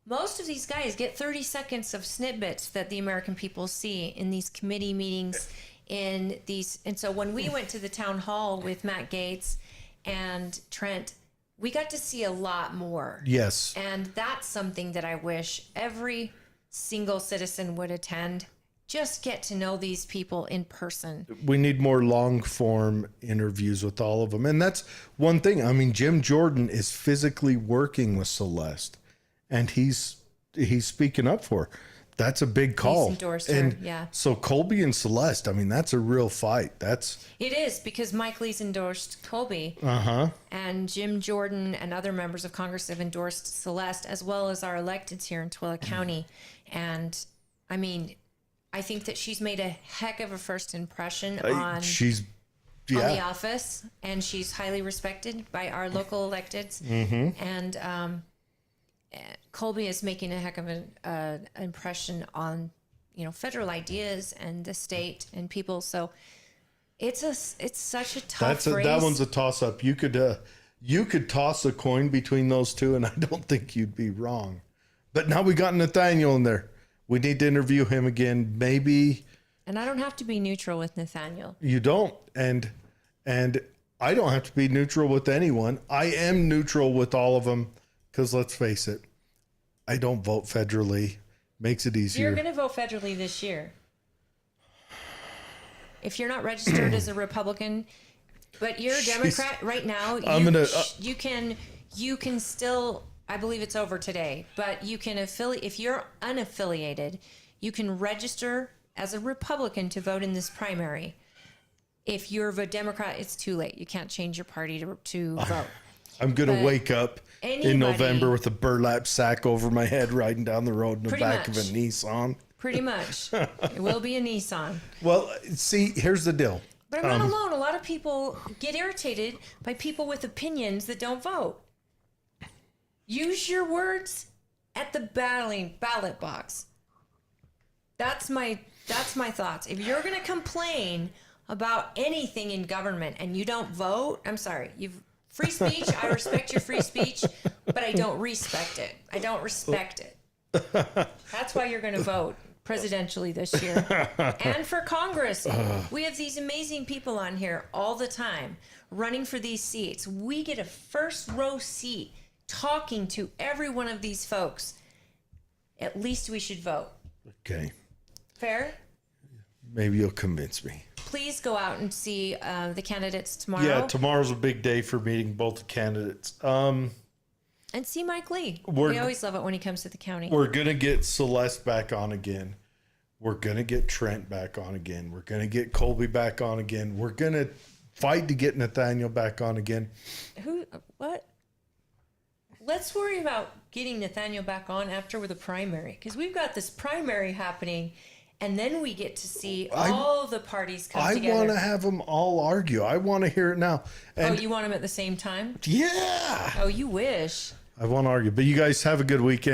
most of these guys get 30 seconds of snippets that the American people see in these committee meetings. And so when we went to the town hall with Matt Gaetz and Trent, we got to see a lot more. Yes. And that's something that I wish every single citizen would attend. Just get to know these people in person. We need more long form interviews with all of them. And that's one thing. I mean, Jim Jordan is physically working with Celeste, and he's speaking up for her. That's a big call. He's endorsed her, and yeah. So Colby and Celeste, I mean, that's a real fight. It is, because Mike Lee's endorsed Colby. And Jim Jordan and other members of Congress have endorsed Celeste, as well as our electeds here in Twilla County. And I mean, I think that she's made a heck of a first impression on the office, and she's highly respected by our local electeds. And Colby is making a heck of an impression on, federal ideas and the state and people. So it's such a tough race. That one's a toss up. You could toss a coin between those two, and I don't think you'd be wrong. But now we got Nathaniel in there. We need to interview him again, maybe. And I don't have to be neutral with Nathaniel. You don't, and I don't have to be neutral with anyone. I am neutral with all of them, because let's face it, I don't vote federally. Makes it easier. You're going to vote federally this year. If you're not registered as a Republican, but you're a Democrat right now, you can still, I believe it's over today, but you can if you're unaffiliated, you can register as a Republican to vote in this primary. if you're a Democrat, it's too late. You can't change your party to vote. I'm going to But wake up in anybody- November with a burlap sack over my head riding down the road in the Pretty back of a much. Nissan. Pretty much. It will be a Nissan. Well, see, here's the deal. But I'm not alone. A lot of people get irritated by people with opinions that don't vote. Use your words at the ballot box. That's my thoughts. If you're going to complain about anything in government and you don't vote, I'm sorry. You've free speech. I respect your free speech, but I don't respect it. I don't respect it. That's why you're going to vote presidentially this year and for Congress. We have these amazing people on here all the time running for these seats. We get a first row seat talking to every one of these folks. At least we should vote. Okay. Fair? Maybe you'll convince me. Please go out and see the candidates tomorrow. Yeah, tomorrow's a big day for meeting both the candidates. And see Mike Lee. We're- We always love it when he comes to the county. We're going to get Celeste back on again. We're going to get Trent back on again. We're going to get Colby back on again. We're going to fight to get Nathaniel back on again. What? Let's worry about getting Nathaniel back on after the primary, because we've got this primary happening, and then we get to see all the parties come together. I want to have them all argue. I want to hear it now. And you want them at the same time? yeah, Oh, you wish. I want to argue. But you guys have a good weekend.